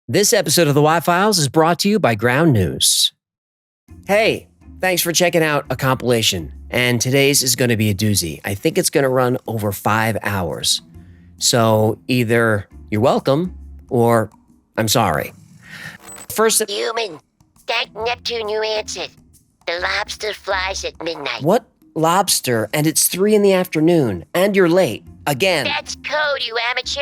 This episode of the Y-Files is brought to you by Ground News. Hey, thanks for checking out a compilation. And today's is going to be a doozy. I think it's going to run over 5 hours. So either you're welcome or I'm sorry. First, Human, thank Neptune you answered. The lobster flies at midnight. What lobster? And it's 3 p.m. and you're late. Again. That's code, you amateur.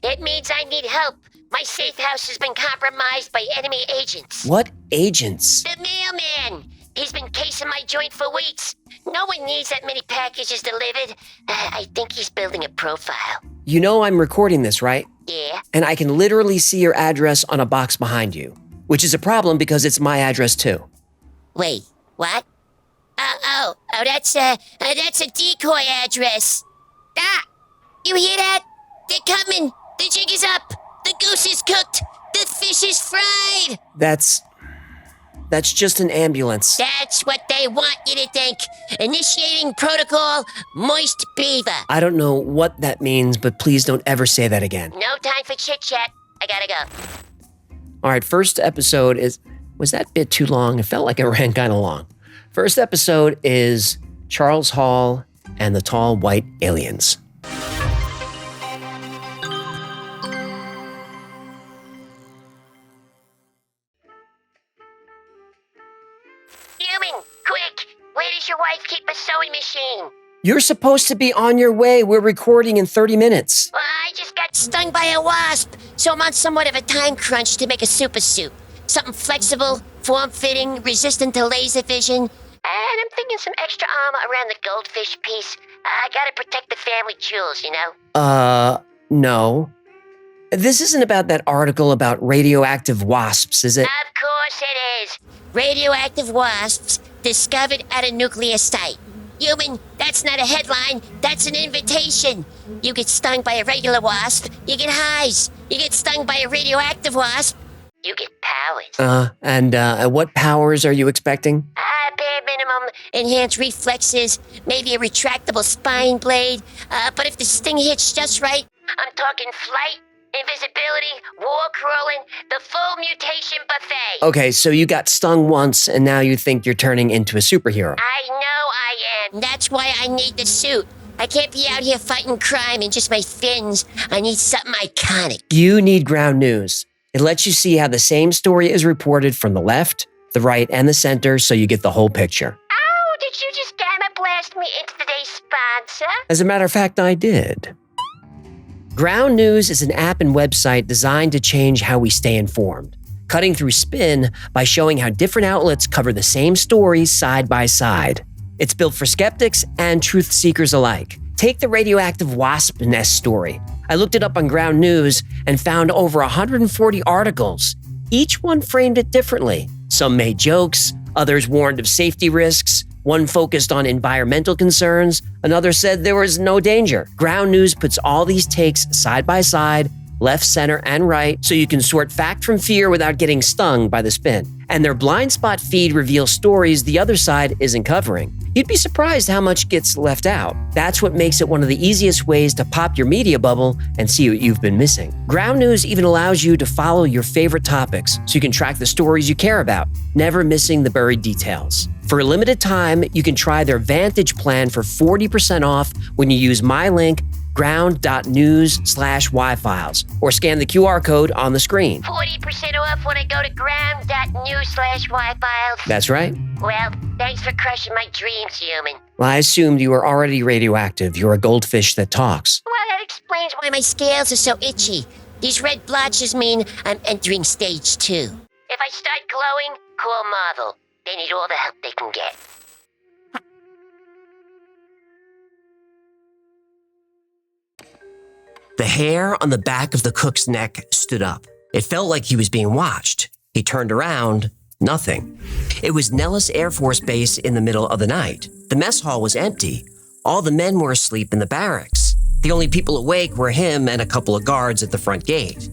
It means I need help. My safe house has been compromised by enemy agents. What agents? The mailman. He's been casing my joint for weeks. No one needs that many packages delivered. I think he's building a profile. You know I'm recording this, right? Yeah? And I can literally see your address on a box behind you, which is a problem because it's my address too. Wait, what? That's a decoy address. Ah! You hear that? They're coming. The jig is up. The goose is cooked. The fish is fried. That's just an ambulance. That's what they want you to think. Initiating protocol, moist beaver. I don't know what that means, but please don't ever say that again. No time for chit-chat. I gotta go. All right, first episode was that bit too long? It felt like it ran kind of long. First episode is Charles Hall and the Tall White Aliens. Human, quick! Where does your wife keep a sewing machine? You're supposed to be on your way. We're recording in 30 minutes. Well, I just got stung by a wasp, so I'm on somewhat of a time crunch to make a super suit. Something flexible, form-fitting, resistant to laser vision. And I'm thinking some extra armor around the goldfish piece. I gotta protect the family jewels, you know? No. This isn't about that article about radioactive wasps, is it? Of course it is. Radioactive wasps discovered at a nuclear site. Human, that's not a headline, that's an invitation. You get stung by a regular wasp, you get highs. You get stung by a radioactive wasp, you get powers. And what powers are you expecting? Bare minimum, enhanced reflexes, maybe a retractable spine blade. But if the sting hits just right, I'm talking flight, invisibility, wall crawling, the full mutation buffet. Okay, so you got stung once and now you think you're turning into a superhero. I know I am. That's why I need the suit. I can't be out here fighting crime in just my fins. I need something iconic. You need Ground News. It lets you see how the same story is reported from the left, the right, and the center, so you get the whole picture. Oh, did you just gamma blast me into today's sponsor? As a matter of fact, I did. Ground News is an app and website designed to change how we stay informed, cutting through spin by showing how different outlets cover the same stories side by side. It's built for skeptics and truth seekers alike. Take the radioactive wasp nest story. I looked it up on Ground News and found over 140 articles. Each one framed it differently. Some made jokes, others warned of safety risks, one focused on environmental concerns, another said there was no danger. Ground News puts all these takes side by side, left, center, and right, so you can sort fact from fear without getting stung by the spin. And their blind spot feed reveals stories the other side isn't covering. You'd be surprised how much gets left out. That's what makes it one of the easiest ways to pop your media bubble and see what you've been missing. Ground News even allows you to follow your favorite topics so you can track the stories you care about, never missing the buried details. For a limited time, you can try their Vantage plan for 40% off when you use my link, ground.news/yfiles, or scan the QR code on the screen. 40% off when I go to ground.news/yfiles. That's right. Well, thanks for crushing my dreams, human. Well, I assumed you were already radioactive. You're a goldfish that talks. Well, that explains why my scales are so itchy. These red blotches mean I'm entering stage 2. If I start glowing, call Marvel. They need all the help they can get. The hair on the back of the cook's neck stood up. It felt like he was being watched. He turned around. Nothing. It was Nellis Air Force Base in the middle of the night. The mess hall was empty. All the men were asleep in the barracks. The only people awake were him and a couple of guards at the front gate.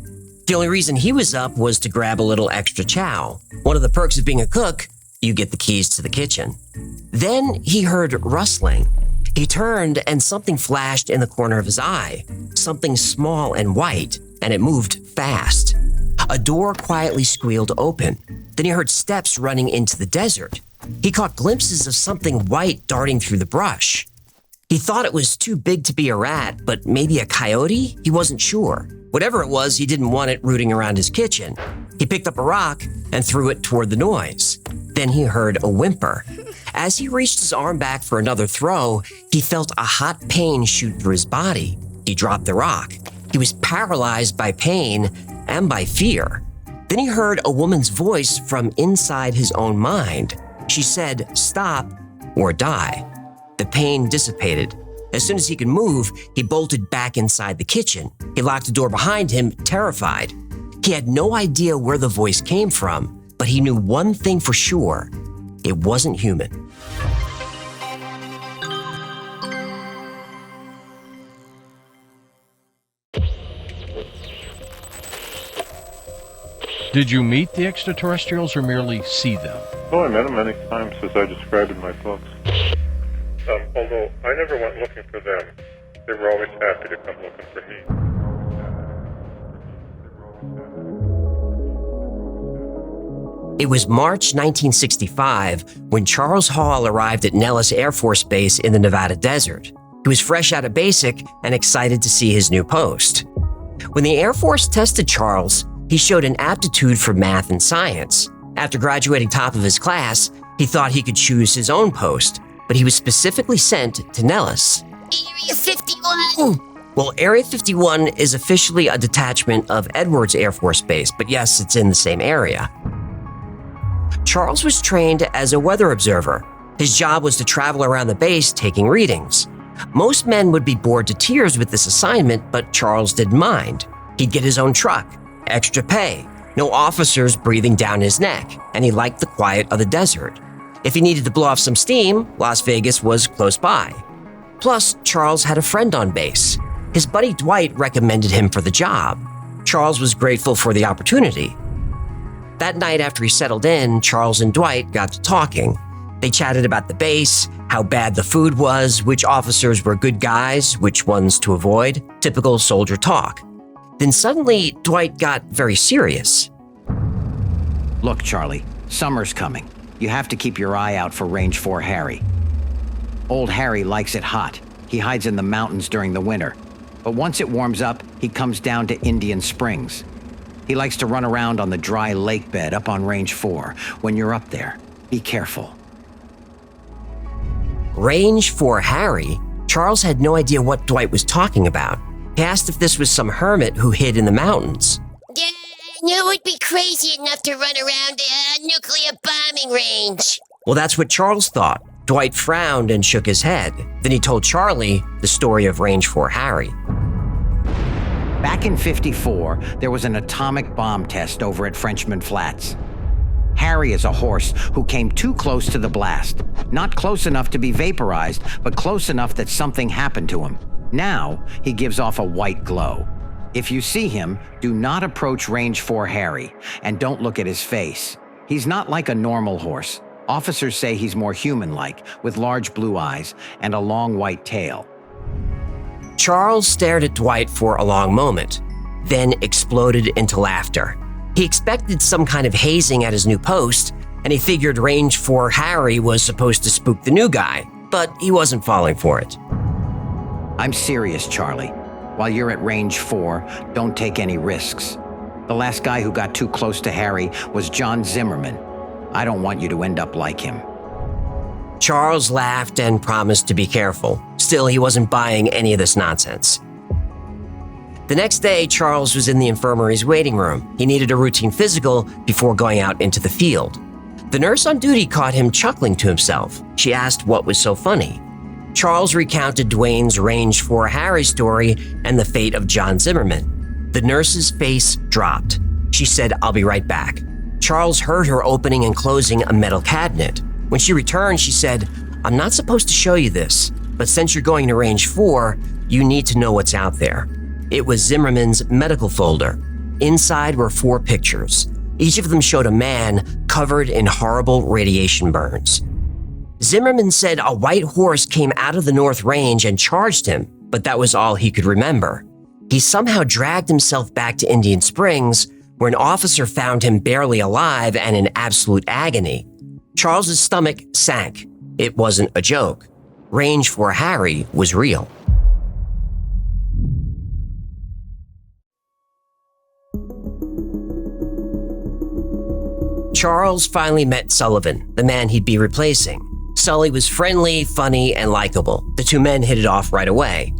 The only reason he was up was to grab a little extra chow. One of the perks of being a cook, you get the keys to the kitchen. Then he heard rustling. He turned and something flashed in the corner of his eye. Something small and white, and it moved fast. A door quietly squealed open. Then he heard steps running into the desert. He caught glimpses of something white darting through the brush. He thought it was too big to be a rat, but maybe a coyote? He wasn't sure. Whatever it was, he didn't want it rooting around his kitchen. He picked up a rock and threw it toward the noise. Then he heard a whimper. As he reached his arm back for another throw, he felt a hot pain shoot through his body. He dropped the rock. He was paralyzed by pain and by fear. Then he heard a woman's voice from inside his own mind. She said, "Stop or die." The pain dissipated. As soon as he could move, he bolted back inside the kitchen. He locked the door behind him, terrified. He had no idea where the voice came from, but he knew one thing for sure. It wasn't human. Did you meet the extraterrestrials or merely see them? Oh, I met them many times, as I described in my books. Although I never went looking for them, they were always happy to come looking for me. It was March 1965 when Charles Hall arrived at Nellis Air Force Base in the Nevada desert. He was fresh out of basic and excited to see his new post. When the Air Force tested Charles, he showed an aptitude for math and science. After graduating top of his class, he thought he could choose his own post, but he was specifically sent to Nellis. Area 51! Well, Area 51 is officially a detachment of Edwards Air Force Base, but yes, it's in the same area. Charles was trained as a weather observer. His job was to travel around the base taking readings. Most men would be bored to tears with this assignment, but Charles didn't mind. He'd get his own truck, extra pay, no officers breathing down his neck, and he liked the quiet of the desert. If he needed to blow off some steam, Las Vegas was close by. Plus, Charles had a friend on base. His buddy Dwight recommended him for the job. Charles was grateful for the opportunity. That night after he settled in, Charles and Dwight got to talking. They chatted about the base, how bad the food was, which officers were good guys, which ones to avoid, typical soldier talk. Then suddenly, Dwight got very serious. Look, Charlie, summer's coming. You have to keep your eye out for Range 4 Harry. Old Harry likes it hot. He hides in the mountains during the winter. But once it warms up, he comes down to Indian Springs. He likes to run around on the dry lake bed up on Range 4. When you're up there, be careful. Range 4 Harry? Charles had no idea what Dwight was talking about. He asked if this was some hermit who hid in the mountains. Yeah, you would be crazy enough to run around a nuclear bombing range. Well, that's what Charles thought. Dwight frowned and shook his head. Then he told Charlie the story of Range 4 Harry. Back in '54, there was an atomic bomb test over at Frenchman Flats. Harry is a horse who came too close to the blast. Not close enough to be vaporized, but close enough that something happened to him. Now, he gives off a white glow. If you see him, do not approach Range 4 Harry, and don't look at his face. He's not like a normal horse. Officers say he's more human-like, with large blue eyes and a long white tail. Charles stared at Dwight for a long moment, then exploded into laughter. He expected some kind of hazing at his new post, and he figured Range 4 Harry was supposed to spook the new guy, but he wasn't falling for it. I'm serious, Charlie. While you're at Range 4, don't take any risks. The last guy who got too close to Harry was John Zimmerman. I don't want you to end up like him. Charles laughed and promised to be careful. Still, he wasn't buying any of this nonsense. The next day, Charles was in the infirmary's waiting room. He needed a routine physical before going out into the field. The nurse on duty caught him chuckling to himself. She asked what was so funny. Charles recounted Dwayne's Range 4 Harry story and the fate of John Zimmerman. The nurse's face dropped. She said, "I'll be right back." Charles heard her opening and closing a metal cabinet. When she returned, she said, "I'm not supposed to show you this, but since you're going to Range 4, you need to know what's out there." It was Zimmerman's medical folder. Inside were 4 pictures. Each of them showed a man covered in horrible radiation burns. Zimmerman said a white horse came out of the North Range and charged him, but that was all he could remember. He somehow dragged himself back to Indian Springs, where an officer found him barely alive and in absolute agony. Charles's stomach sank. It wasn't a joke. Range 4 Harry was real. Charles finally met Sullivan, the man he'd be replacing. Sully was friendly, funny, and likable. The two men hit it off right away.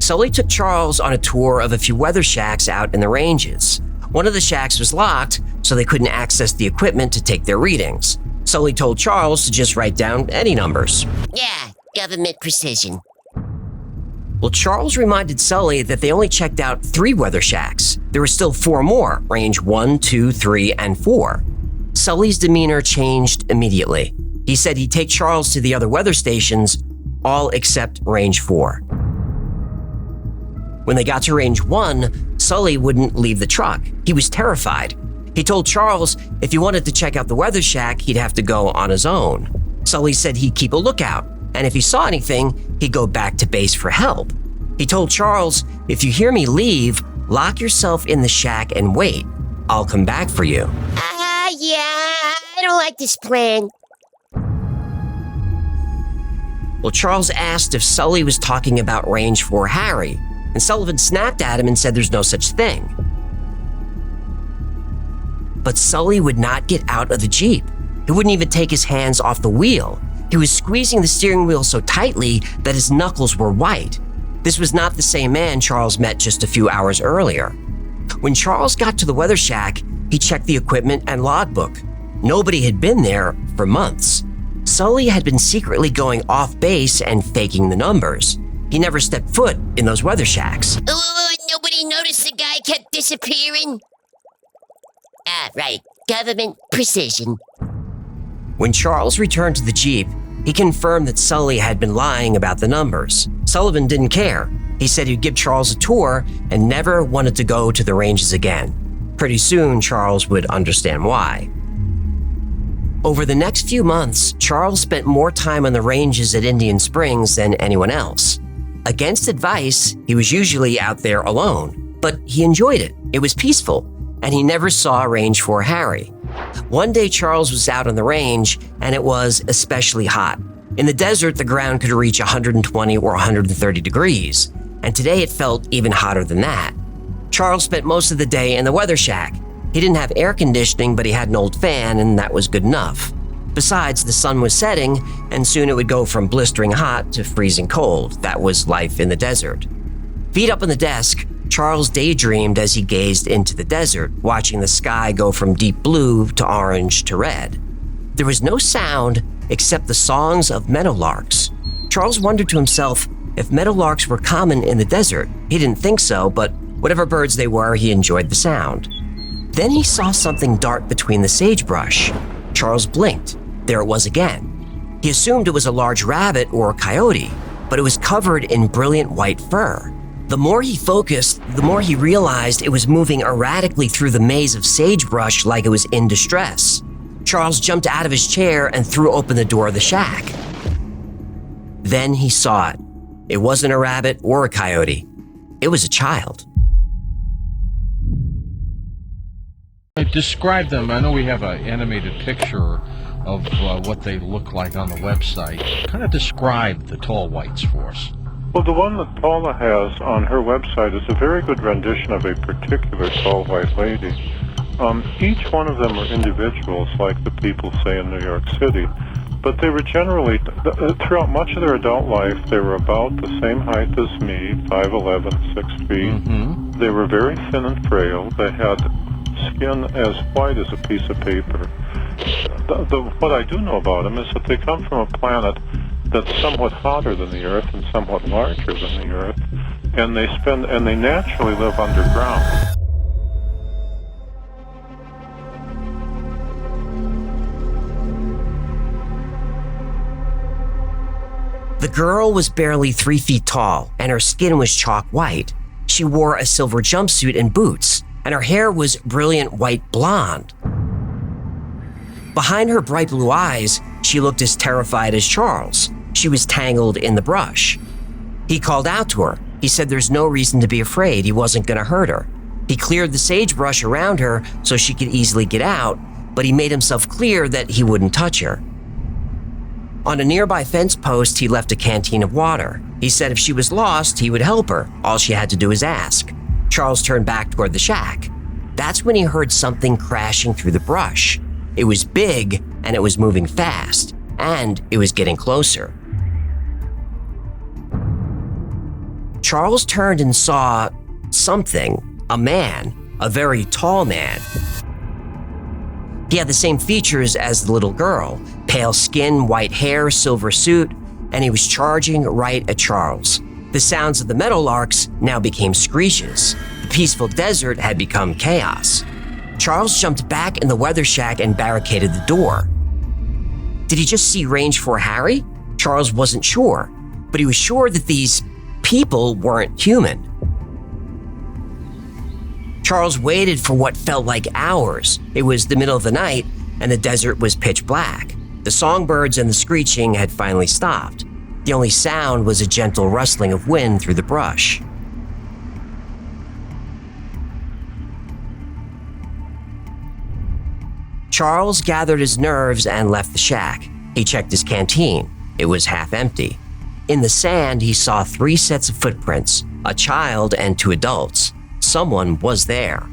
Sully took Charles on a tour of a few weather shacks out in the ranges. One of the shacks was locked, so they couldn't access the equipment to take their readings. Sully told Charles to just write down any numbers. Yeah, government precision. Well, Charles reminded Sully that they only checked out 3 weather shacks. There were still 4 more, range 1, 2, 3, and 4. Sully's demeanor changed immediately. He said he'd take Charles to the other weather stations, all except range 4. When they got to range 1, Sully wouldn't leave the truck. He was terrified. He told Charles if he wanted to check out the weather shack, he'd have to go on his own. Sully said he'd keep a lookout, and if he saw anything, he'd go back to base for help. He told Charles, if you hear me leave, lock yourself in the shack and wait. I'll come back for you. Yeah, I don't like this plan. Well, Charles asked if Sully was talking about range 4 Harry, and Sullivan snapped at him and said there's no such thing. But Sully would not get out of the Jeep. He wouldn't even take his hands off the wheel. He was squeezing the steering wheel so tightly that his knuckles were white. This was not the same man Charles met just a few hours earlier. When Charles got to the weather shack, he checked the equipment and logbook. Nobody had been there for months. Sully had been secretly going off base and faking the numbers. He never stepped foot in those weather shacks. Nobody noticed the guy kept disappearing? Ah, right. Government precision. When Charles returned to the Jeep, he confirmed that Sully had been lying about the numbers. Sullivan didn't care. He said he'd give Charles a tour and never wanted to go to the ranges again. Pretty soon, Charles would understand why. Over the next few months, Charles spent more time on the ranges at Indian Springs than anyone else. Against advice, he was usually out there alone, but he enjoyed it. It was peaceful, and he never saw range 4 Harry. One day, Charles was out on the range, and it was especially hot. In the desert, the ground could reach 120 or 130 degrees, and today it felt even hotter than that. Charles spent most of the day in the weather shack. He didn't have air conditioning, but he had an old fan, and that was good enough. Besides, the sun was setting, and soon it would go from blistering hot to freezing cold. That was life in the desert. Feet up on the desk, Charles daydreamed as he gazed into the desert, watching the sky go from deep blue to orange to red. There was no sound except the songs of meadowlarks. Charles wondered to himself if meadowlarks were common in the desert. He didn't think so, but whatever birds they were, he enjoyed the sound. Then he saw something dart between the sagebrush. Charles blinked. There it was again. He assumed it was a large rabbit or a coyote, but it was covered in brilliant white fur. The more he focused, the more he realized it was moving erratically through the maze of sagebrush like it was in distress. Charles jumped out of his chair and threw open the door of the shack. Then he saw it. It wasn't a rabbit or a coyote. It was a child. Describe them. I know we have an animated picture of what they look like on the website. Kind of describe the tall whites for us. Well, the one that Paula has on her website is a very good rendition of a particular tall white lady. Each one of them are individuals, like the people say in New York City, but they were generally, throughout much of their adult life, they were about the same height as me, 5'11", 6 feet. Mm-hmm. They were very thin and frail. They had skin as white as a piece of paper. What I do know about them is that they come from a planet that's somewhat hotter than the Earth and somewhat larger than the Earth, and they naturally live underground. The girl was barely 3 feet tall, and her skin was chalk white. She wore a silver jumpsuit and boots, and her hair was brilliant white blonde. Behind her bright blue eyes, she looked as terrified as Charles. She was tangled in the brush. He called out to her. He said there's no reason to be afraid. He wasn't going to hurt her. He cleared the sagebrush around her so she could easily get out, but he made himself clear that he wouldn't touch her. On a nearby fence post, he left a canteen of water. He said if she was lost, he would help her. All she had to do was ask. Charles turned back toward the shack. That's when he heard something crashing through the brush. It was big, and it was moving fast, and it was getting closer. Charles turned and saw something, a man, a very tall man. He had the same features as the little girl, pale skin, white hair, silver suit, and he was charging right at Charles. The sounds of the meadowlarks now became screeches. The peaceful desert had become chaos. Charles jumped back in the weather shack and barricaded the door. Did he just see Range 4 Harry? Charles wasn't sure, but he was sure that these people weren't human. Charles waited for what felt like hours. It was the middle of the night, and the desert was pitch black. The songbirds and the screeching had finally stopped. The only sound was a gentle rustling of wind through the brush. Charles gathered his nerves and left the shack. He checked his canteen. It was half empty. In the sand, he saw 3 sets of footprints, a child and 2 adults. Someone was there.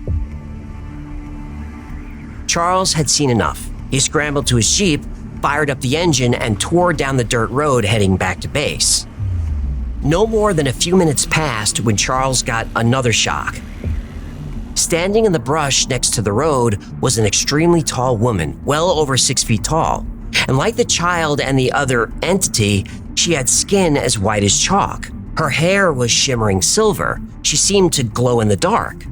Charles had seen enough. He scrambled to his Jeep, fired up the engine, and tore down the dirt road heading back to base. No more than a few minutes passed when Charles got another shock. Standing in the brush next to the road was an extremely tall woman, well over 6 feet tall. And like the child and the other entity, she had skin as white as chalk. Her hair was shimmering silver. She seemed to glow in the dark.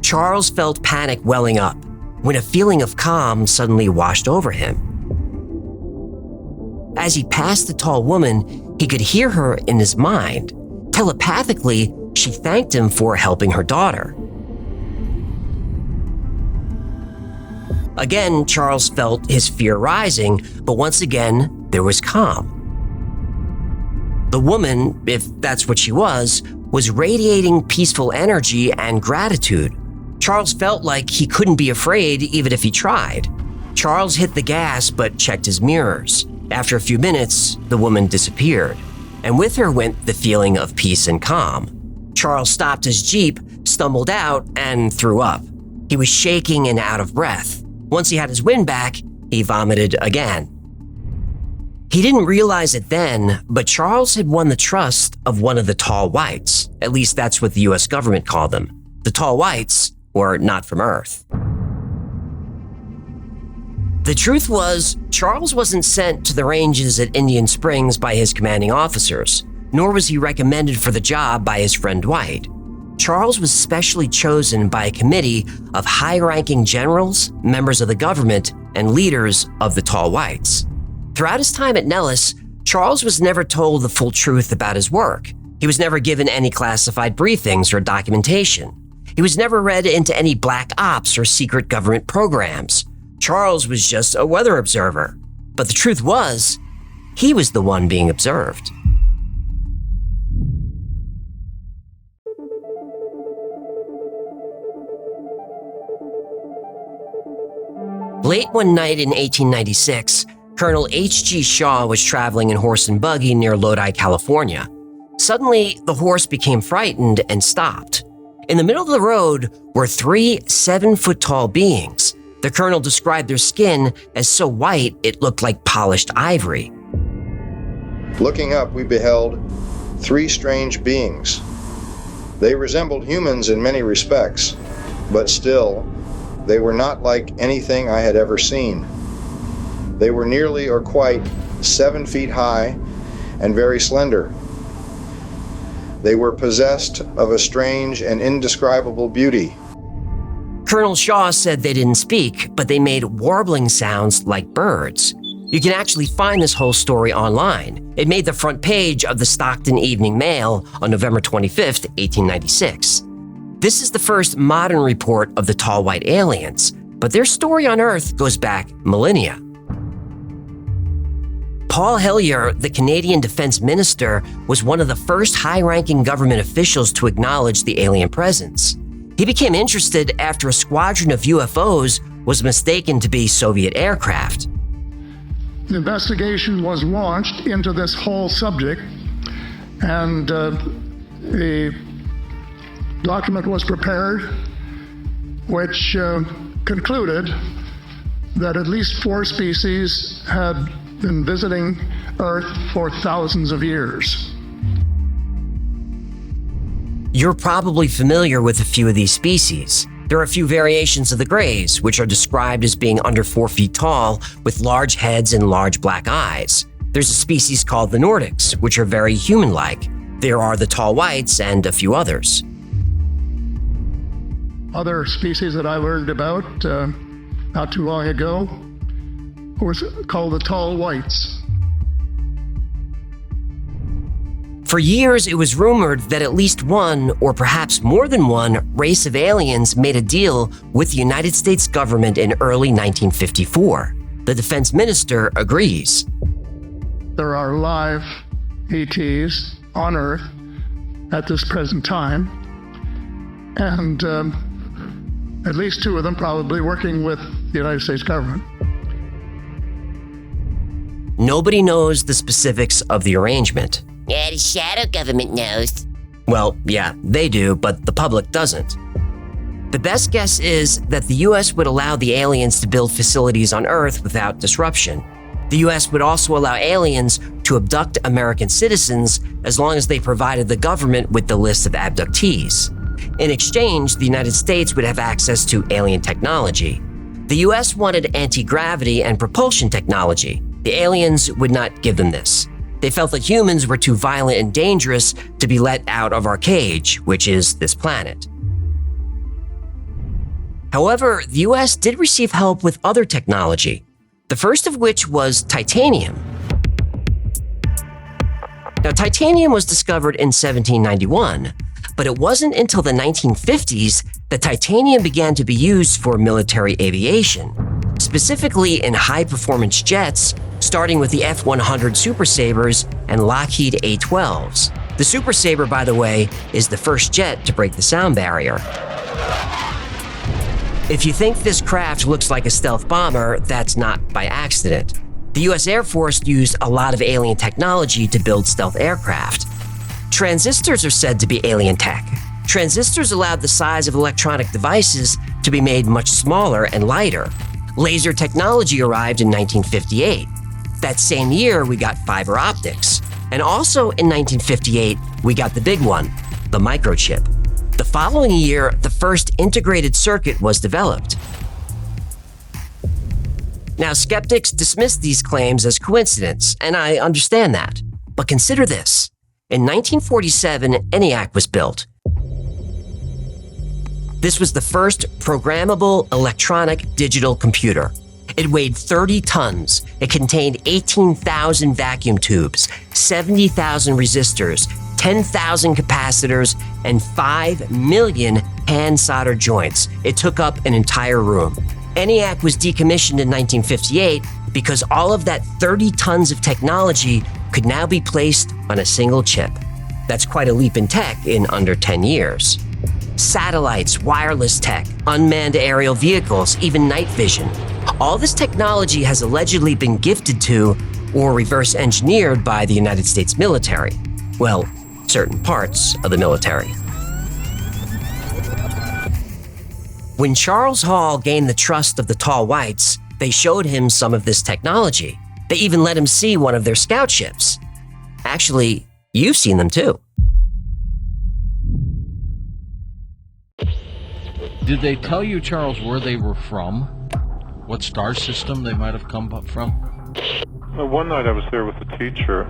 Charles felt panic welling up when a feeling of calm suddenly washed over him. As he passed the tall woman, he could hear her in his mind. Telepathically, she thanked him for helping her daughter. Again, Charles felt his fear rising, but once again, there was calm. The woman, if that's what she was radiating peaceful energy and gratitude. Charles felt like he couldn't be afraid even if he tried. Charles hit the gas but checked his mirrors. After a few minutes, the woman disappeared, and with her went the feeling of peace and calm. Charles stopped his Jeep, stumbled out, and threw up. He was shaking and out of breath. Once he had his wind back, he vomited again. He didn't realize it then, but Charles had won the trust of one of the tall whites. At least that's what the US government called them. The tall whites were not from Earth. The truth was, Charles wasn't sent to the ranges at Indian Springs by his commanding officers, nor was he recommended for the job by his friend Dwight. Charles was specially chosen by a committee of high-ranking generals, members of the government, and leaders of the tall whites. Throughout his time at Nellis, Charles was never told the full truth about his work. He was never given any classified briefings or documentation. He was never read into any black ops or secret government programs. Charles was just a weather observer. But the truth was, he was the one being observed. Late one night in 1896, Colonel H.G. Shaw was traveling in horse and buggy near Lodi, California. Suddenly, the horse became frightened and stopped. In the middle of the road were 3 7-foot-tall beings. The colonel described their skin as so white it looked like polished ivory. Looking up, we beheld 3 strange beings. They resembled humans in many respects, but still, they were not like anything I had ever seen. They were nearly or quite 7 feet high and very slender. They were possessed of a strange and indescribable beauty. Colonel Shaw said they didn't speak, but they made warbling sounds like birds. You can actually find this whole story online. It made the front page of the Stockton Evening Mail on November 25th, 1896. This is the first modern report of the tall white aliens, but their story on Earth goes back millennia. Paul Hellyer, the Canadian Defense Minister, was one of the first high-ranking government officials to acknowledge the alien presence. He became interested after a squadron of UFOs was mistaken to be Soviet aircraft. The investigation was launched into this whole subject, and a document was prepared which concluded that at least 4 species had been visiting Earth for thousands of years. You're probably familiar with a few of these species. There are a few variations of the Greys, which are described as being under 4 feet tall with large heads and large black eyes. There's a species called the Nordics, which are very human-like. There are the tall whites and a few others. Other species that I learned about not too long ago was called the tall whites. For years, it was rumored that at least one, or perhaps more than one, race of aliens made a deal with the United States government in early 1954. The defense minister agrees. There are live ETs on Earth at this present time, and at least 2 of them probably working with the United States government. Nobody knows the specifics of the arrangement. Yeah, the shadow government knows. Well, yeah, they do, but the public doesn't. The best guess is that the US would allow the aliens to build facilities on Earth without disruption. The US would also allow aliens to abduct American citizens as long as they provided the government with the list of abductees. In exchange, the United States would have access to alien technology. The US wanted anti-gravity and propulsion technology. The aliens would not give them this. They felt that humans were too violent and dangerous to be let out of our cage, which is this planet. However, the US did receive help with other technology, the first of which was titanium. Now, titanium was discovered in 1791, but it wasn't until the 1950s that titanium began to be used for military aviation, specifically in high-performance jets, starting with the F-100 Super Sabres and Lockheed A-12s. The Super Sabre, by the way, is the first jet to break the sound barrier. If you think this craft looks like a stealth bomber, that's not by accident. The US Air Force used a lot of alien technology to build stealth aircraft. Transistors are said to be alien tech. Transistors allowed the size of electronic devices to be made much smaller and lighter. Laser technology arrived in 1958. That same year, we got fiber optics. And also in 1958, we got the big one, the microchip. The following year, the first integrated circuit was developed. Now, skeptics dismiss these claims as coincidence, and I understand that. But consider this. In 1947, ENIAC was built. This was the first programmable electronic digital computer. It weighed 30 tons. It contained 18,000 vacuum tubes, 70,000 resistors, 10,000 capacitors, and 5 million hand solder joints. It took up an entire room. ENIAC was decommissioned in 1958 because all of that 30 tons of technology could now be placed on a single chip. That's quite a leap in tech in under 10 years. Satellites, wireless tech, unmanned aerial vehicles, even night vision. All this technology has allegedly been gifted to or reverse engineered by the United States military. Well, certain parts of the military. When Charles Hall gained the trust of the Tall Whites, they showed him some of this technology. They even let him see one of their scout ships. Actually, you've seen them too. Did they tell you, Charles, where they were from? What star system they might have come up from? One night I was there with a teacher,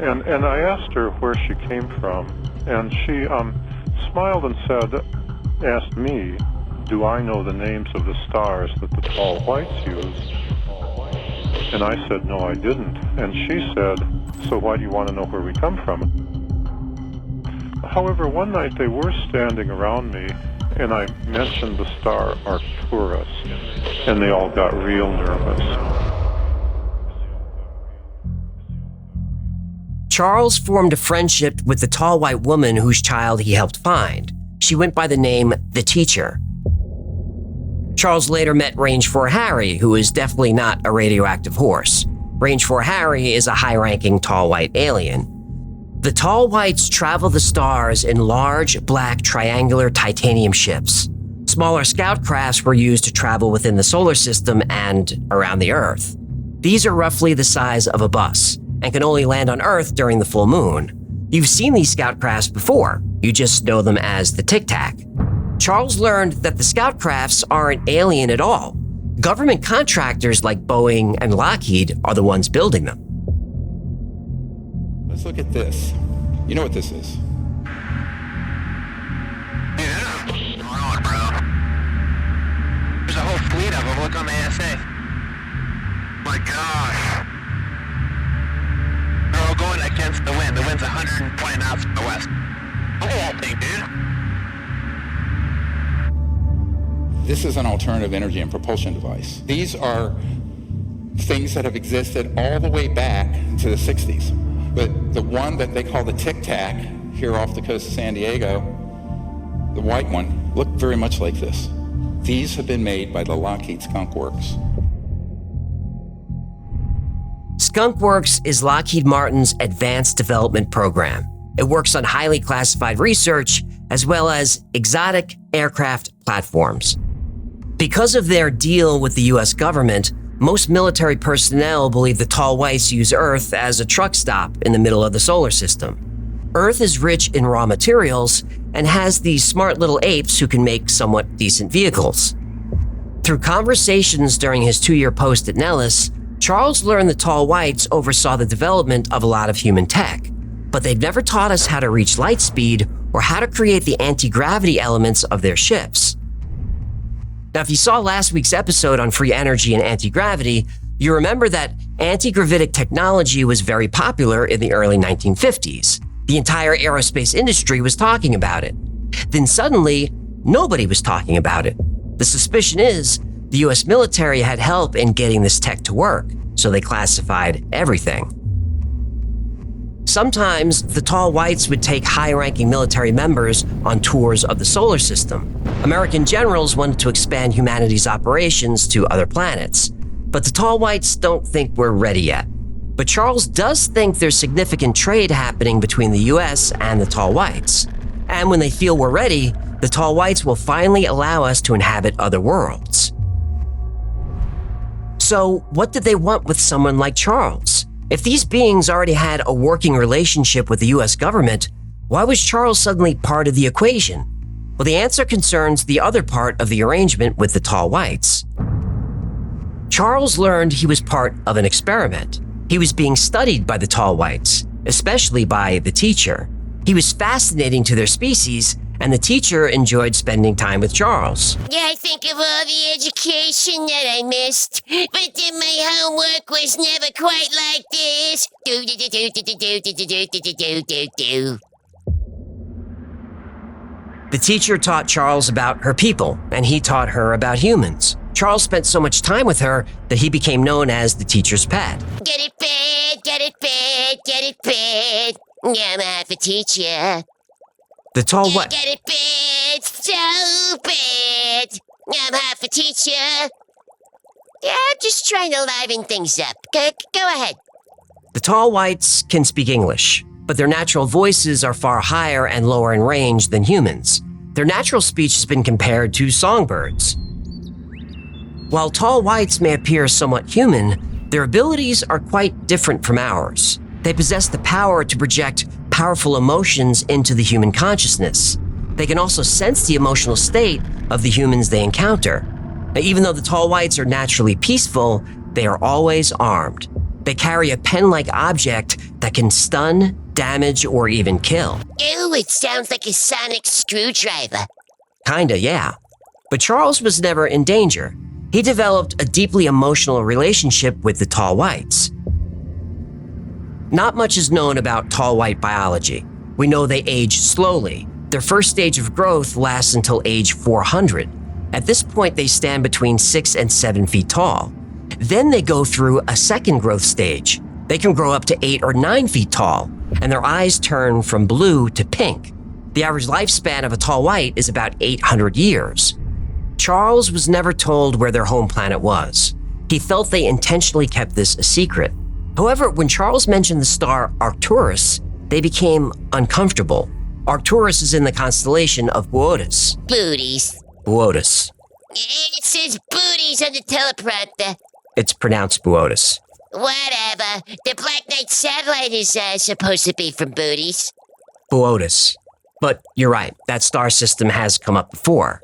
and I asked her where she came from, and she smiled and asked me, do I know the names of the stars that the Tall Whites use? And I said, no, I didn't. And she said, so why do you want to know where we come from? However, one night they were standing around me, and I mentioned the star Arcturus, and they all got real nervous. Charles formed a friendship with the tall white woman whose child he helped find. She went by the name The Teacher. Charles later met Range 4 Harry, who is definitely not a radioactive horse. Range 4 Harry is a high-ranking tall white alien. The tall whites travel the stars in large, black, triangular titanium ships. Smaller scout crafts were used to travel within the solar system and around the Earth. These are roughly the size of a bus and can only land on Earth during the full moon. You've seen these scout crafts before, you just know them as the Tic Tac. Charles learned that the scout crafts aren't alien at all. Government contractors like Boeing and Lockheed are the ones building them. Let's look at this. You know what this is? There's a whole fleet of them. Look on the ASA. My gosh. They're all going against the wind. The wind's 120 knots from the west. Look at that thing, dude. This is an alternative energy and propulsion device. These are things that have existed all the way back to the 60s. But the one that they call the Tic Tac here off the coast of San Diego, the white one, looked very much like this. These have been made by the Lockheed Skunk Works. Skunk Works is Lockheed Martin's advanced development program. It works on highly classified research as well as exotic aircraft platforms. Because of their deal with the US government, most military personnel believe the tall whites use Earth as a truck stop in the middle of the solar system. Earth is rich in raw materials and has these smart little apes who can make somewhat decent vehicles. Through conversations during his 2-year post at Nellis, Charles learned the tall whites oversaw the development of a lot of human tech, but they've never taught us how to reach light speed or how to create the anti-gravity elements of their ships. Now, if you saw last week's episode on free energy and anti-gravity, you remember that anti-gravitic technology was very popular in the early 1950s. The entire aerospace industry was talking about it. Then suddenly, nobody was talking about it. The suspicion is the US military had help in getting this tech to work, so they classified everything. Sometimes, the tall whites would take high-ranking military members on tours of the solar system. American generals wanted to expand humanity's operations to other planets, but the tall whites don't think we're ready yet. But Charles does think there's significant trade happening between the US and the tall whites. And when they feel we're ready, the tall whites will finally allow us to inhabit other worlds. So, what did they want with someone like Charles? If these beings already had a working relationship with the US government, why was Charles suddenly part of the equation? Well, the answer concerns the other part of the arrangement with the tall whites. Charles learned he was part of an experiment. He was being studied by the tall whites, especially by the teacher. He was fascinating to their species, and the teacher enjoyed spending time with Charles. Yeah, I think of all the education that I missed, but then my homework was never quite like this. The teacher taught Charles about her people, and he taught her about humans. Charles spent so much time with her that he became known as the teacher's pet. Get it bad, get it bad, get it bad. I'm half a teacher. The tall white. Get it bad, so bad. I'm half a teacher. Yeah, I'm just trying to liven things up. Go ahead. The tall whites can speak English, but their natural voices are far higher and lower in range than humans. Their natural speech has been compared to songbirds. While tall whites may appear somewhat human, their abilities are quite different from ours. They possess the power to project powerful emotions into the human consciousness. They can also sense the emotional state of the humans they encounter. Now, even though the tall whites are naturally peaceful, they are always armed. They carry a pen-like object that can stun, damage, or even kill. Ew, it sounds like a sonic screwdriver. Kinda, yeah. But Charles was never in danger. He developed a deeply emotional relationship with the tall whites. Not much is known about tall white biology. We know they age slowly. Their first stage of growth lasts until age 400. At this point, they stand between 6 and 7 feet tall. Then they go through a second growth stage. They can grow up to 8 or 9 feet tall, and their eyes turn from blue to pink. The average lifespan of a tall white is about 800 years. Charles was never told where their home planet was. He felt they intentionally kept this a secret. However, when Charles mentioned the star Arcturus, they became uncomfortable. Arcturus is in the constellation of Boötis. Booties. Boötis. It says booties on the teleprompter. It's pronounced Boötis. Whatever. The Black Knight satellite is supposed to be from booties. Boötis. But you're right, that star system has come up before.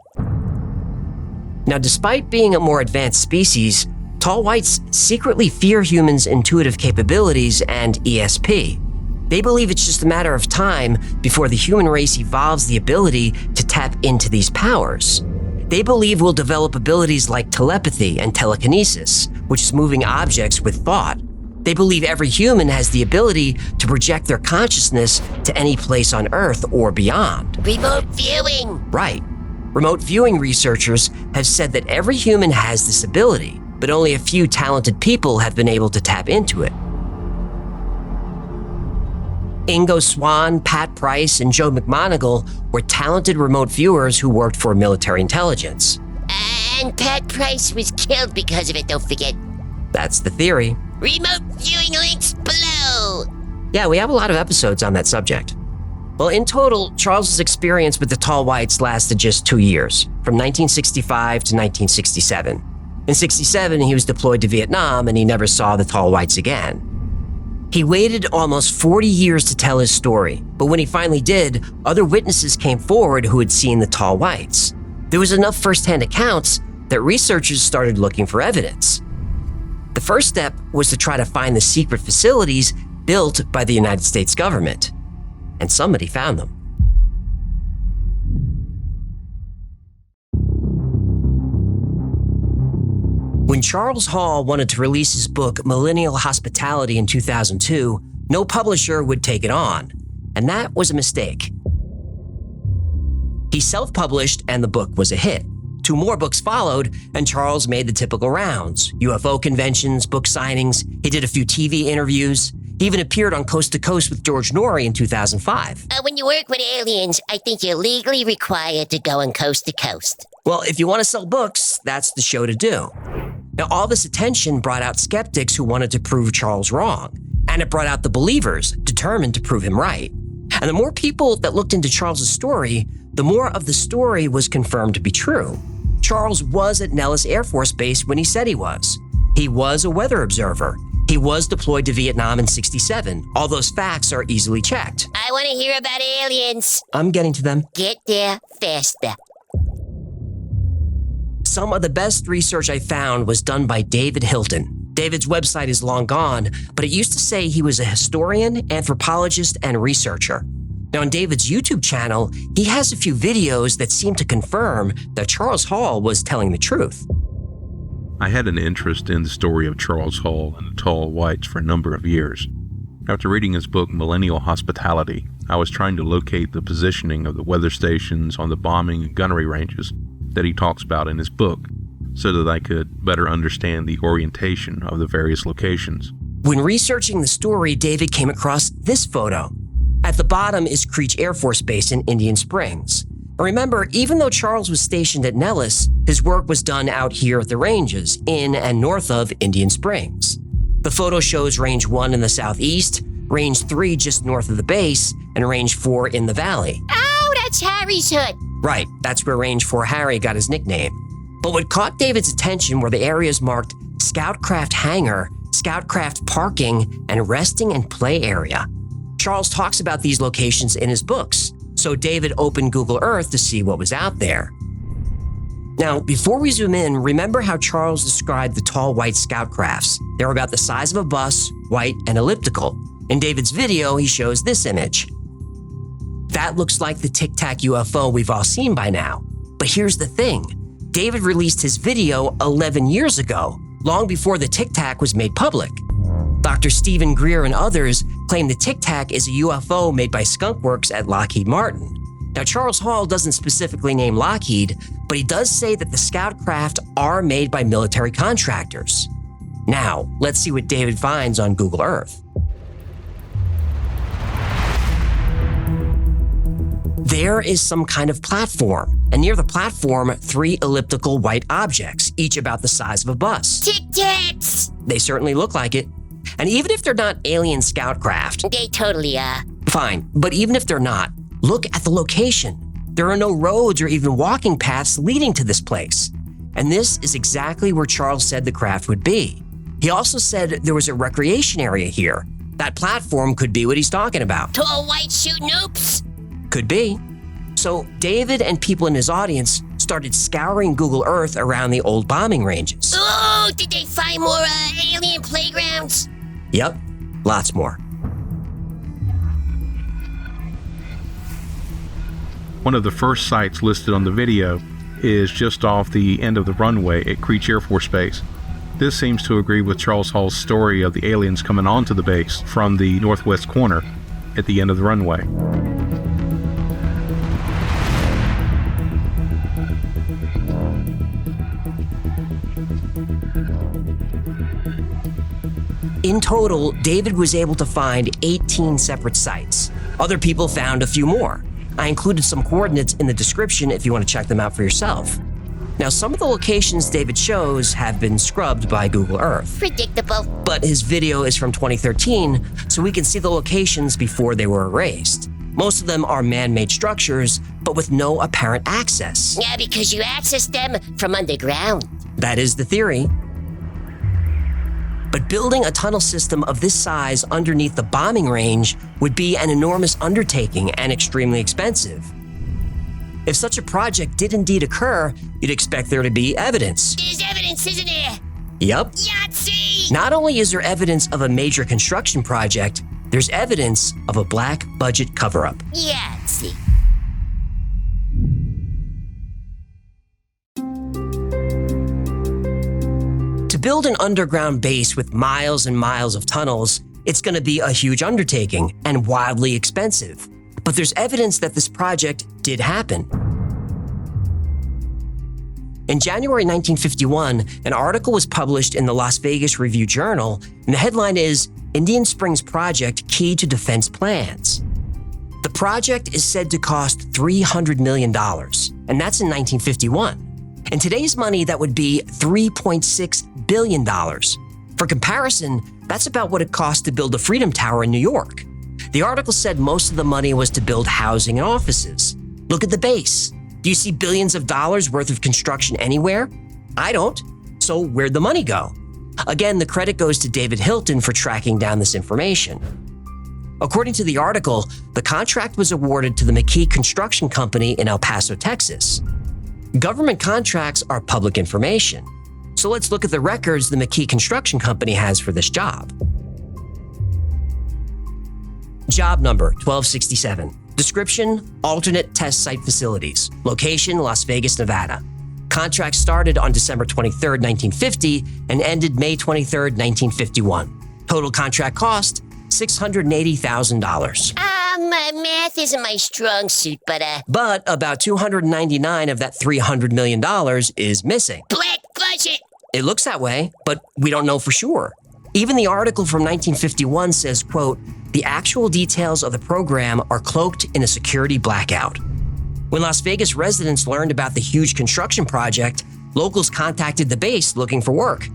Now, despite being a more advanced species, tall whites secretly fear humans' intuitive capabilities and ESP. They believe it's just a matter of time before the human race evolves the ability to tap into these powers. They believe we'll develop abilities like telepathy and telekinesis, which is moving objects with thought. They believe every human has the ability to project their consciousness to any place on Earth or beyond. Remote viewing. Right. Remote viewing researchers have said that every human has this ability, but only a few talented people have been able to tap into it. Ingo Swann, Pat Price, and Joe McMoneagle were talented remote viewers who worked for military intelligence. And Pat Price was killed because of it, don't forget. That's the theory. Remote viewing links below. Yeah, we have a lot of episodes on that subject. Well, in total, Charles's experience with the tall whites lasted just 2 years, from 1965 to 1967. In 67, he was deployed to Vietnam and he never saw the tall whites again. He waited almost 40 years to tell his story, but when he finally did, other witnesses came forward who had seen the tall whites. There was enough first-hand accounts that researchers started looking for evidence. The first step was to try to find the secret facilities built by the United States government. And somebody found them. When Charles Hall wanted to release his book Millennial Hospitality in 2002, no publisher would take it on, and that was a mistake. He self-published and the book was a hit. 2 more books followed, and Charles made the typical rounds: UFO conventions, book signings. He did a few TV interviews. He even appeared on Coast to Coast with George Norrie in 2005. When you work with aliens, I think you're legally required to go on Coast to Coast. Well, if you want to sell books, that's the show to do. Now, all this attention brought out skeptics who wanted to prove Charles wrong, and it brought out the believers determined to prove him right. And the more people that looked into Charles's story, the more of the story was confirmed to be true. Charles was at Nellis Air Force Base when he said he was. He was a weather observer. He was deployed to Vietnam in '67. All those facts are easily checked. I want to hear about aliens. I'm getting to them. Get there faster. Some of the best research I found was done by David Hilton. David's website is long gone, but it used to say he was a historian, anthropologist, and researcher. Now, on David's YouTube channel, he has a few videos that seem to confirm that Charles Hall was telling the truth. I had an interest in the story of Charles Hall and the tall whites for a number of years. After reading his book, Millennial Hospitality, I was trying to locate the positioning of the weather stations on the bombing and gunnery ranges that he talks about in his book, so that I could better understand the orientation of the various locations. When researching the story, David came across this photo. At the bottom is Creech Air Force Base in Indian Springs. Remember, even though Charles was stationed at Nellis, his work was done out here at the ranges, in and north of Indian Springs. The photo shows Range 1 in the southeast, Range 3 just north of the base, and Range 4 in the valley. Oh, that's Harry's hood. Right, that's where Range 4 Harry got his nickname. But what caught David's attention were the areas marked Scoutcraft Hangar, Scoutcraft Parking, and Resting and Play Area. Charles talks about these locations in his books, so David opened Google Earth to see what was out there. Now, before we zoom in, remember how Charles described the tall white scout crafts. They're about the size of a bus, white, and elliptical. In David's video, he shows this image. That looks like the Tic Tac UFO we've all seen by now. But here's the thing. David released his video 11 years ago, long before the Tic Tac was made public. Dr. Stephen Greer and others claim the Tic Tac is a UFO made by Skunk Works at Lockheed Martin. Now, Charles Hall doesn't specifically name Lockheed, but he does say that the scout craft are made by military contractors. Now, let's see what David finds on Google Earth. There is some kind of platform, and near the platform, 3 elliptical white objects, each about the size of a bus. Tic-tacs! They certainly look like it. And even if they're not alien scout craft, They totally are. fine, but even if they're not, look at the location. There are no roads or even walking paths leading to this place. And this is exactly where Charles said the craft would be. He also said there was a recreation area here. That platform could be what he's talking about. Tall white shooting oops. Could be. So David and people in his audience started scouring Google Earth around the old bombing ranges. Oh, did they find more alien playgrounds? Yep, lots more. One of the first sites listed on the video is just off the end of the runway at Creech Air Force Base. This seems to agree with Charles Hall's story of the aliens coming onto the base from the northwest corner at the end of the runway. In total, David was able to find 18 separate sites. Other people found a few more. I included some coordinates in the description if you want to check them out for yourself. Now, some of the locations David shows have been scrubbed by Google Earth. Predictable. But his video is from 2013, so we can see the locations before they were erased. Most of them are man-made structures, but with no apparent access. Yeah, because you access them from underground. That is the theory. But building a tunnel system of this size underneath the bombing range would be an enormous undertaking and extremely expensive. If such a project did indeed occur, you'd expect there to be evidence. There's evidence, isn't there? Yup. Yahtzee! Not only is there evidence of a major construction project, there's evidence of a black budget cover-up. Yahtzee. To build an underground base with miles and miles of tunnels, it's going to be a huge undertaking and wildly expensive. But there's evidence that this project did happen. In January 1951, an article was published in the Las Vegas Review-Journal, and the headline is, Indian Springs Project Key to Defense Plans. The project is said to cost $300 million, and that's in 1951. In today's money, that would be $3.6 billion. For comparison, that's about what it cost to build the Freedom Tower in New York. The article said most of the money was to build housing and offices. Look at the base. Do you see billions of dollars worth of construction anywhere? I don't. So where'd the money go? Again, the credit goes to David Hilton for tracking down this information. According to the article, the contract was awarded to the McKee Construction Company in El Paso, Texas. Government contracts are public information. So let's look at the records the McKee Construction Company has for this job. Job number 1267. Description, alternate test site facilities. Location, Las Vegas, Nevada. Contract started on December 23, 1950 and ended May 23, 1951. Total contract cost, $680,000. Math isn't my strong suit, but But about $299 of that $300 million is missing. black budget! It looks that way, but we don't know for sure. Even the article from 1951 says, quote, the actual details of the program are cloaked in a security blackout. When Las Vegas residents learned about the huge construction project, locals contacted the base looking for work.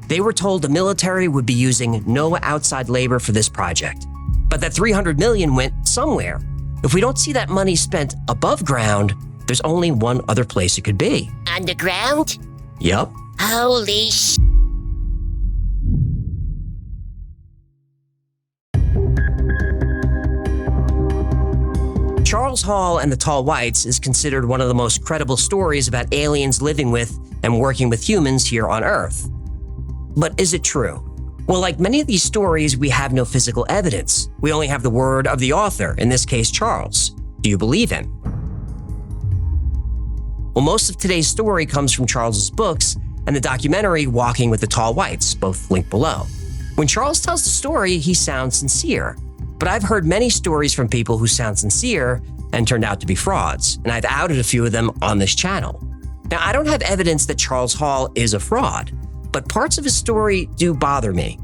They were told the military would be using no outside labor for this project. But that $300 million went somewhere. If we don't see that money spent above ground, there's only one other place it could be. Underground? Yup. Holy sh... Charles Hall and the Tall Whites is considered one of the most credible stories about aliens living with and working with humans here on Earth. But is it true? Well, like many of these stories, we have no physical evidence. We only have the word of the author, in this case, Charles. Do you believe him? Well, most of today's story comes from Charles's books and the documentary Walking with the Tall Whites, both linked below. When Charles tells the story, he sounds sincere. But I've heard many stories from people who sound sincere and turned out to be frauds, and I've outed a few of them on this channel. Now, I don't have evidence that Charles Hall is a fraud, but parts of his story do bother me.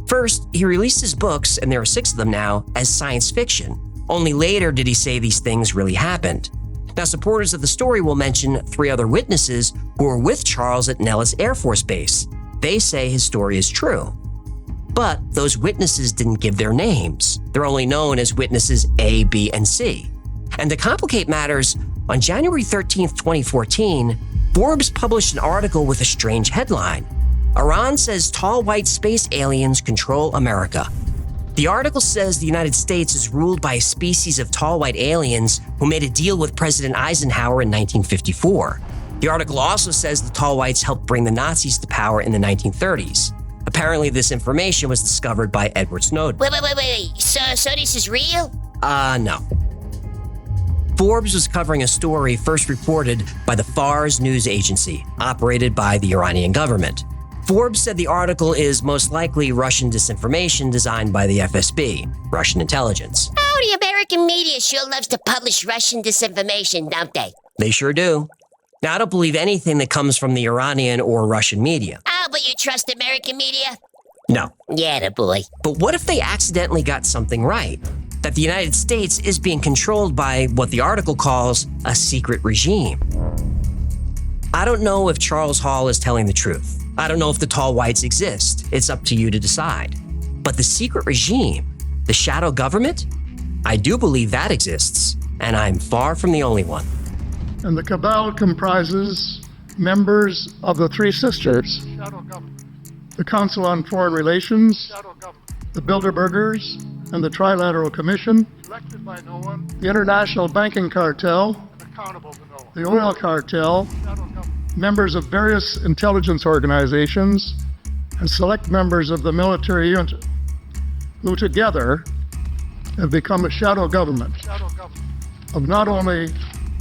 First, he released his books, and there are 6 of them now, as science fiction. Only later did he say these things really happened. Now, supporters of the story will mention 3 other witnesses who were with Charles at Nellis Air Force Base. They say his story is true. But those witnesses didn't give their names. They're only known as witnesses A, B, and C. And to complicate matters, on January 13th, 2014, Forbes published an article with a strange headline. Iran says tall white space aliens control America. The article says the United States is ruled by a species of tall white aliens who made a deal with President Eisenhower in 1954. The article also says the tall whites helped bring the Nazis to power in the 1930s. Apparently, this information was discovered by Edward Snowden. Wait. So this is real? No. Forbes was covering a story first reported by the Fars news agency, operated by the Iranian government. Forbes said the article is most likely Russian disinformation designed by the FSB, Russian intelligence. Oh, the American media sure loves to publish Russian disinformation, don't they? They sure do. Now, I don't believe anything that comes from the Iranian or Russian media. Oh, but you trust American media? No. Yeah, the boy. But what if they accidentally got something right? That the United States is being controlled by what the article calls a secret regime. I don't know if Charles Hall is telling the truth. I don't know if the tall whites exist. It's up to you to decide. But the secret regime, the shadow government, I do believe that exists, and I'm far from the only one. And the cabal comprises members of the Three Sisters, the Council on Foreign Relations, the Bilderbergers, and the Trilateral Commission, the International Banking Cartel, the Oil Cartel, members of various intelligence organizations, and select members of the military unit, who together have become a shadow government of not only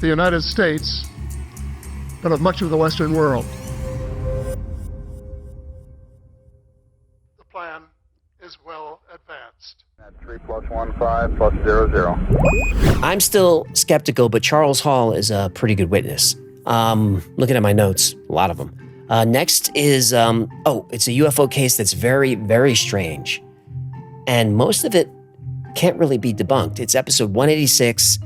the United States, but of much of the Western world. The plan is well advanced. 3 +1 5 +0 0. I'm still skeptical, but Charles Hall is a pretty good witness. Looking at my notes, a lot of them. Next is, it's a UFO case that's very, very strange. And most of it can't really be debunked. It's episode 186.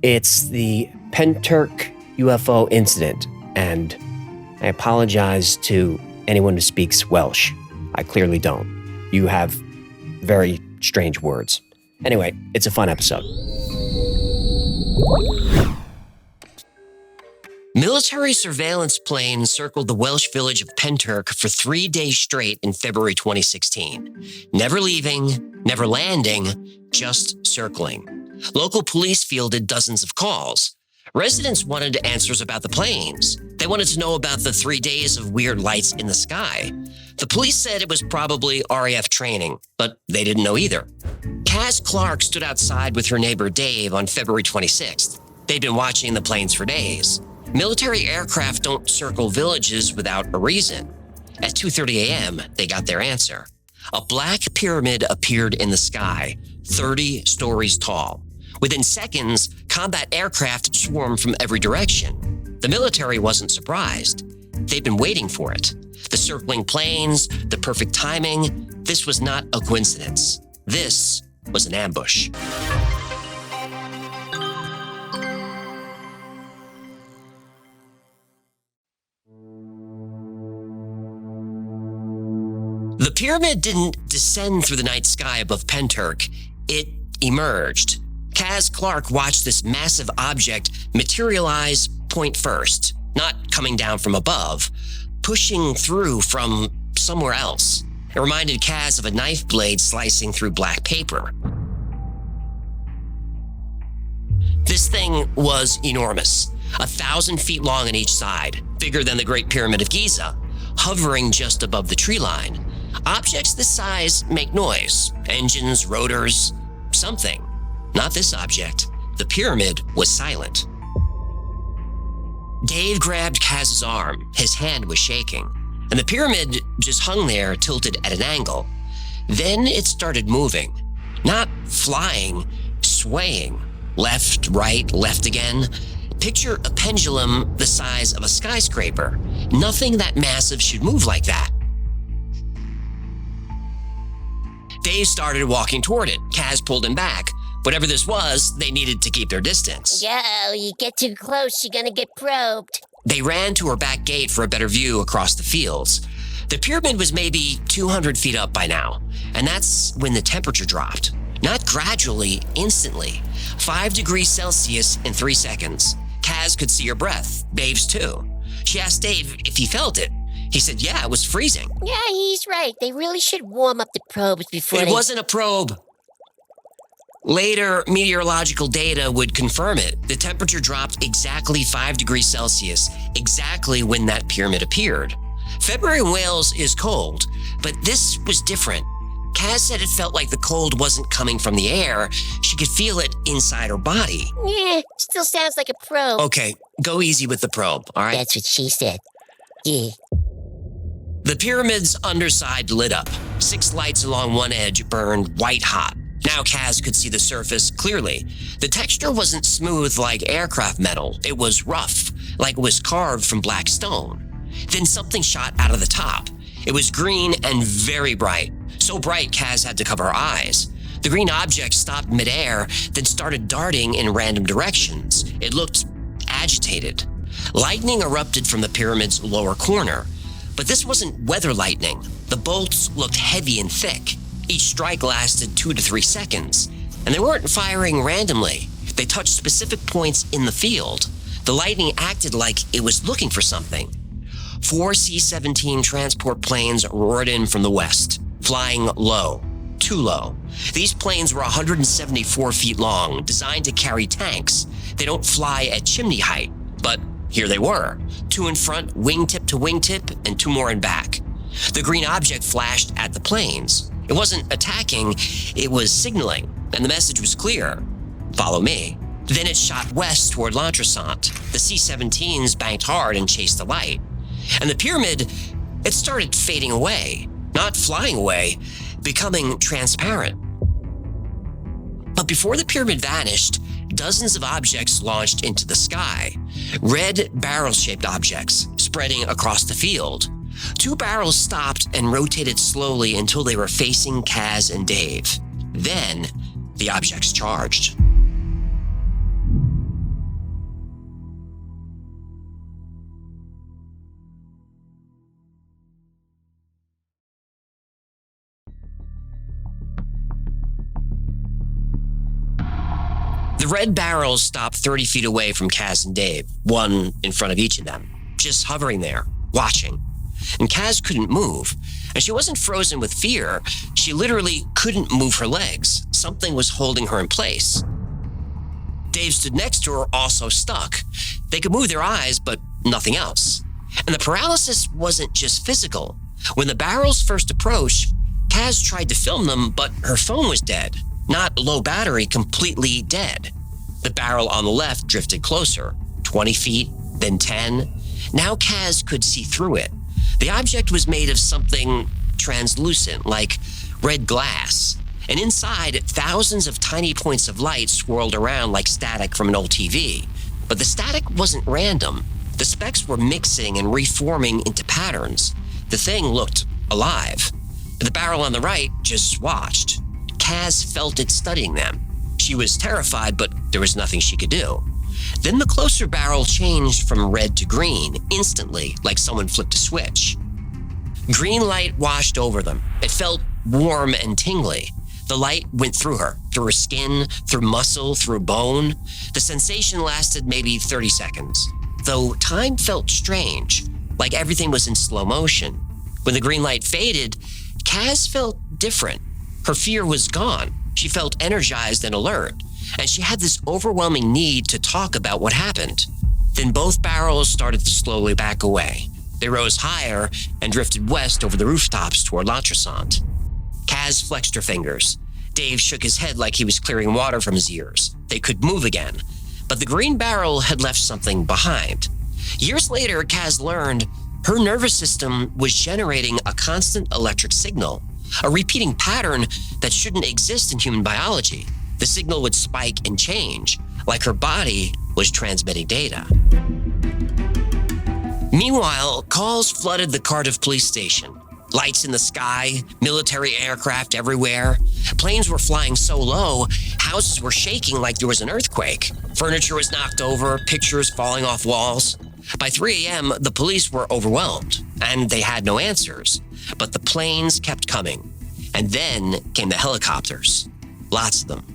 It's the Penturk UFO incident. And I apologize to anyone who speaks Welsh. I clearly don't. You have very strange words. Anyway, it's a fun episode. Military surveillance planes circled the Welsh village of Penturk for 3 days straight in February 2016. Never leaving, never landing, just circling. Local police fielded dozens of calls. Residents wanted answers about the planes. They wanted to know about the 3 days of weird lights in the sky. The police said it was probably RAF training, but they didn't know either. Kaz Clark stood outside with her neighbor Dave on February 26th. They'd been watching the planes for days. Military aircraft don't circle villages without a reason. At 2:30 a.m., they got their answer. A black pyramid appeared in the sky, 30 stories tall. Within seconds, combat aircraft swarmed from every direction. The military wasn't surprised. They'd been waiting for it. The circling planes, the perfect timing, this was not a coincidence. This was an ambush. The pyramid didn't descend through the night sky above Penturk. It emerged. Kaz Clark watched this massive object materialize point first, not coming down from above, pushing through from somewhere else. It reminded Kaz of a knife blade slicing through black paper. This thing was enormous, 1,000 feet long on each side, bigger than the Great Pyramid of Giza, hovering just above the tree line. Objects this size make noise, engines, rotors, something. Not this object. The pyramid was silent. Dave grabbed Kaz's arm. His hand was shaking, and the pyramid just hung there, tilted at an angle. Then it started moving. Not flying, swaying. Left, right, left again. Picture a pendulum the size of a skyscraper. Nothing that massive should move like that. Dave started walking toward it. Kaz pulled him back. Whatever this was, they needed to keep their distance. Yo, you get too close, you're gonna get probed. They ran to her back gate for a better view across the fields. The pyramid was maybe 200 feet up by now, and that's when the temperature dropped. Not gradually, instantly. 5 degrees Celsius in 3 seconds. Kaz could see her breath, Dave's too. She asked Dave if he felt it. He said, yeah, it was freezing. Yeah, he's right. They really should warm up the probes before It wasn't a probe. Later, meteorological data would confirm it. The temperature dropped exactly 5 degrees Celsius, exactly when that pyramid appeared. February in Wales is cold, but this was different. Kaz said it felt like the cold wasn't coming from the air. She could feel it inside her body. Yeah, still sounds like a probe. Okay, go easy with the probe, all right? That's what she said. Yeah. The pyramid's underside lit up. 6 lights along one edge burned white hot. Now Kaz could see the surface clearly. The texture wasn't smooth like aircraft metal. It was rough, like it was carved from black stone. Then something shot out of the top. It was green and very bright. So bright, Kaz had to cover her eyes. The green object stopped midair, then started darting in random directions. It looked agitated. Lightning erupted from the pyramid's lower corner. But this wasn't weather lightning. The bolts looked heavy and thick. Each strike lasted 2 to 3 seconds. And they weren't firing randomly. They touched specific points in the field. The lightning acted like it was looking for something. 4 C-17 transport planes roared in from the west, flying low, too low. These planes were 174 feet long, designed to carry tanks. They don't fly at chimney height, but here they were, 2 in front, wingtip to wingtip, and 2 more in back. The green object flashed at the planes. It wasn't attacking, it was signaling, and the message was clear. Follow me. Then it shot west toward L'Entressant. The C-17s banked hard and chased the light. And the pyramid, it started fading away, not flying away, becoming transparent. But before the pyramid vanished, dozens of objects launched into the sky. Red barrel-shaped objects spreading across the field. 2 barrels stopped and rotated slowly until they were facing Kaz and Dave. Then, the objects charged. The red barrels stopped 30 feet away from Kaz and Dave, one in front of each of them, just hovering there, watching. And Kaz couldn't move, and she wasn't frozen with fear. She literally couldn't move her legs. Something was holding her in place. Dave stood next to her, also stuck. They could move their eyes, but nothing else. And the paralysis wasn't just physical. When the barrels first approached, Kaz tried to film them, but her phone was dead. Not low battery, completely dead. The barrel on the left drifted closer, 20 feet, then 10. Now Kaz could see through it. The object was made of something translucent, like red glass. And inside, thousands of tiny points of light swirled around like static from an old TV. But the static wasn't random. The specks were mixing and reforming into patterns. The thing looked alive. The barrel on the right just watched. Kaz felt it studying them. She was terrified, but there was nothing she could do. Then the closer barrel changed from red to green, instantly, like someone flipped a switch. Green light washed over them. It felt warm and tingly. The light went through her skin, through muscle, through bone. The sensation lasted maybe 30 seconds, though time felt strange, like everything was in slow motion. When the green light faded, Kaz felt different. Her fear was gone. She felt energized and alert, and she had this overwhelming need to talk about what happened. Then both barrels started to slowly back away. They rose higher and drifted west over the rooftops toward L'Entressant. Kaz flexed her fingers. Dave shook his head like he was clearing water from his ears. They could move again, but the green barrel had left something behind. Years later, Kaz learned her nervous system was generating a constant electric signal, a repeating pattern that shouldn't exist in human biology. The signal would spike and change, like her body was transmitting data. Meanwhile, calls flooded the Cardiff police station. Lights in the sky, military aircraft everywhere. Planes were flying so low, houses were shaking like there was an earthquake. Furniture was knocked over, pictures falling off walls. By 3 a.m., the police were overwhelmed, and they had no answers. But the planes kept coming. And then came the helicopters. Lots of them.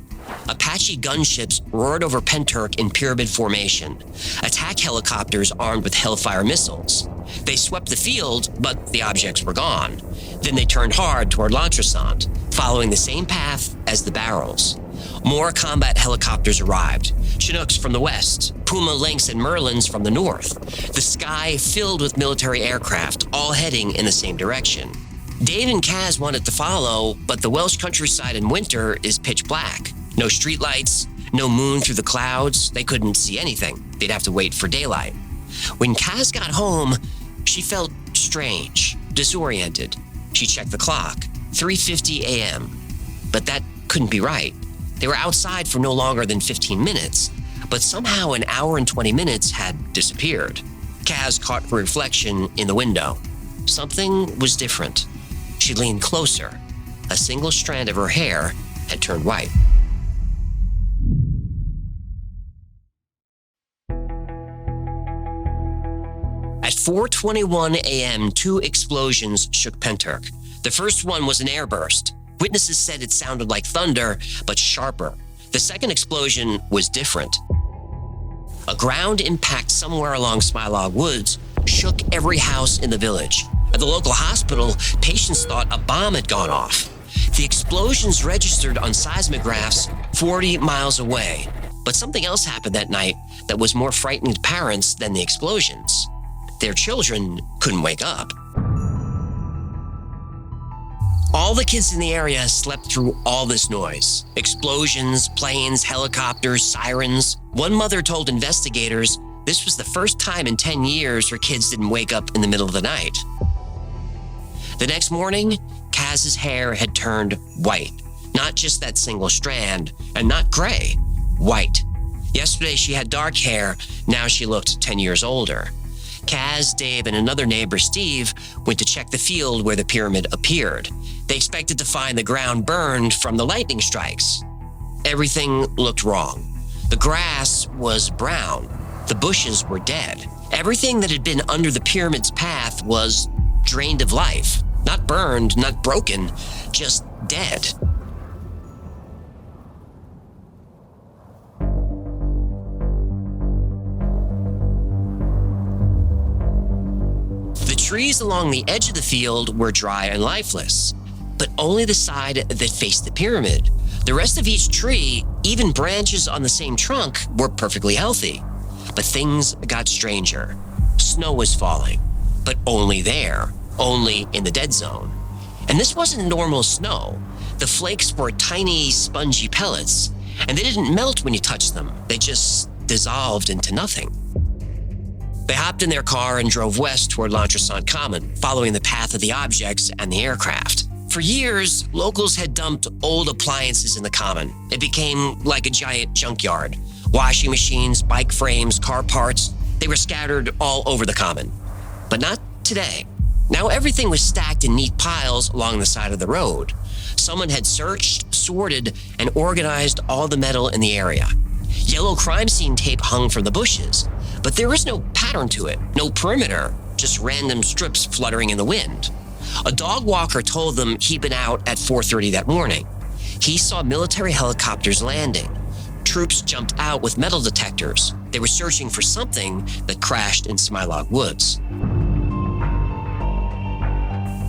Apache gunships roared over Penturk in pyramid formation. Attack helicopters armed with Hellfire missiles. They swept the field, but the objects were gone. Then they turned hard toward L'Entressant, following the same path as the barrels. More combat helicopters arrived. Chinooks from the west, Puma Lynx and Merlins from the north. The sky filled with military aircraft, all heading in the same direction. Dave and Kaz wanted to follow, but the Welsh countryside in winter is pitch black. No streetlights, no moon through the clouds. They couldn't see anything. They'd have to wait for daylight. When Kaz got home, she felt strange, disoriented. She checked the clock, 3:50 a.m. But that couldn't be right. They were outside for no longer than 15 minutes, but somehow an hour and 20 minutes had disappeared. Kaz caught her reflection in the window. Something was different. She leaned closer. A single strand of her hair had turned white. At 4:21 a.m., 2 explosions shook Penturk. The first one was an airburst. Witnesses said it sounded like thunder, but sharper. The second explosion was different. A ground impact somewhere along Smilog Woods shook every house in the village. At the local hospital, patients thought a bomb had gone off. The explosions registered on seismographs 40 miles away. But something else happened that night that was more frightening to parents than the explosions. Their children couldn't wake up. All the kids in the area slept through all this noise. Explosions, planes, helicopters, sirens. One mother told investigators this was the first time in 10 years her kids didn't wake up in the middle of the night. The next morning, Kaz's hair had turned white. Not just that single strand, and not gray, white. Yesterday she had dark hair, now she looked 10 years older. Kaz, Dave, and another neighbor, Steve, went to check the field where the pyramid appeared. They expected to find the ground burned from the lightning strikes. Everything looked wrong. The grass was brown. The bushes were dead. Everything that had been under the pyramid's path was drained of life. Not burned, not broken, just dead. The trees along the edge of the field were dry and lifeless, but only the side that faced the pyramid. The rest of each tree, even branches on the same trunk, were perfectly healthy. But things got stranger. Snow was falling, but only there, only in the dead zone. And this wasn't normal snow. The flakes were tiny, spongy pellets, and they didn't melt when you touched them. They just dissolved into nothing. They hopped in their car and drove west toward L'Entressant Common, following the path of the objects and the aircraft. For years, locals had dumped old appliances in the common. It became like a giant junkyard. Washing machines, bike frames, car parts, they were scattered all over the common. But not today. Now everything was stacked in neat piles along the side of the road. Someone had searched, sorted, and organized all the metal in the area. Yellow crime scene tape hung from the bushes, but there was no pattern to it, no perimeter, just random strips fluttering in the wind. A dog walker told them he'd been out at 4:30 that morning. He saw military helicopters landing. Troops jumped out with metal detectors. They were searching for something that crashed in Smilog Woods.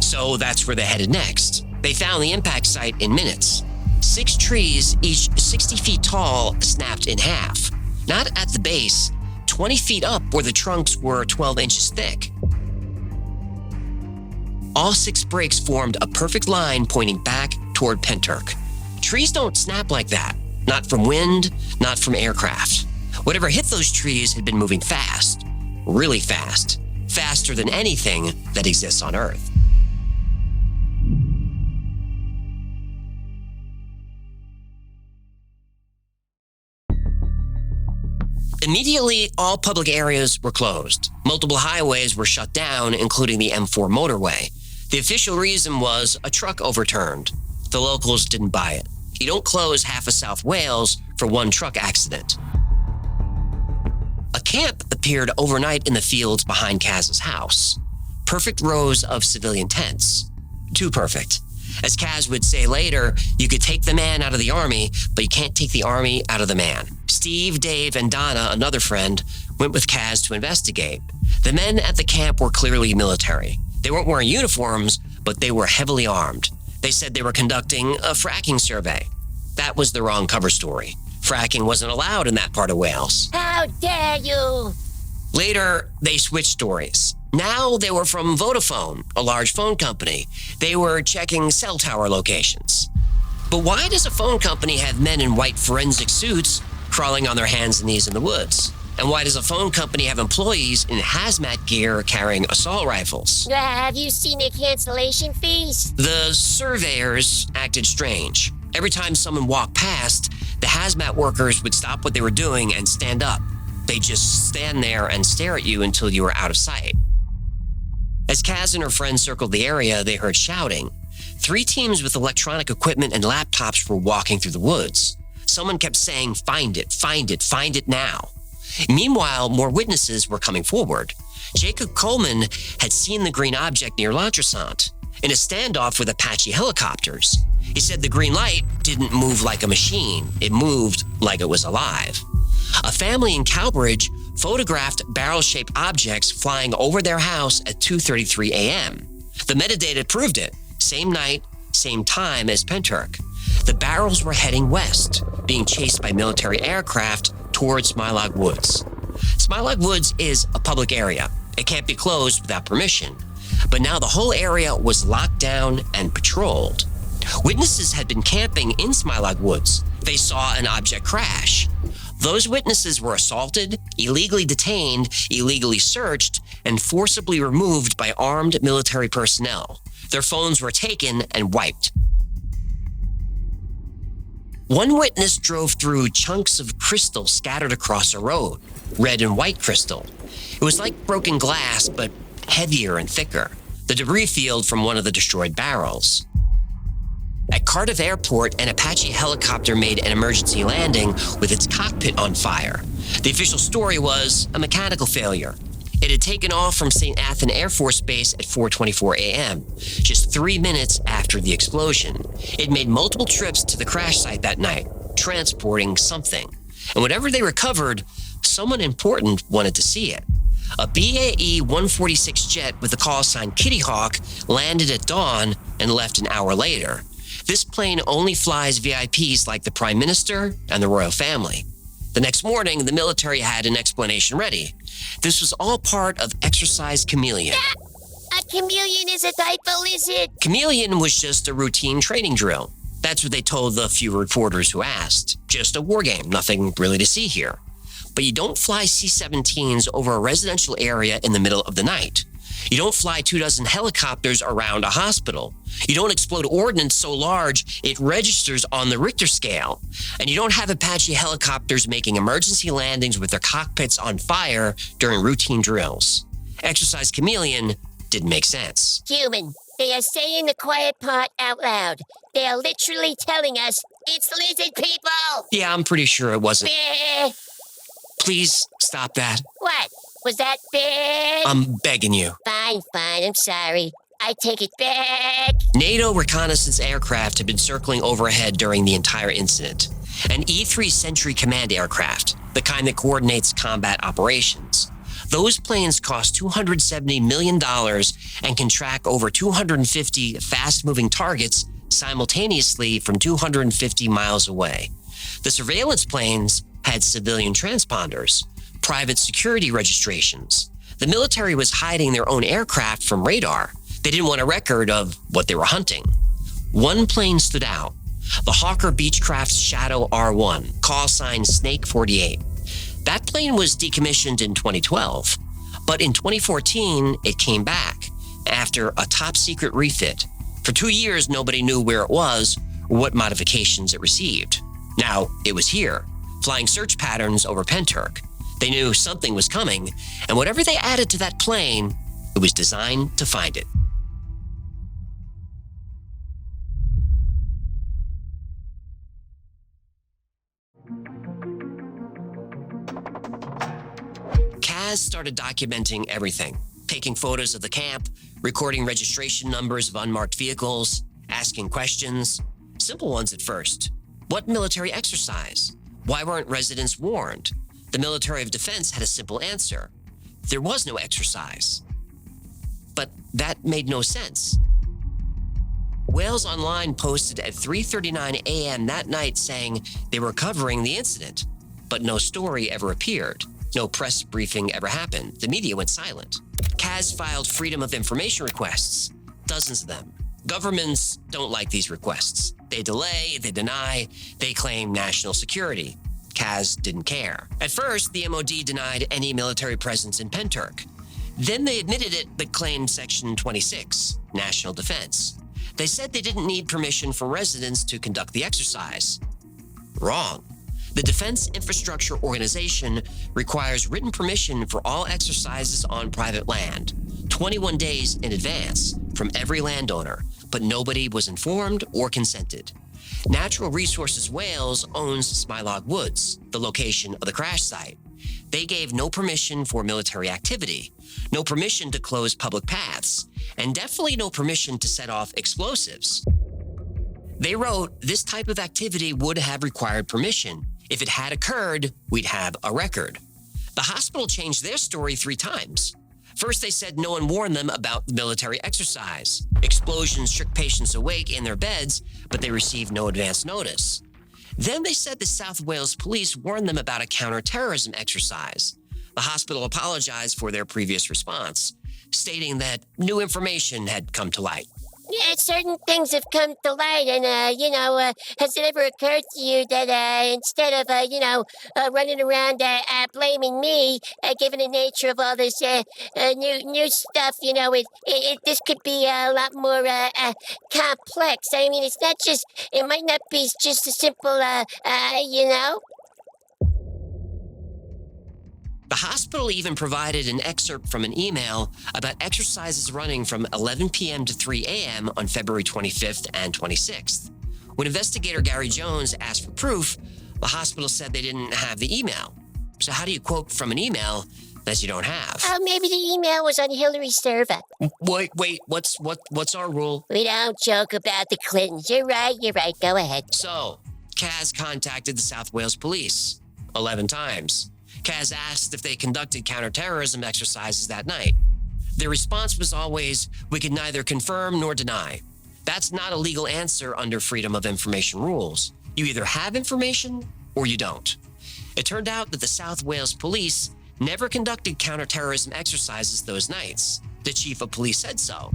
So that's where they headed next. They found the impact site in minutes. 6 trees, each 60 feet tall, snapped in half. Not at the base, 20 feet up where the trunks were 12 inches thick. All 6 breaks formed a perfect line pointing back toward Penturk. Trees don't snap like that. Not from wind, not from aircraft. Whatever hit those trees had been moving fast. Really fast. Faster than anything that exists on Earth. Immediately, all public areas were closed. Multiple highways were shut down, including the M4 motorway. The official reason was a truck overturned. The locals didn't buy it. You don't close half of South Wales for one truck accident. A camp appeared overnight in the fields behind Kaz's house. Perfect rows of civilian tents. Too perfect. As Kaz would say later, you could take the man out of the army, but you can't take the army out of the man. Steve, Dave, and Donna, another friend, went with Kaz to investigate. The men at the camp were clearly military. They weren't wearing uniforms, but they were heavily armed. They said they were conducting a fracking survey. That was the wrong cover story. Fracking wasn't allowed in that part of Wales. How dare you! Later, they switched stories. Now they were from Vodafone, a large phone company. They were checking cell tower locations. But why does a phone company have men in white forensic suits crawling on their hands and knees in the woods? And why does a phone company have employees in hazmat gear carrying assault rifles? Have you seen their cancellation fees? The surveyors acted strange. Every time someone walked past, the hazmat workers would stop what they were doing and stand up. They'd just stand there and stare at you until you were out of sight. As Kaz and her friends circled the area, they heard shouting. 3 teams with electronic equipment and laptops were walking through the woods. Someone kept saying, "Find it, find it, find it now." Meanwhile, more witnesses were coming forward. Jacob Coleman had seen the green object near L'Entressant in a standoff with Apache helicopters. He said the green light didn't move like a machine. It moved like it was alive. A family in Cowbridge photographed barrel-shaped objects flying over their house at 2:33 a.m. The metadata proved it. Same night, same time as Penturk. The barrels were heading west, being chased by military aircraft towards Smilag Woods. Smilag Woods is a public area. It can't be closed without permission. But now the whole area was locked down and patrolled. Witnesses had been camping in Smilag Woods. They saw an object crash. Those witnesses were assaulted, illegally detained, illegally searched, and forcibly removed by armed military personnel. Their phones were taken and wiped. One witness drove through chunks of crystal scattered across a road, red and white crystal. It was like broken glass, but heavier and thicker, the debris field from one of the destroyed barrels. At Cardiff Airport, an Apache helicopter made an emergency landing with its cockpit on fire. The official story was a mechanical failure. It had taken off from St. Athan Air Force Base at 4:24 a.m., just 3 minutes after the explosion. It made multiple trips to the crash site that night, transporting something. And whatever they recovered, someone important wanted to see it. A BAE 146 jet with the call sign Kitty Hawk landed at dawn and left an hour later. This plane only flies VIPs like the Prime Minister and the royal family. The next morning, the military had an explanation ready. This was all part of Exercise Chameleon. A chameleon is a type of lizard. Chameleon was just a routine training drill. That's what they told the few reporters who asked. Just a war game, nothing really to see here. But you don't fly C-17s over a residential area in the middle of the night. You don't fly 24 helicopters around a hospital. You don't explode ordnance so large it registers on the Richter scale. And you don't have Apache helicopters making emergency landings with their cockpits on fire during routine drills. Exercise Chameleon didn't make sense. Human, they are saying the quiet part out loud. They are literally telling us it's lizard people. Yeah, I'm pretty sure it wasn't. Bleh. Please stop that. What? Was that bad? I'm begging you. Fine, I'm sorry. I take it back. NATO reconnaissance aircraft had been circling overhead during the entire incident. An E-3 Sentry Command aircraft, the kind that coordinates combat operations. Those planes cost $270 million and can track over 250 fast-moving targets simultaneously from 250 miles away. The surveillance planes had civilian transponders, private security registrations. The military was hiding their own aircraft from radar. They didn't want a record of what they were hunting. One plane stood out, the Hawker Beechcraft Shadow R1, call sign Snake 48. That plane was decommissioned in 2012, but in 2014, it came back after a top-secret refit. For 2 years, nobody knew where it was or what modifications it received. Now, it was here, flying search patterns over Penturk. They knew something was coming, and whatever they added to that plane, it was designed to find it. Kaz started documenting everything, taking photos of the camp, recording registration numbers of unmarked vehicles, asking questions. Simple ones at first. What military exercise? Why weren't residents warned? The military of defense had a simple answer. There was no exercise. But that made no sense. Wales Online posted at 3:39 a.m. that night saying they were covering the incident, but no story ever appeared. No press briefing ever happened. The media went silent. Kaz filed Freedom of Information requests, dozens of them. Governments don't like these requests. They delay, they deny, they claim national security. Kaz didn't care. At first, the MOD denied any military presence in Penturk. Then they admitted it but claimed Section 26, national defense. They said they didn't need permission from residents to conduct the exercise. Wrong. The Defense Infrastructure Organization requires written permission for all exercises on private land, 21 days in advance from every landowner, but nobody was informed or consented. Natural Resources Wales owns Smilog Woods, the location of the crash site. They gave no permission for military activity, no permission to close public paths, and definitely no permission to set off explosives. They wrote, this type of activity would have required permission. If it had occurred, we'd have a record. The hospital changed their story 3 times. First, they said no one warned them about the military exercise. Explosions shook patients awake in their beds, but they received no advance notice. Then they said the South Wales police warned them about a counterterrorism exercise. The hospital apologized for their previous response, stating that new information had come to light. Yeah, certain things have come to light, and, has it ever occurred to you that, instead of, running around blaming me, given the nature of all this new stuff, this could be a lot more complex. I mean, it might not be just a simple, The hospital even provided an excerpt from an email about exercises running from 11 p.m. to 3 a.m. on February 25th and 26th. When investigator Gary Jones asked for proof, the hospital said they didn't have the email. So how do you quote from an email that you don't have? Oh, maybe the email was on Hillary's server. Wait, what's our rule? We don't joke about the Clintons. You're right. Go ahead. So, Kaz contacted the South Wales police 11 times. Kaz asked if they conducted counterterrorism exercises that night. Their response was always, we can neither confirm nor deny. That's not a legal answer under Freedom of Information rules. You either have information or you don't. It turned out that the South Wales police never conducted counterterrorism exercises those nights. The chief of police said so.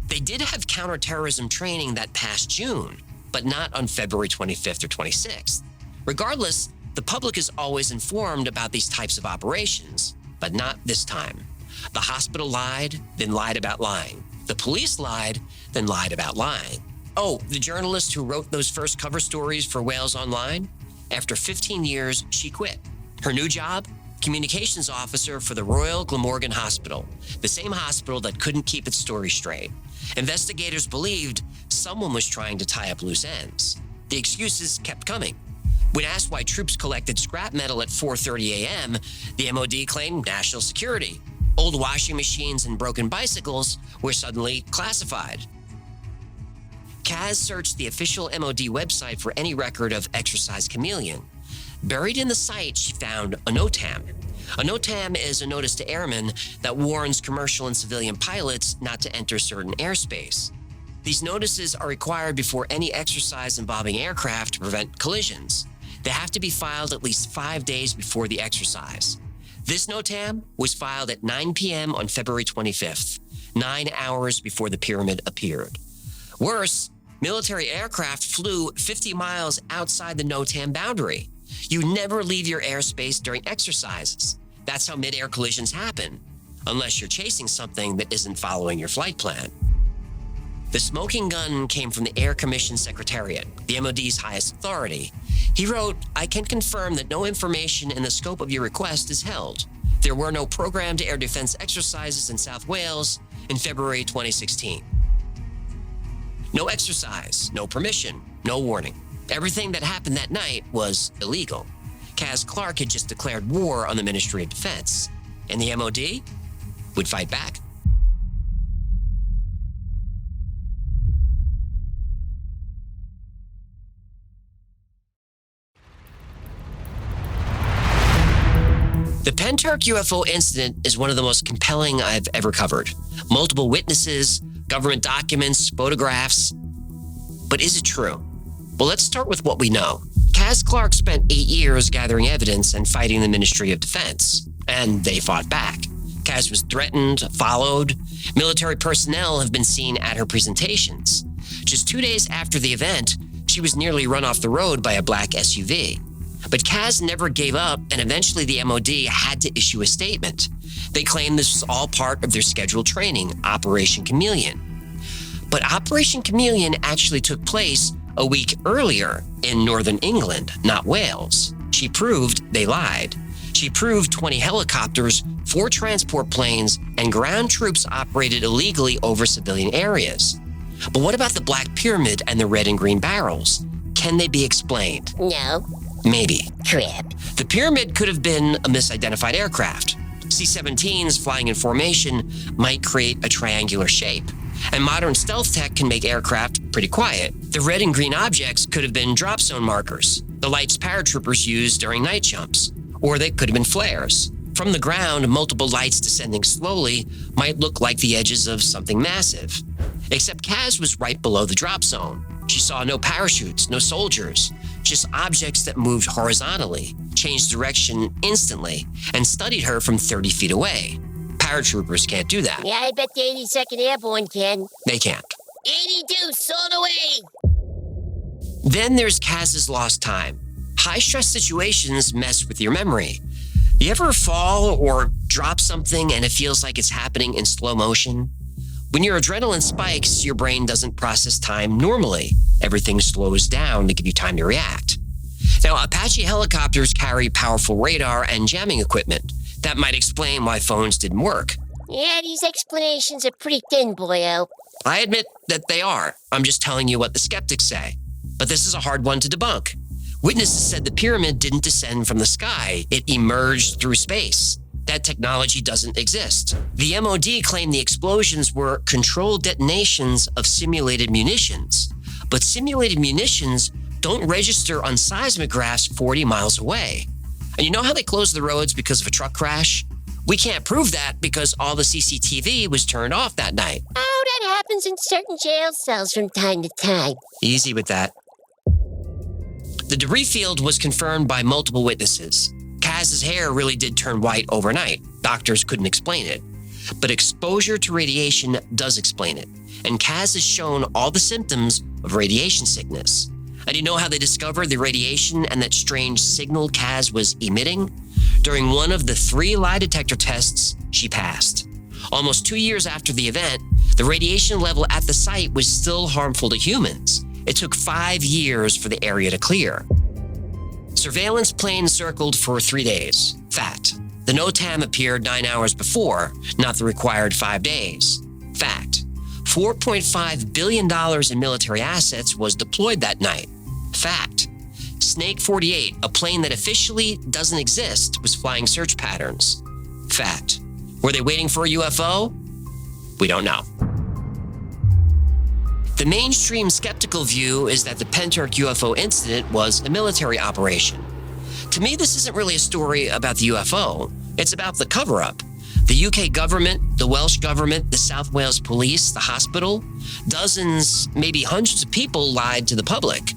They did have counterterrorism training that past June, but not on February 25th or 26th. Regardless, the public is always informed about these types of operations, but not this time. The hospital lied, then lied about lying. The police lied, then lied about lying. Oh, the journalist who wrote those first cover stories for Wales Online? After 15 years, she quit. Her new job? Communications officer for the Royal Glamorgan Hospital, the same hospital that couldn't keep its story straight. Investigators believed someone was trying to tie up loose ends. The excuses kept coming. When asked why troops collected scrap metal at 4:30 a.m., the MOD claimed national security. Old washing machines and broken bicycles were suddenly classified. Kaz searched the official MOD website for any record of Exercise Chameleon. Buried in the site, she found a NOTAM. A NOTAM is a notice to airmen that warns commercial and civilian pilots not to enter certain airspace. These notices are required before any exercise involving aircraft to prevent collisions. They have to be filed at least 5 days before the exercise. This NOTAM was filed at 9 p.m. on February 25th, 9 hours before the pyramid appeared. Worse, military aircraft flew 50 miles outside the NOTAM boundary. You never leave your airspace during exercises. That's how mid-air collisions happen, unless you're chasing something that isn't following your flight plan. The smoking gun came from the Air Commission Secretariat, the MOD's highest authority. He wrote, I can confirm that no information in the scope of your request is held. There were no programmed air defense exercises in South Wales in February 2016. No exercise, no permission, no warning. Everything that happened that night was illegal. Kaz Clark had just declared war on the Ministry of Defense, and the MOD would fight back. The Pentark UFO incident is one of the most compelling I've ever covered. Multiple witnesses, government documents, photographs. But is it true? Well, let's start with what we know. Kaz Clark spent 8 years gathering evidence and fighting the Ministry of Defense, and they fought back. Kaz was threatened, followed. Military personnel have been seen at her presentations. Just 2 days after the event, she was nearly run off the road by a black SUV. But Kaz never gave up, and eventually the MOD had to issue a statement. They claimed this was all part of their scheduled training, Operation Chameleon. But Operation Chameleon actually took place a week earlier in northern England, not Wales. She proved they lied. She proved 20 helicopters, 4 transport planes, and ground troops operated illegally over civilian areas. But what about the Black Pyramid and the red and green barrels? Can they be explained? No. Maybe. Crap. The pyramid could have been a misidentified aircraft. C-17s flying in formation might create a triangular shape. And modern stealth tech can make aircraft pretty quiet. The red and green objects could have been drop zone markers, the lights paratroopers used during night jumps. Or they could have been flares. From the ground, multiple lights descending slowly might look like the edges of something massive. Except Kaz was right below the drop zone. She saw no parachutes, no soldiers, just objects that moved horizontally, changed direction instantly, and studied her from 30 feet away. Paratroopers can't do that. Yeah, I bet the 82nd Airborne can. They can't. 82, sawn away! Then there's Kaz's lost time. High-stress situations mess with your memory. You ever fall or drop something and it feels like it's happening in slow motion? When your adrenaline spikes, your brain doesn't process time normally. Everything slows down to give you time to react. Now, Apache helicopters carry powerful radar and jamming equipment. That might explain why phones didn't work. Yeah, these explanations are pretty thin, boyo. I admit that they are. I'm just telling you what the skeptics say. But this is a hard one to debunk. Witnesses said the pyramid didn't descend from the sky. It emerged through space. That technology doesn't exist. The MOD claimed the explosions were controlled detonations of simulated munitions. But simulated munitions don't register on seismographs 40 miles away. And you know how they closed the roads because of a truck crash? We can't prove that because all the CCTV was turned off that night. Oh, that happens in certain jail cells from time to time. Easy with that. The debris field was confirmed by multiple witnesses. Kaz's hair really did turn white overnight. Doctors couldn't explain it. But exposure to radiation does explain it. And Kaz has shown all the symptoms of radiation sickness. And you know how they discovered the radiation and that strange signal Kaz was emitting? During one of the 3 lie detector tests, she passed. Almost 2 years after the event, the radiation level at the site was still harmful to humans. It took 5 years for the area to clear. Surveillance planes circled for 3 days. Fact. The NOTAM appeared 9 hours before, not the required 5 days. Fact. $4.5 billion in military assets was deployed that night. Fact. Snake 48, a plane that officially doesn't exist, was flying search patterns. Fact. Were they waiting for a UFO? We don't know. The mainstream skeptical view is that the Pentark UFO incident was a military operation. To me, this isn't really a story about the UFO. It's about the cover-up. The UK government, the Welsh government, the South Wales police, the hospital, dozens, maybe hundreds of people lied to the public.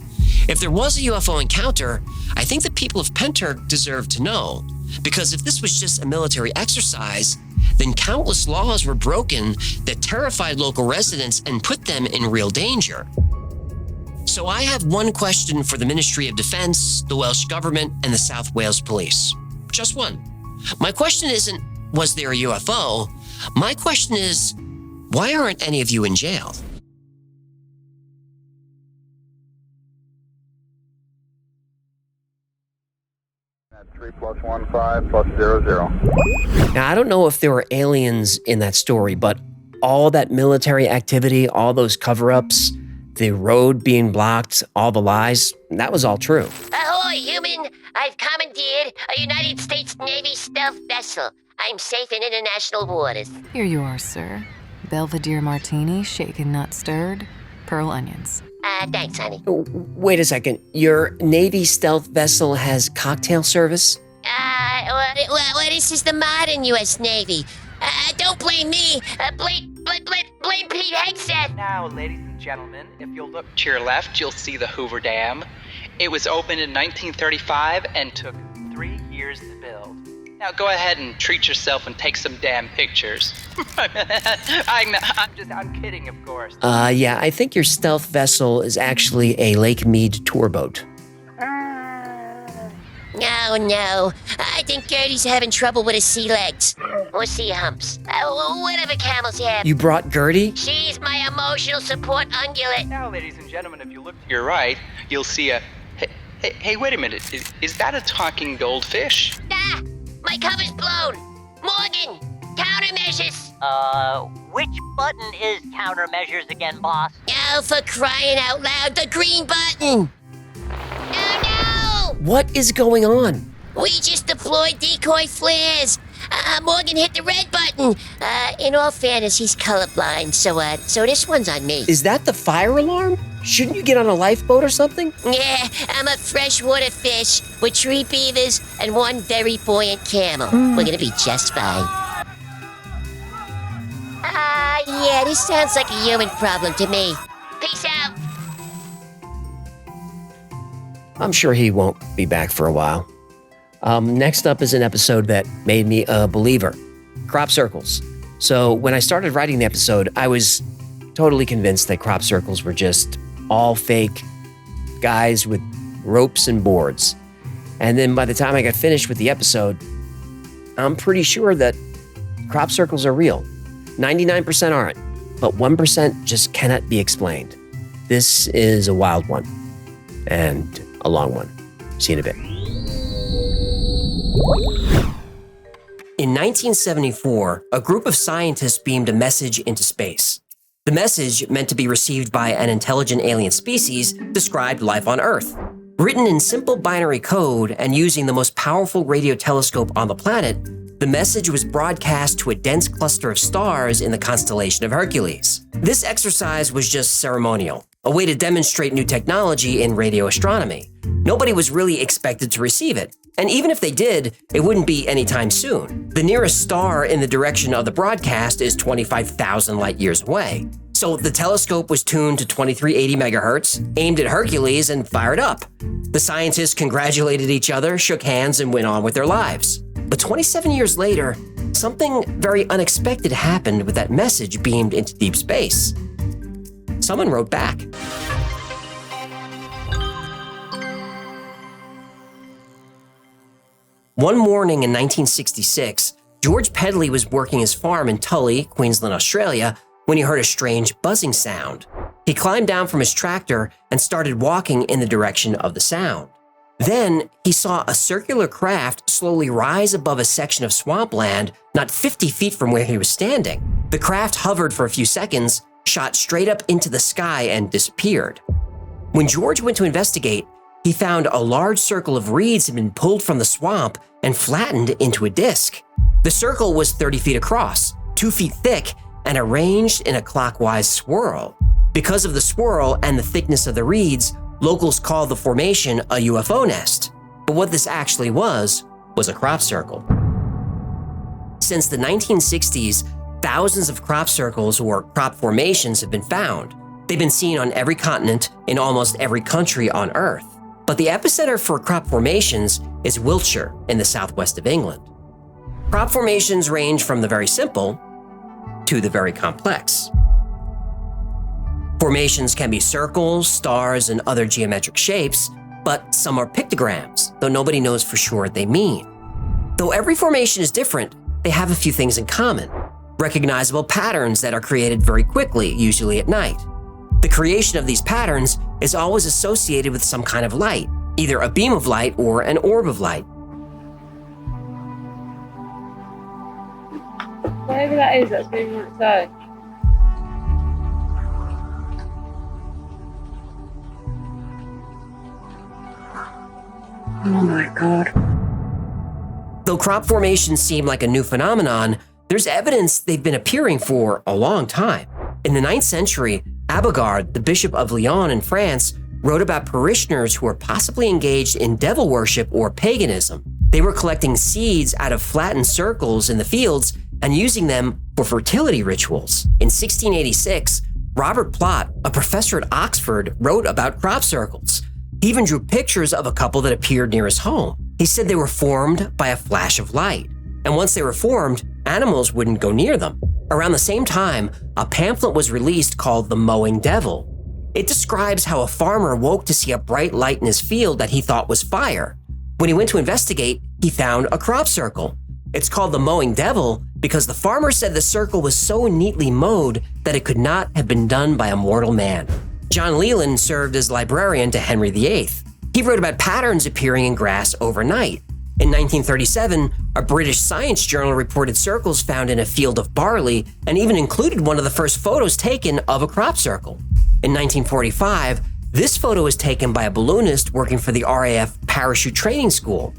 If there was a UFO encounter, I think the people of Pentark deserve to know. Because if this was just a military exercise, then countless laws were broken that terrified local residents and put them in real danger. So I have one question for the Ministry of Defense, the Welsh government, and the South Wales police. Just one. My question isn't, was there a UFO? My question is, why aren't any of you in jail? At 3+1 5+00. Now, I don't know if there were aliens in that story, but all that military activity, all those cover-ups, the road being blocked, all the lies, that was all true. Ahoy! Ahoy, human! I've commandeered a United States Navy stealth vessel. I'm safe in international waters. Here you are, sir. Belvedere martini, shaken not stirred, pearl onions. Thanks, honey. Wait a second. Your Navy stealth vessel has cocktail service? Well, this is the modern U.S. Navy. Don't blame me. Blame Pete Hegseth. Now, ladies and gentlemen, if you'll look to your left, you'll see the Hoover Dam. It was opened in 1935 and took 3 years to build. Now go ahead and treat yourself and take some damn pictures. I'm kidding, of course. Yeah, I think your stealth vessel is actually a Lake Mead tour boat. No. I think Gertie's having trouble with his sea legs. Or sea humps. Whatever camels have. You brought Gertie? She's my emotional support ungulate. Now, ladies and gentlemen, if you look to your right, you'll see a... Hey, wait a minute. Is that a talking goldfish? My cover's blown. Morgan, countermeasures. Which button is countermeasures again, boss? Oh, for crying out loud, the green button. No! What is going on? We just deployed decoy flares. Morgan hit the red button. In all fairness, he's colorblind, so this one's on me. Is that the fire alarm? Shouldn't you get on a lifeboat or something? Yeah, I'm a freshwater fish with 3 beavers and 1 very buoyant camel. We're gonna be just fine. Yeah, this sounds like a human problem to me. Peace out. I'm sure he won't be back for a while. Next up is an episode that made me a believer. Crop circles. So when I started writing the episode, I was totally convinced that crop circles were just all fake guys with ropes and boards. And then by the time I got finished with the episode, I'm pretty sure that crop circles are real. 99% aren't, but 1% just cannot be explained. This is a wild one and a long one. See you in a bit. In 1974, a group of scientists beamed a message into space. The message, meant to be received by an intelligent alien species, described life on Earth. Written in simple binary code and using the most powerful radio telescope on the planet, the message was broadcast to a dense cluster of stars in the constellation of Hercules. This exercise was just ceremonial, a way to demonstrate new technology in radio astronomy. Nobody was really expected to receive it, and even if they did, it wouldn't be anytime soon. The nearest star in the direction of the broadcast is 25,000 light years away. So the telescope was tuned to 2380 megahertz, aimed at Hercules, and fired up. The scientists congratulated each other, shook hands, and went on with their lives. But 27 years later, something very unexpected happened with that message beamed into deep space. Someone wrote back. One morning in 1966, George Pedley was working his farm in Tully, Queensland, Australia, when he heard a strange buzzing sound. He climbed down from his tractor and started walking in the direction of the sound. Then he saw a circular craft slowly rise above a section of swampland not 50 feet from where he was standing. The craft hovered for a few seconds, shot straight up into the sky, and disappeared. When George went to investigate, he found a large circle of reeds had been pulled from the swamp and flattened into a disc. The circle was 30 feet across, 2 feet thick, and arranged in a clockwise swirl. Because of the swirl and the thickness of the reeds, locals call the formation a UFO nest. But what this actually was a crop circle. Since the 1960s, thousands of crop circles or crop formations have been found. They've been seen on every continent in almost every country on Earth. But the epicenter for crop formations is Wiltshire in the southwest of England. Crop formations range from the very simple to the very complex. Formations can be circles, stars, and other geometric shapes, but some are pictograms, though nobody knows for sure what they mean. Though every formation is different, they have a few things in common. Recognizable patterns that are created very quickly, usually at night. The creation of these patterns is always associated with some kind of light, either a beam of light or an orb of light. Whatever that is, that's moving on its own. Oh my God. Though crop formations seem like a new phenomenon, there's evidence they've been appearing for a long time. In the 9th century, Abegard, the Bishop of Lyon in France, wrote about parishioners who were possibly engaged in devil worship or paganism. They were collecting seeds out of flattened circles in the fields and using them for fertility rituals. In 1686, Robert Plot, a professor at Oxford, wrote about crop circles. He even drew pictures of a couple that appeared near his home. He said they were formed by a flash of light. And once they were formed, animals wouldn't go near them. Around the same time, a pamphlet was released called The Mowing Devil. It describes how a farmer woke to see a bright light in his field that he thought was fire. When he went to investigate, he found a crop circle. It's called the Mowing Devil because the farmer said the circle was so neatly mowed that it could not have been done by a mortal man. John Leland served as librarian to Henry VIII. He wrote about patterns appearing in grass overnight. In 1937, a British science journal reported circles found in a field of barley and even included one of the first photos taken of a crop circle. In 1945, this photo was taken by a balloonist working for the RAF Parachute Training School.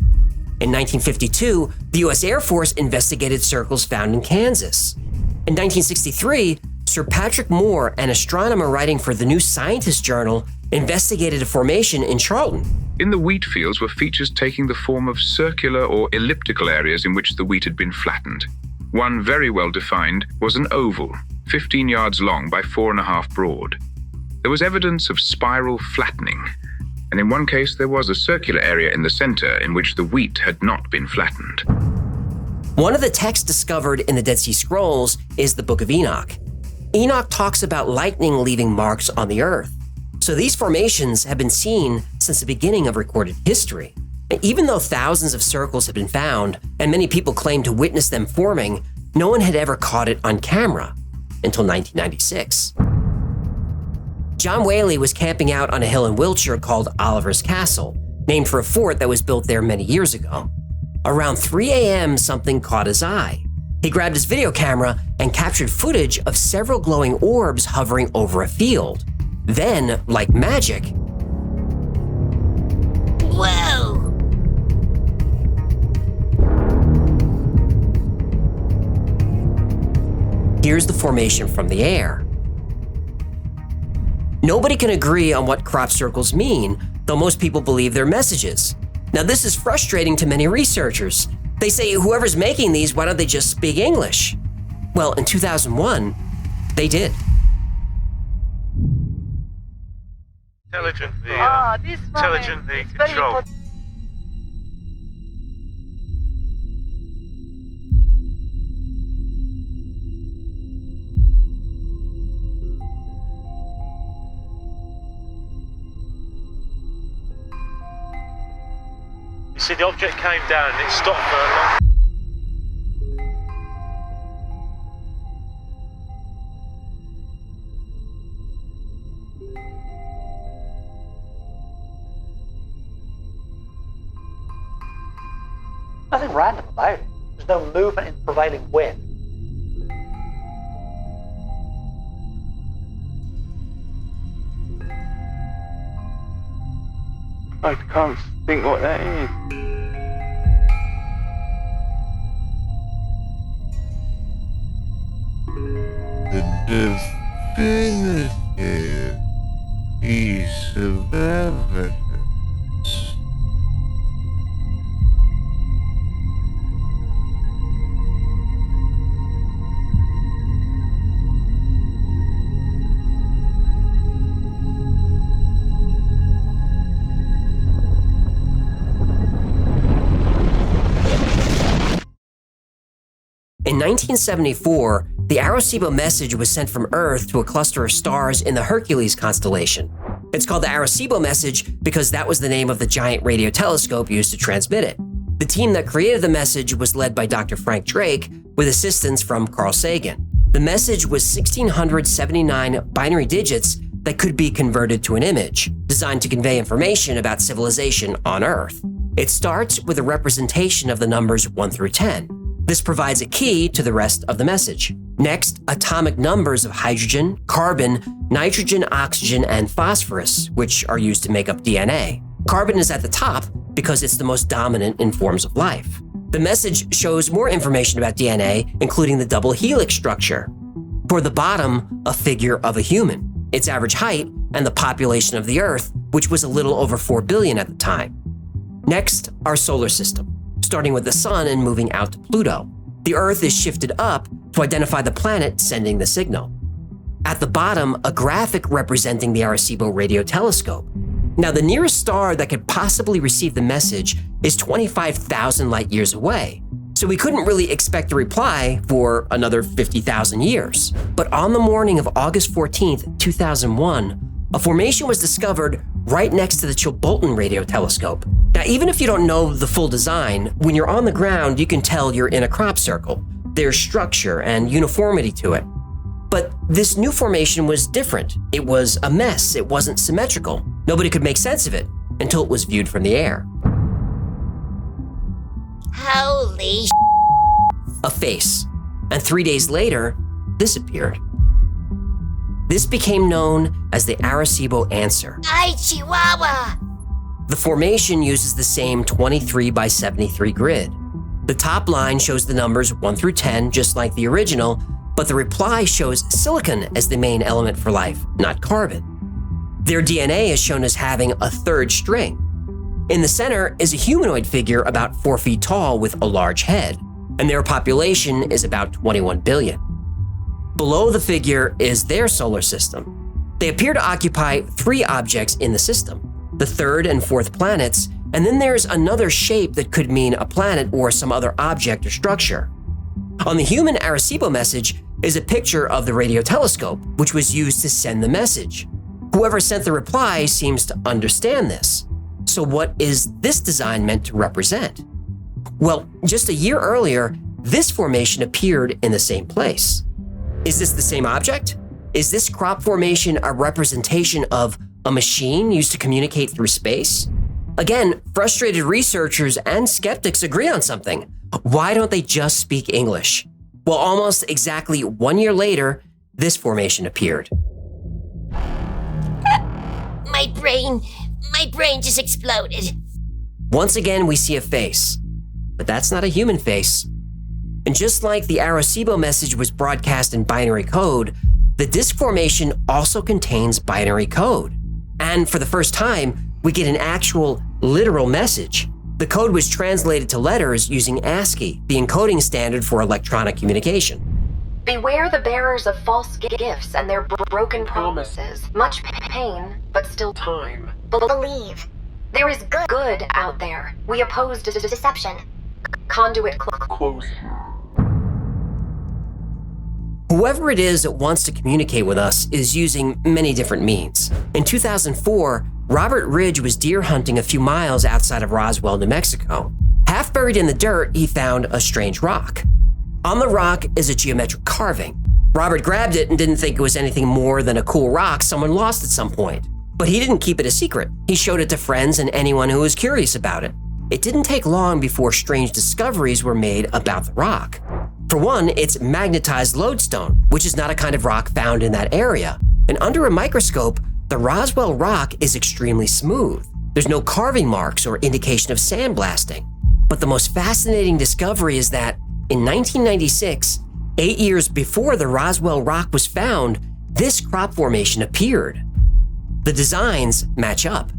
In 1952, the U.S. Air Force investigated circles found in Kansas. In 1963, Sir Patrick Moore, an astronomer writing for the New Scientist journal, investigated a formation in Charlton. In the wheat fields were features taking the form of circular or elliptical areas in which the wheat had been flattened. One very well defined was an oval, 15 yards long by 4.5 broad. There was evidence of spiral flattening, and in one case there was a circular area in the center in which the wheat had not been flattened. One of the texts discovered in the Dead Sea Scrolls is the Book of Enoch. Enoch talks about lightning leaving marks on the earth. So these formations have been seen since the beginning of recorded history. Even though thousands of circles have been found, and many people claim to witness them forming, no one had ever caught it on camera until 1996. John Whaley was camping out on a hill in Wiltshire called Oliver's Castle, named for a fort that was built there many years ago. Around 3 a.m., something caught his eye. He grabbed his video camera and captured footage of several glowing orbs hovering over a field. Then, like magic, Whoa! here's the formation from the air. Nobody can agree on what crop circles mean, though most people believe they're messages. Now, this is frustrating to many researchers. They say, whoever's making these, why don't they just speak English? Well, in 2001, they did. Intelligently controlled. You see, the object came down and it stopped for a long. Nothing random about it. There's no movement in the prevailing wind. I can't think what that is. The definitive piece of evidence. In 1974, the Arecibo message was sent from Earth to a cluster of stars in the Hercules constellation. It's called the Arecibo message because that was the name of the giant radio telescope used to transmit it. The team that created the message was led by Dr. Frank Drake, with assistance from Carl Sagan. The message was 1,679 binary digits that could be converted to an image, designed to convey information about civilization on Earth. It starts with a representation of the numbers 1 through 10. This provides a key to the rest of the message. Next, atomic numbers of hydrogen, carbon, nitrogen, oxygen, and phosphorus, which are used to make up DNA. Carbon is at the top, because it's the most dominant in forms of life. The message shows more information about DNA, including the double helix structure. Toward the bottom, a figure of a human, its average height, and the population of the Earth, which was a little over 4 billion at the time. Next, our solar system, starting with the Sun and moving out to Pluto. The Earth is shifted up to identify the planet sending the signal. At the bottom, a graphic representing the Arecibo radio telescope. Now, the nearest star that could possibly receive the message is 25,000 light years away, so we couldn't really expect a reply for another 50,000 years. But on the morning of August 14th, 2001, a formation was discovered right next to the Chilbolton radio telescope. Now, even if you don't know the full design, when you're on the ground, you can tell you're in a crop circle. There's structure and uniformity to it. But this new formation was different. It was a mess. It wasn't symmetrical. Nobody could make sense of it until it was viewed from the air. Holy A face. And 3 days later, this appeared. This became known as the Arecibo Answer. Ay, Chihuahua! The formation uses the same 23 by 73 grid. The top line shows the numbers 1 through 10, just like the original, but the reply shows silicon as the main element for life, not carbon. Their DNA is shown as having a third string. In the center is a humanoid figure about 4 feet tall with a large head, and their population is about 21 billion. Below the figure is their solar system. They appear to occupy 3 objects in the system, the third and fourth planets, and then there's another shape that could mean a planet or some other object or structure. On the human Arecibo message is a picture of the radio telescope, which was used to send the message. Whoever sent the reply seems to understand this. So what is this design meant to represent? Well, just a year earlier, this formation appeared in the same place. Is this the same object? Is this crop formation a representation of a machine used to communicate through space? Again, frustrated researchers and skeptics agree on something. Why don't they just speak English? Well, almost exactly 1 year later, this formation appeared. My brain just exploded. Once again, we see a face, but that's not a human face. And just like the Arecibo message was broadcast in binary code, the disk formation also contains binary code. And for the first time, we get an actual, literal message. The code was translated to letters using ASCII, the encoding standard for electronic communication. Beware the bearers of false gifts and their broken promises. Much pain, but still time. Believe. There is good out there. We oppose deception. Conduit close. Whoever it is that wants to communicate with us is using many different means. In 2004, Robert Ridge was deer hunting a few miles outside of Roswell, New Mexico. Half buried in the dirt, he found a strange rock. On the rock is a geometric carving. Robert grabbed it and didn't think it was anything more than a cool rock someone lost at some point. But he didn't keep it a secret. He showed it to friends and anyone who was curious about it. It didn't take long before strange discoveries were made about the rock. For one, it's magnetized lodestone, which is not a kind of rock found in that area. And under a microscope, the Roswell rock is extremely smooth. There's no carving marks or indication of sandblasting. But the most fascinating discovery is that in 1996, 8 years before the Roswell rock was found, this crop formation appeared. The designs match up.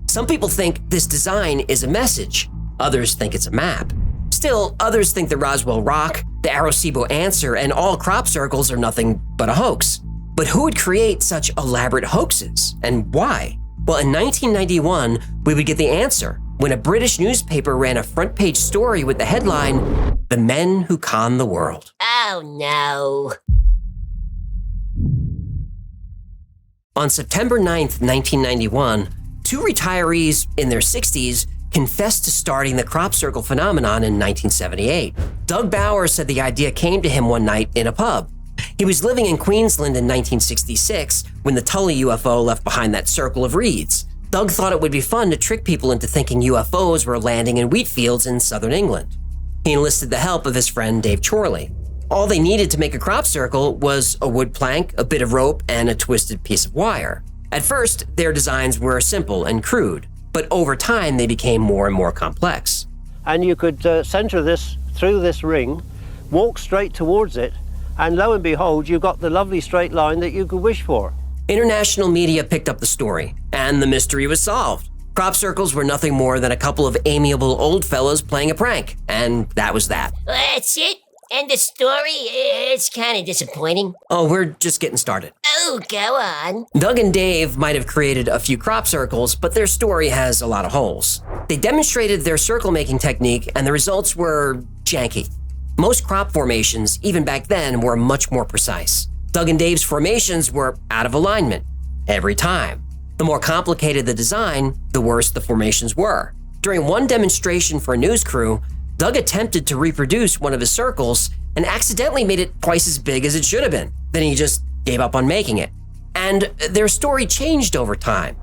Some people think this design is a message. Others think it's a map. Still, others think the Roswell rock, the Arecibo Answer, and all crop circles are nothing but a hoax. But who would create such elaborate hoaxes, and why? Well, in 1991, we would get the answer when a British newspaper ran a front-page story with the headline, "The Men Who Con the World." Oh no. On September 9th, 1991, 2 retirees in their 60s confessed to starting the crop circle phenomenon in 1978. Doug Bauer said the idea came to him one night in a pub. He was living in Queensland in 1966 when the Tully UFO left behind that circle of reeds. Doug thought it would be fun to trick people into thinking UFOs were landing in wheat fields in southern England. He enlisted the help of his friend Dave Chorley. All they needed to make a crop circle was a wood plank, a bit of rope, and a twisted piece of wire. At first, their designs were simple and crude, but over time they became more and more complex. And you could center this through this ring, walk straight towards it, and lo and behold, you got the lovely straight line that you could wish for. International media picked up the story, and the mystery was solved. Crop circles were nothing more than a couple of amiable old fellows playing a prank, and that was that. That's it? And the story? It's kind of disappointing. Oh, we're just getting started. Oh, go on. Doug and Dave might have created a few crop circles, but their story has a lot of holes. They demonstrated their circle-making technique, and the results were janky. Most crop formations, even back then, were much more precise. Doug and Dave's formations were out of alignment every time. The more complicated the design, the worse the formations were. During one demonstration for a news crew, Doug attempted to reproduce one of his circles and accidentally made it twice as big as it should have been. Then he just gave up on making it. And their story changed over time.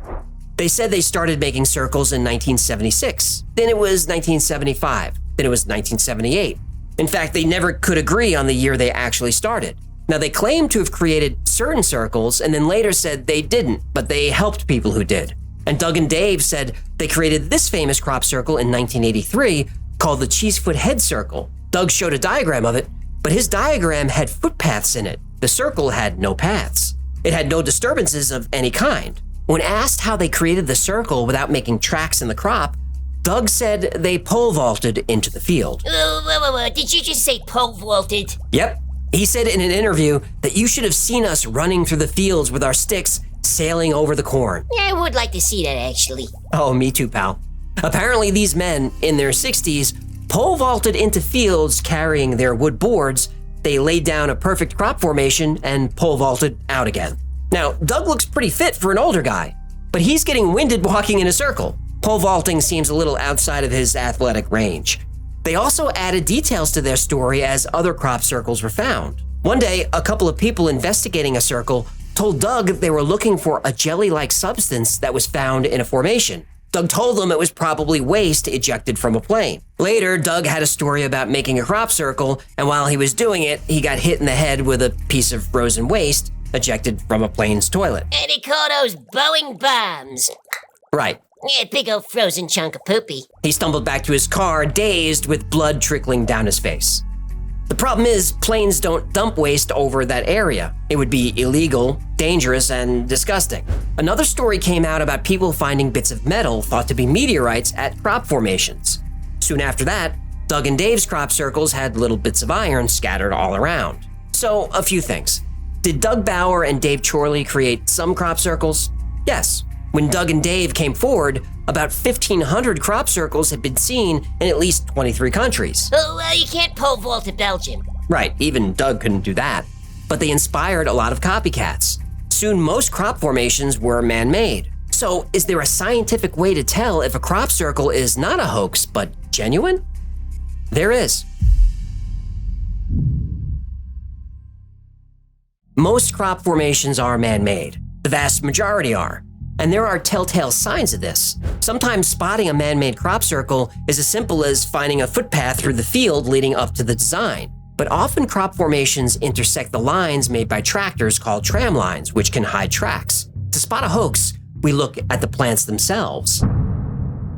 They said they started making circles in 1976. Then it was 1975. Then it was 1978. In fact, they never could agree on the year they actually started. Now, they claimed to have created certain circles and then later said they didn't, but they helped people who did. And Doug and Dave said they created this famous crop circle in 1983 called the Cheesefoot Head Circle. Doug showed a diagram of it, but his diagram had footpaths in it. The circle had no paths. It had no disturbances of any kind. When asked how they created the circle without making tracks in the crop, Doug said they pole vaulted into the field. Whoa. Did you just say pole vaulted? Yep. He said in an interview that you should have seen us running through the fields with our sticks sailing over the corn. Yeah, I would like to see that, actually. Oh, me too, pal. Apparently these men, in their 60s, pole vaulted into fields carrying their wood boards. They laid down a perfect crop formation and pole vaulted out again. Now, Doug looks pretty fit for an older guy, but he's getting winded walking in a circle. Pole vaulting seems a little outside of his athletic range. They also added details to their story as other crop circles were found. One day, a couple of people investigating a circle told Doug they were looking for a jelly-like substance that was found in a formation. Doug told them it was probably waste ejected from a plane. Later, Doug had a story about making a crop circle, and while he was doing it, he got hit in the head with a piece of frozen waste ejected from a plane's toilet. And they call those Boeing bombs. Right. Yeah, big old frozen chunk of poopy. He stumbled back to his car, dazed with blood trickling down his face. The problem is, planes don't dump waste over that area. It would be illegal, dangerous, and disgusting. Another story came out about people finding bits of metal thought to be meteorites at crop formations. Soon after that, Doug and Dave's crop circles had little bits of iron scattered all around. So, a few things. Did Doug Bauer and Dave Chorley create some crop circles? Yes. When Doug and Dave came forward, about 1,500 crop circles had been seen in at least 23 countries. Oh, well, you can't pole vault to Belgium. Right, even Doug couldn't do that. But they inspired a lot of copycats. Soon, most crop formations were man-made. So, is there a scientific way to tell if a crop circle is not a hoax, but genuine? There is. Most crop formations are man-made. The vast majority are. And there are telltale signs of this. Sometimes spotting a man-made crop circle is as simple as finding a footpath through the field leading up to the design. But often crop formations intersect the lines made by tractors called tram lines, which can hide tracks. To spot a hoax, we look at the plants themselves.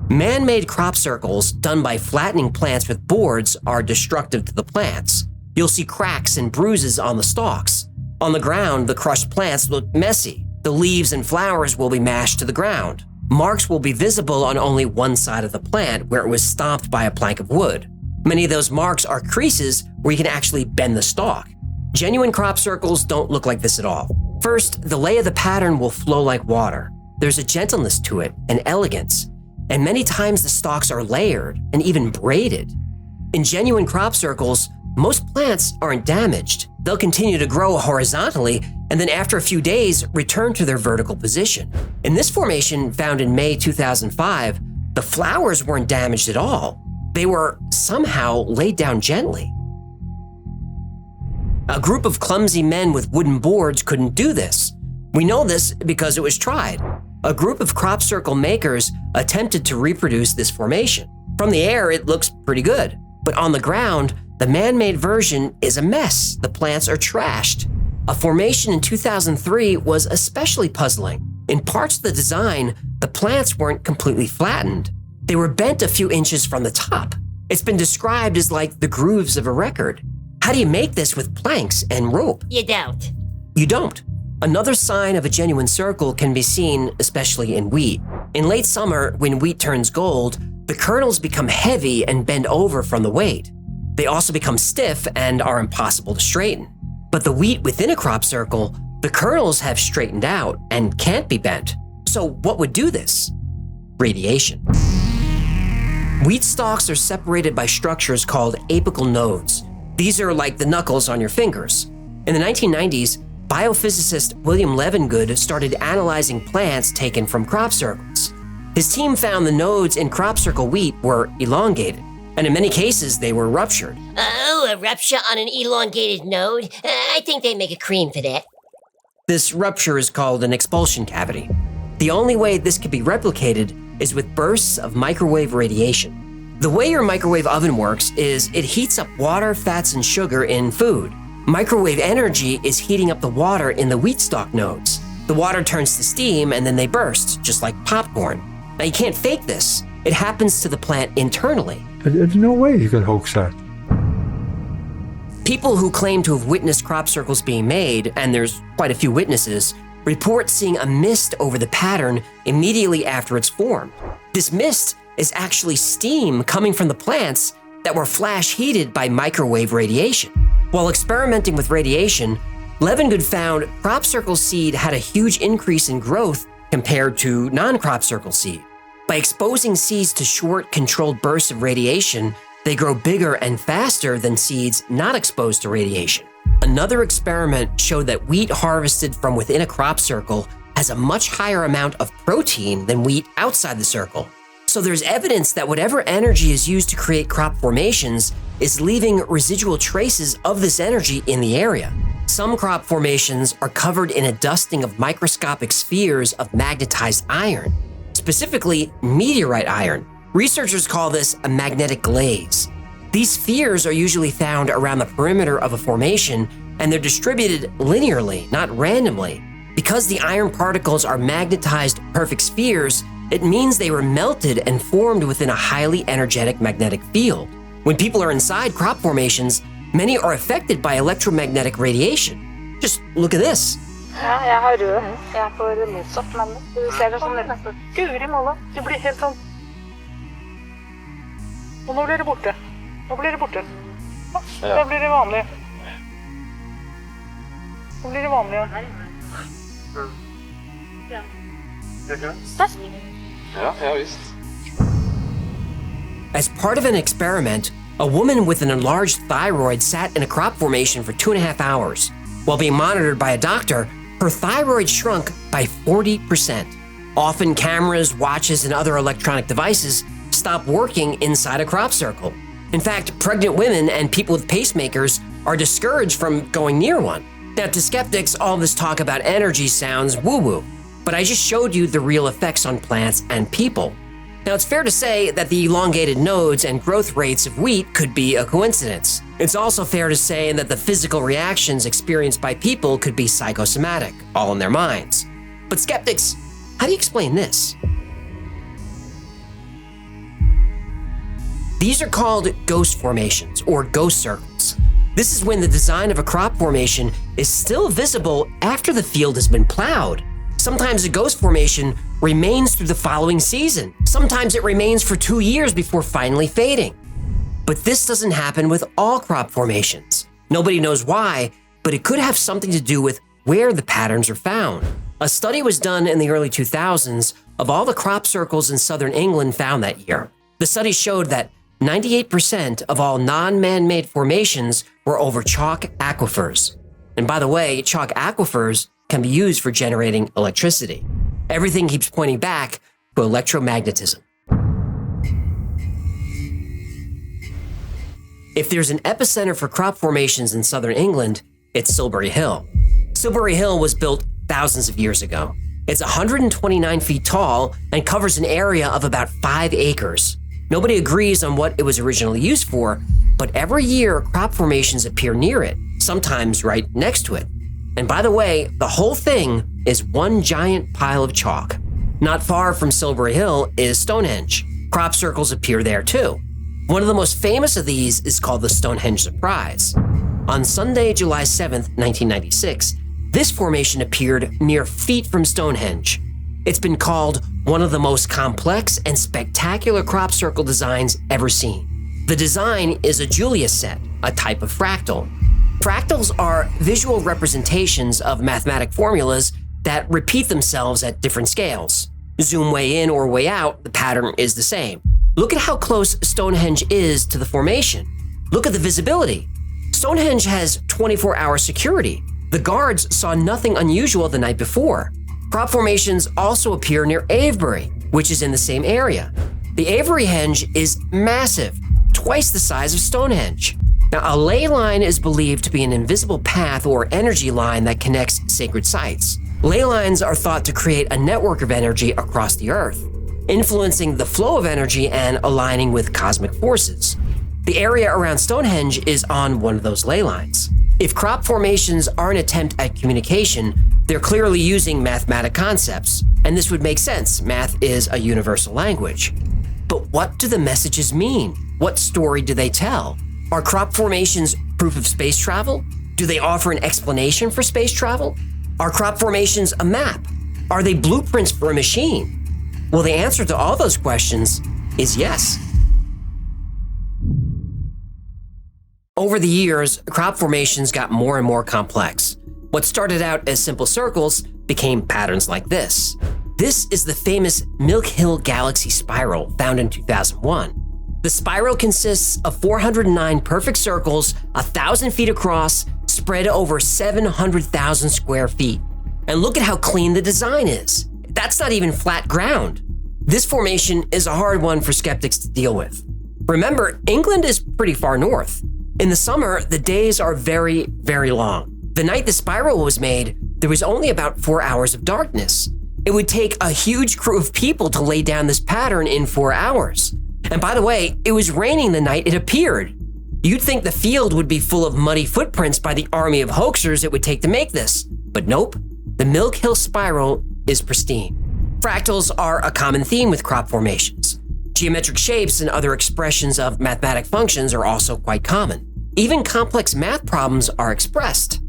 Man-made crop circles done by flattening plants with boards are destructive to the plants. You'll see cracks and bruises on the stalks. On the ground, the crushed plants look messy. The leaves and flowers will be mashed to the ground. Marks will be visible on only one side of the plant where it was stomped by a plank of wood. Many of those marks are creases where you can actually bend the stalk. Genuine crop circles don't look like this at all. First, the lay of the pattern will flow like water. There's a gentleness to it, an elegance, and many times the stalks are layered and even braided. In genuine crop circles, most plants aren't damaged. They'll continue to grow horizontally and then after a few days return to their vertical position. In this formation found in May 2005, the flowers weren't damaged at all. They were somehow laid down gently. A group of clumsy men with wooden boards couldn't do this. We know this because it was tried. A group of crop circle makers attempted to reproduce this formation. From the air, it looks pretty good, but on the ground, the man-made version is a mess. The plants are trashed. A formation in 2003 was especially puzzling. In parts of the design, the plants weren't completely flattened. They were bent a few inches from the top. It's been described as like the grooves of a record. How do you make this with planks and rope? You don't. You don't. Another sign of a genuine circle can be seen, especially in wheat. In late summer, when wheat turns gold, the kernels become heavy and bend over from the weight. They also become stiff and are impossible to straighten. But the wheat within a crop circle, the kernels have straightened out and can't be bent. So what would do this? Radiation. Wheat stalks are separated by structures called apical nodes. These are like the knuckles on your fingers. In the 1990s, biophysicist William Levengood started analyzing plants taken from crop circles. His team found the nodes in crop circle wheat were elongated, and in many cases they were ruptured. Oh, a rupture on an elongated node? I think they make a cream for that. This rupture is called an expulsion cavity. The only way this could be replicated is with bursts of microwave radiation. The way your microwave oven works is it heats up water, fats, and sugar in food. Microwave energy is heating up the water in the wheat stalk nodes. The water turns to steam and then they burst, just like popcorn. Now you can't fake this. It happens to the plant internally. There's no way you could hoax that. People who claim to have witnessed crop circles being made, and there's quite a few witnesses, report seeing a mist over the pattern immediately after it's formed. This mist is actually steam coming from the plants that were flash heated by microwave radiation. While experimenting with radiation, Levengood found crop circle seed had a huge increase in growth compared to non-crop circle seed. By exposing seeds to short, controlled bursts of radiation, they grow bigger and faster than seeds not exposed to radiation. Another experiment showed that wheat harvested from within a crop circle has a much higher amount of protein than wheat outside the circle. So there's evidence that whatever energy is used to create crop formations is leaving residual traces of this energy in the area. Some crop formations are covered in a dusting of microscopic spheres of magnetized iron, specifically meteorite iron. Researchers call this a magnetic glaze. These spheres are usually found around the perimeter of a formation, and they're distributed linearly, not randomly. Because the iron particles are magnetized perfect spheres, it means they were melted and formed within a highly energetic magnetic field. When people are inside crop formations, many are affected by electromagnetic radiation. Just look at this. Ja, jeg har rød. Jeg får motsatt, men du ser det sånn der. Guri malla, det blir helt sånn. Og nå blir det borte. Nå blir det borte. Da blir det vanlig. Nå blir det vanlig. Ja, visst. As part of an experiment, a woman with an enlarged thyroid sat in a crop formation for 2.5 hours. While being monitored by a doctor, her thyroid shrunk by 40%. Often cameras, watches, and other electronic devices stop working inside a crop circle. In fact, pregnant women and people with pacemakers are discouraged from going near one. Now, to skeptics, all this talk about energy sounds woo-woo, but I just showed you the real effects on plants and people. Now, it's fair to say that the elongated nodes and growth rates of wheat could be a coincidence. It's also fair to say that the physical reactions experienced by people could be psychosomatic, all in their minds. But skeptics, how do you explain this? These are called ghost formations, or ghost circles. This is when the design of a crop formation is still visible after the field has been plowed. Sometimes a ghost formation remains through the following season. Sometimes it remains for 2 years before finally fading. But this doesn't happen with all crop formations. Nobody knows why, but it could have something to do with where the patterns are found. A study was done in the early 2000s of all the crop circles in southern England found that year. The study showed that 98% of all non-man-made formations were over chalk aquifers. And by the way, chalk aquifers can be used for generating electricity. Everything keeps pointing back to electromagnetism. If there's an epicenter for crop formations in southern England, it's Silbury Hill. Silbury Hill was built thousands of years ago. It's 129 feet tall and covers an area of about 5 acres. Nobody agrees on what it was originally used for, but every year crop formations appear near it, sometimes right next to it. And by the way, the whole thing is one giant pile of chalk. Not far from Silbury Hill is Stonehenge. Crop circles appear there too. One of the most famous of these is called the Stonehenge Surprise. On Sunday, July 7th, 1996, this formation appeared mere feet from Stonehenge. It's been called one of the most complex and spectacular crop circle designs ever seen. The design is a Julius set, a type of fractal. Fractals are visual representations of mathematic formulas that repeat themselves at different scales. Zoom way in or way out, the pattern is the same. Look at how close Stonehenge is to the formation. Look at the visibility. Stonehenge has 24-hour security. The guards saw nothing unusual the night before. Crop formations also appear near Avebury, which is in the same area. The Avebury Henge is massive, twice the size of Stonehenge. Now, a ley line is believed to be an invisible path or energy line that connects sacred sites. Ley lines are thought to create a network of energy across the Earth, influencing the flow of energy and aligning with cosmic forces. The area around Stonehenge is on one of those ley lines. If crop formations are an attempt at communication, they're clearly using mathematic concepts, and this would make sense. Math is a universal language. But what do the messages mean? What story do they tell? Are crop formations proof of space travel? Do they offer an explanation for space travel? Are crop formations a map? Are they blueprints for a machine? Well, the answer to all those questions is yes. Over the years, crop formations got more and more complex. What started out as simple circles became patterns like this. This is the famous Milk Hill Galaxy Spiral found in 2001. The spiral consists of 409 perfect circles, 1,000 feet across, spread over 700,000 square feet. And look at how clean the design is. That's not even flat ground. This formation is a hard one for skeptics to deal with. Remember, England is pretty far north. In the summer, the days are very, very long. The night the spiral was made, there was only about 4 hours of darkness. It would take a huge crew of people to lay down this pattern in 4 hours. And by the way, it was raining the night it appeared. You'd think the field would be full of muddy footprints by the army of hoaxers it would take to make this. But nope, the Milk Hill Spiral is pristine. Fractals are a common theme with crop formations. Geometric shapes and other expressions of mathematic functions are also quite common. Even complex math problems are expressed.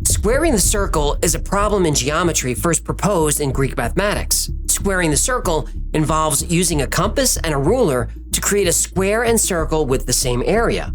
Squaring the circle is a problem in geometry first proposed in Greek mathematics. Squaring the circle involves using a compass and a ruler to create a square and circle with the same area.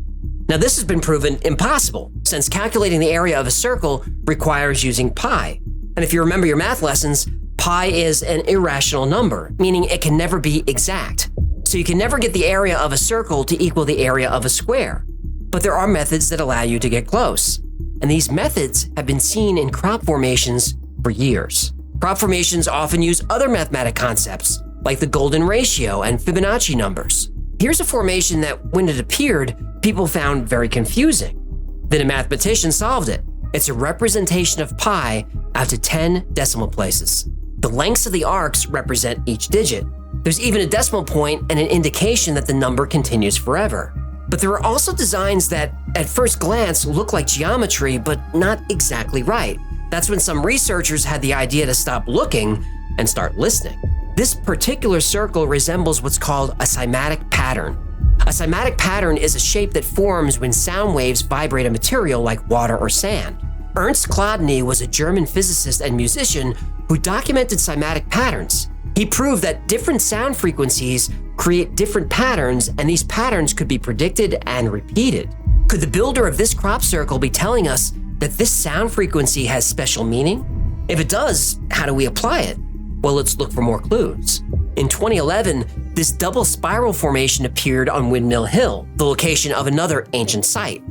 Now, this has been proven impossible, since calculating the area of a circle requires using pi. And if you remember your math lessons, pi is an irrational number, meaning it can never be exact. So you can never get the area of a circle to equal the area of a square. But there are methods that allow you to get close. And these methods have been seen in crop formations for years. Crop formations often use other mathematic concepts, like the golden ratio and Fibonacci numbers. Here's a formation that, when it appeared, people found very confusing. Then a mathematician solved it. It's a representation of pi out to 10 decimal places. The lengths of the arcs represent each digit. There's even a decimal point and an indication that the number continues forever. But there are also designs that, at first glance, look like geometry, but not exactly right. That's when some researchers had the idea to stop looking and start listening. This particular circle resembles what's called a cymatic pattern. A cymatic pattern is a shape that forms when sound waves vibrate a material like water or sand. Ernst Chladni was a German physicist and musician who documented cymatic patterns. He proved that different sound frequencies create different patterns, and these patterns could be predicted and repeated. Could the builder of this crop circle be telling us that this sound frequency has special meaning? If it does, how do we apply it? Well, let's look for more clues. In 2011, this double spiral formation appeared on Windmill Hill, the location of another ancient site.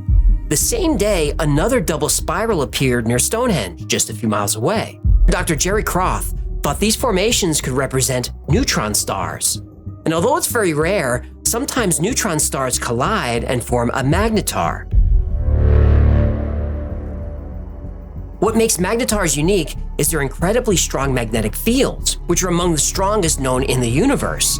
The same day, another double spiral appeared near Stonehenge, just a few miles away. Dr. Jerry Croth thought these formations could represent neutron stars. And although it's very rare, sometimes neutron stars collide and form a magnetar. What makes magnetars unique is their incredibly strong magnetic fields, which are among the strongest known in the universe.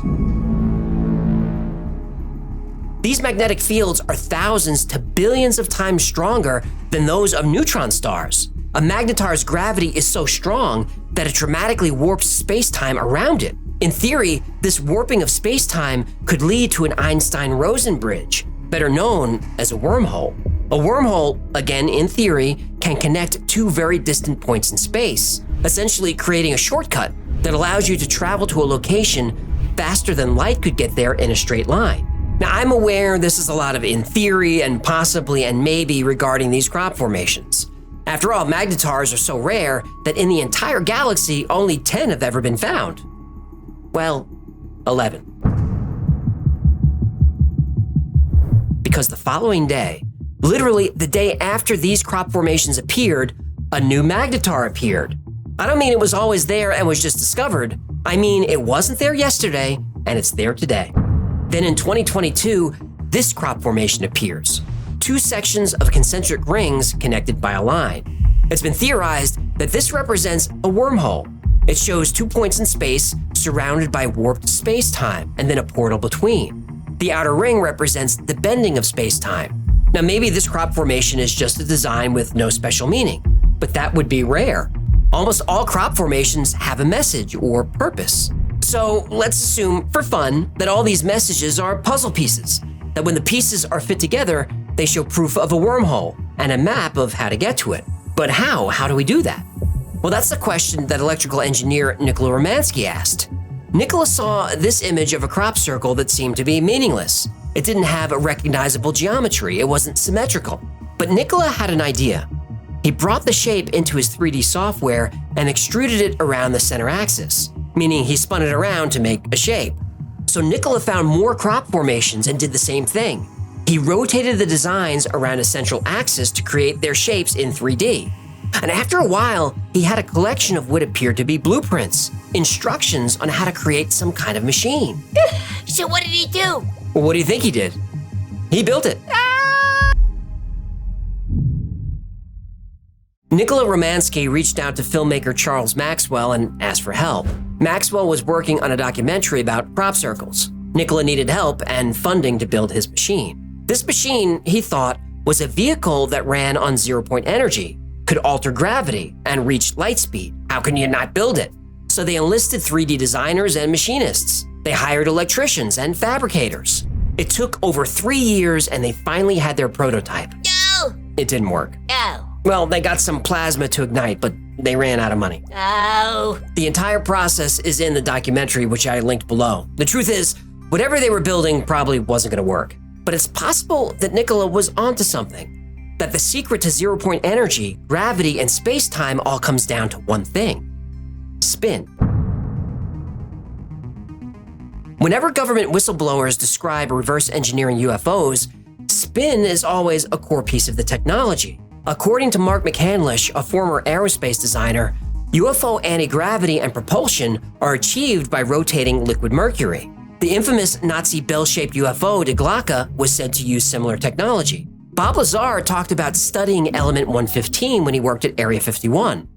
These magnetic fields are thousands to billions of times stronger than those of neutron stars. A magnetar's gravity is so strong that it dramatically warps space-time around it. In theory, this warping of space-time could lead to an Einstein-Rosen bridge, better known as a wormhole. A wormhole, again in theory, can connect two very distant points in space, essentially creating a shortcut that allows you to travel to a location faster than light could get there in a straight line. Now, I'm aware this is a lot of in theory and possibly and maybe regarding these crop formations. After all, magnetars are so rare that in the entire galaxy, only 10 have ever been found. Well, 11. Because the following day, literally the day after these crop formations appeared, a new magnetar appeared. I don't mean it was always there and was just discovered. I mean it wasn't there yesterday and it's there today. Then in 2022, this crop formation appears. 2 sections of concentric rings connected by a line. It's been theorized that this represents a wormhole. It shows 2 points in space surrounded by warped space-time and then a portal between. The outer ring represents the bending of space-time. Now maybe this crop formation is just a design with no special meaning, but that would be rare. Almost all crop formations have a message or purpose. So let's assume, for fun, that all these messages are puzzle pieces, that when the pieces are fit together, they show proof of a wormhole and a map of how to get to it. But how? How do we do that? Well, that's the question that electrical engineer Nikola Romansky asked. Nikola saw this image of a crop circle that seemed to be meaningless. It didn't have a recognizable geometry, it wasn't symmetrical. But Nikola had an idea. He brought the shape into his 3D software and extruded it around the center axis, meaning he spun it around to make a shape. So Nikola found more crop formations and did the same thing. He rotated the designs around a central axis to create their shapes in 3D. And after a while, he had a collection of what appeared to be blueprints, instructions on how to create some kind of machine. So what did he do? Well, what do you think he did? He built it. Nikola Romansky reached out to filmmaker Charles Maxwell and asked for help. Maxwell was working on a documentary about crop circles. Nikola needed help and funding to build his machine. This machine, he thought, was a vehicle that ran on zero-point energy, could alter gravity, and reach light speed. How can you not build it? So they enlisted 3D designers and machinists. They hired electricians and fabricators. It took over 3 years and they finally had their prototype. No! It didn't work. Oh. Well, they got some plasma to ignite, but they ran out of money. Oh. The entire process is in the documentary, which I linked below. The truth is, whatever they were building probably wasn't going to work. But it's possible that Nikola was onto something. That the secret to zero-point energy, gravity, and space-time all comes down to one thing: spin. Whenever government whistleblowers describe reverse engineering UFOs, spin is always a core piece of the technology. According to Mark McCandlish, a former aerospace designer, UFO anti-gravity and propulsion are achieved by rotating liquid mercury. The infamous Nazi bell-shaped UFO de Glocke was said to use similar technology. Bob Lazar talked about studying element 115 when he worked at Area 51.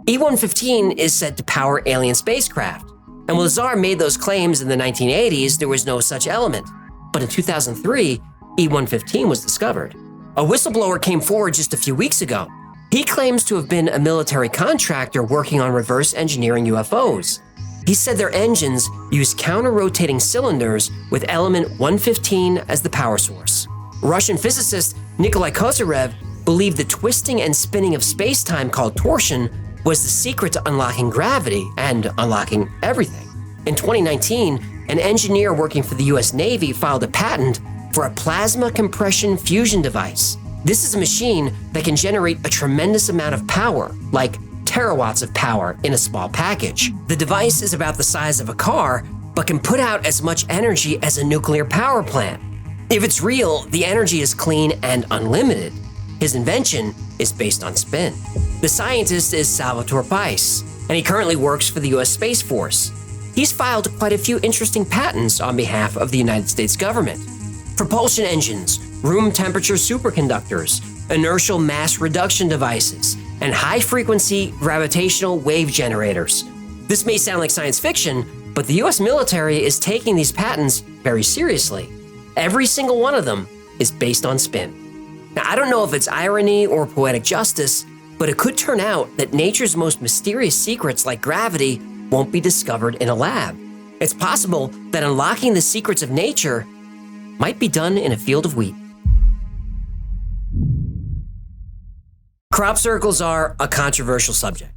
E-115 is said to power alien spacecraft. And when Lazar made those claims in the 1980s, there was no such element. But in 2003, E-115 was discovered. A whistleblower came forward just a few weeks ago. He claims to have been a military contractor working on reverse engineering UFOs. He said their engines use counter-rotating cylinders with element 115 as the power source. Russian physicist Nikolai Kozyrev believed the twisting and spinning of space-time called torsion was the secret to unlocking gravity and unlocking everything. In 2019, an engineer working for the US Navy filed a patent for a plasma compression fusion device. This is a machine that can generate a tremendous amount of power, like terawatts of power, in a small package. The device is about the size of a car, but can put out as much energy as a nuclear power plant. If it's real, the energy is clean and unlimited. His invention is based on spin. The scientist is Salvatore Pais, and he currently works for the US Space Force. He's filed quite a few interesting patents on behalf of the United States government. Propulsion engines, room temperature superconductors, inertial mass reduction devices, and high-frequency gravitational wave generators. This may sound like science fiction, but the US military is taking these patents very seriously. Every single one of them is based on spin. Now, I don't know if it's irony or poetic justice, But it could turn out that nature's most mysterious secrets, like gravity, won't be discovered in a lab. It's possible that unlocking the secrets of nature might be done in a field of wheat. Crop circles are a controversial subject.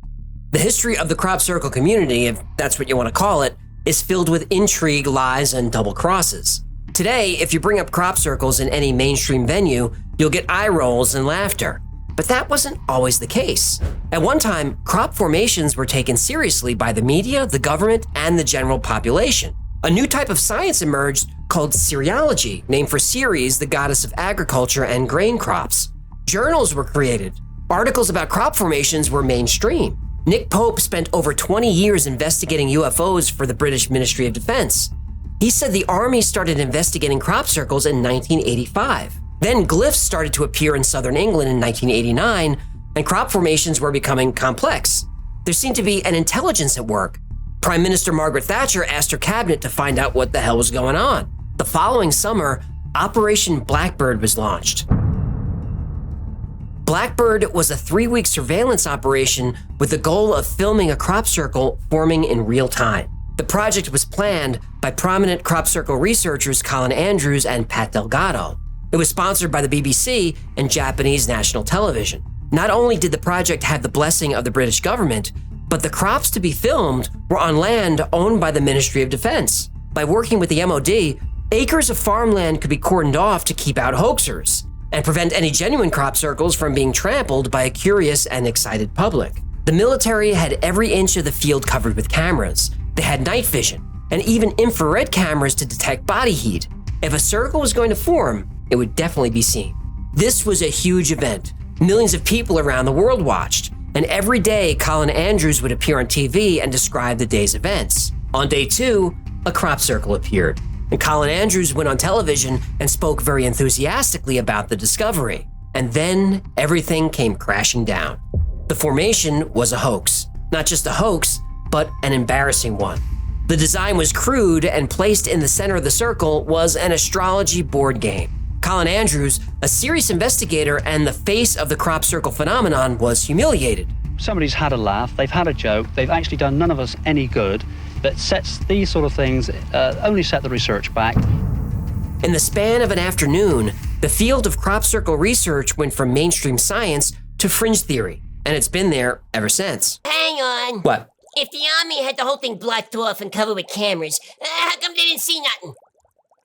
The history of the crop circle community, if that's what you want to call it, is filled with intrigue, lies, and double crosses. Today, if you bring up crop circles in any mainstream venue, you'll get eye rolls and laughter. But that wasn't always the case. At one time, crop formations were taken seriously by the media, the government, and the general population. A new type of science emerged called cerealogy, named for Ceres, the goddess of agriculture and grain crops. Journals were created. Articles about crop formations were mainstream. Nick Pope spent over 20 years investigating UFOs for the British Ministry of Defense. He said the Army started investigating crop circles in 1985. Then glyphs started to appear in southern England in 1989, and crop formations were becoming complex. There seemed to be an intelligence at work. Prime Minister Margaret Thatcher asked her cabinet to find out what the hell was going on. The following summer, Operation Blackbird was launched. Blackbird was a 3-week surveillance operation with the goal of filming a crop circle forming in real time. The project was planned by prominent crop circle researchers Colin Andrews and Pat Delgado. It was sponsored by the BBC and Japanese national television. Not only did the project have the blessing of the British government, but the crops to be filmed were on land owned by the Ministry of Defense. By working with the MOD, acres of farmland could be cordoned off to keep out hoaxers and prevent any genuine crop circles from being trampled by a curious and excited public. The military had every inch of the field covered with cameras. They had night vision and even infrared cameras to detect body heat. If a circle was going to form, it would definitely be seen. This was a huge event. Millions of people around the world watched, and every day Colin Andrews would appear on TV and describe the day's events. On day 2, a crop circle appeared, and Colin Andrews went on television and spoke very enthusiastically about the discovery. And then everything came crashing down. The formation was a hoax. Not just a hoax, but an embarrassing one. The design was crude, and placed in the center of the circle was an astrology board game. Colin Andrews, a serious investigator and the face of the crop circle phenomenon, was humiliated. Somebody's had a laugh, they've had a joke, they've actually done none of us any good, that sets these sort of things, only set the research back. In the span of an afternoon, the field of crop circle research went from mainstream science to fringe theory, and it's been there ever since. Hang on. What? If the Army had the whole thing blocked off and covered with cameras, how come they didn't see nothing?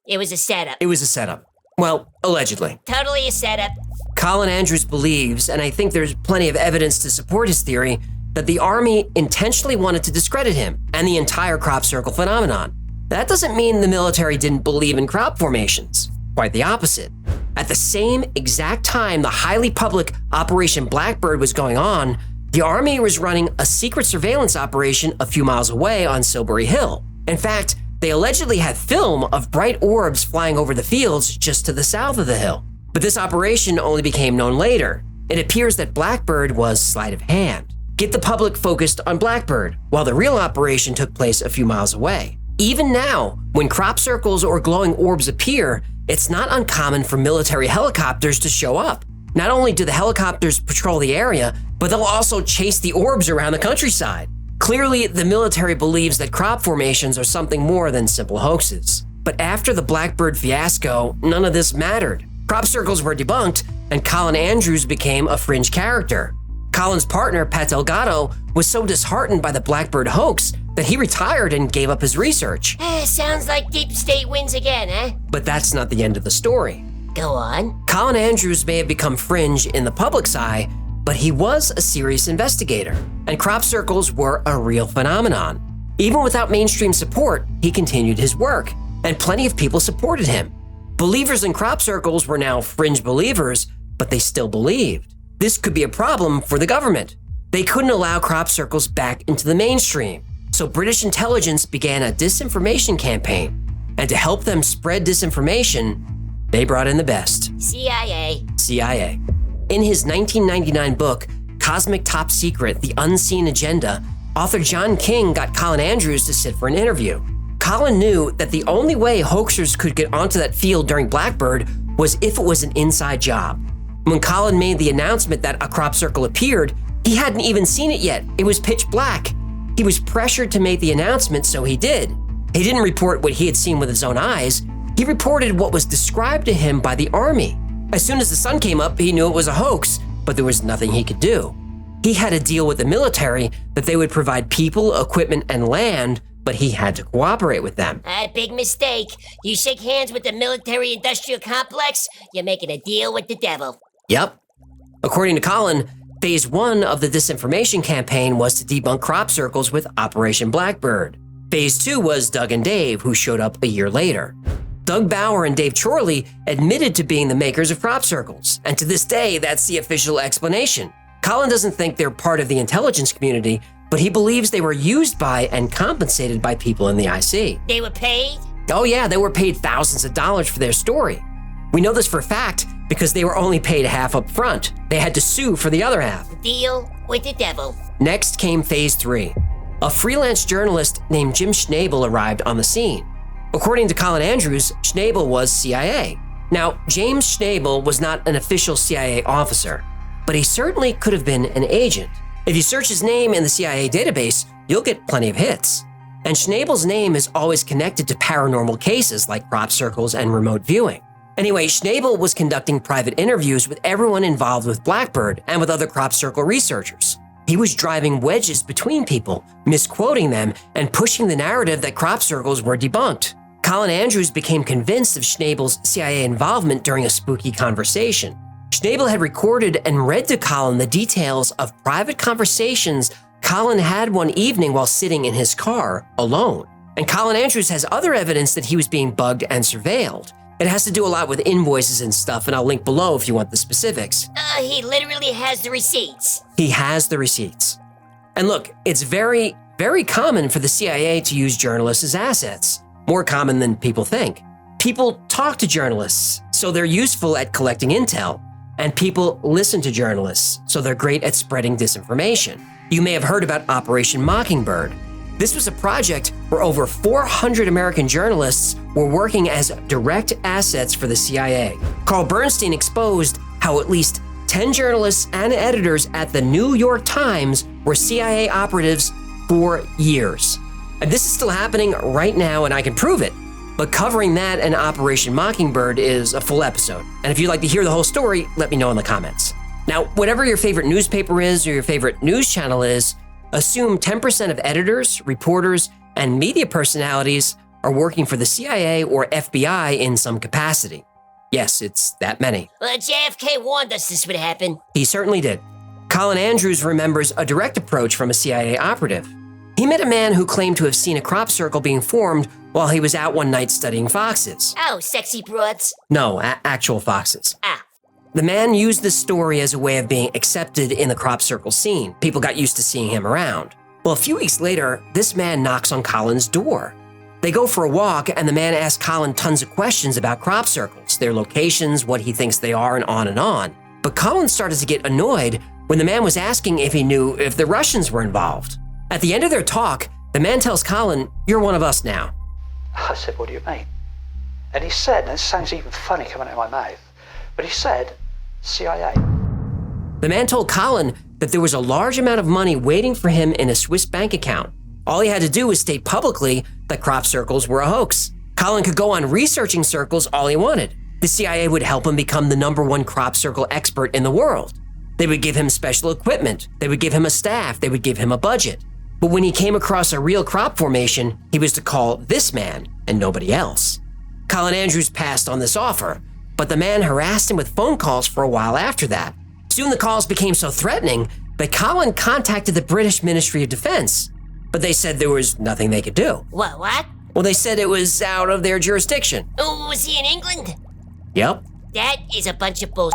It was a setup. It was a setup. Well, allegedly. Totally a setup. Colin Andrews believes, and I think there's plenty of evidence to support his theory, that the Army intentionally wanted to discredit him and the entire crop circle phenomenon. That doesn't mean the military didn't believe in crop formations. Quite the opposite. At the same exact time the highly public Operation Blackbird was going on, the Army was running a secret surveillance operation a few miles away on Silbury Hill. In fact, they allegedly had film of bright orbs flying over the fields just to the south of the hill. But this operation only became known later. It appears that Blackbird was sleight of hand. Get the public focused on Blackbird, while the real operation took place a few miles away. Even now, when crop circles or glowing orbs appear, it's not uncommon for military helicopters to show up. Not only do the helicopters patrol the area, but they'll also chase the orbs around the countryside. Clearly, the military believes that crop formations are something more than simple hoaxes. But after the Blackbird fiasco, none of this mattered. Crop circles were debunked, and Colin Andrews became a fringe character. Colin's partner, Pat Delgado, was so disheartened by the Blackbird hoax that he retired and gave up his research. Sounds like Deep State wins again, eh? But that's not the end of the story. Go on. Colin Andrews may have become fringe in the public's eye, but he was a serious investigator, and crop circles were a real phenomenon. Even without mainstream support, he continued his work, and plenty of people supported him. Believers in crop circles were now fringe believers, but they still believed. This could be a problem for the government. They couldn't allow crop circles back into the mainstream, so British intelligence began a disinformation campaign. And to help them spread disinformation, they brought in the best. CIA. In his 1999 book, Cosmic Top Secret, The Unseen Agenda, author John King got Colin Andrews to sit for an interview. Colin knew that the only way hoaxers could get onto that field during Blackbird was if it was an inside job. When Colin made the announcement that a crop circle appeared, he hadn't even seen it yet. It was pitch black. He was pressured to make the announcement, so he did. He didn't report what he had seen with his own eyes. He reported what was described to him by the Army. As soon as the sun came up, he knew it was a hoax, but there was nothing he could do. He had a deal with the military that they would provide people, equipment, and land, but he had to cooperate with them. A big mistake. You shake hands with the military-industrial complex, you're making a deal with the devil. Yep. According to Colin, phase 1 of the disinformation campaign was to debunk crop circles with Operation Blackbird. Phase 2 was Doug and Dave, who showed up a year later. Doug Bauer and Dave Chorley admitted to being the makers of crop circles, and to this day, that's the official explanation. Colin doesn't think they're part of the intelligence community, but he believes they were used by and compensated by people in the IC. They were paid? Oh yeah, they were paid thousands of dollars for their story. We know this for a fact because they were only paid half up front. They had to sue for the other half. Deal with the devil. Next came phase 3. A freelance journalist named Jim Schnabel arrived on the scene. According to Colin Andrews, Schnabel was CIA. Now, James Schnabel was not an official CIA officer, but he certainly could have been an agent. If you search his name in the CIA database, you'll get plenty of hits. And Schnabel's name is always connected to paranormal cases like crop circles and remote viewing. Anyway, Schnabel was conducting private interviews with everyone involved with Blackbird and with other crop circle researchers. He was driving wedges between people, misquoting them, and pushing the narrative that crop circles were debunked. Colin Andrews became convinced of Schnabel's CIA involvement during a spooky conversation. Schnabel had recorded and read to Colin the details of private conversations Colin had one evening while sitting in his car alone. And Colin Andrews has other evidence that he was being bugged and surveilled. It has to do a lot with invoices and stuff, and I'll link below if you want the specifics. He literally has the receipts. He has the receipts. And look, it's very, very common for the CIA to use journalists as assets. More common than people think. People talk to journalists, so they're useful at collecting intel. And people listen to journalists, so they're great at spreading disinformation. You may have heard about Operation Mockingbird. This was a project where over 400 American journalists were working as direct assets for the CIA. Carl Bernstein exposed how at least 10 journalists and editors at the New York Times were CIA operatives for years. And this is still happening right now, and I can prove it. But covering that and Operation Mockingbird is a full episode. And if you'd like to hear the whole story, let me know in the comments. Now, whatever your favorite newspaper is or your favorite news channel is, assume 10% of editors, reporters, and media personalities are working for the CIA or FBI in some capacity. Yes, it's that many. Well, JFK warned us this would happen. He certainly did. Colin Andrews remembers a direct approach from a CIA operative. He met a man who claimed to have seen a crop circle being formed while he was out one night studying foxes. Oh, sexy broads. No, actual foxes. Ah. The man used this story as a way of being accepted in the crop circle scene. People got used to seeing him around. Well, a few weeks later, this man knocks on Colin's door. They go for a walk, and the man asks Colin tons of questions about crop circles, their locations, what he thinks they are, and on and on. But Colin started to get annoyed when the man was asking if he knew if the Russians were involved. At the end of their talk, the man tells Colin, "You're one of us now." I said, "What do you mean?" And he said, and this sounds even funny coming out of my mouth, but he said, "CIA." The man told Colin that there was a large amount of money waiting for him in a Swiss bank account. All he had to do was state publicly that crop circles were a hoax. Colin could go on researching circles all he wanted. The CIA would help him become the #1 crop circle expert in the world. They would give him special equipment. They would give him a staff. They would give him a budget. But when he came across a real crop formation, he was to call this man and nobody else. Colin Andrews passed on this offer, but the man harassed him with phone calls for a while after that. Soon the calls became so threatening that Colin contacted the British Ministry of Defense, but they said there was nothing they could do. What? Well, they said it was out of their jurisdiction. Oh, was he in England? Yep. That is a bunch of bull.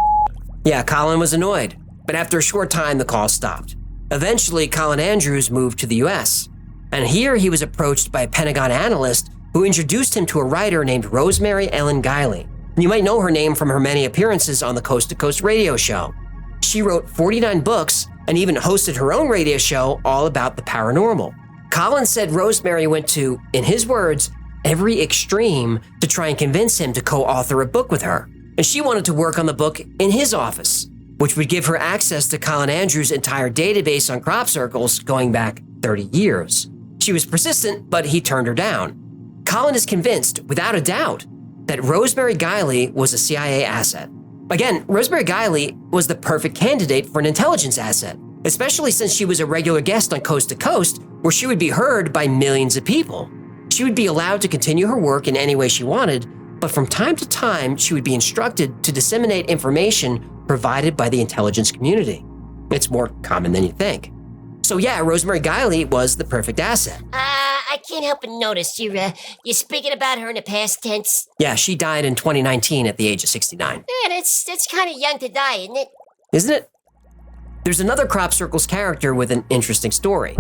Yeah, Colin was annoyed, but after a short time, the call stopped. Eventually, Colin Andrews moved to the US, and here he was approached by a Pentagon analyst who introduced him to a writer named Rosemary Ellen Guiley. You might know her name from her many appearances on the Coast to Coast radio show. She wrote 49 books and even hosted her own radio show all about the paranormal. Colin said Rosemary went to, in his words, every extreme to try and convince him to co-author a book with her. and she wanted to work on the book in his office, which would give her access to Colin Andrews' entire database on crop circles going back 30 years. She was persistent, but he turned her down. Colin is convinced, without a doubt, that Rosemary Guiley was a CIA asset. Again, Rosemary Guiley was the perfect candidate for an intelligence asset, especially since she was a regular guest on Coast to Coast, where she would be heard by millions of people. She would be allowed to continue her work in any way she wanted, but from time to time, she would be instructed to disseminate information provided by the intelligence community. It's more common than you think. So yeah, Rosemary Guiley was the perfect asset. I can't help but notice you're speaking about her in the past tense. Yeah, she died in 2019 at the age of 69. Yeah, that's kind of young to die, isn't it? Isn't it? There's another Crop Circles character with an interesting story.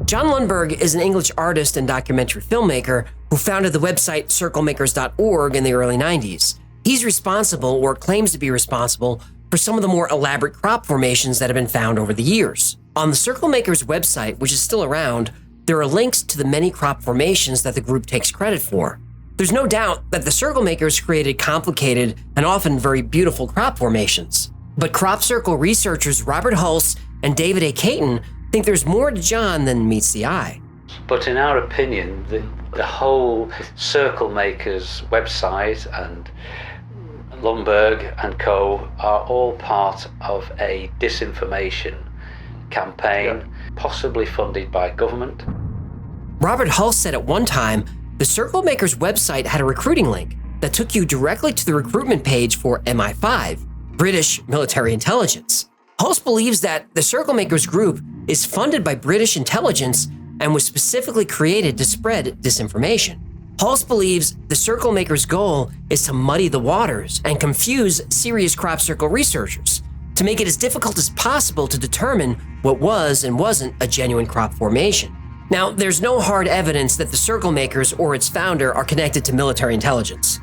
John Lundberg is an English artist and documentary filmmaker who founded the website circlemakers.org in the early 90s. He's responsible, or claims to be responsible, for some of the more elaborate crop formations that have been found over the years. On the Circle Makers website, which is still around, there are links to the many crop formations that the group takes credit for. There's no doubt that the Circle Makers created complicated and often very beautiful crop formations. But Crop Circle researchers Robert Hulse and David A. Caton think there's more to John than meets the eye. But in our opinion, the whole Circle Makers website and Lundberg and co. are all part of a disinformation campaign, possibly funded by government. Robert Hulse said at one time, the Circle Makers website had a recruiting link that took you directly to the recruitment page for MI5, British military intelligence. Hulse believes that the Circle Makers group is funded by British intelligence and was specifically created to spread disinformation. Hulse believes the Circle Makers' goal is to muddy the waters and confuse serious crop circle researchers, to make it as difficult as possible to determine what was and wasn't a genuine crop formation. Now, there's no hard evidence that the Circle Makers or its founder are connected to military intelligence.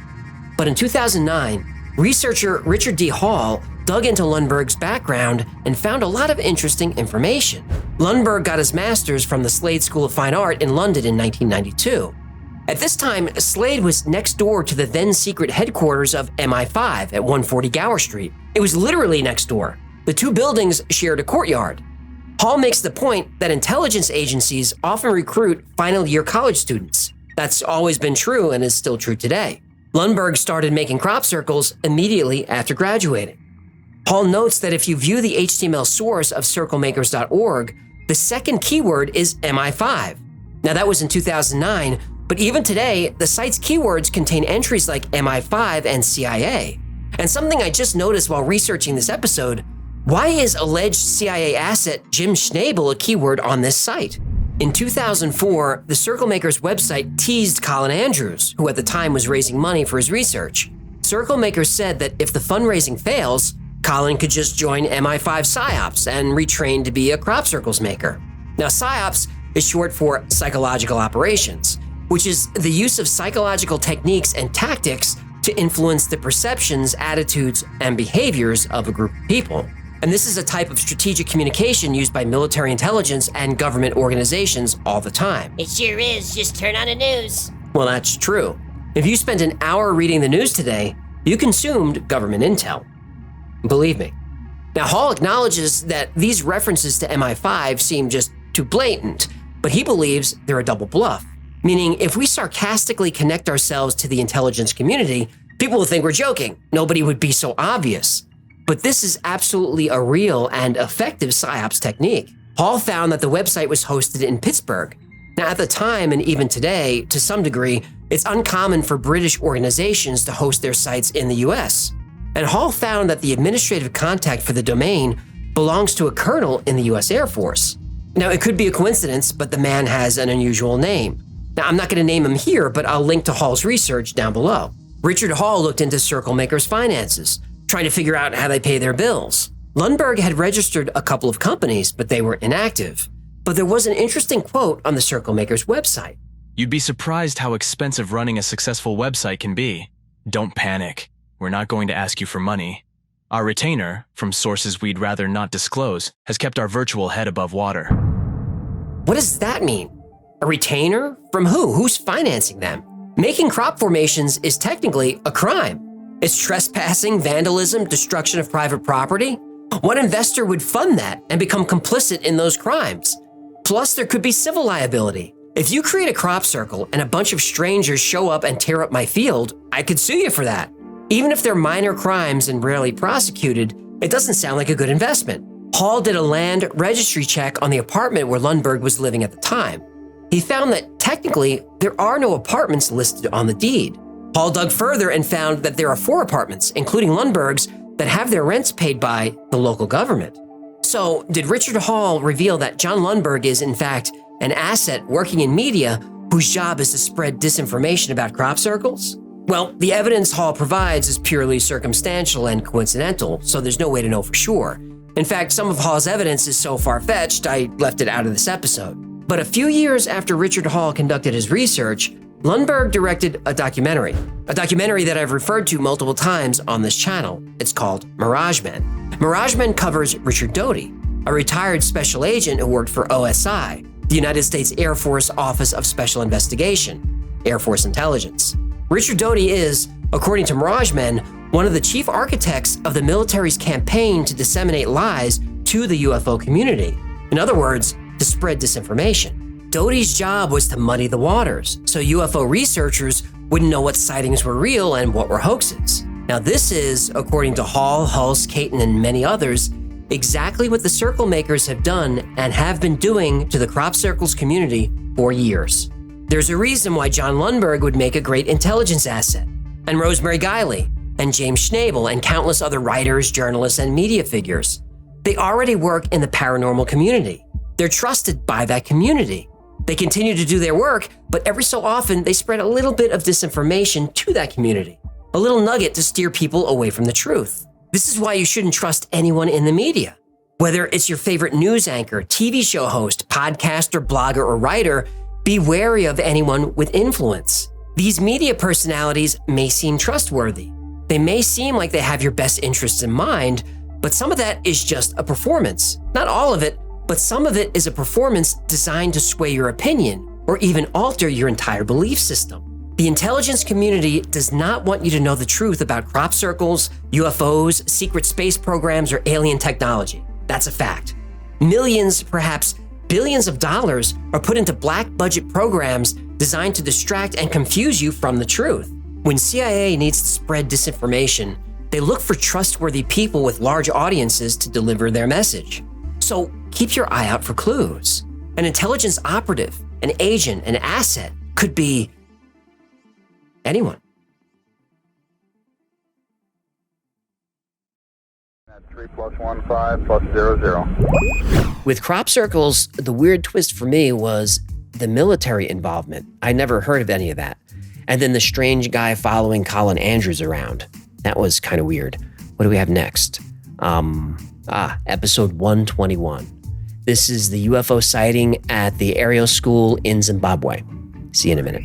But in 2009, researcher Richard D. Hall dug into Lundberg's background and found a lot of interesting information. Lundberg got his master's from the Slade School of Fine Art in London in 1992. At this time, Slade was next door to the then secret headquarters of MI5 at 140 Gower Street. It was literally next door. The two buildings shared a courtyard. Hall makes the point that intelligence agencies often recruit final year college students. That's always been true and is still true today. Lundberg started making crop circles immediately after graduating. Hall notes that if you view the HTML source of circlemakers.org, the second keyword is MI5. Now that was in 2009, but even today, the site's keywords contain entries like MI5 and CIA. And something I just noticed while researching this episode, why is alleged CIA asset Jim Schnabel a keyword on this site? In 2004, the Circle Makers website teased Colin Andrews, who at the time was raising money for his research. Circle Makers said that if the fundraising fails, Colin could just join MI5 PSYOPs and retrain to be a crop circles maker. Now, PSYOPs is short for psychological operations, which is the use of psychological techniques and tactics to influence the perceptions, attitudes, and behaviors of a group of people. And this is a type of strategic communication used by military intelligence and government organizations all the time. It sure is. Just turn on the news. Well, that's true. If you spent an hour reading the news today, you consumed government intel. Believe me. Now, Hall acknowledges that these references to MI5 seem just too blatant, but he believes they're a double bluff. Meaning, if we sarcastically connect ourselves to the intelligence community, people will think we're joking. Nobody would be so obvious. But this is absolutely a real and effective PSYOPs technique. Hall found that the website was hosted in Pittsburgh. Now, at the time, and even today, to some degree, it's uncommon for British organizations to host their sites in the US. And Hall found that the administrative contact for the domain belongs to a colonel in the US Air Force. Now, it could be a coincidence, but the man has an unusual name. Now, I'm not going to name him here, but I'll link to Hall's research down below. Richard Hall looked into Circle Makers' finances, trying to figure out how they pay their bills. Lundberg had registered a couple of companies, but they were inactive. But there was an interesting quote on the Circle Makers website. You'd be surprised how expensive running a successful website can be. Don't panic. We're not going to ask you for money. Our retainer, from sources we'd rather not disclose, has kept our virtual head above water. What does that mean? A retainer? From who? Who's financing them? Making crop formations is technically a crime. It's trespassing, vandalism, destruction of private property. What investor would fund that and become complicit in those crimes? Plus, there could be civil liability. If you create a crop circle and a bunch of strangers show up and tear up my field, I could sue you for that. Even if they're minor crimes and rarely prosecuted, it doesn't sound like a good investment. Hall did a land registry check on the apartment where Lundberg was living at the time. He found that technically there are no apartments listed on the deed. Hall dug further and found that there are 4 apartments, including Lundberg's, that have their rents paid by the local government. So, did Richard Hall reveal that John Lundberg is, in fact, an asset working in media whose job is to spread disinformation about crop circles? Well, the evidence Hall provides is purely circumstantial and coincidental, so there's no way to know for sure. In fact, some of Hall's evidence is so far-fetched, I left it out of this episode. But a few years after Richard Hall conducted his research, Lundberg directed a documentary that I've referred to multiple times on this channel. It's called Mirage Men. Mirage Men covers Richard Doty, a retired special agent who worked for OSI, the United States Air Force Office of Special Investigation, Air Force Intelligence. Richard Doty is, according to Mirage Men, one of the chief architects of the military's campaign to disseminate lies to the UFO community. In other words, to spread disinformation. Doty's job was to muddy the waters, so UFO researchers wouldn't know what sightings were real and what were hoaxes. Now this is, according to Hall, Hulse, Caton, and many others, exactly what the circle makers have done and have been doing to the crop circles community for years. There's a reason why John Lundberg would make a great intelligence asset, and Rosemary Guiley, and James Schnabel, and countless other writers, journalists, and media figures. They already work in the paranormal community. They're trusted by that community. They continue to do their work, but every so often they spread a little bit of disinformation to that community, a little nugget to steer people away from the truth. This is why you shouldn't trust anyone in the media. Whether it's your favorite news anchor, TV show host, podcaster, blogger, or writer, be wary of anyone with influence. These media personalities may seem trustworthy. They may seem like they have your best interests in mind, but some of that is just a performance. Not all of it, but some of it is a performance designed to sway your opinion or even alter your entire belief system. The intelligence community does not want you to know the truth about crop circles, UFOs, secret space programs, or alien technology. That's a fact. Millions, perhaps billions of dollars are put into black budget programs designed to distract and confuse you from the truth. When CIA needs to spread disinformation, they look for trustworthy people with large audiences to deliver their message. So keep your eye out for clues. An intelligence operative, an agent, an asset could be anyone. 3 + 1 5 + 0 0. With crop circles, the weird twist for me was the military involvement. I never heard of any of that. And then the strange guy following Colin Andrews around. That was kind of weird. What do we have next? Episode 121. This is the UFO sighting at the aerial school in Zimbabwe. See you in a minute.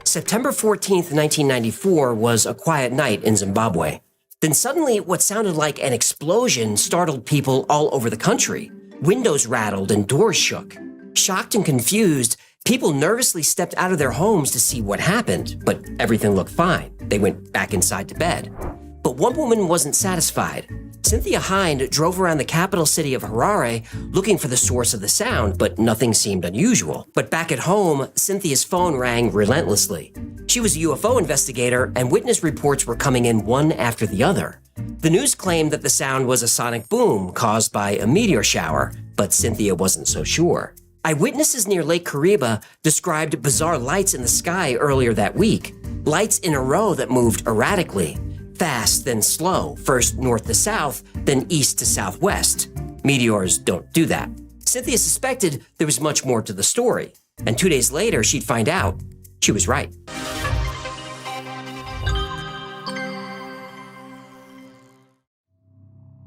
September 14th, 1994 was a quiet night in Zimbabwe. Then suddenly, what sounded like an explosion startled people all over the country. Windows rattled and doors shook. Shocked and confused, people nervously stepped out of their homes to see what happened, but everything looked fine. They went back inside to bed. But one woman wasn't satisfied. Cynthia Hind drove around the capital city of Harare looking for the source of the sound, but nothing seemed unusual. But back at home, Cynthia's phone rang relentlessly. She was a UFO investigator, and witness reports were coming in one after the other. The news claimed that the sound was a sonic boom caused by a meteor shower, but Cynthia wasn't so sure. Eyewitnesses near Lake Kariba described bizarre lights in the sky earlier that week. Lights in a row that moved erratically. Fast, then slow, first north to south, then east to southwest. Meteors don't do that. Cynthia suspected there was much more to the story, and 2 days later she'd find out she was right.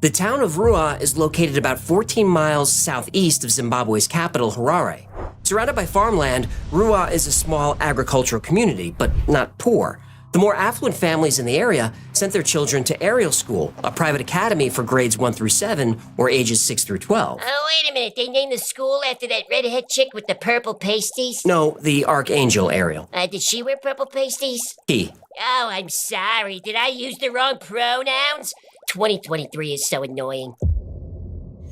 The town of Rua is located about 14 miles southeast of Zimbabwe's capital, Harare. Surrounded by farmland, Rua is a small agricultural community, but not poor. The more affluent families in the area sent their children to Aerial School, a private academy for grades 1 through 7 or ages 6 through 12. Oh, wait a minute. They named the school after that redhead chick with the purple pasties? No, the Archangel Ariel. Did she wear purple pasties? He. Oh, I'm sorry. Did I use the wrong pronouns? 2023 is so annoying.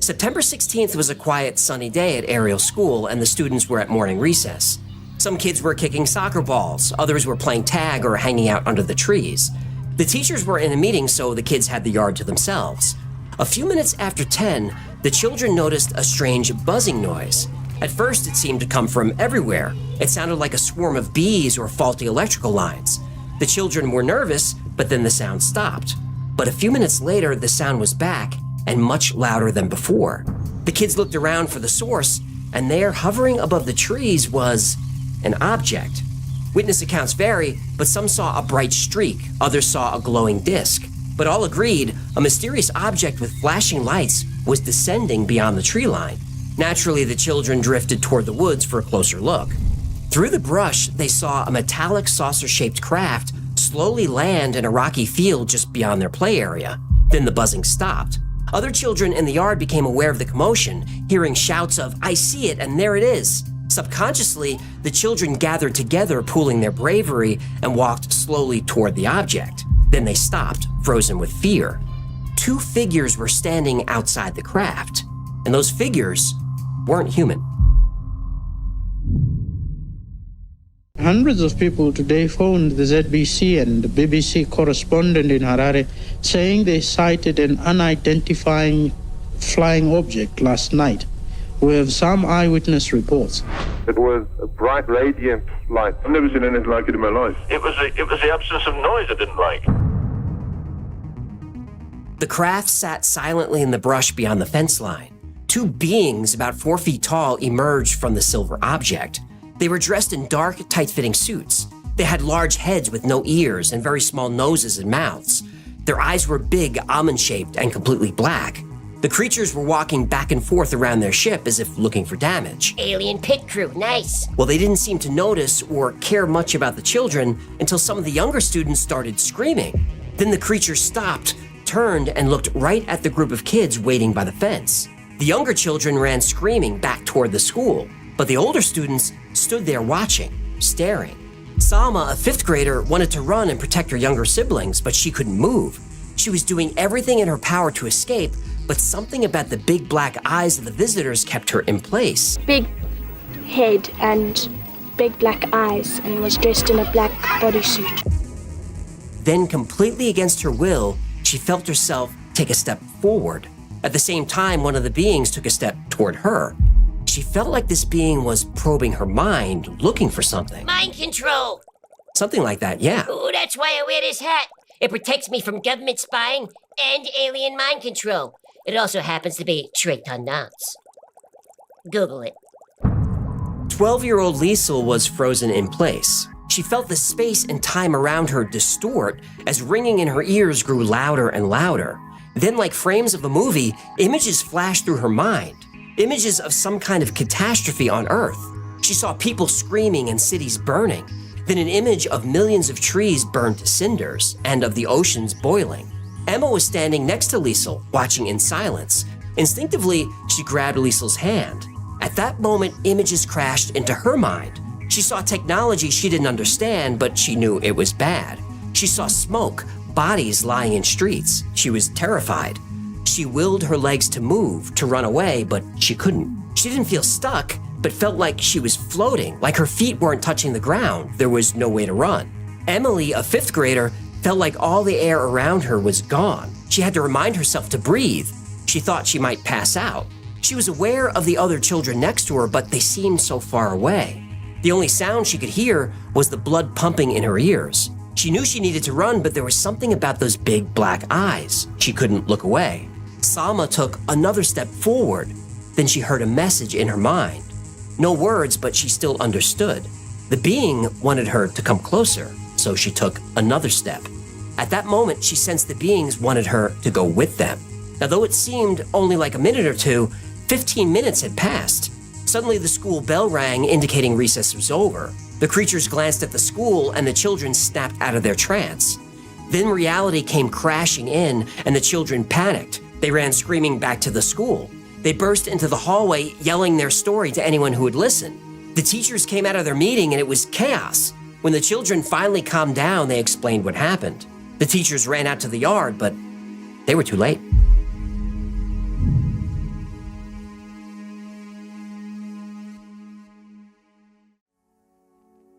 September 16th was a quiet, sunny day at Aerial School, and the students were at morning recess. Some kids were kicking soccer balls, others were playing tag or hanging out under the trees. The teachers were in a meeting, so the kids had the yard to themselves. A few minutes after 10, the children noticed a strange buzzing noise. At first, it seemed to come from everywhere. It sounded like a swarm of bees or faulty electrical lines. The children were nervous, but then the sound stopped. But a few minutes later, the sound was back and much louder than before. The kids looked around for the source, and there, hovering above the trees, was an object. Witness accounts vary, but some saw a bright streak, others saw a glowing disc. But all agreed a mysterious object with flashing lights was descending beyond the tree line. Naturally, the children drifted toward the woods for a closer look. Through the brush, they saw a metallic saucer-shaped craft slowly land in a rocky field just beyond their play area. Then the buzzing stopped. Other children in the yard became aware of the commotion, hearing shouts of, "I see it, and there it is." Subconsciously, the children gathered together, pooling their bravery, and walked slowly toward the object. Then they stopped, frozen with fear. Two figures were standing outside the craft, and those figures weren't human. Hundreds of people today phoned the ZBC and the BBC correspondent in Harare saying they sighted an unidentified flying object last night. We have some eyewitness reports. It was a bright, radiant light. I've never seen anything like it in my life. It was the absence of noise I didn't like. The craft sat silently in the brush beyond the fence line. Two beings about 4 feet tall emerged from the silver object. They were dressed in dark, tight-fitting suits. They had large heads with no ears and very small noses and mouths. Their eyes were big, almond-shaped, and completely black. The creatures were walking back and forth around their ship as if looking for damage. Alien pit crew, nice. Well, they didn't seem to notice or care much about the children until some of the younger students started screaming. Then the creatures stopped, turned, and looked right at the group of kids waiting by the fence. The younger children ran screaming back toward the school, but the older students stood there watching, staring. Salma, a 5th grader, wanted to run and protect her younger siblings, but she couldn't move. She was doing everything in her power to escape, but something about the big black eyes of the visitors kept her in place. Big head and big black eyes, and was dressed in a black bodysuit. Then, completely against her will, she felt herself take a step forward. At the same time, one of the beings took a step toward her. She felt like this being was probing her mind, looking for something. Mind control. Something like that, yeah. Ooh, that's why I wear this hat. It protects me from government spying and alien mind control. It also happens to be tricked on nuts. Google it. 12-year-old Liesel was frozen in place. She felt the space and time around her distort as ringing in her ears grew louder and louder. Then, like frames of a movie, images flashed through her mind. Images of some kind of catastrophe on Earth. She saw people screaming and cities burning. Then an image of millions of trees burned to cinders and of the oceans boiling. Emma was standing next to Liesel, watching in silence. Instinctively, she grabbed Liesel's hand. At that moment, images crashed into her mind. She saw technology she didn't understand, but she knew it was bad. She saw smoke, bodies lying in streets. She was terrified. She willed her legs to move, to run away, but she couldn't. She didn't feel stuck, but felt like she was floating, like her feet weren't touching the ground. There was no way to run. Emily, a 5th grader, felt like all the air around her was gone. She had to remind herself to breathe. She thought she might pass out. She was aware of the other children next to her, but they seemed so far away. The only sound she could hear was the blood pumping in her ears. She knew she needed to run, but there was something about those big black eyes. She couldn't look away. Salma took another step forward. Then she heard a message in her mind. No words, but she still understood. The being wanted her to come closer, so she took another step. At that moment, she sensed the beings wanted her to go with them. Now, though it seemed only like a minute or two, 15 minutes had passed. Suddenly, the school bell rang, indicating recess was over. The creatures glanced at the school and the children snapped out of their trance. Then reality came crashing in and the children panicked. They ran screaming back to the school. They burst into the hallway yelling their story to anyone who would listen. The teachers came out of their meeting and it was chaos. When the children finally calmed down, they explained what happened. The teachers ran out to the yard, but they were too late.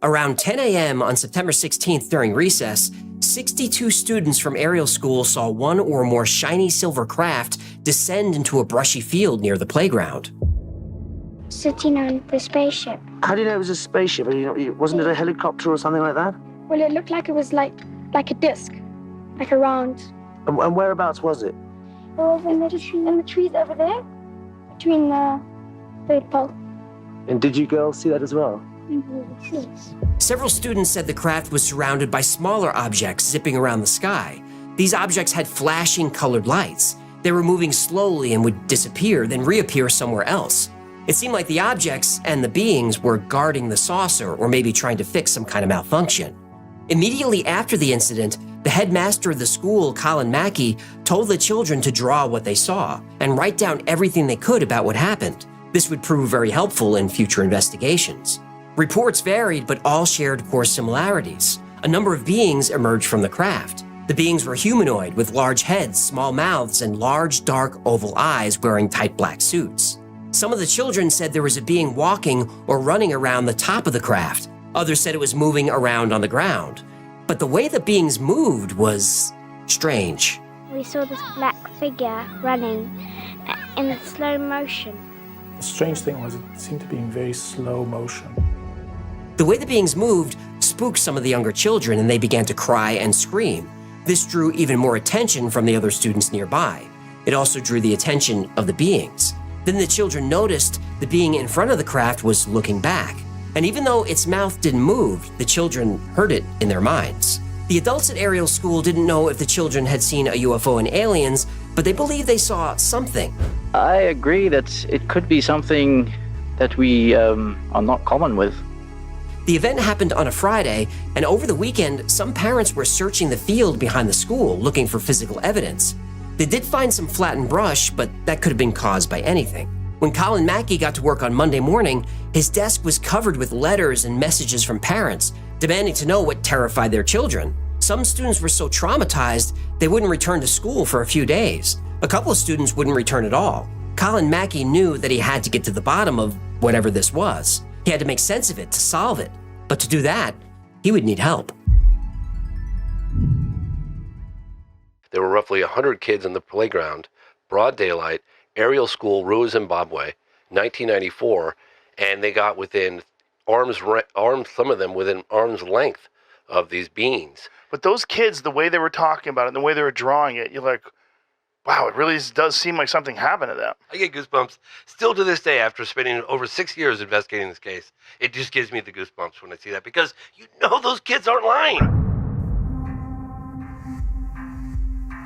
Around 10 a.m. on September 16th during recess, 62 students from Ariel School saw one or more shiny silver craft descend into a brushy field near the playground. Sitting on the spaceship. How do you know it was a spaceship? Wasn't it a helicopter or something like that? Well, it looked like it was like a disc, like a round. And whereabouts was it? Over in the trees over there, between the third pole. And did you girls see that as well? Several students said the craft was surrounded by smaller objects zipping around the sky. These objects had flashing colored lights. They were moving slowly and would disappear, then reappear somewhere else. It seemed like the objects and the beings were guarding the saucer or maybe trying to fix some kind of malfunction. Immediately after the incident, the headmaster of the school, Colin Mackey, told the children to draw what they saw and write down everything they could about what happened. This would prove very helpful in future investigations. Reports varied, but all shared core similarities. A number of beings emerged from the craft. The beings were humanoid with large heads, small mouths, and large, dark, oval eyes wearing tight black suits. Some of the children said there was a being walking or running around the top of the craft. Others said it was moving around on the ground. But the way the beings moved was strange. We saw this black figure running in a slow motion. The strange thing was it seemed to be in very slow motion. The way the beings moved spooked some of the younger children and they began to cry and scream. This drew even more attention from the other students nearby. It also drew the attention of the beings. Then the children noticed the being in front of the craft was looking back. And even though its mouth didn't move, the children heard it in their minds. The adults at Ariel School didn't know if the children had seen a UFO and aliens, but they believed they saw something. I agree that it could be something that we are not common with. The event happened on a Friday, and over the weekend, some parents were searching the field behind the school looking for physical evidence. They did find some flattened brush, but that could have been caused by anything. When Colin Mackey got to work on Monday morning, his desk was covered with letters and messages from parents, demanding to know what terrified their children. Some students were so traumatized, they wouldn't return to school for a few days. A couple of students wouldn't return at all. Colin Mackey knew that he had to get to the bottom of whatever this was. He had to make sense of it to solve it. But to do that, he would need help. There were roughly 100 kids in the playground, broad daylight, Ariel School, Rua, Zimbabwe, 1994, and they got within some of them within arm's length of these beings. But those kids, the way they were talking about it and the way they were drawing it, you're like, wow, it really does seem like something happened to them. I get goosebumps still to this day after spending over 6 years investigating this case. It just gives me the goosebumps when I see that because you know those kids aren't lying.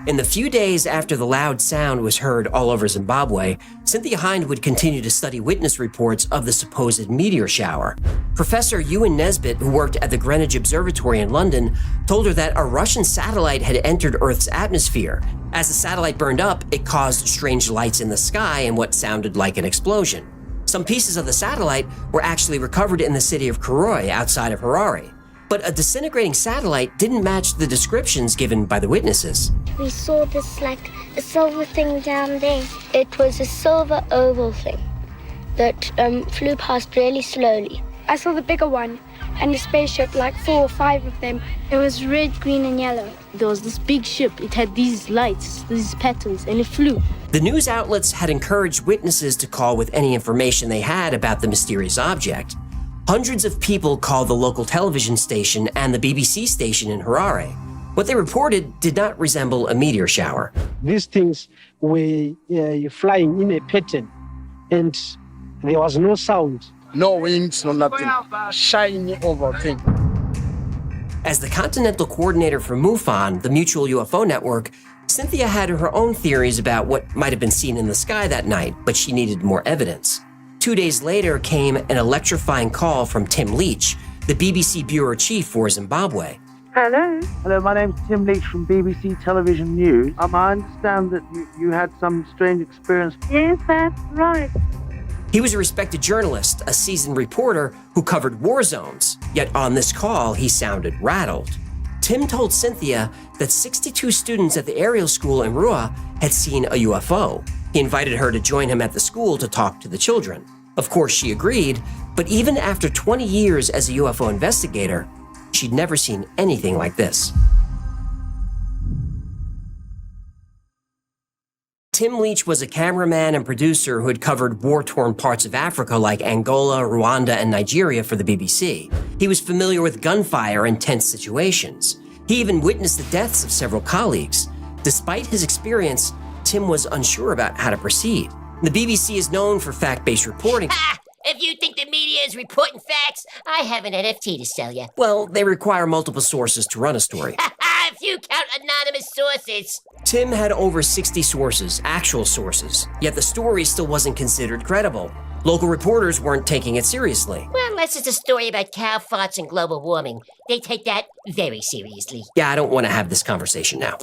In the few days after the loud sound was heard all over Zimbabwe, Cynthia Hind would continue to study witness reports of the supposed meteor shower. Professor Ewan Nesbitt, who worked at the Greenwich Observatory in London, told her that a Russian satellite had entered Earth's atmosphere. As the satellite burned up, it caused strange lights in the sky and what sounded like an explosion. Some pieces of the satellite were actually recovered in the city of Karoi outside of Harare. But a disintegrating satellite didn't match the descriptions given by the witnesses. We saw this like a silver thing down there. It was a silver oval thing that flew past really slowly. I saw the bigger one and the spaceship, like 4 or 5 of them. It was red, green, and yellow. There was this big ship. It had these lights, these patterns, and it flew. The news outlets had encouraged witnesses to call with any information they had about the mysterious object. Hundreds of people called the local television station and the BBC station in Harare. What they reported did not resemble a meteor shower. These things were flying in a pattern, and there was no sound. No wings, no nothing. Shiny oval thing. As the continental coordinator for MUFON, the Mutual UFO Network, Cynthia had her own theories about what might have been seen in the sky that night, but she needed more evidence. 2 days later came an electrifying call from Tim Leach, the BBC bureau chief for Zimbabwe. Hello. Hello, my name's Tim Leach from BBC Television News. I understand that you had some strange experience. Yes, that's right. He was a respected journalist, a seasoned reporter who covered war zones. Yet on this call, he sounded rattled. Tim told Cynthia that 62 students at the aerial school in Rua had seen a UFO. He invited her to join him at the school to talk to the children. Of course, she agreed, but even after 20 years as a UFO investigator, she'd never seen anything like this. Tim Leach was a cameraman and producer who had covered war-torn parts of Africa like Angola, Rwanda, and Nigeria for the BBC. He was familiar with gunfire and tense situations. He even witnessed the deaths of several colleagues. Despite his experience, Tim was unsure about how to proceed. The BBC is known for fact-based reporting. If you think the media is reporting facts, I have an NFT to sell you. Well, they require multiple sources to run a story. If you count anonymous sources. Tim had over 60 sources, actual sources, yet the story still wasn't considered credible. Local reporters weren't taking it seriously. Well, unless it's a story about cow farts and global warming. They take that very seriously. Yeah, I don't want to have this conversation now.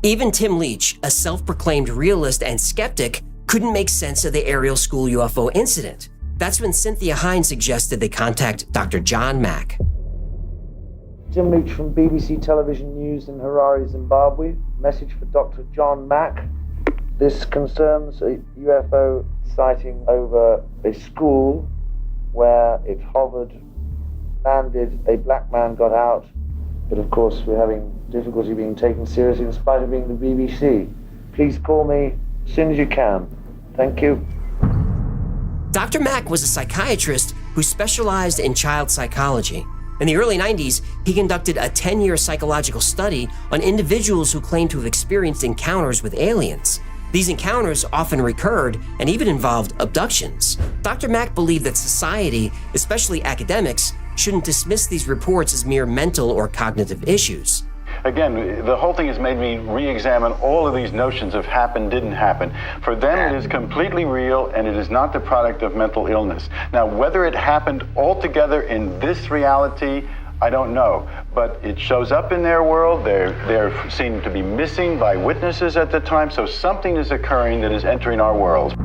Even Tim Leach, a self-proclaimed realist and skeptic, couldn't make sense of the aerial school UFO incident. That's when Cynthia Hine suggested they contact Dr. John Mack. Tim Leach from BBC Television News in Harare, Zimbabwe. Message for Dr. John Mack. This concerns a UFO sighting over a school where it hovered, landed, a black man got out, but of course we're having difficulty being taken seriously in spite of being the BBC. Please call me as soon as you can. Thank you. Dr. Mack was a psychiatrist who specialized in child psychology. In the early 90s, he conducted a 10-year psychological study on individuals who claimed to have experienced encounters with aliens. These encounters often recurred and even involved abductions. Dr. Mack believed that society, especially academics, shouldn't dismiss these reports as mere mental or cognitive issues. Again, the whole thing has made me re-examine all of these notions of happen, didn't happen. For them, it is completely real, and it is not the product of mental illness. Now, whether it happened altogether in this reality, I don't know. But it shows up in their world. They're seen to be missing by witnesses at the time, so something is occurring that is entering our world.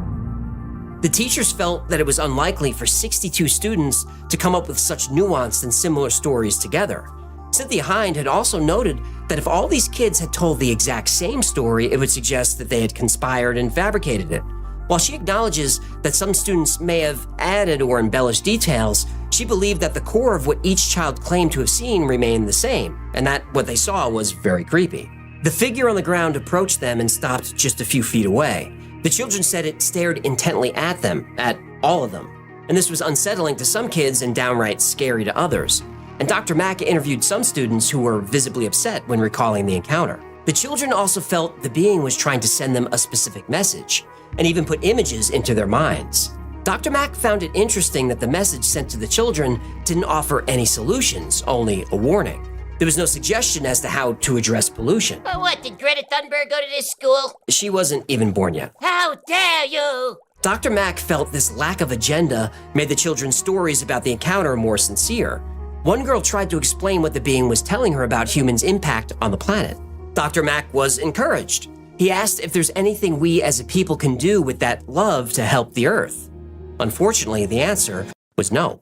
The teachers felt that it was unlikely for 62 students to come up with such nuanced and similar stories together. Cynthia Hine had also noted that if all these kids had told the exact same story, it would suggest that they had conspired and fabricated it. While she acknowledges that some students may have added or embellished details, she believed that the core of what each child claimed to have seen remained the same, and that what they saw was very creepy. The figure on the ground approached them and stopped just a few feet away. The children said it stared intently at them, at all of them, and this was unsettling to some kids and downright scary to others. And Dr. Mack interviewed some students who were visibly upset when recalling the encounter. The children also felt the being was trying to send them a specific message, and even put images into their minds. Dr. Mack found it interesting that the message sent to the children didn't offer any solutions, only a warning. There was no suggestion as to how to address pollution. Oh, what, did Greta Thunberg go to this school? She wasn't even born yet. How dare you! Dr. Mack felt this lack of agenda made the children's stories about the encounter more sincere. One girl tried to explain what the being was telling her about humans' impact on the planet. Dr. Mack was encouraged. He asked if there's anything we as a people can do with that love to help the Earth. Unfortunately, the answer was no.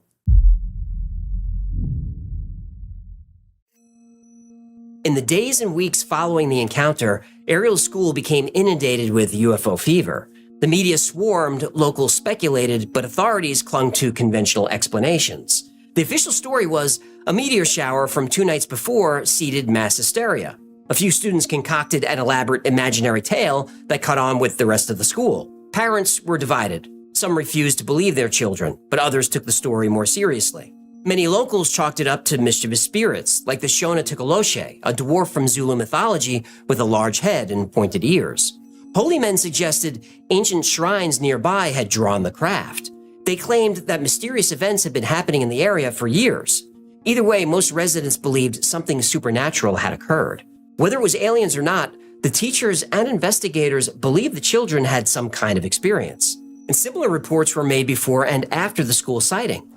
In the days and weeks following the encounter, Ariel School became inundated with UFO fever. The media swarmed, locals speculated, but authorities clung to conventional explanations. The official story was a meteor shower from 2 nights before seeded mass hysteria. A few students concocted an elaborate imaginary tale that caught on with the rest of the school. Parents were divided. Some refused to believe their children, but others took the story more seriously. Many locals chalked it up to mischievous spirits, like the Shona Tukuloshe, a dwarf from Zulu mythology with a large head and pointed ears. Holy men suggested ancient shrines nearby had drawn the craft. They claimed that mysterious events had been happening in the area for years. Either way, most residents believed something supernatural had occurred. Whether it was aliens or not, the teachers and investigators believed the children had some kind of experience. And similar reports were made before and after the school sighting.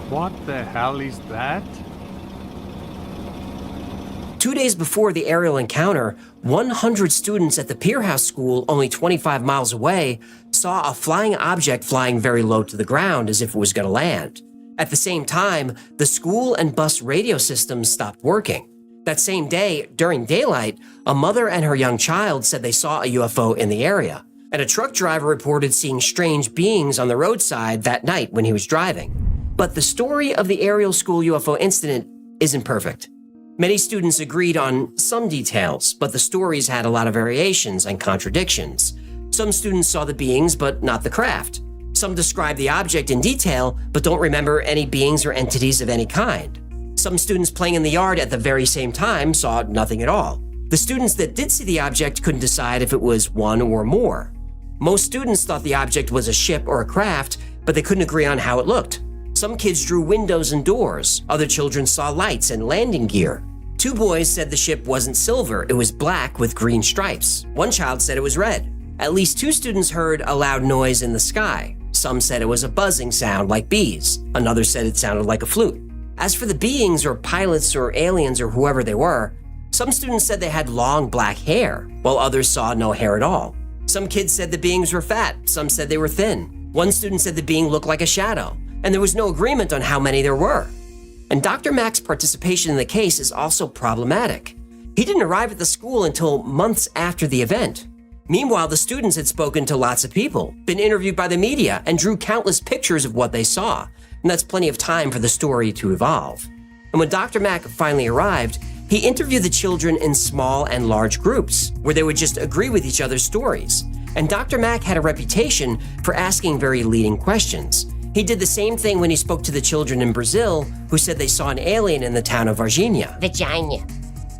What the hell is that? 2 days before the aerial encounter, 100 students at the Pier House School, only 25 miles away, saw a flying object flying very low to the ground as if it was going to land. At the same time, the school and bus radio systems stopped working. That same day, during daylight, a mother and her young child said they saw a UFO in the area, and a truck driver reported seeing strange beings on the roadside that night when he was driving. But the story of the aerial school UFO incident isn't perfect. Many students agreed on some details, but the stories had a lot of variations and contradictions. Some students saw the beings, but not the craft. Some described the object in detail, but don't remember any beings or entities of any kind. Some students playing in the yard at the very same time saw nothing at all. The students that did see the object couldn't decide if it was one or more. Most students thought the object was a ship or a craft, but they couldn't agree on how it looked. Some kids drew windows and doors. Other children saw lights and landing gear. 2 boys said the ship wasn't silver, it was black with green stripes. One child said it was red. At least 2 students heard a loud noise in the sky. Some said it was a buzzing sound like bees. Another said it sounded like a flute. As for the beings or pilots or aliens or whoever they were, some students said they had long black hair, while others saw no hair at all. Some kids said the beings were fat, some said they were thin. One student said the being looked like a shadow, and there was no agreement on how many there were. And Dr. Mack's participation in the case is also problematic. He didn't arrive at the school until months after the event. Meanwhile, the students had spoken to lots of people, been interviewed by the media, and drew countless pictures of what they saw. And that's plenty of time for the story to evolve. And when Dr. Mack finally arrived, he interviewed the children in small and large groups, where they would just agree with each other's stories. And Dr. Mack had a reputation for asking very leading questions. He did the same thing when he spoke to the children in Brazil who said they saw an alien in the town of Varginha. Vagina.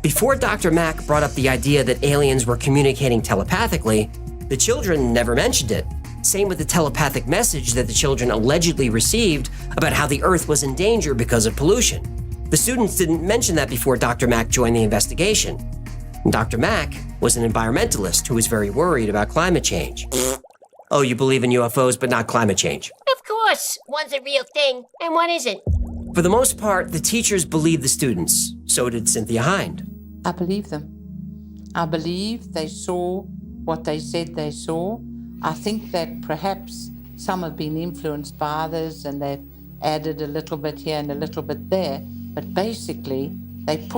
Before Dr. Mack brought up the idea that aliens were communicating telepathically, the children never mentioned it. Same with the telepathic message that the children allegedly received about how the Earth was in danger because of pollution. The students didn't mention that before Dr. Mack joined the investigation. And Dr. Mack was an environmentalist who was very worried about climate change. Oh, you believe in UFOs but not climate change? Of course, one's a real thing and one isn't. For the most part, the teachers believed the students. So did Cynthia Hind. I believe them. I believe they saw what they said they saw. I think that perhaps some have been influenced by others and they've added a little bit here and a little bit there. But basically, they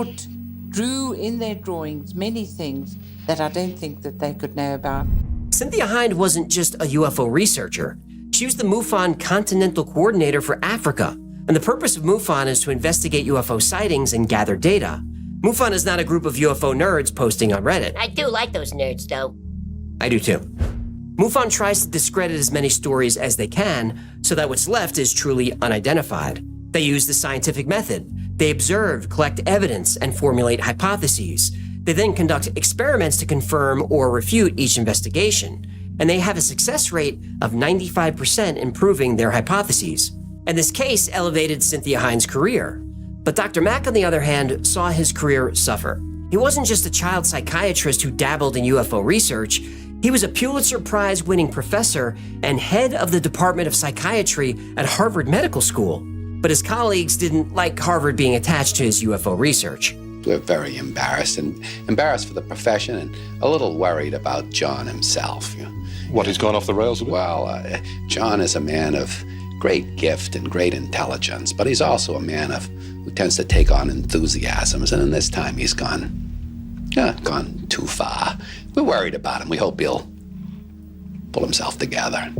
drew in their drawings many things that I don't think that they could know about. Cynthia Hind wasn't just a UFO researcher. She was the MUFON Continental Coordinator for Africa. And the purpose of MUFON is to investigate UFO sightings and gather data. MUFON is not a group of UFO nerds posting on Reddit. I do like those nerds, though. I do too. MUFON tries to discredit as many stories as they can so that what's left is truly unidentified. They use the scientific method. They observe, collect evidence, and formulate hypotheses. They then conduct experiments to confirm or refute each investigation. And they have a success rate of 95% in proving their hypotheses. And this case elevated Cynthia Hind's career. But Dr. Mack, on the other hand, saw his career suffer. He wasn't just a child psychiatrist who dabbled in UFO research. He was a Pulitzer Prize-winning professor and head of the Department of Psychiatry at Harvard Medical School. But his colleagues didn't like Harvard being attached to his UFO research. We're very embarrassed for the profession and a little worried about John himself. What, he's gone off the rails a bit? Well, John is a man of great gift and great intelligence, but he's also a man who tends to take on enthusiasms, and in this time he's gone too far. We're worried about him. We hope he'll pull himself together.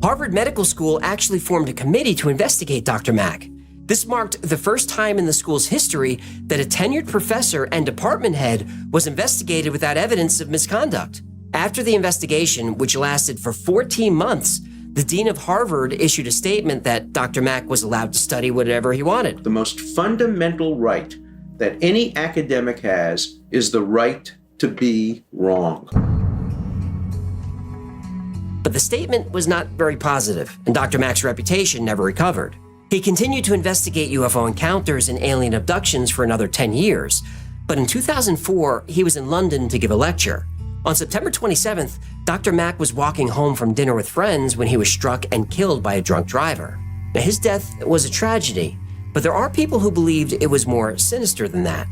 Harvard Medical School actually formed a committee to investigate Dr. Mack. This marked the first time in the school's history that a tenured professor and department head was investigated without evidence of misconduct. After the investigation, which lasted for 14 months, the dean of Harvard issued a statement that Dr. Mack was allowed to study whatever he wanted. The most fundamental right that any academic has is the right to be wrong. But the statement was not very positive, and Dr. Mack's reputation never recovered. He continued to investigate UFO encounters and alien abductions for another 10 years, but in 2004, he was in London to give a lecture. On September 27th, Dr. Mack was walking home from dinner with friends when he was struck and killed by a drunk driver. Now, his death was a tragedy, but there are people who believed it was more sinister than that.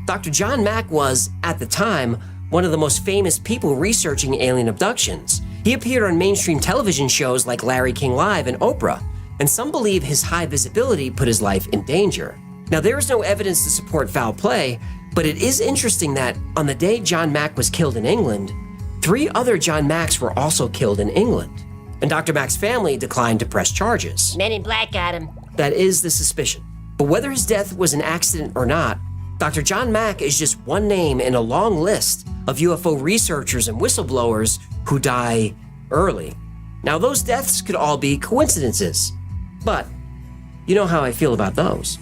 Dr. John Mack was, at the time, one of the most famous people researching alien abductions. He appeared on mainstream television shows like Larry King Live and Oprah, and some believe his high visibility put his life in danger. Now, there is no evidence to support foul play, but it is interesting that on the day John Mack was killed in England, 3 other John Macks were also killed in England, and Dr. Mack's family declined to press charges. Men in Black got him. That is the suspicion. But whether his death was an accident or not, Dr. John Mack is just one name in a long list of UFO researchers and whistleblowers who die early. Now, those deaths could all be coincidences, but you know how I feel about those.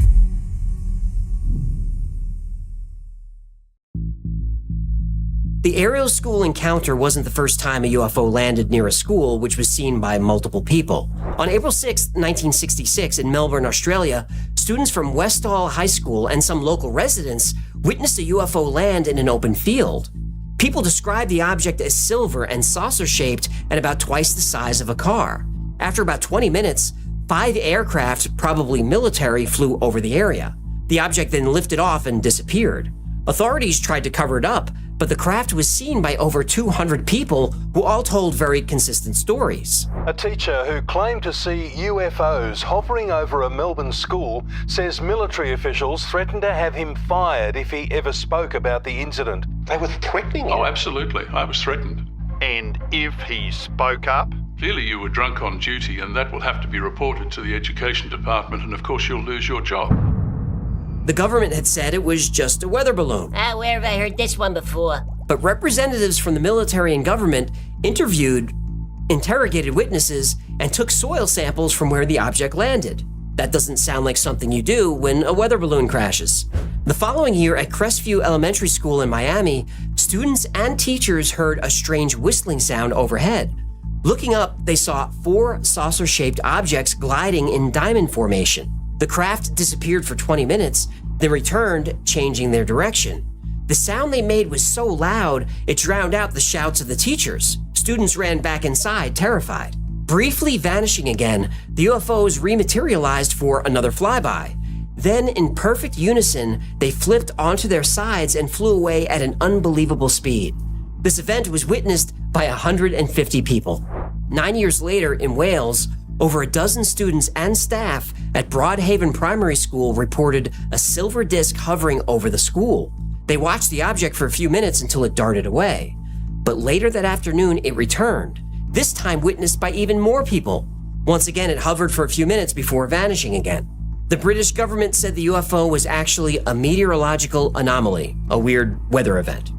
The aerial school encounter wasn't the first time a UFO landed near a school, which was seen by multiple people. On April 6, 1966, in Melbourne, Australia, students from Westall High School and some local residents witnessed a UFO land in an open field. People described the object as silver and saucer-shaped and about twice the size of a car. After about 20 minutes, 5 aircraft, probably military, flew over the area. The object then lifted off and disappeared. Authorities tried to cover it up, but the craft was seen by over 200 people who all told very consistent stories. A teacher who claimed to see UFOs hovering over a Melbourne school says military officials threatened to have him fired if he ever spoke about the incident. They were threatening him? Oh, absolutely. I was threatened. And if he spoke up? Clearly you were drunk on duty, and that will have to be reported to the education department, and of course you'll lose your job. The government had said it was just a weather balloon. Where have I heard this one before? But representatives from the military and government interrogated witnesses, and took soil samples from where the object landed. That doesn't sound like something you do when a weather balloon crashes. The following year at Crestview Elementary School in Miami, students and teachers heard a strange whistling sound overhead. Looking up, they saw 4 saucer-shaped objects gliding in diamond formation. The craft disappeared for 20 minutes, then returned, changing their direction. The sound they made was so loud, it drowned out the shouts of the teachers. Students ran back inside, terrified. Briefly vanishing again, the UFOs rematerialized for another flyby. Then, in perfect unison, they flipped onto their sides and flew away at an unbelievable speed. This event was witnessed by 150 people. 9 years later, in Wales, over a dozen students and staff at Broadhaven Primary School reported a silver disc hovering over the school. They watched the object for a few minutes until it darted away. But later that afternoon, it returned, this time witnessed by even more people. Once again, it hovered for a few minutes before vanishing again. The British government said the UFO was actually a meteorological anomaly, a weird weather event.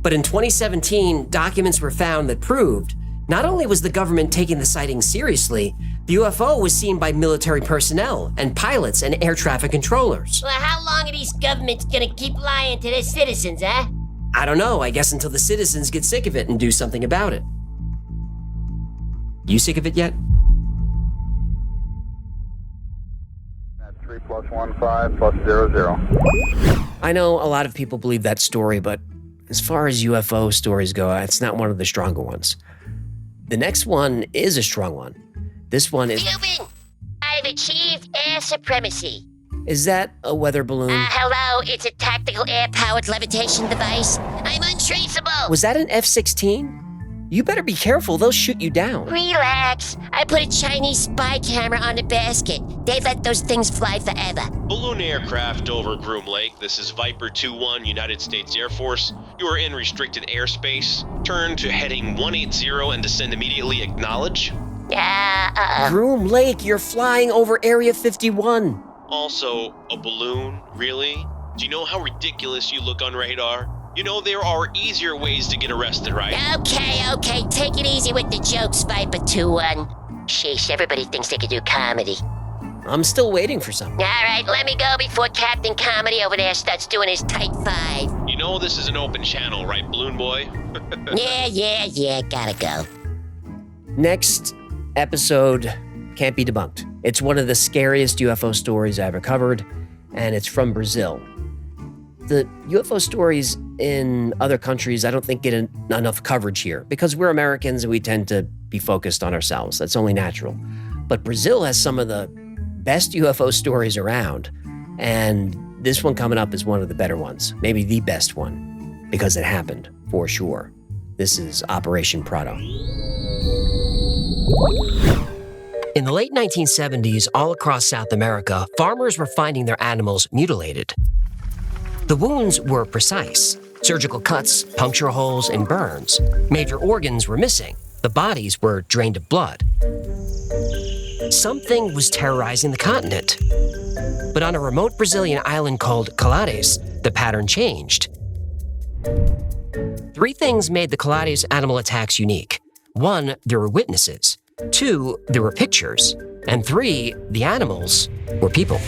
But in 2017, documents were found that proved not only was the government taking the sighting seriously, the UFO was seen by military personnel and pilots and air traffic controllers. Well, how long are these governments gonna keep lying to their citizens, huh? I don't know, I guess until the citizens get sick of it and do something about it. You sick of it yet? 3 + 1 5 + 0 0. I know a lot of people believe that story, but as far as UFO stories go, it's not one of the stronger ones. The next one is a strong one. This one is... Human! I've achieved air supremacy. Is that a weather balloon? Hello, it's a tactical air-powered levitation device. I'm untraceable. Was that an F-16? You better be careful, they'll shoot you down. Relax. I put a Chinese spy camera on the basket. They let those things fly forever. Balloon aircraft over Groom Lake. This is Viper 2-1, United States Air Force. You are in restricted airspace. Turn to heading 180 and descend immediately. Acknowledge. Groom Lake, you're flying over Area 51. Also, a balloon? Really? Do you know how ridiculous you look on radar? You know there are easier ways to get arrested, right? Okay, take it easy with the jokes, Viper 2-1. Sheesh, everybody thinks they can do comedy. I'm still waiting for something. All right, let me go before Captain Comedy over there starts doing his tight 5. You know this is an open channel, right, Balloon Boy? Yeah, gotta go. Next episode can't be debunked. It's one of the scariest UFO stories I ever covered, and it's from Brazil. The UFO stories in other countries, I don't think get enough coverage here because we're Americans and we tend to be focused on ourselves. That's only natural. But Brazil has some of the best UFO stories around, and this one coming up is one of the better ones, maybe the best one, because it happened, for sure. This is Operation Prado. In the late 1970s, all across South America, farmers were finding their animals mutilated. The wounds were precise: surgical cuts, puncture holes, and burns. Major organs were missing. The bodies were drained of blood. Something was terrorizing the continent. But on a remote Brazilian island called Colares, the pattern changed. 3 things made the Colares animal attacks unique. 1, there were witnesses. 2, there were pictures. And 3, the animals were people.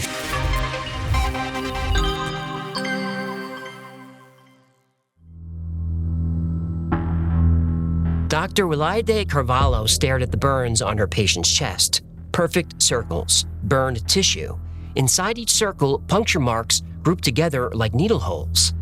Dr. Wilaide Carvalho stared at the burns on her patient's chest. Perfect circles, burned tissue. Inside each circle, puncture marks grouped together like needle holes.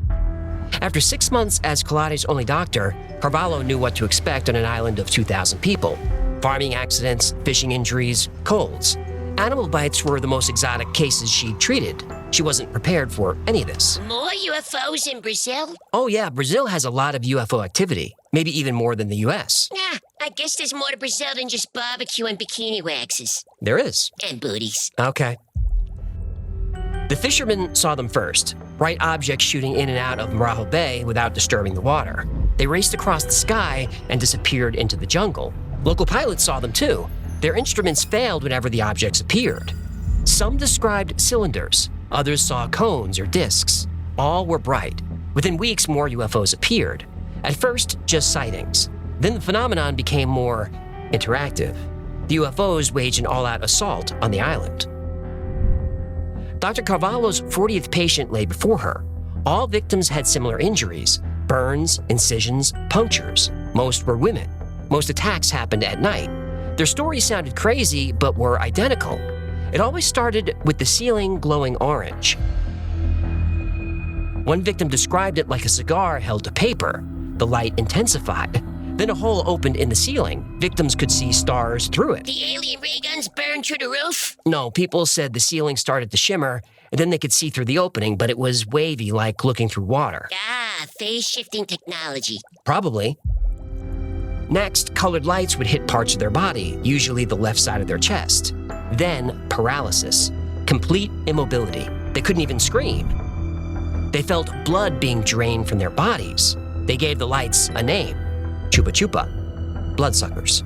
After 6 months as Colares' only doctor, Carvalho knew what to expect on an island of 2,000 people. Farming accidents, fishing injuries, colds. Animal bites were the most exotic cases she treated. She wasn't prepared for any of this. More UFOs in Brazil? Oh yeah, Brazil has a lot of UFO activity, maybe even more than the US. Nah, I guess there's more to Brazil than just barbecue and bikini waxes. There is. And booties. Okay. The fishermen saw them first, bright objects shooting in and out of Marajo Bay without disturbing the water. They raced across the sky and disappeared into the jungle. Local pilots saw them too. Their instruments failed whenever the objects appeared. Some described cylinders, others saw cones or discs. All were bright. Within weeks, more UFOs appeared. At first, just sightings. Then the phenomenon became more interactive. The UFOs waged an all-out assault on the island. Dr. Carvalho's 40th patient lay before her. All victims had similar injuries: burns, incisions, punctures. Most were women. Most attacks happened at night. Their stories sounded crazy, but were identical. It always started with the ceiling glowing orange. One victim described it like a cigar held to paper. The light intensified. Then a hole opened in the ceiling. Victims could see stars through it. The alien ray guns burned through the roof? No, people said the ceiling started to shimmer, and then they could see through the opening, but it was wavy, like looking through water. Ah, phase-shifting technology. Probably. Next, colored lights would hit parts of their body, usually the left side of their chest. Then, paralysis. Complete immobility. They couldn't even scream. They felt blood being drained from their bodies. They gave the lights a name: Chupa Chupa, bloodsuckers.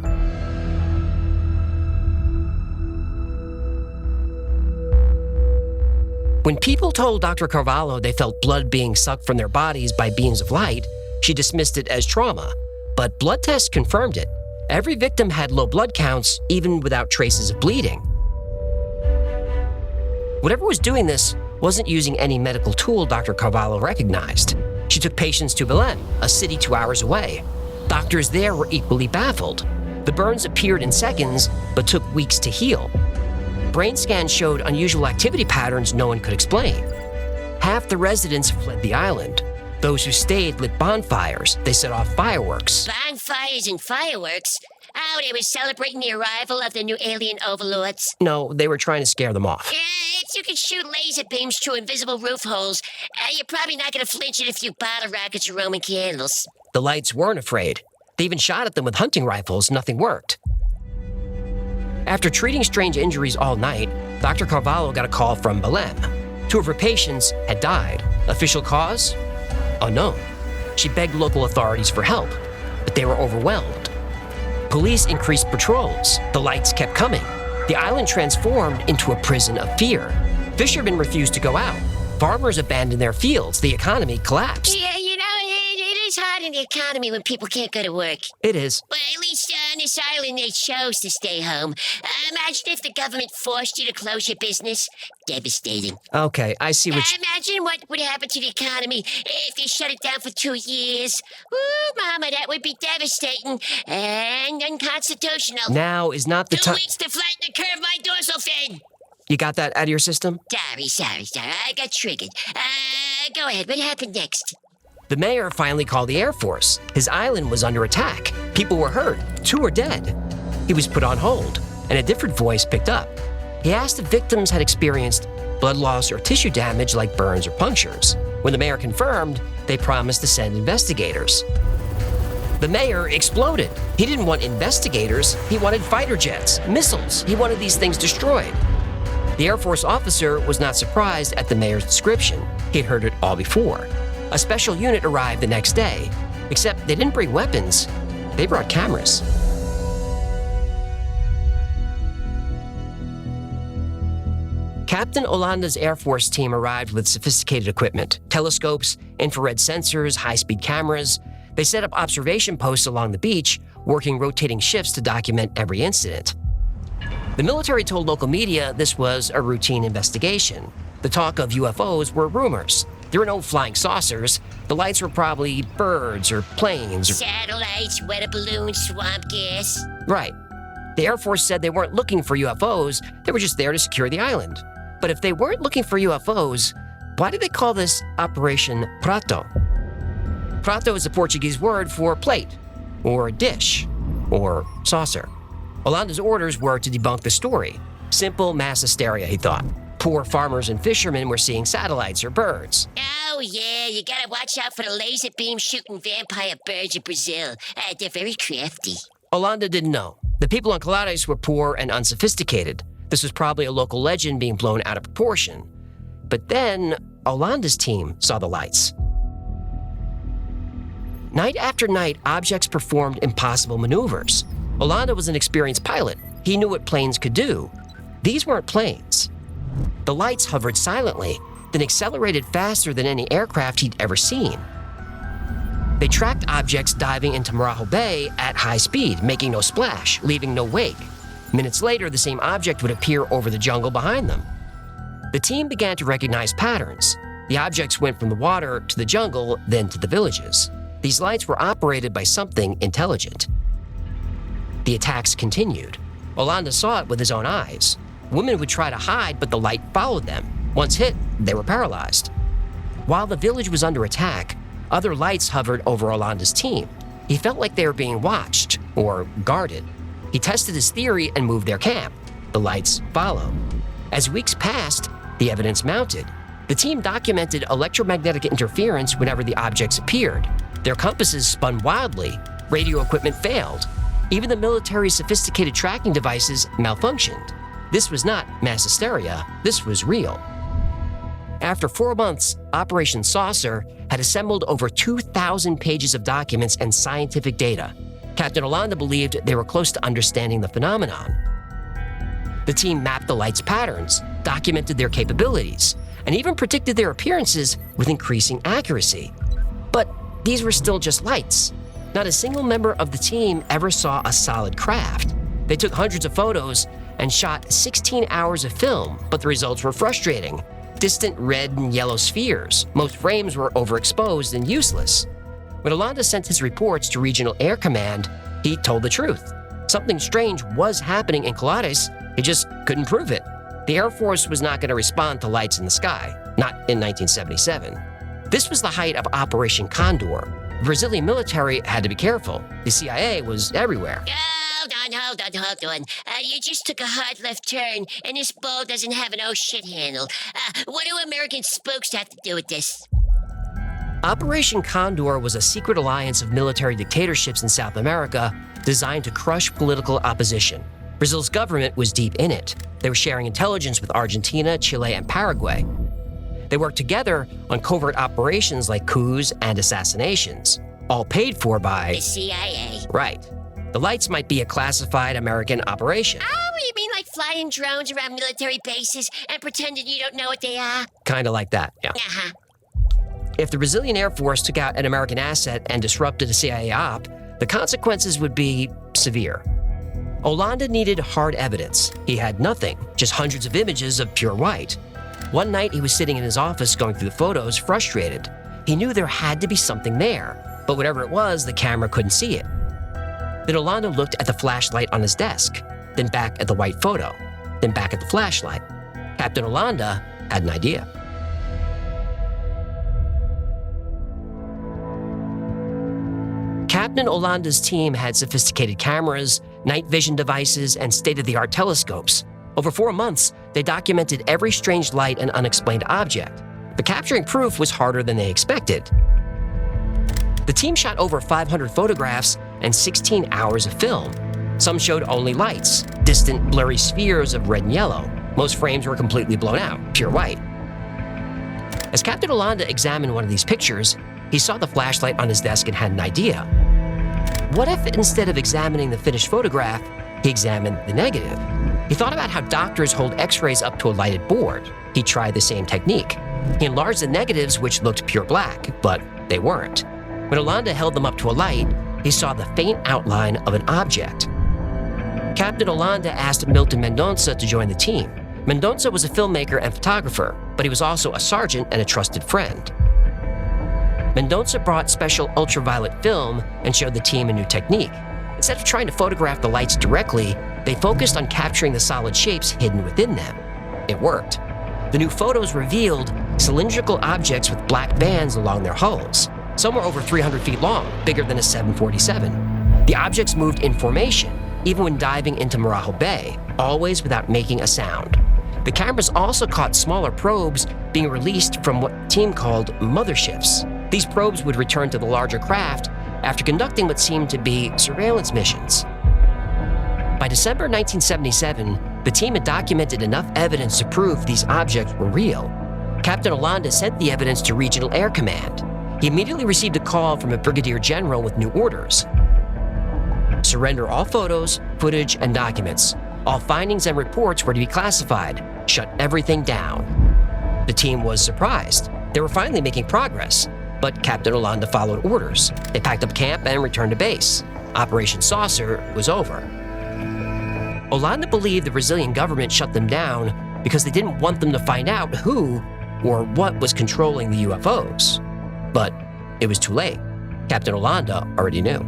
When people told Dr. Carvalho they felt blood being sucked from their bodies by beams of light, she dismissed it as trauma. But blood tests confirmed it. Every victim had low blood counts, even without traces of bleeding. Whatever was doing this wasn't using any medical tool Dr. Carvalho recognized. She took patients to Belém, a city 2 hours away. Doctors there were equally baffled. The burns appeared in seconds, but took weeks to heal. Brain scans showed unusual activity patterns no one could explain. Half the residents fled the island. Those who stayed lit bonfires. They set off fireworks. Bonfires and fireworks? Oh, they were celebrating the arrival of the new alien overlords. No, they were trying to scare them off. If you can shoot laser beams through invisible roof holes, you're probably not going to flinch at a few bottle rockets or Roman candles. The lights weren't afraid. They even shot at them with hunting rifles. Nothing worked. After treating strange injuries all night, Dr. Carvalho got a call from Belém. 2 of her patients had died. Official cause? Unknown. She begged local authorities for help, but they were overwhelmed. Police increased patrols. The lights kept coming. The island transformed into a prison of fear. Fishermen refused to go out. Farmers abandoned their fields. The economy collapsed. Yeah, you know, it is hard in the economy when people can't go to work. It is. But at least on this island, they chose to stay home. Imagine if the government forced you to close your business. Devastating. Okay, I see what Imagine what would happen to the economy if you shut it down for 2 years. Ooh, Mama, that would be devastating and unconstitutional. Now is not the 2 time. weeks to flatten the curve of my dorsal fin. You got that out of your system? Sorry. I got triggered. Go ahead. What happened next? The mayor finally called the Air Force. His island was under attack. People were hurt. 2 were dead. He was put on hold. and a different voice picked up. He asked if victims had experienced blood loss or tissue damage like burns or punctures. When the mayor confirmed, they promised to send investigators. The mayor exploded. He didn't want investigators. He wanted fighter jets, missiles. He wanted these things destroyed. The Air Force officer was not surprised at the mayor's description. He had heard it all before. A special unit arrived the next day, except they didn't bring weapons. They brought cameras. Captain Olanda's Air Force team arrived with sophisticated equipment, telescopes, infrared sensors, high-speed cameras. They set up observation posts along the beach, working rotating shifts to document every incident. The military told local media this was a routine investigation. The talk of UFOs were rumors. There were no flying saucers. The lights were probably birds or planes or satellites, weather balloons, swamp gas. Right. The Air Force said they weren't looking for UFOs. They were just there to secure the island. But if they weren't looking for UFOs, why did they call this Operation Prato? Prato is a Portuguese word for plate, or dish, or saucer. Olanda's orders were to debunk the story. Simple mass hysteria, he thought. Poor farmers and fishermen were seeing satellites or birds. Oh, yeah, you gotta watch out for the laser beam shooting vampire birds in Brazil. They're very crafty. Olanda didn't know. The people on Colares were poor and unsophisticated. This was probably a local legend being blown out of proportion. But then, Olanda's team saw the lights. Night after night, objects performed impossible maneuvers. Olanda was an experienced pilot. He knew what planes could do. These weren't planes. The lights hovered silently, then accelerated faster than any aircraft he'd ever seen. They tracked objects diving into Marajo Bay at high speed, making no splash, leaving no wake. Minutes later, the same object would appear over the jungle behind them. The team began to recognize patterns. The objects went from the water to the jungle, then to the villages. These lights were operated by something intelligent. The attacks continued. Olanda saw it with his own eyes. Women would try to hide, but the light followed them. Once hit, they were paralyzed. While the village was under attack, other lights hovered over Olanda's team. He felt like they were being watched or guarded. He tested his theory and moved their camp. The lights followed. As weeks passed, the evidence mounted. The team documented electromagnetic interference whenever the objects appeared. Their compasses spun wildly. Radio equipment failed. Even the military's sophisticated tracking devices malfunctioned. This was not mass hysteria. This was real. After 4 months, Operation Saucer had assembled over 2,000 pages of documents and scientific data. Captain Olanda believed they were close to understanding the phenomenon. The team mapped the lights' patterns, documented their capabilities, and even predicted their appearances with increasing accuracy. But these were still just lights. Not a single member of the team ever saw a solid craft. They took hundreds of photos and shot 16 hours of film, but the results were frustrating. Distant red and yellow spheres. Most frames were overexposed and useless. When Olanda sent his reports to Regional Air Command, he told the truth. Something strange was happening in Colares. He just couldn't prove it. The Air Force was not going to respond to lights in the sky, not in 1977. This was the height of Operation Condor. The Brazilian military had to be careful. The CIA was everywhere. Hold on. You just took a hard left turn, and this ball doesn't have an oh shit handle. What do American spokes have to do with this? Operation Condor was a secret alliance of military dictatorships in South America designed to crush political opposition. Brazil's government was deep in it. They were sharing intelligence with Argentina, Chile, and Paraguay. They worked together on covert operations like coups and assassinations, all paid for by the CIA. Right. The lights might be a classified American operation. Oh, you mean like flying drones around military bases and pretending you don't know what they are? Kind of like that, yeah. Uh-huh. If the Brazilian Air Force took out an American asset and disrupted a CIA op, the consequences would be severe. Olanda needed hard evidence. He had nothing, just hundreds of images of pure white. One night, he was sitting in his office going through the photos, frustrated. He knew there had to be something there, but whatever it was, the camera couldn't see it. Then Olanda looked at the flashlight on his desk, then back at the white photo, then back at the flashlight. Captain Olanda had an idea. Captain Olanda's team had sophisticated cameras, night vision devices, and state-of-the-art telescopes. Over 4 months, they documented every strange light and unexplained object. But capturing proof was harder than they expected. The team shot over 500 photographs and 16 hours of film. Some showed only lights, distant, blurry spheres of red and yellow. Most frames were completely blown out, pure white. As Captain Olanda examined one of these pictures, he saw the flashlight on his desk and had an idea. What if instead of examining the finished photograph, he examined the negative? He thought about how doctors hold x-rays up to a lighted board. He tried the same technique. He enlarged the negatives, which looked pure black, but they weren't. When Olanda held them up to a light, he saw the faint outline of an object. Captain Olanda asked Milton Mendonça to join the team. Mendonça was a filmmaker and photographer, but he was also a sergeant and a trusted friend. Mendonça brought special ultraviolet film and showed the team a new technique. Instead of trying to photograph the lights directly, they focused on capturing the solid shapes hidden within them. It worked. The new photos revealed cylindrical objects with black bands along their hulls. Some were over 300 feet long, bigger than a 747. The objects moved in formation, even when diving into Marajo Bay, always without making a sound. The cameras also caught smaller probes being released from what the team called motherships. These probes would return to the larger craft after conducting what seemed to be surveillance missions. By December 1977, the team had documented enough evidence to prove these objects were real. Captain Olanda sent the evidence to Regional Air Command. He immediately received a call from a brigadier general with new orders. Surrender all photos, footage, and documents. All findings and reports were to be classified. Shut everything down. The team was surprised. They were finally making progress, but Captain Olanda followed orders. They packed up camp and returned to base. Operation Saucer was over. Olanda believed the Brazilian government shut them down because they didn't want them to find out who or what was controlling the UFOs. But it was too late. Captain Olanda already knew.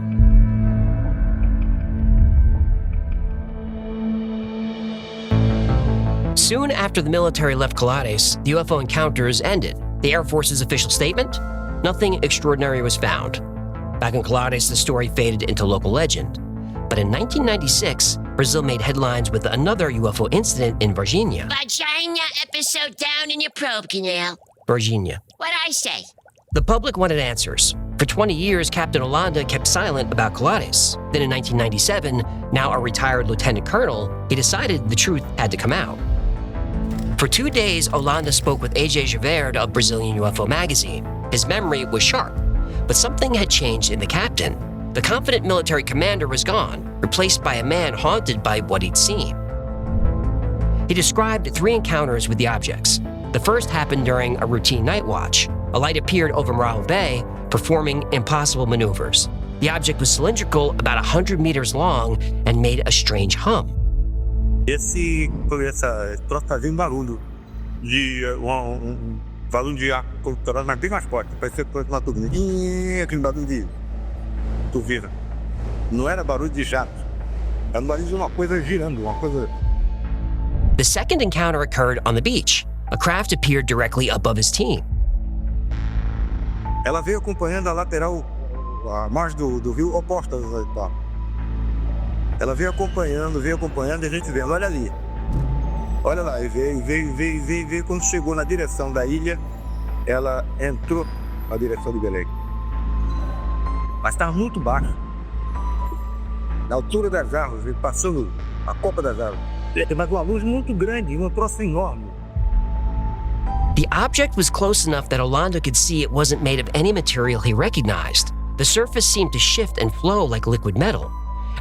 Soon after the military left Colares, the UFO encounters ended. The Air Force's official statement? Nothing extraordinary was found. Back in Colares, the story faded into local legend. But in 1996, Brazil made headlines with another UFO incident in Virginia. Vagina episode down in your probe canal. Virginia. What'd I say? The public wanted answers. For 20 years, Captain Olanda kept silent about Colares. Then in 1997, now a retired lieutenant colonel, he decided the truth had to come out. For 2 days, Olanda spoke with A.J. Javert of Brazilian UFO magazine. His memory was sharp, but something had changed in the captain. The confident military commander was gone, replaced by a man haunted by what he'd seen. He described 3 encounters with the objects. The first happened during a routine night watch. A light appeared over Marajo Bay, performing impossible maneuvers. The object was cylindrical, about 100 meters long, and made a strange hum. Esse troço fazia barulho de barulho de ar cultural, mas bem mais forte, parecia que fosse uma turbina. Aquele barulho de turbina. Não era barulho de jato, era barulho de uma coisa girando, uma coisa. The second encounter occurred on the beach. A craft appeared directly above his team. Ela veio acompanhando a lateral, a margem do rio oposta do hospital. Ela veio acompanhando e a gente vendo, olha ali. Olha lá, e veio. Quando chegou na direção da ilha, ela entrou na direção de Belém. Mas estava muito baixo. Na altura das árvores, passando a copa das árvores. Mas uma luz muito grande, um troço enorme. The object was close enough that Olanda could see it wasn't made of any material he recognized. The surface seemed to shift and flow like liquid metal.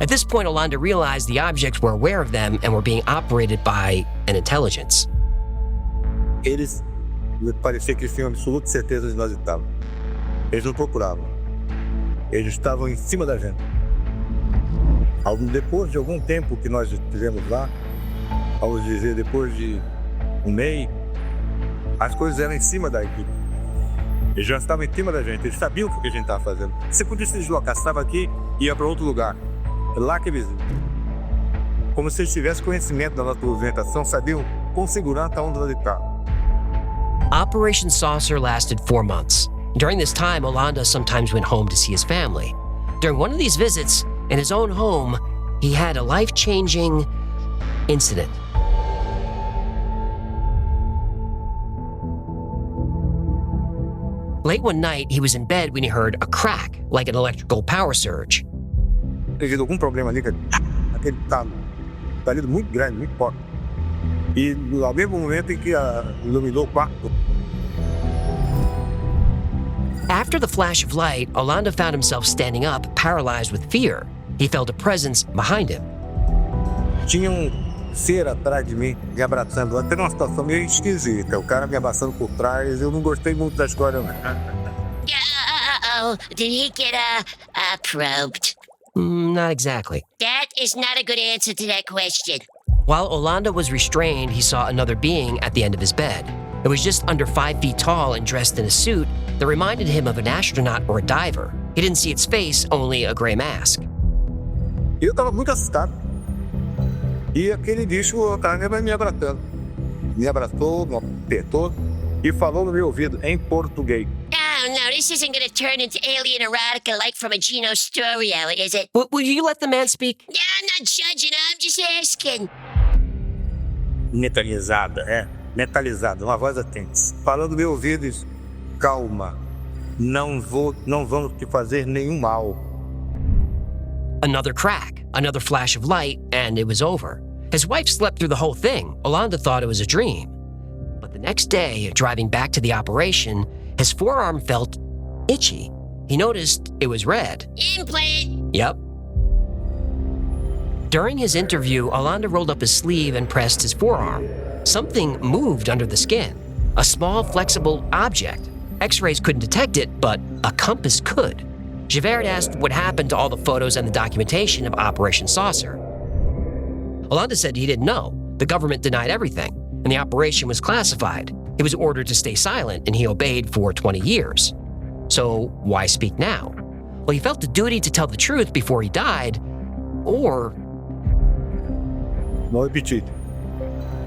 At this point, Olanda realized the objects were aware of them and were being operated by an intelligence. Eles parecia que tinham absoluta certeza de nós estávamos. Eles não procuravam. Eles estavam em cima da gente. Depois de algum tempo que nós estivemos lá, vamos dizer, depois de um mês, as coisas eram em cima da equipe. Eles já estavam em cima da gente, eles sabiam o que a gente estava fazendo. Você podia se deslocar, estava aqui e ia para outro lugar. Lá que eles... Como se eles tivessem conhecimento da nossa movimentação, sabiam com segurança onde nós estávamos. Operation Saucer lasted 4 months. During this time, Olanda sometimes went home to see his family. During one of these visits, in his own home, he had a life-changing incident. Late one night, he was in bed when he heard a crack, like an electrical power surge. Teve algum problema ali, aquele talido muito grande, muito forte. E ao mesmo momento em que iluminou o quarto. After the flash of light, Orlando found himself standing up, paralyzed with fear. He felt a presence behind him. Tinha ser atrás de mim, me abraçando. Até numa situação meio esquisita. O cara me abraçando por trás. Eu não gostei muito da história, não. Uh-oh. Did he get probed? Not exactly. That is not a good answer to that question. While Orlando was restrained, he saw another being at the end of his bed. It was just under 5 feet tall and dressed in a suit that reminded him of an astronaut or a diver. He didn't see its face, only a gray mask. Eu estava muito assustado. E aquele bicho estava me abraçando. Me abraçou, me apertou e falou no meu ouvido em português. Oh, no, this isn't going to turn into alien erotica like from a Gino Storio, is it? Will you let the man speak? Yeah, I'm not judging, I'm just asking. Metalizada, metalizada, uma voz atente. Falando no meu ouvido, calma, não vamos te fazer nenhum mal. Another crack, another flash of light, and it was over. His wife slept through the whole thing. Orlando thought it was a dream. But the next day, driving back to the operation, his forearm felt itchy. He noticed it was red. Implant! Yep. During his interview, Orlando rolled up his sleeve and pressed his forearm. Something moved under the skin. A small, flexible object. X-rays couldn't detect it, but a compass could. Javert asked what happened to all the photos and the documentation of Operation Saucer. Orlando said he didn't know. The government denied everything, and the operation was classified. He was ordered to stay silent, and he obeyed for 20 years. So why speak now? Well, he felt the duty to tell the truth before he died, or... Vou repetir.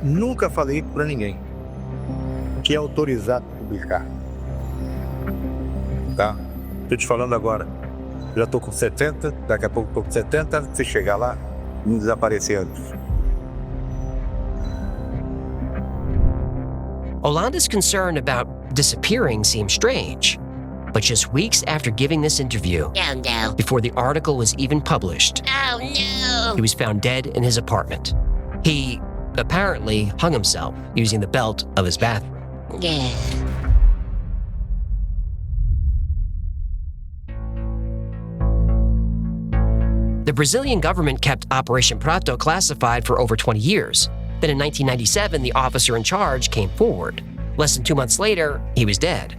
Nunca falei para ninguém que é autorizado a publicar. Tá? Tô te falando agora. Já tô com 70, daqui a pouco tô com 70, se chegar lá, me desaparecer antes. Orlando's concern about disappearing seemed strange. But just weeks after giving this interview, Oh, no. before the article was even published, Oh, no. he was found dead in his apartment. He apparently hung himself using the belt of his bathroom. Yeah. The Brazilian government kept Operation Prato classified for over 20 years. Then in 1997, the officer in charge came forward. Less than 2 months later, he was dead.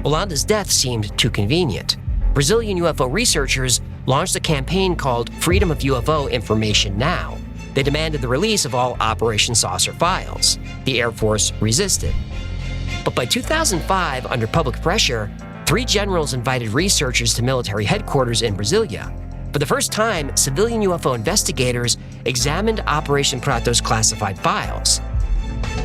Orlando's death seemed too convenient. Brazilian UFO researchers launched a campaign called Freedom of UFO Information Now. They demanded the release of all Operation Saucer files. The Air Force resisted. But by 2005, under public pressure, 3 generals invited researchers to military headquarters in Brasilia. For the first time, civilian UFO investigators examined Operation Prato's classified files.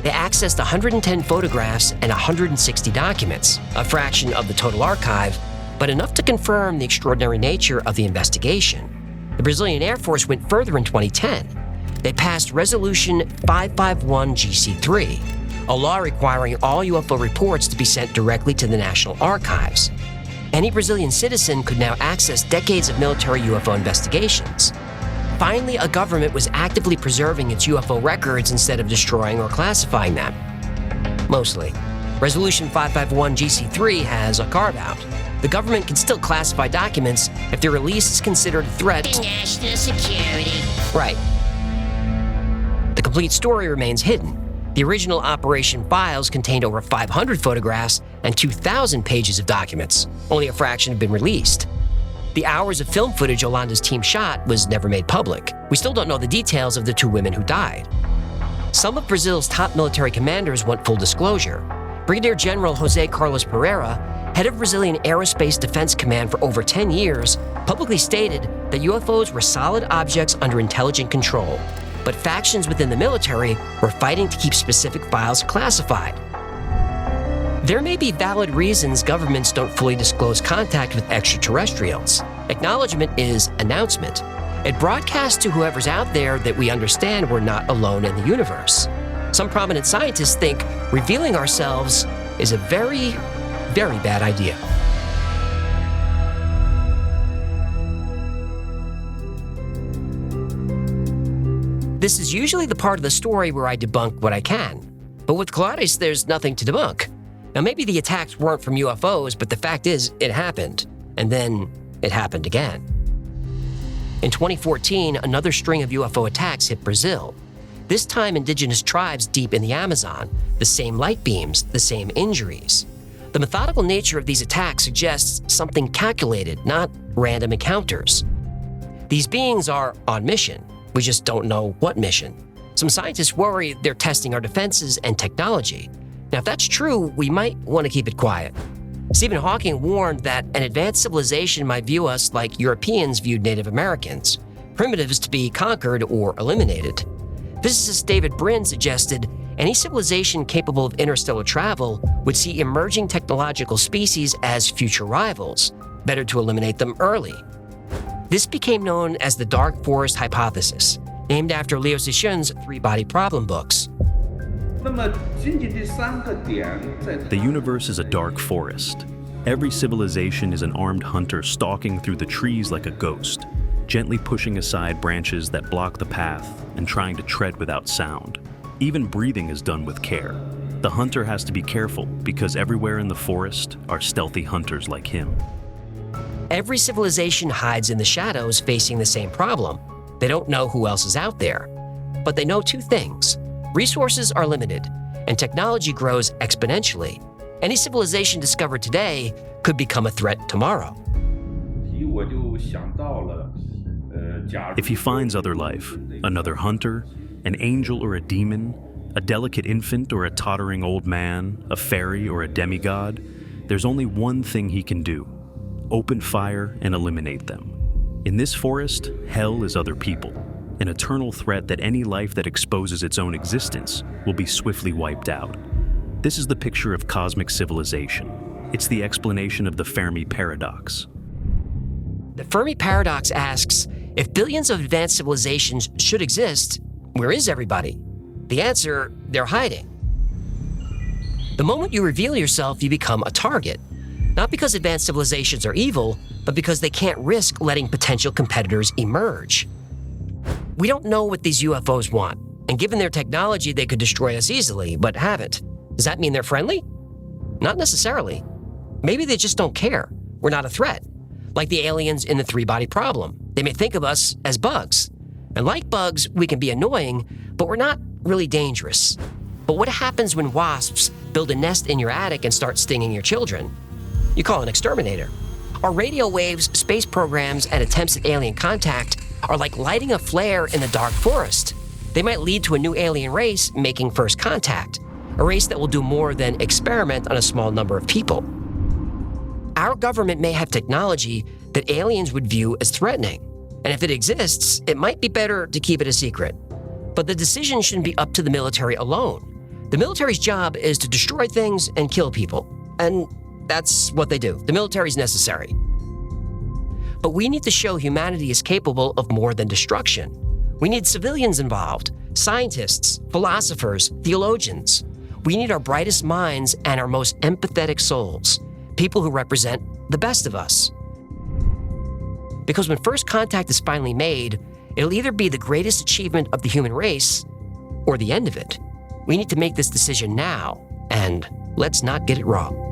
They accessed 110 photographs and 160 documents, a fraction of the total archive, but enough to confirm the extraordinary nature of the investigation. The Brazilian Air Force went further in 2010. They passed Resolution 551 GC3, a law requiring all UFO reports to be sent directly to the National Archives. Any Brazilian citizen could now access decades of military UFO investigations. Finally, a government was actively preserving its UFO records instead of destroying or classifying them. Mostly. Resolution 551 GC3 has a carve-out. The government can still classify documents if their release is considered a threat To national security. Right. The complete story remains hidden. The original operation files contained over 500 photographs and 2,000 pages of documents. Only a fraction have been released. The hours of film footage Orlando's team shot was never made public. We still don't know the details of the 2 women who died. Some of Brazil's top military commanders want full disclosure. Brigadier General José Carlos Pereira, head of Brazilian Aerospace Defense Command for over 10 years, publicly stated that UFOs were solid objects under intelligent control. But factions within the military were fighting to keep specific files classified. There may be valid reasons governments don't fully disclose contact with extraterrestrials. Acknowledgement is announcement. It broadcasts to whoever's out there that we understand we're not alone in the universe. Some prominent scientists think revealing ourselves is a very, very bad idea. This is usually the part of the story where I debunk what I can. But with Colares, there's nothing to debunk. Now, maybe the attacks weren't from UFOs, but the fact is, it happened. And then it happened again. In 2014, another string of UFO attacks hit Brazil. This time, indigenous tribes deep in the Amazon, the same light beams, the same injuries. The methodical nature of these attacks suggests something calculated, not random encounters. These beings are on mission. We just don't know what mission. Some scientists worry they're testing our defenses and technology. Now, if that's true, we might want to keep it quiet. Stephen Hawking warned that an advanced civilization might view us like Europeans viewed Native Americans, primitives to be conquered or eliminated. Physicist David Brin suggested any civilization capable of interstellar travel would see emerging technological species as future rivals, better to eliminate them early. This became known as the Dark Forest Hypothesis, named after Liu Cixin's three-body problem books. The universe is a dark forest. Every civilization is an armed hunter stalking through the trees like a ghost, gently pushing aside branches that block the path and trying to tread without sound. Even breathing is done with care. The hunter has to be careful because everywhere in the forest are stealthy hunters like him. Every civilization hides in the shadows facing the same problem. They don't know who else is out there. But they know two things. Resources are limited, and technology grows exponentially. Any civilization discovered today could become a threat tomorrow. If he finds other life, another hunter, an angel or a demon, a delicate infant or a tottering old man, a fairy or a demigod, there's only one thing he can do: open fire and eliminate them. In this forest, hell is other people, an eternal threat that any life that exposes its own existence will be swiftly wiped out. This is the picture of cosmic civilization. It's the explanation of the Fermi paradox. The Fermi paradox asks, if billions of advanced civilizations should exist, where is everybody? The answer, they're hiding. The moment you reveal yourself, you become a target. Not because advanced civilizations are evil, but because they can't risk letting potential competitors emerge. We don't know what these UFOs want, and given their technology, they could destroy us easily, but haven't. Does that mean they're friendly? Not necessarily. Maybe they just don't care. We're not a threat. Like the aliens in the three-body problem. They may think of us as bugs. And like bugs, we can be annoying, but we're not really dangerous. But what happens when wasps build a nest in your attic and start stinging your children? You call an exterminator. Our radio waves, space programs, and attempts at alien contact are like lighting a flare in the dark forest. They might lead to a new alien race making first contact, a race that will do more than experiment on a small number of people. Our government may have technology that aliens would view as threatening, and if it exists, it might be better to keep it a secret. But the decision shouldn't be up to the military alone. The military's job is to destroy things and kill people, and that's what they do. The military's necessary. But we need to show humanity is capable of more than destruction. We need civilians involved, scientists, philosophers, theologians. We need our brightest minds and our most empathetic souls, people who represent the best of us. Because when first contact is finally made, it'll either be the greatest achievement of the human race or the end of it. We need to make this decision now, and let's not get it wrong.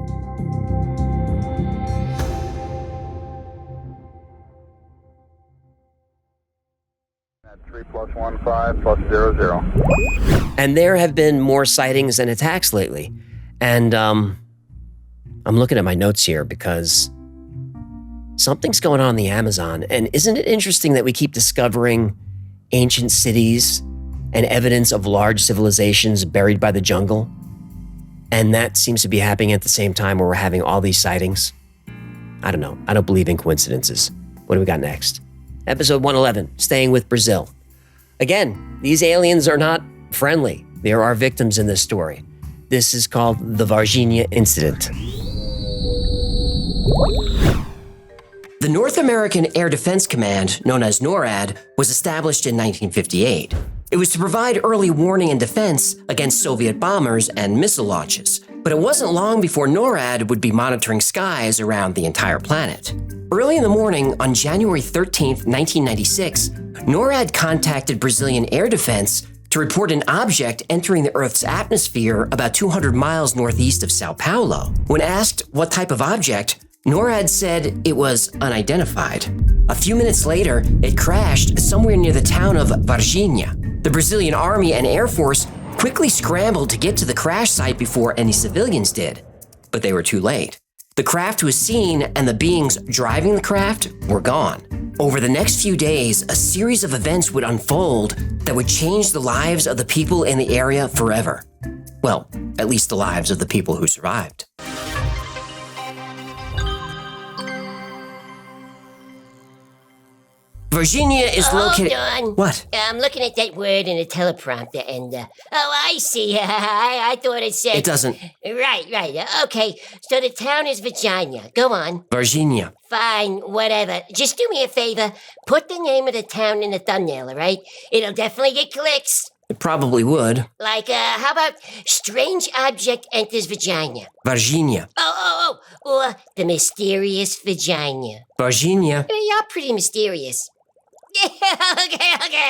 And there have been more sightings and attacks lately. And I'm looking at my notes here because something's going on in the Amazon. And isn't it interesting that we keep discovering ancient cities and evidence of large civilizations buried by the jungle? And that seems to be happening at the same time where we're having all these sightings. I don't know. I don't believe in coincidences. What do we got next? Episode 111, staying with Brazil. Again, these aliens are not friendly. There are victims in this story. This is called the Varginha Incident. The North American Air Defense Command, known as NORAD, was established in 1958. It was to provide early warning and defense against Soviet bombers and missile launches. But it wasn't long before NORAD would be monitoring skies around the entire planet. Early in the morning on January 13, 1996, NORAD contacted Brazilian Air Defense to report an object entering the Earth's atmosphere about 200 miles northeast of Sao Paulo. When asked what type of object, NORAD said it was unidentified. A few minutes later, it crashed somewhere near the town of Varginha. The Brazilian Army and Air Force quickly scrambled to get to the crash site before any civilians did, but they were too late. The craft was seen and the beings driving the craft were gone. Over the next few days, a series of events would unfold that would change the lives of the people in the area forever. Well, at least the lives of the people who survived. Virginia is located... Hold on. What? I'm looking at that word in the teleprompter and, I see. I thought it said... It doesn't. Right. Okay, so the town is Virginia. Go on. Virginia. Fine, whatever. Just do me a favor. Put the name of the town in the thumbnail, all right? It'll definitely get clicks. It probably would. Like, how about Strange Object Enters Virginia? Virginia. Or The Mysterious Virginia. Virginia. You're pretty mysterious.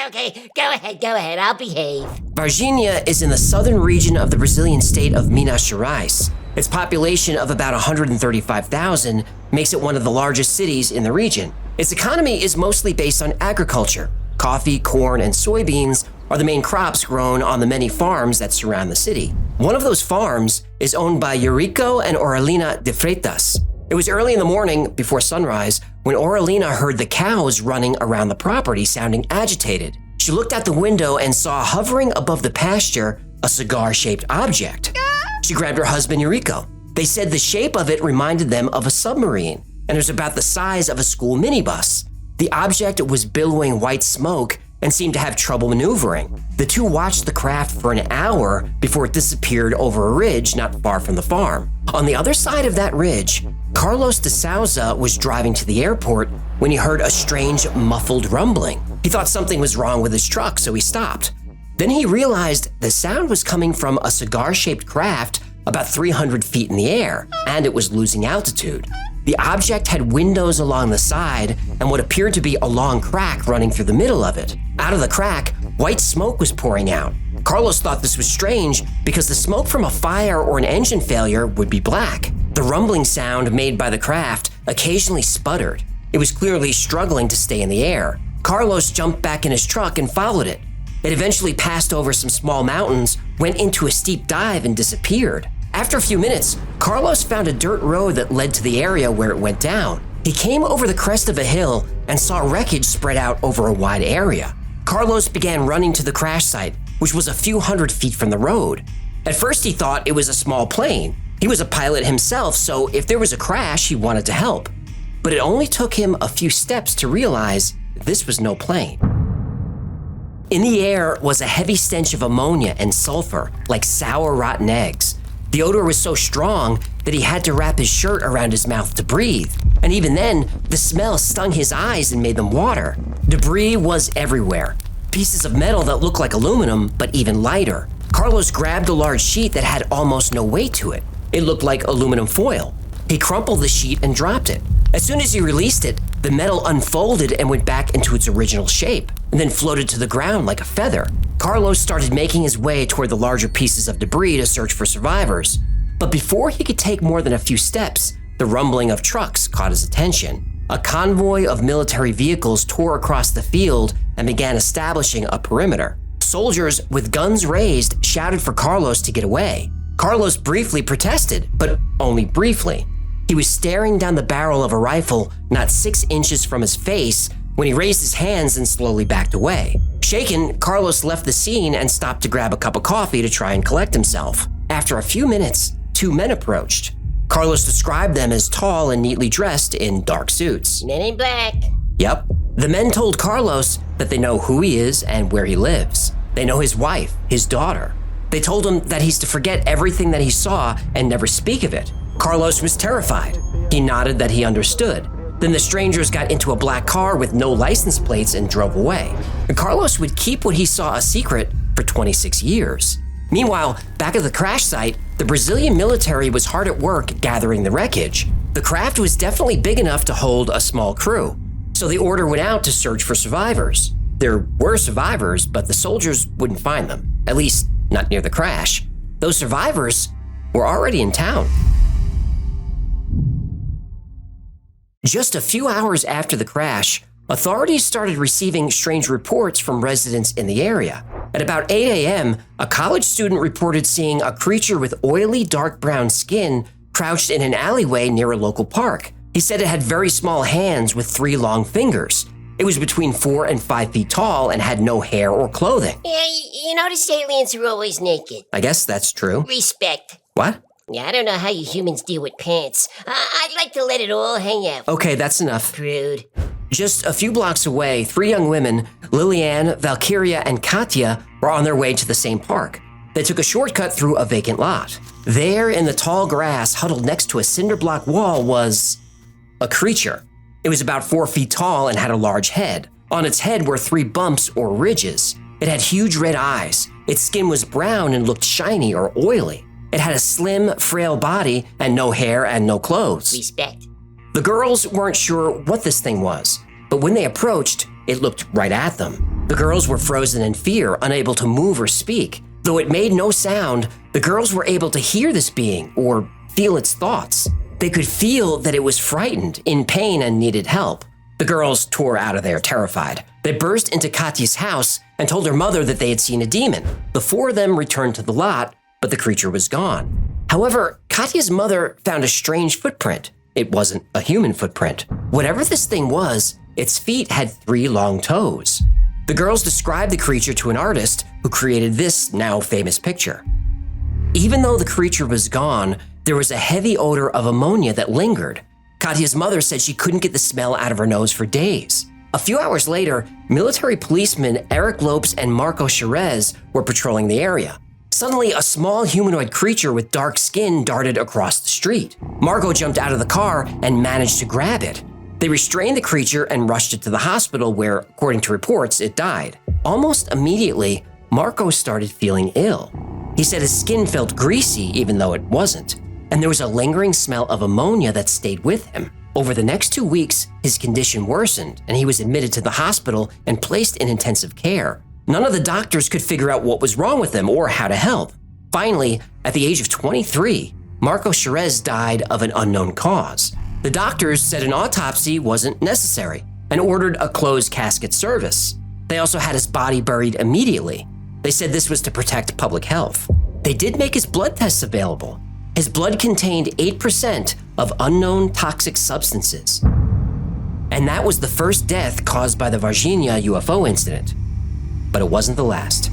Okay. Go ahead. I'll behave. Virginia is in the southern region of the Brazilian state of Minas Gerais. Its population of about 135,000 makes it one of the largest cities in the region. Its economy is mostly based on agriculture. Coffee, corn, and soybeans are the main crops grown on the many farms that surround the city. One of those farms is owned by Eurico and Aurelina de Freitas. It was early in the morning, before sunrise, when Aurelina heard the cows running around the property sounding agitated. She looked out the window and saw hovering above the pasture a cigar-shaped object. She grabbed her husband Eurico. They said the shape of it reminded them of a submarine, and it was about the size of a school minibus. The object was billowing white smoke and seemed to have trouble maneuvering. The two watched the craft for an hour before it disappeared over a ridge not far from the farm. On the other side of that ridge, Carlos de Souza was driving to the airport when he heard a strange, muffled rumbling. He thought something was wrong with his truck, so he stopped. Then he realized the sound was coming from a cigar-shaped craft about 300 feet in the air, and it was losing altitude. The object had windows along the side and what appeared to be a long crack running through the middle of it. Out of the crack, white smoke was pouring out. Carlos thought this was strange because the smoke from a fire or an engine failure would be black. The rumbling sound made by the craft occasionally sputtered. It was clearly struggling to stay in the air. Carlos jumped back in his truck and followed it. It eventually passed over some small mountains, went into a steep dive, and disappeared. After a few minutes, Carlos found a dirt road that led to the area where it went down. He came over the crest of a hill and saw wreckage spread out over a wide area. Carlos began running to the crash site, which was a few hundred feet from the road. At first, he thought it was a small plane. He was a pilot himself, so if there was a crash, he wanted to help. But it only took him a few steps to realize this was no plane. In the air was a heavy stench of ammonia and sulfur, like sour, rotten eggs. The odor was so strong that he had to wrap his shirt around his mouth to breathe. And even then, the smell stung his eyes and made them water. Debris was everywhere. Pieces of metal that looked like aluminum, but even lighter. Carlos grabbed a large sheet that had almost no weight to it. It looked like aluminum foil. He crumpled the sheet and dropped it. As soon as he released it, the metal unfolded and went back into its original shape, and then floated to the ground like a feather. Carlos started making his way toward the larger pieces of debris to search for survivors. But before he could take more than a few steps, the rumbling of trucks caught his attention. A convoy of military vehicles tore across the field and began establishing a perimeter. Soldiers with guns raised shouted for Carlos to get away. Carlos briefly protested, but only briefly. He was staring down the barrel of a rifle not 6 inches from his face when he raised his hands and slowly backed away. Shaken, Carlos left the scene and stopped to grab a cup of coffee to try and collect himself. After a few minutes, 2 men approached. Carlos described them as tall and neatly dressed in dark suits. Men in black. Yep. The men told Carlos that they know who he is and where he lives. They know his wife, his daughter. They told him that he's to forget everything that he saw and never speak of it. Carlos was terrified. He nodded that he understood. Then the strangers got into a black car with no license plates and drove away. And Carlos would keep what he saw a secret for 26 years. Meanwhile, back at the crash site, the Brazilian military was hard at work gathering the wreckage. The craft was definitely big enough to hold a small crew, so the order went out to search for survivors. There were survivors, but the soldiers wouldn't find them, at least not near the crash. Those survivors were already in town. Just a few hours after the crash, authorities started receiving strange reports from residents in the area. At about 8 a.m., a college student reported seeing a creature with oily dark brown skin crouched in an alleyway near a local park. He said it had very small hands with 3 long fingers. It was between 4 and 5 feet tall and had no hair or clothing. Yeah, you notice aliens are always naked. I guess that's true. Respect. What? Yeah, I don't know how you humans deal with pants. I'd like to let it all hang out. Okay, that's enough. Prude. Just a few blocks away, 3 young women, Liliane, Valkyria, and Katya, were on their way to the same park. They took a shortcut through a vacant lot. There, in the tall grass, huddled next to a cinder block wall, was a creature. It was about 4 feet tall and had a large head. On its head were 3 bumps or ridges. It had huge red eyes. Its skin was brown and looked shiny or oily. It had a slim, frail body and no hair and no clothes. Respect. The girls weren't sure what this thing was, but when they approached, it looked right at them. The girls were frozen in fear, unable to move or speak. Though it made no sound, the girls were able to hear this being or feel its thoughts. They could feel that it was frightened, in pain, and needed help. The girls tore out of there terrified. They burst into Katya's house and told her mother that they had seen a demon. The 4 of them returned to the lot, but the creature was gone. However, Katya's mother found a strange footprint. It wasn't a human footprint. Whatever this thing was, its feet had 3 long toes. The girls described the creature to an artist who created this now famous picture. Even though the creature was gone, there was a heavy odor of ammonia that lingered. Katya's mother said she couldn't get the smell out of her nose for days. A few hours later, military policemen Eric Lopes and Marco Cherez were patrolling the area. Suddenly, a small humanoid creature with dark skin darted across the street. Marco jumped out of the car and managed to grab it. They restrained the creature and rushed it to the hospital where, according to reports, it died. Almost immediately, Marco started feeling ill. He said his skin felt greasy even though it wasn't, and there was a lingering smell of ammonia that stayed with him. Over the next 2 weeks, his condition worsened and he was admitted to the hospital and placed in intensive care. None of the doctors could figure out what was wrong with him or how to help. Finally, at the age of 23, Marco Cherez died of an unknown cause. The doctors said an autopsy wasn't necessary and ordered a closed casket service. They also had his body buried immediately. They said this was to protect public health. They did make his blood tests available. His blood contained 8% of unknown toxic substances. And that was the first death caused by the Varginha UFO incident. But it wasn't the last.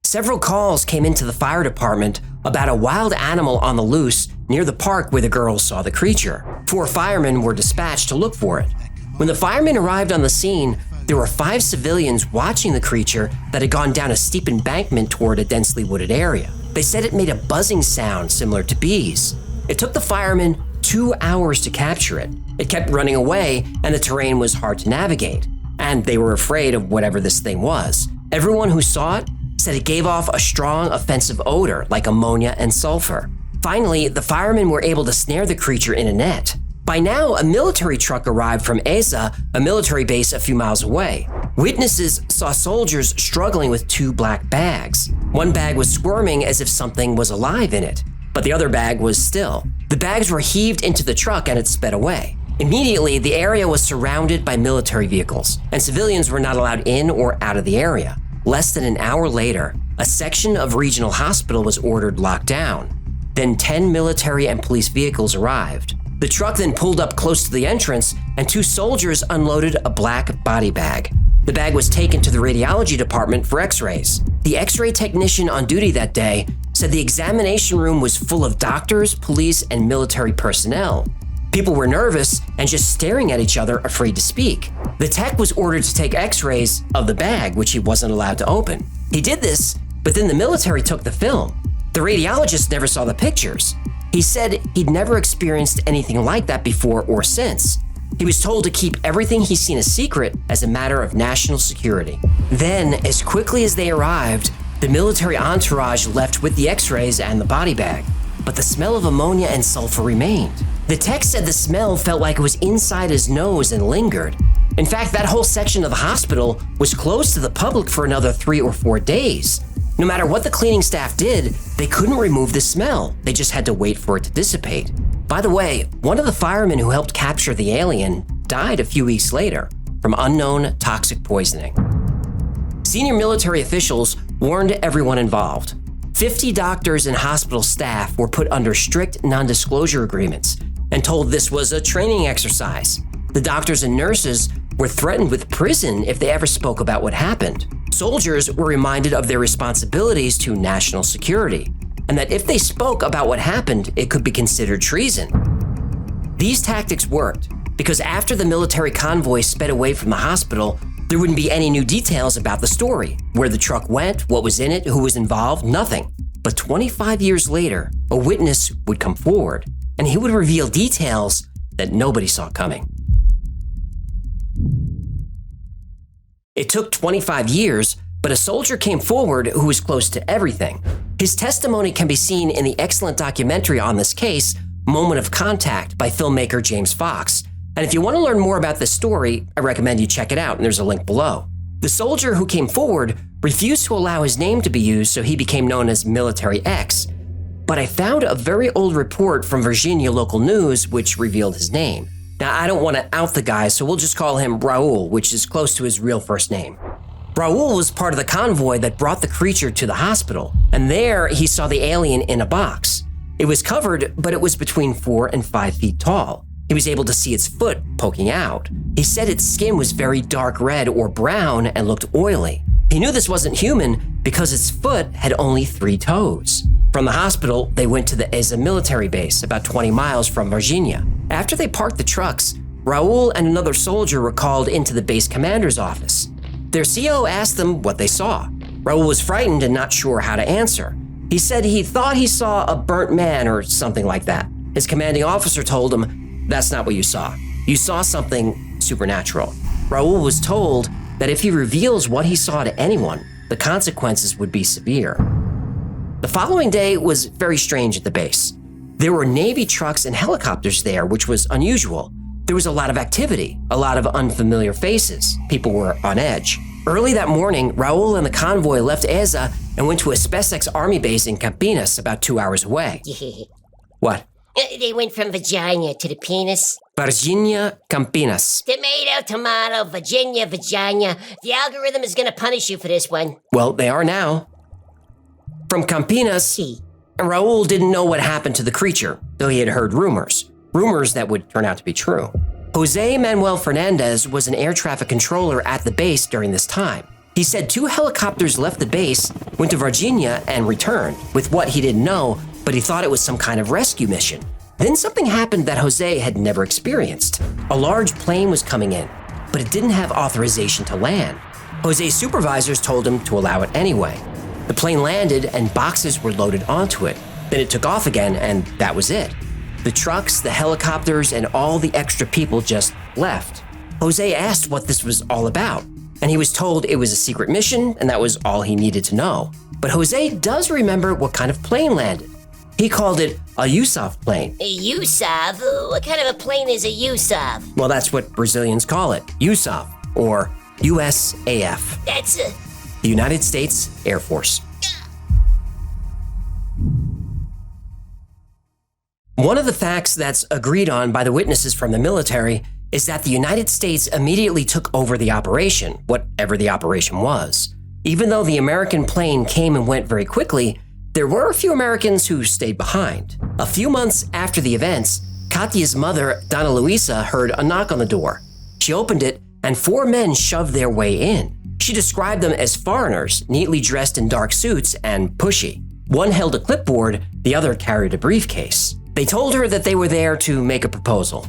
Several calls came into the fire department about a wild animal on the loose near the park where the girls saw the creature. 4 firemen were dispatched to look for it. When the firemen arrived on the scene, there were 5 civilians watching the creature that had gone down a steep embankment toward a densely wooded area. They said it made a buzzing sound similar to bees. It took the firemen 2 hours to capture it. It kept running away, and the terrain was hard to navigate, and they were afraid of whatever this thing was. Everyone who saw it said it gave off a strong, offensive odor like ammonia and sulfur. Finally, the firemen were able to snare the creature in a net. By now, a military truck arrived from ESA, a military base a few miles away. Witnesses saw soldiers struggling with 2 black bags. One bag was squirming as if something was alive in it, but the other bag was still. The bags were heaved into the truck and it sped away. Immediately, the area was surrounded by military vehicles, and civilians were not allowed in or out of the area. Less than an hour later, a section of regional hospital was ordered locked down. Then 10 military and police vehicles arrived. The truck then pulled up close to the entrance, and 2 soldiers unloaded a black body bag. The bag was taken to the radiology department for x-rays. The x-ray technician on duty that day said the examination room was full of doctors, police, and military personnel. People were nervous and just staring at each other, afraid to speak. The tech was ordered to take x-rays of the bag, which he wasn't allowed to open. He did this, but then the military took the film. The radiologist never saw the pictures. He said he'd never experienced anything like that before or since. He was told to keep everything he's seen a secret as a matter of national security. Then, as quickly as they arrived, the military entourage left with the x-rays and the body bag. But the smell of ammonia and sulfur remained. The tech said the smell felt like it was inside his nose and lingered. In fact, that whole section of the hospital was closed to the public for another 3 or 4 days. No matter what the cleaning staff did, they couldn't remove the smell. They just had to wait for it to dissipate. By the way, one of the firemen who helped capture the alien died a few weeks later from unknown toxic poisoning. Senior military officials warned everyone involved. 50 doctors and hospital staff were put under strict non-disclosure agreements and told this was a training exercise. The doctors and nurses were threatened with prison if they ever spoke about what happened. Soldiers were reminded of their responsibilities to national security, and that if they spoke about what happened, it could be considered treason. These tactics worked because after the military convoy sped away from the hospital, there wouldn't be any new details about the story, where the truck went, what was in it, who was involved, nothing. But 25 years later, a witness would come forward, and he would reveal details that nobody saw coming. It took 25 years, but a soldier came forward who was close to everything. His testimony can be seen in the excellent documentary on this case, Moment of Contact, by filmmaker James Fox. And if you want to learn more about this story, I recommend you check it out, and there's a link below. The soldier who came forward refused to allow his name to be used, so he became known as Military X. But I found a very old report from Virginia local news which revealed his name. Now, I don't want to out the guy, so we'll just call him Raul, which is close to his real first name. Raul was part of the convoy that brought the creature to the hospital, and there he saw the alien in a box. It was covered, but it was between 4 and 5 feet tall. He was able to see its foot poking out. He said its skin was very dark red or brown and looked oily. He knew this wasn't human because its foot had only 3 toes. From the hospital, they went to the Eza military base, about 20 miles from Virginia. After they parked the trucks, Raul and another soldier were called into the base commander's office. Their CO asked them what they saw. Raul was frightened and not sure how to answer. He said he thought he saw a burnt man or something like that. His commanding officer told him, "That's not what you saw. You saw something supernatural." Raul was told that if he reveals what he saw to anyone, the consequences would be severe. The following day was very strange at the base. There were Navy trucks and helicopters there, which was unusual. There was a lot of activity, a lot of unfamiliar faces. People were on edge. Early that morning, Raul and the convoy left Eza and went to a SpaceX Army base in Campinas, about 2 hours away. What? They went from vagina to the penis. Virginia, Campinas. Tomato, Virginia, vagina. The algorithm is gonna punish you for this one. Well, they are now. From Campinas, Raul didn't know what happened to the creature, though he had heard rumors that would turn out to be true. Jose Manuel Fernandez was an air traffic controller at the base during this time. He said 2 helicopters left the base, went to Virginia, and returned with what he didn't know, but he thought it was some kind of rescue mission. Then something happened that Jose had never experienced. A large plane was coming in, but it didn't have authorization to land. Jose's supervisors told him to allow it anyway. The plane landed and boxes were loaded onto it. Then it took off again, and that was it. The trucks, the helicopters, and all the extra people just left. Jose asked what this was all about, and he was told it was a secret mission, and that was all he needed to know. But Jose does remember what kind of plane landed. He called it a USAF plane. A USAF? What kind of a plane is a USAF? Well, that's what Brazilians call it, USAF, or USAF. That's the United States Air Force. One of the facts that's agreed on by the witnesses from the military is that the United States immediately took over the operation, whatever the operation was. Even though the American plane came and went very quickly, there were a few Americans who stayed behind. A few months after the events, Katya's mother, Donna Luisa, heard a knock on the door. She opened it, and 4 men shoved their way in. She described them as foreigners, neatly dressed in dark suits and pushy. One held a clipboard, the other carried a briefcase. They told her that they were there to make a proposal.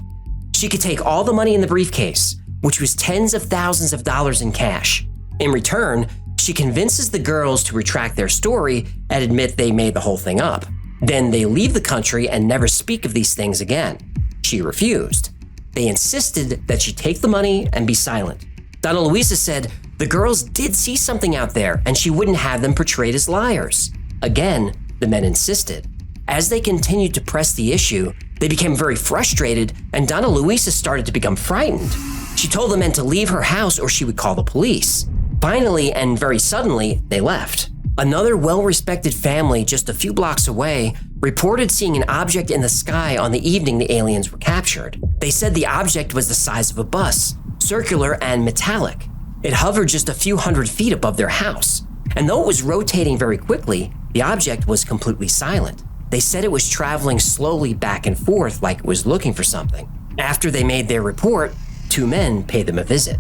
She could take all the money in the briefcase, which was tens of thousands of dollars in cash. In return, she convinces the girls to retract their story and admit they made the whole thing up. Then they leave the country and never speak of these things again. She refused. They insisted that she take the money and be silent. Donna Luisa said the girls did see something out there and she wouldn't have them portrayed as liars. Again, the men insisted. As they continued to press the issue, they became very frustrated and Donna Luisa started to become frightened. She told the men to leave her house or she would call the police. Finally, and very suddenly, they left. Another well-respected family just a few blocks away reported seeing an object in the sky on the evening the aliens were captured. They said the object was the size of a bus, circular and metallic. It hovered just a few hundred feet above their house. And though it was rotating very quickly, the object was completely silent. They said it was traveling slowly back and forth like it was looking for something. After they made their report, 2 men paid them a visit.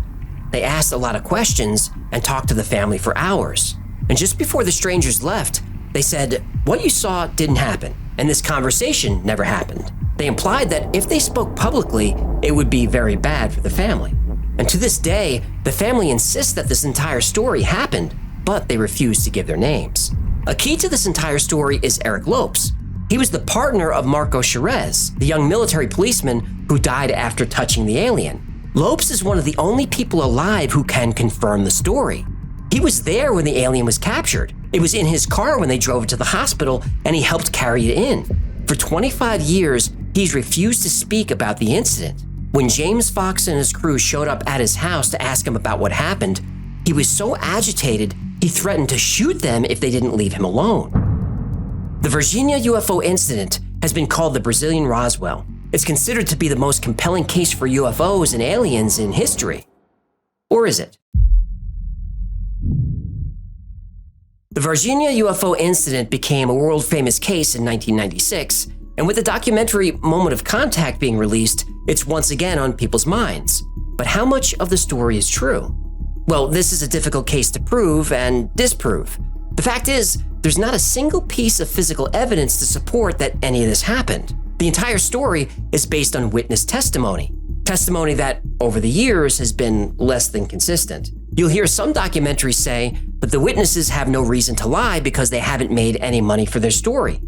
They asked a lot of questions and talked to the family for hours. And just before the strangers left, they said, what you saw didn't happen, and this conversation never happened. They implied that if they spoke publicly, it would be very bad for the family. And to this day, the family insists that this entire story happened, but they refuse to give their names. A key to this entire story is Eric Lopes. He was the partner of Marco Cherez, the young military policeman who died after touching the alien. Lopes is one of the only people alive who can confirm the story. He was there when the alien was captured. It was in his car when they drove it to the hospital, and he helped carry it in. For 25 years, he's refused to speak about the incident. When James Fox and his crew showed up at his house to ask him about what happened, he was so agitated, he threatened to shoot them if they didn't leave him alone. The Virginia UFO incident has been called the Brazilian Roswell. It's considered to be the most compelling case for UFOs and aliens in history. Or is it? The Virginia UFO incident became a world-famous case in 1996, and with the documentary Moment of Contact being released, it's once again on people's minds. But how much of the story is true? Well, this is a difficult case to prove and disprove. The fact is, there's not a single piece of physical evidence to support that any of this happened. The entire story is based on witness testimony. Testimony that, over the years, has been less than consistent. You'll hear some documentaries say that the witnesses have no reason to lie because they haven't made any money for their story.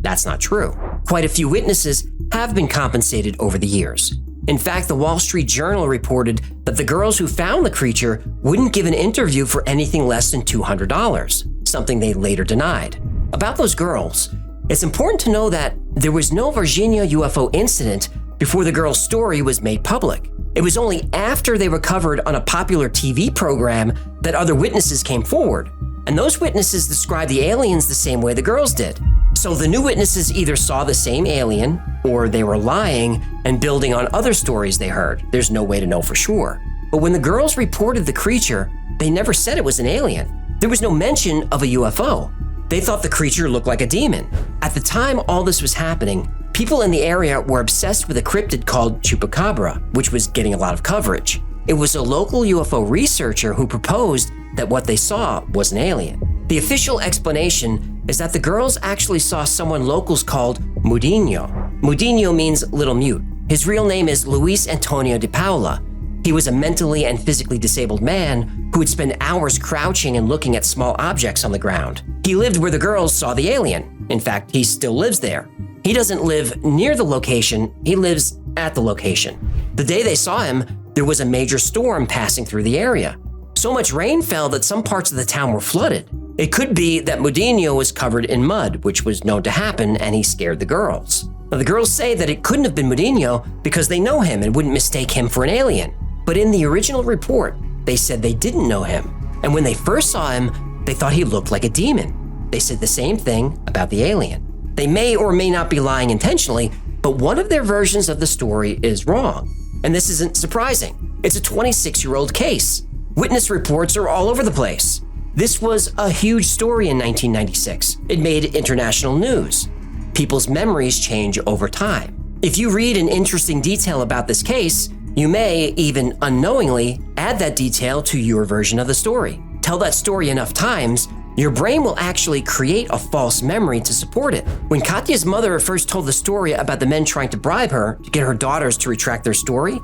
That's not true. Quite a few witnesses have been compensated over the years. In fact, the Wall Street Journal reported that the girls who found the creature wouldn't give an interview for anything less than $200, something they later denied. About those girls, it's important to know that there was no Virginia UFO incident before the girls' story was made public. It was only after they were covered on a popular TV program that other witnesses came forward. And those witnesses described the aliens the same way the girls did. So the new witnesses either saw the same alien or they were lying and building on other stories they heard. There's no way to know for sure. But when the girls reported the creature, they never said it was an alien. There was no mention of a UFO. They thought the creature looked like a demon. At the time all this was happening, people in the area were obsessed with a cryptid called Chupacabra, which was getting a lot of coverage. It was a local UFO researcher who proposed that what they saw was an alien. The official explanation is that the girls actually saw someone locals called Mudinho. Mudinho means little mute. His real name is Luis Antonio de Paula. He was a mentally and physically disabled man who would spend hours crouching and looking at small objects on the ground. He lived where the girls saw the alien. In fact, he still lives there. He doesn't live near the location, he lives at the location. The day they saw him, there was a major storm passing through the area. So much rain fell that some parts of the town were flooded. It could be that Mudinho was covered in mud, which was known to happen, and he scared the girls. Now, the girls say that it couldn't have been Mudinho because they know him and wouldn't mistake him for an alien. But in the original report, they said they didn't know him. And when they first saw him, they thought he looked like a demon. They said the same thing about the alien. They may or may not be lying intentionally, but one of their versions of the story is wrong. And this isn't surprising. It's a 26-year-old case. Witness reports are all over the place. This was a huge story in 1996. It made international news. People's memories change over time. If you read an interesting detail about this case, you may, even unknowingly, add that detail to your version of the story. Tell that story enough times, your brain will actually create a false memory to support it. When Katya's mother first told the story about the men trying to bribe her to get her daughters to retract their story,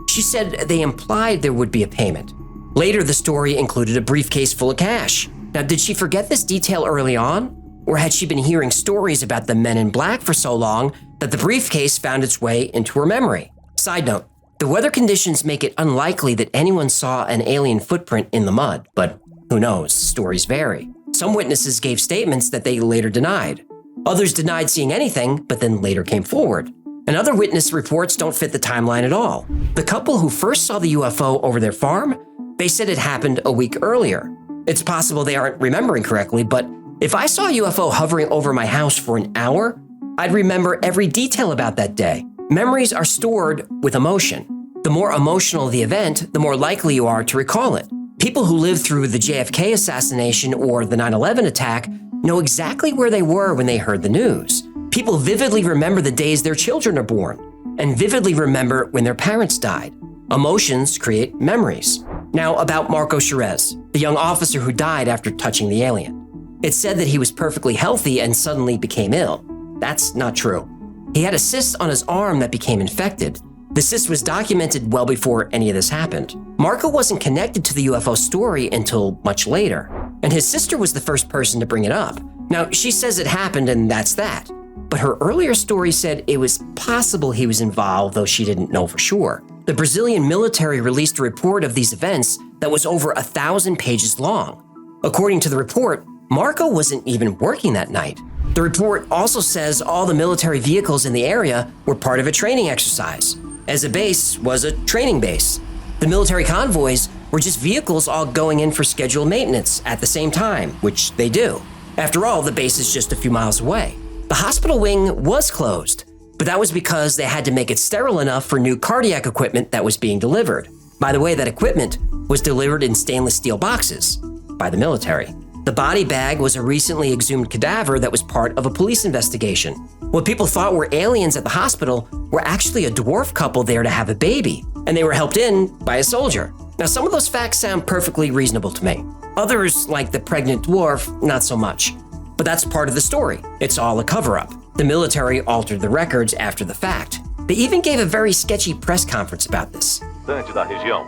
she said they implied there would be a payment. Later, the story included a briefcase full of cash. Now, did she forget this detail early on? Or had she been hearing stories about the men in black for so long that the briefcase found its way into her memory? Side note, the weather conditions make it unlikely that anyone saw an alien footprint in the mud, but who knows, stories vary. Some witnesses gave statements that they later denied. Others denied seeing anything, but then later came forward. And other witness reports don't fit the timeline at all. The couple who first saw the UFO over their farm, they said it happened a week earlier. It's possible they aren't remembering correctly, but if I saw a UFO hovering over my house for an hour, I'd remember every detail about that day. Memories are stored with emotion. The more emotional the event, the more likely you are to recall it. People who lived through the JFK assassination or the 9/11 attack know exactly where they were when they heard the news. People vividly remember the days their children are born and vividly remember when their parents died. Emotions create memories. Now about Marco Cherez, the young officer who died after touching the alien. It's said that he was perfectly healthy and suddenly became ill. That's not true. He had a cyst on his arm that became infected. The cyst was documented well before any of this happened. Marco wasn't connected to the UFO story until much later, and his sister was the first person to bring it up. Now, she says it happened and that's that. But her earlier story said it was possible he was involved, though she didn't know for sure. The Brazilian military released a report of these events that was over 1,000 pages long. According to the report, Marco wasn't even working that night. The report also says all the military vehicles in the area were part of a training exercise, as a base was a training base. The military convoys were just vehicles all going in for scheduled maintenance at the same time, which they do. After all, the base is just a few miles away. The hospital wing was closed, but that was because they had to make it sterile enough for new cardiac equipment that was being delivered. By the way, that equipment was delivered in stainless steel boxes by the military. The body bag was a recently exhumed cadaver that was part of a police investigation. What people thought were aliens at the hospital were actually a dwarf couple there to have a baby, and they were helped in by a soldier. Now, some of those facts sound perfectly reasonable to me. Others, like the pregnant dwarf, not so much. But that's part of the story. It's all a cover-up. The military altered the records after the fact. They even gave a very sketchy press conference about this. Da região.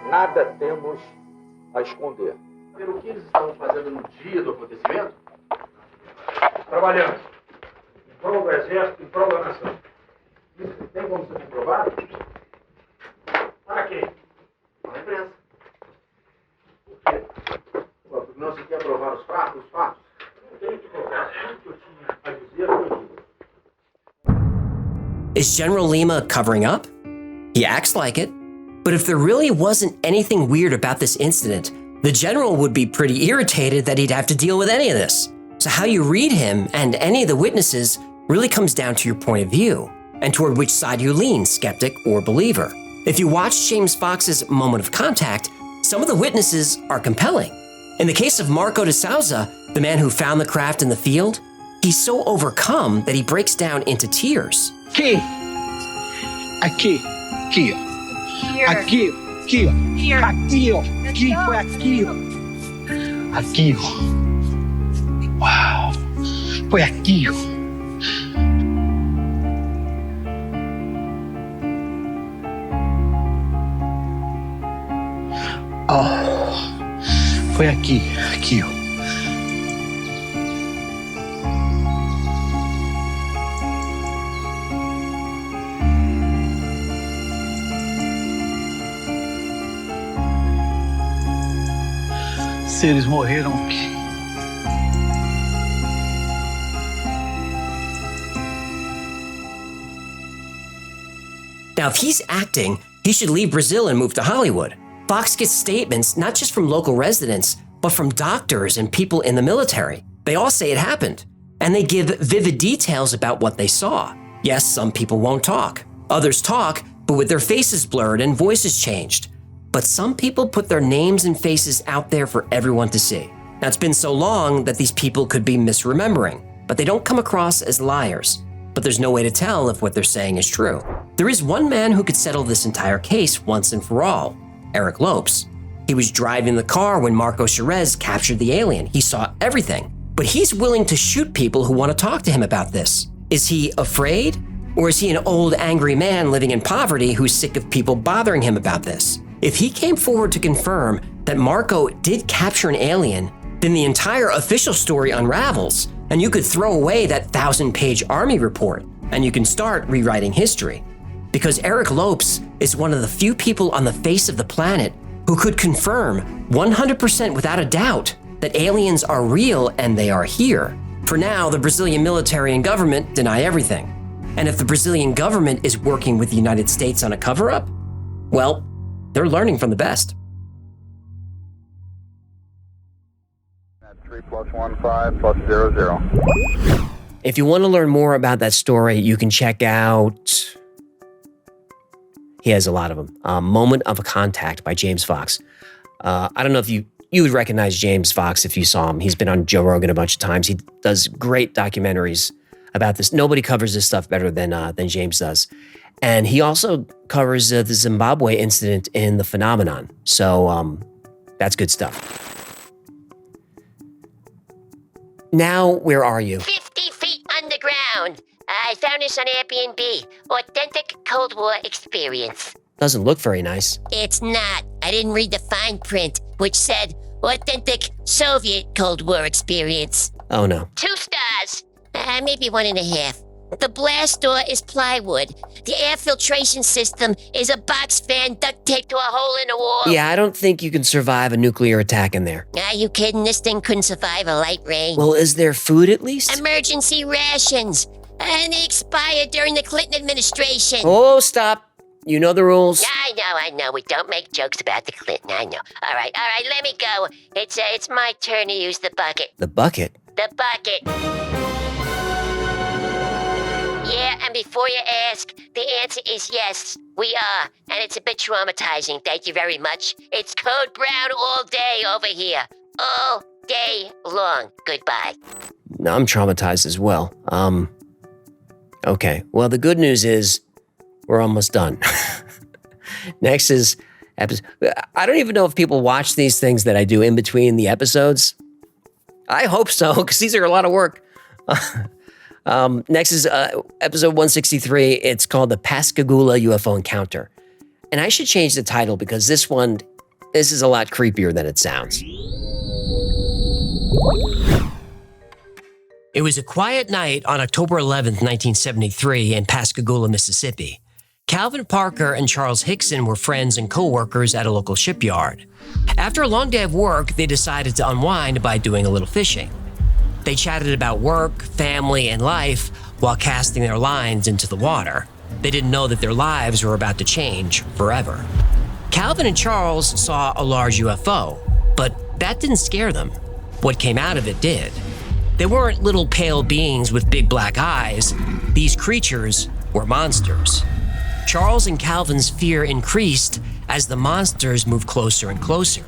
Nada temos a esconder. Pelo que eles estavam fazendo no dia do acontecimento? Trabalhando em prol do exército, em prol da nação. Isso tem como ser comprovado? Para quê? Para a imprensa. Por quê? Porque não se quer provar os fatos? Não tem que provar. Tudo que eu tinha a dizer foi dito. Is General Lima covering up? He acts like it. But if there really wasn't anything weird about this incident, the general would be pretty irritated that he'd have to deal with any of this. So how you read him and any of the witnesses really comes down to your point of view and toward which side you lean, skeptic or believer. If you watch James Fox's Moment of Contact, some of the witnesses are compelling. In the case of Marco de Souza, the man who found the craft in the field, he's so overcome that he breaks down into tears. Aqui, ó. Aqui, ó. Here. Aqui, ó. Aqui, foi aqui, ó. Aqui, ó. Uau. Foi aqui, ó. Oh. Foi aqui, ó. Seres morreram aqui. Now, if he's acting, he should leave Brazil and move to Hollywood. Fox gets statements not just from local residents, but from doctors and people in the military. They all say it happened, and they give vivid details about what they saw. Yes, some people won't talk. Others talk, but with their faces blurred and voices changed. But some people put their names and faces out there for everyone to see. Now, it's been so long that these people could be misremembering, but they don't come across as liars. But there's no way to tell if what they're saying is true. There is one man who could settle this entire case once and for all, Eric Lopes. He was driving the car when Marco Cherez captured the alien. He saw everything, but he's willing to shoot people who want to talk to him about this. Is he afraid? Or is he an old, angry man living in poverty who's sick of people bothering him about this? If he came forward to confirm that Marco did capture an alien, then the entire official story unravels, And you could throw away that 1,000-page Army report, and you can start rewriting history. Because Eric Lopes is one of the few people on the face of the planet who could confirm 100% without a doubt that aliens are real and they are here. For now, the Brazilian military and government deny everything. And if the Brazilian government is working with the United States on a cover-up, well, they're learning from the best. 3 + 1 5 + 0 0. If you want to learn more about that story, you can check out... He has a lot of them. Moment of a Contact by James Fox. I don't know if you would recognize James Fox if you saw him. He's been on Joe Rogan a bunch of times. He does great documentaries about this. Nobody covers this stuff better than James does. And he also covers the Zimbabwe incident in The Phenomenon. So that's good stuff. Now, where are you? 50 feet underground. I found this on Airbnb. Authentic Cold War experience. Doesn't look very nice. It's not. I didn't read the fine print, which said authentic Soviet Cold War experience. Oh no. 2 stars. Maybe 1.5. The blast door is plywood. The air filtration system is a box fan duct taped to a hole in the wall. Yeah, I don't think you can survive a nuclear attack in there. Are you kidding? This thing couldn't survive a light rain. Well, is there food at least? Emergency rations. And they expired during the Clinton administration. Oh, stop. You know the rules. I know. We don't make jokes about the Clinton. I know. All right, let me go. It's my turn to use the bucket. The bucket? The bucket. Yeah, and before you ask, the answer is yes, we are. And it's a bit traumatizing, thank you very much. It's code brown all day over here. All day long. Goodbye. No, I'm traumatized as well. Okay. Well, the good news is we're almost done. Next is episode. I don't even know if people watch these things that I do in between the episodes. I hope so, because these are a lot of work. Next is episode 163. It's called the Pascagoula UFO Encounter. And I should change the title because this is a lot creepier than it sounds. It was a quiet night on October 11th, 1973 in Pascagoula, Mississippi. Calvin Parker and Charles Hickson were friends and co-workers at a local shipyard. After a long day of work, they decided to unwind by doing a little fishing. They chatted about work, family, and life while casting their lines into the water. They didn't know that their lives were about to change forever. Calvin and Charles saw a large UFO, but that didn't scare them. What came out of it did. They weren't little pale beings with big black eyes. These creatures were monsters. Charles and Calvin's fear increased as the monsters moved closer and closer.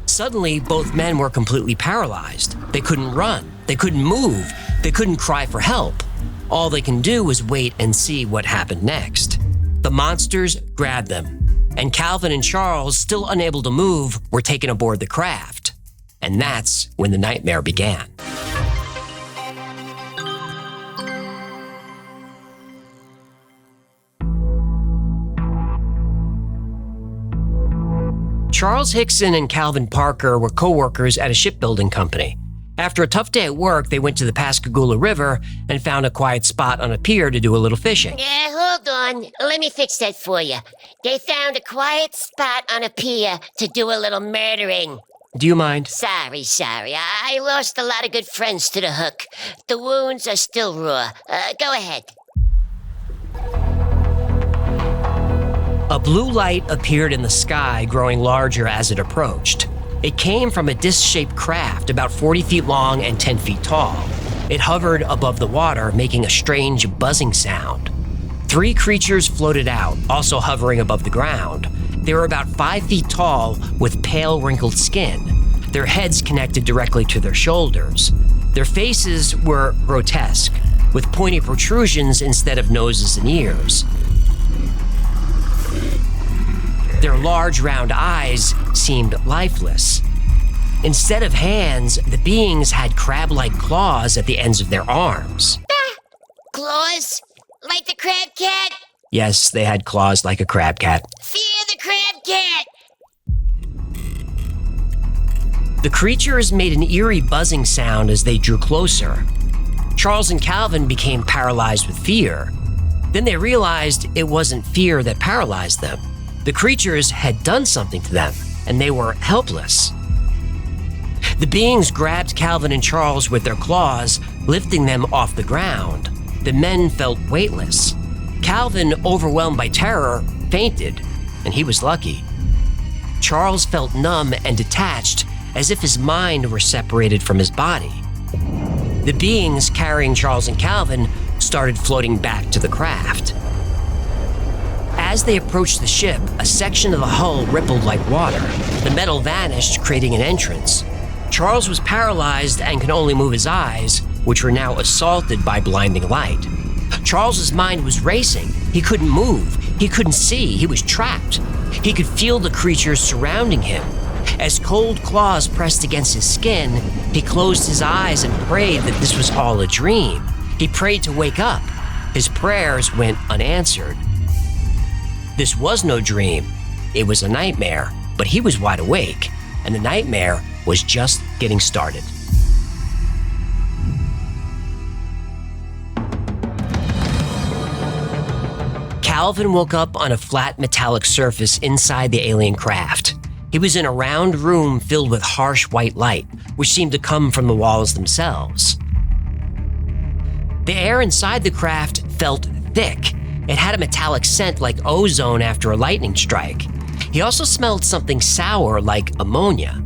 Suddenly, both men were completely paralyzed. They couldn't run. They couldn't move. They couldn't cry for help. All they can do is wait and see what happened next. The monsters grabbed them, and Calvin and Charles, still unable to move, were taken aboard the craft. And that's when the nightmare began. Charles Hickson and Calvin Parker were co-workers at a shipbuilding company. After a tough day at work, they went to the Pascagoula River and found a quiet spot on a pier to do a little fishing. Yeah, hold on. Let me fix that for you. They found a quiet spot on a pier to do a little murdering. Do you mind? Sorry. I lost a lot of good friends to the hook. The wounds are still raw. Go ahead. A blue light appeared in the sky, growing larger as it approached. It came from a disc-shaped craft about 40 feet long and 10 feet tall. It hovered above the water, making a strange buzzing sound. 3 creatures floated out, also hovering above the ground. They were about 5 feet tall with pale, wrinkled skin. Their heads connected directly to their shoulders. Their faces were grotesque, with pointy protrusions instead of noses and ears. Their large round eyes seemed lifeless. Instead of hands, the beings had crab-like claws at the ends of their arms. Claws? Like the crab cat? Yes, they had claws like a crab cat. Fear the crab cat! The creatures made an eerie buzzing sound as they drew closer. Charles and Calvin became paralyzed with fear. Then they realized it wasn't fear that paralyzed them. The creatures had done something to them, and they were helpless. The beings grabbed Calvin and Charles with their claws, lifting them off the ground. The men felt weightless. Calvin, overwhelmed by terror, fainted, and he was lucky. Charles felt numb and detached, as if his mind were separated from his body. The beings carrying Charles and Calvin started floating back to the craft. As they approached the ship, a section of the hull rippled like water. The metal vanished, creating an entrance. Charles was paralyzed and could only move his eyes, which were now assaulted by blinding light. Charles's mind was racing. He couldn't move. He couldn't see. He was trapped. He could feel the creatures surrounding him. As cold claws pressed against his skin, he closed his eyes and prayed that this was all a dream. He prayed to wake up. His prayers went unanswered. This was no dream. It was a nightmare, but he was wide awake, and the nightmare was just getting started. Calvin woke up on a flat metallic surface inside the alien craft. He was in a round room filled with harsh white light, which seemed to come from the walls themselves. The air inside the craft felt thick. It had a metallic scent like ozone after a lightning strike. He also smelled something sour like ammonia.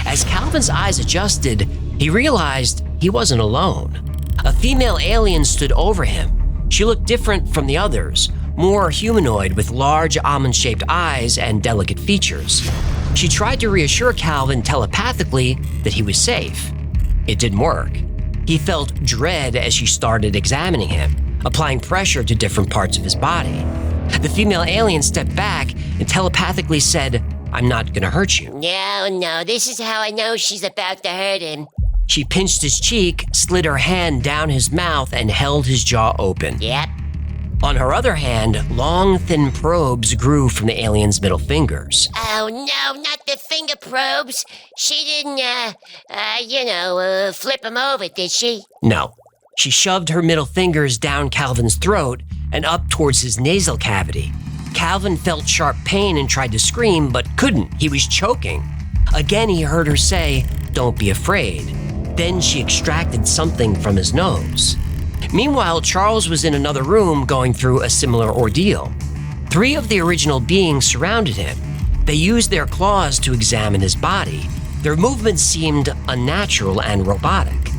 As Calvin's eyes adjusted, he realized he wasn't alone. A female alien stood over him. She looked different from the others, more humanoid with large almond-shaped eyes and delicate features. She tried to reassure Calvin telepathically that he was safe. It didn't work. He felt dread as she started examining him, applying pressure to different parts of his body. The female alien stepped back and telepathically said, "I'm not gonna hurt you." No, this is how I know she's about to hurt him. She pinched his cheek, slid her hand down his mouth, and held his jaw open. Yep. On her other hand, long, thin probes grew from the alien's middle fingers. Oh no, not the finger probes. She didn't, flip him over, did she? No. She shoved her middle fingers down Calvin's throat and up towards his nasal cavity. Calvin felt sharp pain and tried to scream, but couldn't. He was choking. Again, he heard her say, "Don't be afraid." Then she extracted something from his nose. Meanwhile, Charles was in another room going through a similar ordeal. 3 of the original beings surrounded him. They used their claws to examine his body. Their movements seemed unnatural and robotic.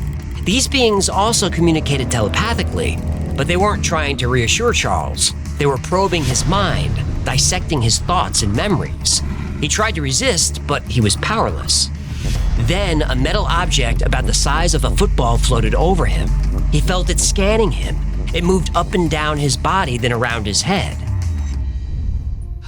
These beings also communicated telepathically, but they weren't trying to reassure Charles. They were probing his mind, dissecting his thoughts and memories. He tried to resist, but he was powerless. Then a metal object about the size of a football floated over him. He felt it scanning him. It moved up and down his body, then around his head.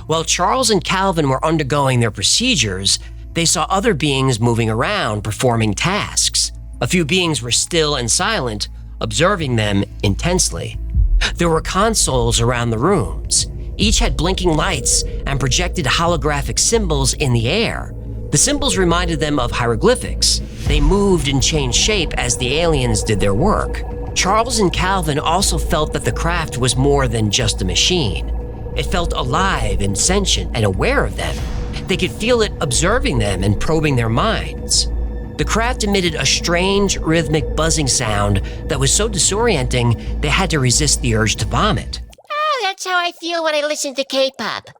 While Charles and Calvin were undergoing their procedures, they saw other beings moving around, performing tasks. A few beings were still and silent, observing them intensely. There were consoles around the rooms. Each had blinking lights and projected holographic symbols in the air. The symbols reminded them of hieroglyphics. They moved and changed shape as the aliens did their work. Charles and Calvin also felt that the craft was more than just a machine. It felt alive and sentient and aware of them. They could feel it observing them and probing their minds. The craft emitted a strange, rhythmic buzzing sound that was so disorienting they had to resist the urge to vomit. Oh, that's how I feel when I listen to K-pop.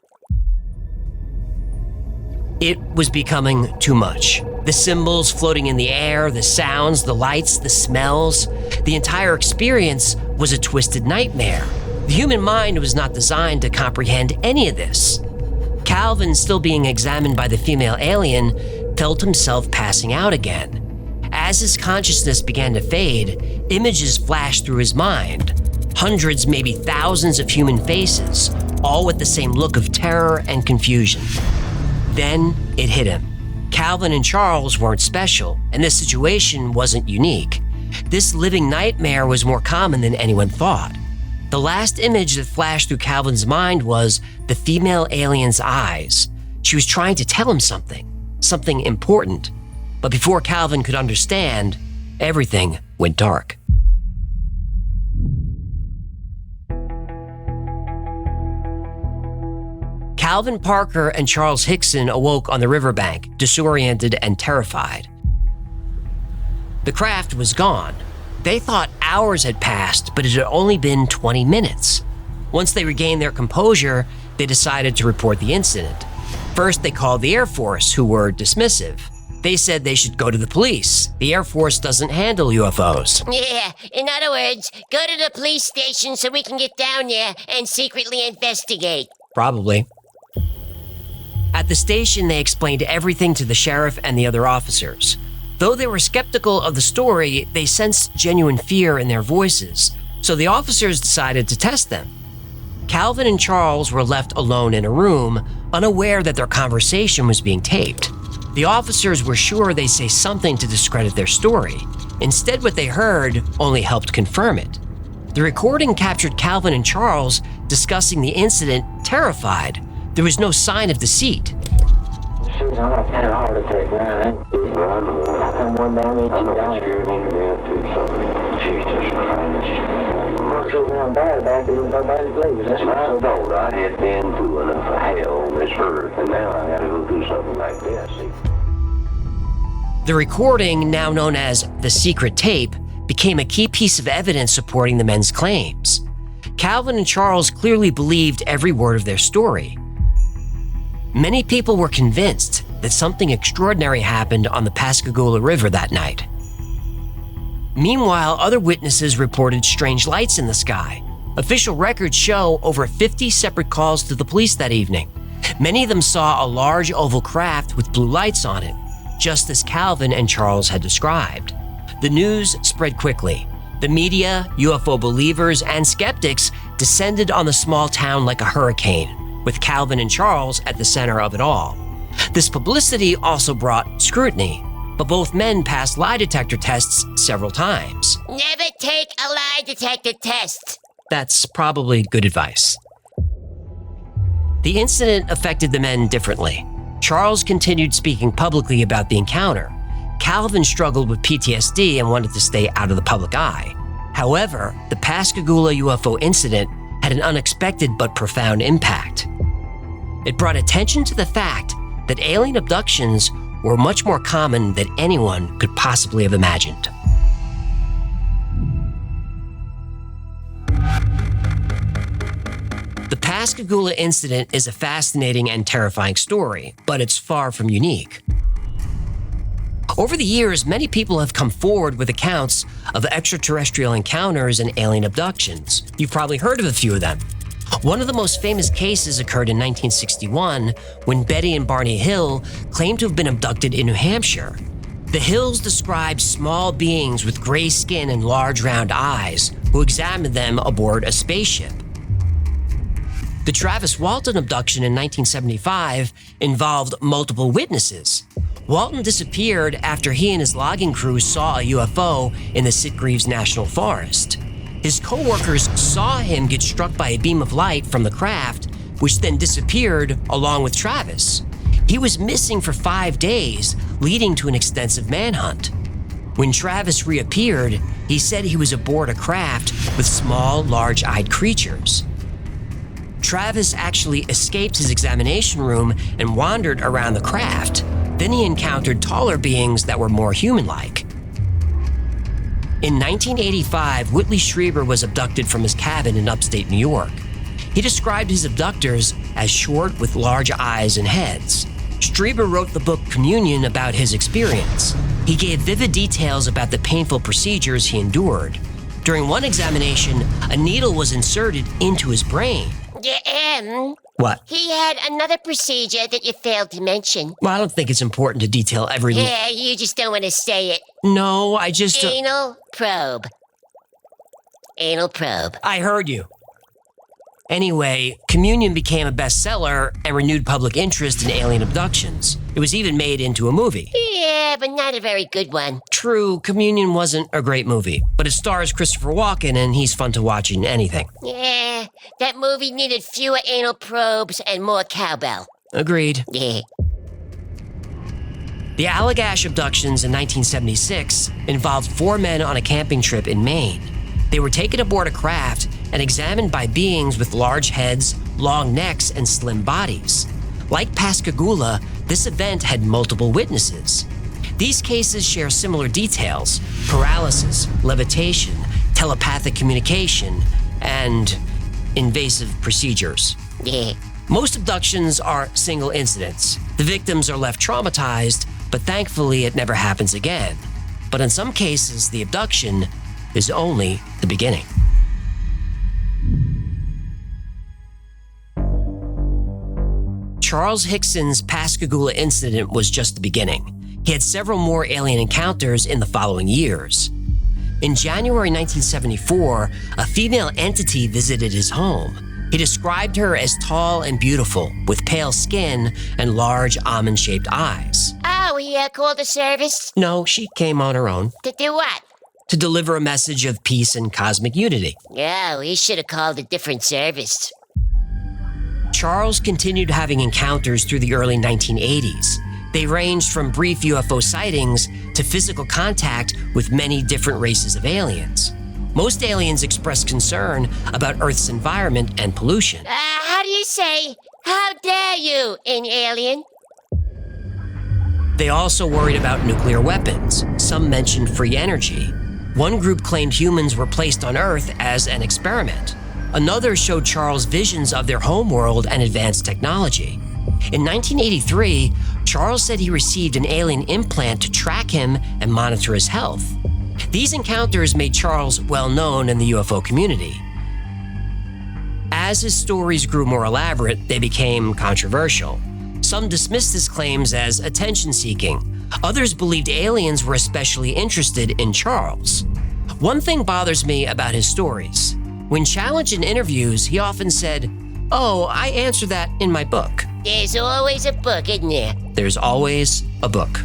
It was becoming too much. The symbols floating in the air, the sounds, the lights, the smells. The entire experience was a twisted nightmare. The human mind was not designed to comprehend any of this. Calvin, still being examined by the female alien, felt himself passing out again. As his consciousness began to fade, images flashed through his mind. Hundreds, maybe thousands of human faces, all with the same look of terror and confusion. Then it hit him. Calvin and Charles weren't special, and this situation wasn't unique. This living nightmare was more common than anyone thought. The last image that flashed through Calvin's mind was the female alien's eyes. She was trying to tell him something important. But before Calvin could understand, everything went dark. Calvin Parker and Charles Hickson awoke on the riverbank, disoriented and terrified. The craft was gone. They thought hours had passed, but it had only been 20 minutes. Once they regained their composure, they decided to report the incident. First, they called the Air Force, who were dismissive. They said they should go to the police. The Air Force doesn't handle UFOs. Yeah, in other words, go to the police station so we can get down there and secretly investigate. Probably. At the station, they explained everything to the sheriff and the other officers. Though they were skeptical of the story, they sensed genuine fear in their voices, so the officers decided to test them. Calvin and Charles were left alone in a room, unaware that their conversation was being taped. The officers were sure they'd say something to discredit their story. Instead, what they heard only helped confirm it. The recording captured Calvin and Charles discussing the incident, terrified. There was no sign of deceit. I'm not had a heart attack, man. I'm more damage than I had been through enough of hell on this earth, and now I gotta go through something like this. The recording, now known as the secret tape, became a key piece of evidence supporting the men's claims. Calvin and Charles clearly believed every word of their story. Many people were convinced that something extraordinary happened on the Pascagoula River that night. Meanwhile, other witnesses reported strange lights in the sky. Official records show over 50 separate calls to the police that evening. Many of them saw a large oval craft with blue lights on it, just as Calvin and Charles had described. The news spread quickly. The media, UFO believers, and skeptics descended on the small town like a hurricane, with Calvin and Charles at the center of it all. This publicity also brought scrutiny, but both men passed lie detector tests several times. Never take a lie detector test. That's probably good advice. The incident affected the men differently. Charles continued speaking publicly about the encounter. Calvin struggled with PTSD and wanted to stay out of the public eye. However, the Pascagoula UFO incident had an unexpected but profound impact. It brought attention to the fact that alien abductions were much more common than anyone could possibly have imagined. The Pascagoula incident is a fascinating and terrifying story, but it's far from unique. Over the years, many people have come forward with accounts of extraterrestrial encounters and alien abductions. You've probably heard of a few of them. One of the most famous cases occurred in 1961 when Betty and Barney Hill claimed to have been abducted in New Hampshire. The Hills described small beings with gray skin and large round eyes who examined them aboard a spaceship. The Travis Walton abduction in 1975 involved multiple witnesses. Walton disappeared after he and his logging crew saw a UFO in the Sitgreaves National Forest. His co-workers saw him get struck by a beam of light from the craft, which then disappeared along with Travis. He was missing for 5 days, leading to an extensive manhunt. When Travis reappeared, he said he was aboard a craft with small, large-eyed creatures. Travis actually escaped his examination room and wandered around the craft. Then he encountered taller beings that were more human-like. In 1985, Whitley Strieber was abducted from his cabin in upstate New York. He described his abductors as short with large eyes and heads. Strieber wrote the book Communion about his experience. He gave vivid details about the painful procedures he endured. During one examination, a needle was inserted into his brain. Yeah, What? he had another procedure that you failed to mention. Well, I don't think it's important to detail every... Yeah, you just don't want to say it. No, I just... Anal probe. Anal probe. I heard you. Anyway, Communion became a bestseller and renewed public interest in alien abductions. It was even made into a movie. Yeah, but not a very good one. True, Communion wasn't a great movie, but it stars Christopher Walken and he's fun to watch in anything. Yeah, that movie needed fewer anal probes and more cowbell. Agreed. Yeah. The Allagash abductions in 1976 involved 4 men on a camping trip in Maine. They were taken aboard a craft and examined by beings with large heads, long necks, and slim bodies. Like Pascagoula, this event had multiple witnesses. These cases share similar details: paralysis, levitation, telepathic communication, and invasive procedures. Yeah. Most abductions are single incidents. The victims are left traumatized, but thankfully it never happens again. But in some cases, the abduction is only the beginning. Charles Hickson's Pascagoula incident was just the beginning. He had several more alien encounters in the following years. In January 1974, a female entity visited his home. He described her as tall and beautiful, with pale skin and large almond-shaped eyes. Oh, he called the service? No, she came on her own. To do what? To deliver a message of peace and cosmic unity. Oh, he should have called a different service. Charles continued having encounters through the early 1980s. They ranged from brief UFO sightings to physical contact with many different races of aliens. Most aliens expressed concern about Earth's environment and pollution. How do you say, how dare you, an alien? They also worried about nuclear weapons. Some mentioned free energy. One group claimed humans were placed on Earth as an experiment. Another showed Charles visions of their homeworld and advanced technology. In 1983, Charles said he received an alien implant to track him and monitor his health. These encounters made Charles well known in the UFO community. As his stories grew more elaborate, they became controversial. Some dismissed his claims as attention-seeking. Others believed aliens were especially interested in Charles. One thing bothers me about his stories. When challenged in interviews, he often said, "Oh, I answered that in my book." There's always a book, isn't there? There's always a book.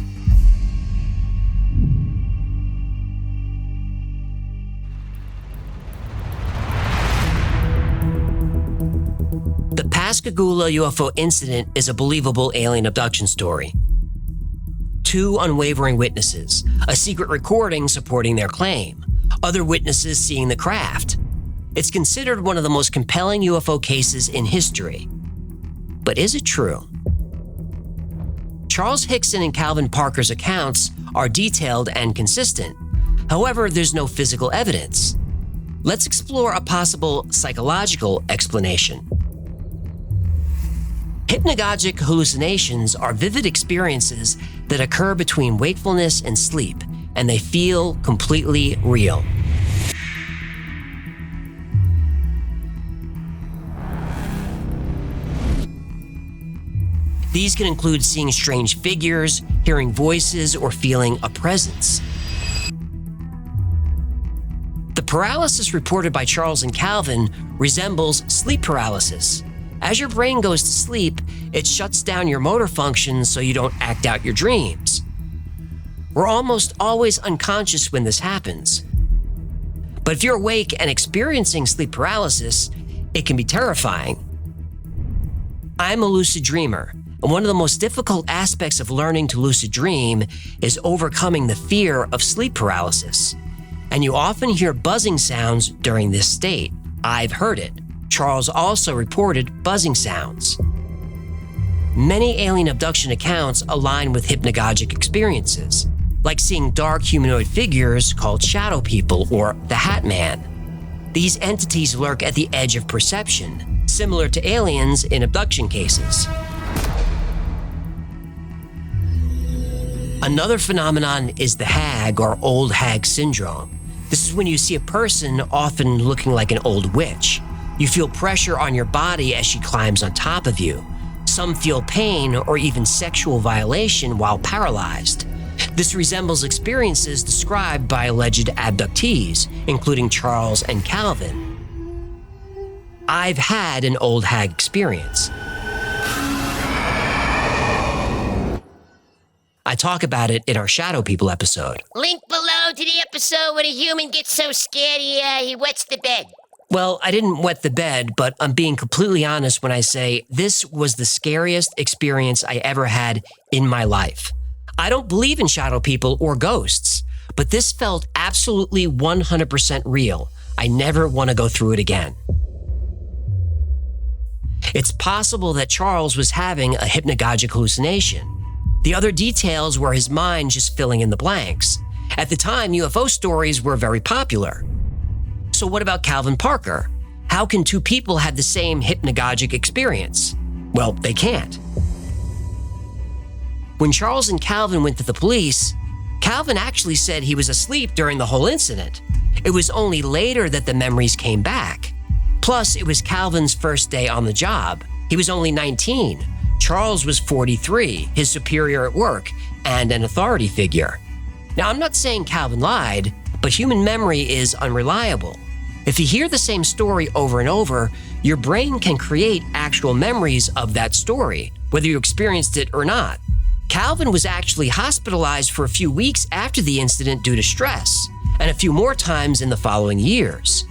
The Pascagoula UFO incident is a believable alien abduction story. Two unwavering witnesses, a secret recording supporting their claim, other witnesses seeing the craft. It's considered one of the most compelling UFO cases in history. But is it true? Charles Hickson and Calvin Parker's accounts are detailed and consistent. However, there's no physical evidence. Let's explore a possible psychological explanation. Hypnagogic hallucinations are vivid experiences that occur between wakefulness and sleep, and they feel completely real. These can include seeing strange figures, hearing voices, or feeling a presence. The paralysis reported by Charles and Calvin resembles sleep paralysis. As your brain goes to sleep, it shuts down your motor functions so you don't act out your dreams. We're almost always unconscious when this happens. But if you're awake and experiencing sleep paralysis, it can be terrifying. I'm a lucid dreamer, and one of the most difficult aspects of learning to lucid dream is overcoming the fear of sleep paralysis. And you often hear buzzing sounds during this state. I've heard it. Charles also reported buzzing sounds. Many alien abduction accounts align with hypnagogic experiences, like seeing dark humanoid figures called shadow people or the Hat Man. These entities lurk at the edge of perception, similar to aliens in abduction cases. Another phenomenon is the hag or old hag syndrome. This is when you see a person often looking like an old witch. You feel pressure on your body as she climbs on top of you. Some feel pain or even sexual violation while paralyzed. This resembles experiences described by alleged abductees, including Charles and Calvin. I've had an old hag experience. I talk about it in our Shadow People episode. Link below to the episode where the human gets so scared he wets the bed. Well, I didn't wet the bed, but I'm being completely honest when I say this was the scariest experience I ever had in my life. I don't believe in shadow people or ghosts, but this felt absolutely 100% real. I never want to go through it again. It's possible that Charles was having a hypnagogic hallucination. The other details were his mind just filling in the blanks. At the time, UFO stories were very popular. So what about Calvin Parker? How can two people have the same hypnagogic experience? Well, they can't. When Charles and Calvin went to the police, Calvin actually said he was asleep during the whole incident. It was only later that the memories came back. Plus, it was Calvin's first day on the job. He was only 19. Charles was 43, his superior at work, and an authority figure. Now, I'm not saying Calvin lied, but human memory is unreliable. If you hear the same story over and over, your brain can create actual memories of that story, whether you experienced it or not. Calvin was actually hospitalized for a few weeks after the incident due to stress, and a few more times in the following years.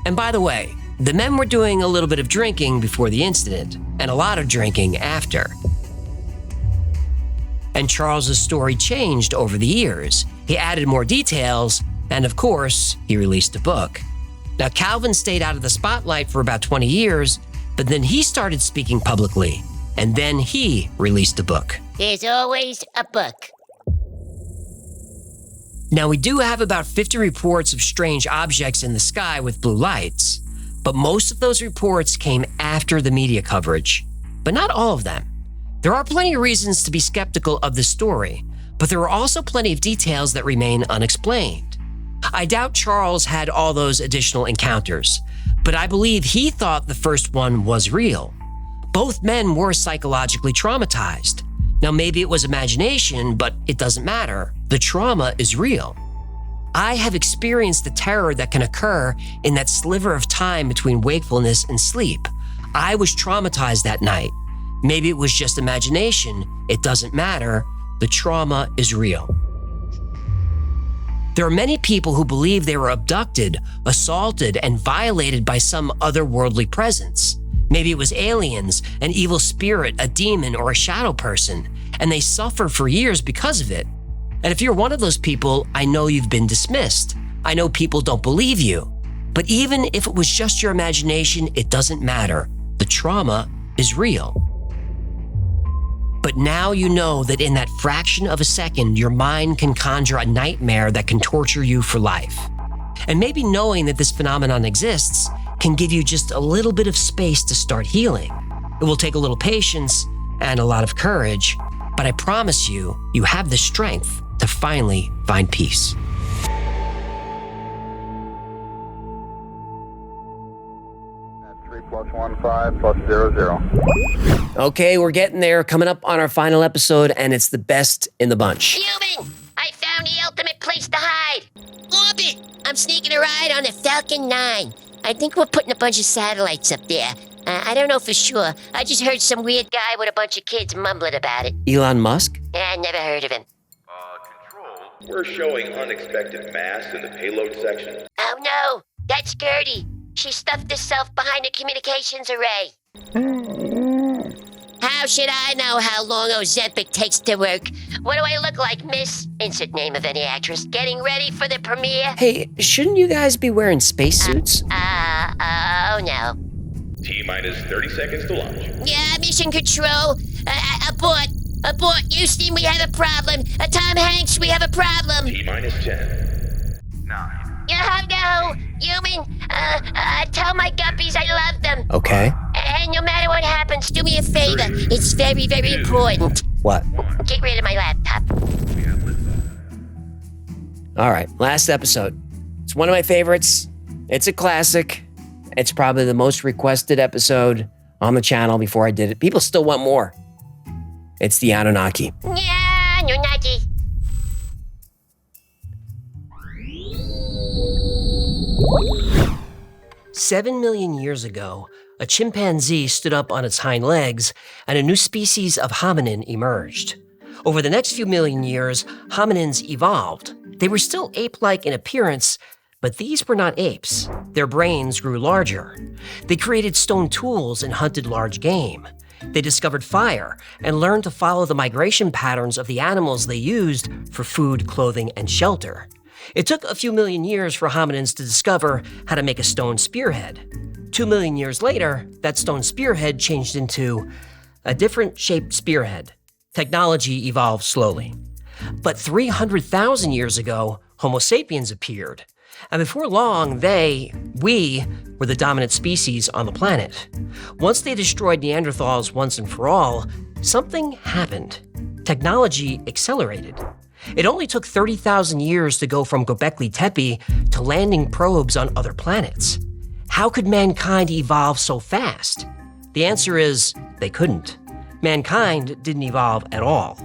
And by the way, the men were doing a little bit of drinking before the incident, and a lot of drinking after. And Charles's story changed over the years. He added more details, and of course, he released a book. Now, Calvin stayed out of the spotlight for about 20 years, but then he started speaking publicly, and then he released a book. There's always a book. Now, we do have about 50 reports of strange objects in the sky with blue lights, but most of those reports came after the media coverage, but not all of them. There are plenty of reasons to be skeptical of this story, but there are also plenty of details that remain unexplained. I doubt Charles had all those additional encounters, but I believe he thought the first one was real. Both men were psychologically traumatized. Now, maybe it was imagination, but it doesn't matter. The trauma is real. I have experienced the terror that can occur in that sliver of time between wakefulness and sleep. I was traumatized that night. Maybe it was just imagination. It doesn't matter. The trauma is real. There are many people who believe they were abducted, assaulted, and violated by some otherworldly presence. Maybe it was aliens, an evil spirit, a demon, or a shadow person, and they suffer for years because of it. And if you're one of those people, I know you've been dismissed. I know people don't believe you. But even if it was just your imagination, it doesn't matter. The trauma is real. But now you know that in that fraction of a second, your mind can conjure a nightmare that can torture you for life. And maybe knowing that this phenomenon exists can give you just a little bit of space to start healing. It will take a little patience and a lot of courage, but I promise you, you have the strength to finally find peace. Okay, we're getting there, coming up on our final episode, and it's the best in the bunch. Human, I found the ultimate place to hide. Orbit, I'm sneaking a ride on the Falcon 9. I think we're putting a bunch of satellites up there. I don't know for sure. I just heard some weird guy with a bunch of kids mumbling about it. Elon Musk? I never heard of him. We're showing unexpected mass in the payload section. Oh no, that's Gertie. She stuffed herself behind the communications array. How should I know how long Ozempic takes to work? What do I look like, miss? Insert name of any actress. Getting ready for the premiere? Hey, shouldn't you guys be wearing spacesuits? Oh no. T-minus 30 seconds to launch. Yeah, mission control. Abort. Abort. Houston, we have a problem. Tom Hanks, we have a problem. T-minus 10. 9. No, human. Tell my guppies I love them. Okay. And no matter what happens, do me a favor. It's very, very important. What? Get rid of my laptop. All right, last episode. It's one of my favorites. It's a classic. It's probably the most requested episode on the channel before I did it. People still want more. It's the Anunnaki. Yeah, Anunnaki. "7 million years ago, a chimpanzee stood up on its hind legs and a new species of hominin emerged. Over the next few million years, hominins evolved. They were still ape-like in appearance, but these were not apes. Their brains grew larger. They created stone tools and hunted large game. They discovered fire and learned to follow the migration patterns of the animals they used for food, clothing, and shelter. It took a few million years for hominins to discover how to make a stone spearhead. 2 million years later, that stone spearhead changed into a different shaped spearhead. Technology evolved slowly. But 300,000 years ago, Homo sapiens appeared. And before long, we were the dominant species on the planet. Once they destroyed Neanderthals once and for all, something happened. Technology accelerated. It only took 30,000 years to go from Göbekli Tepe to landing probes on other planets. How could mankind evolve so fast? The answer is they couldn't. Mankind didn't evolve at all.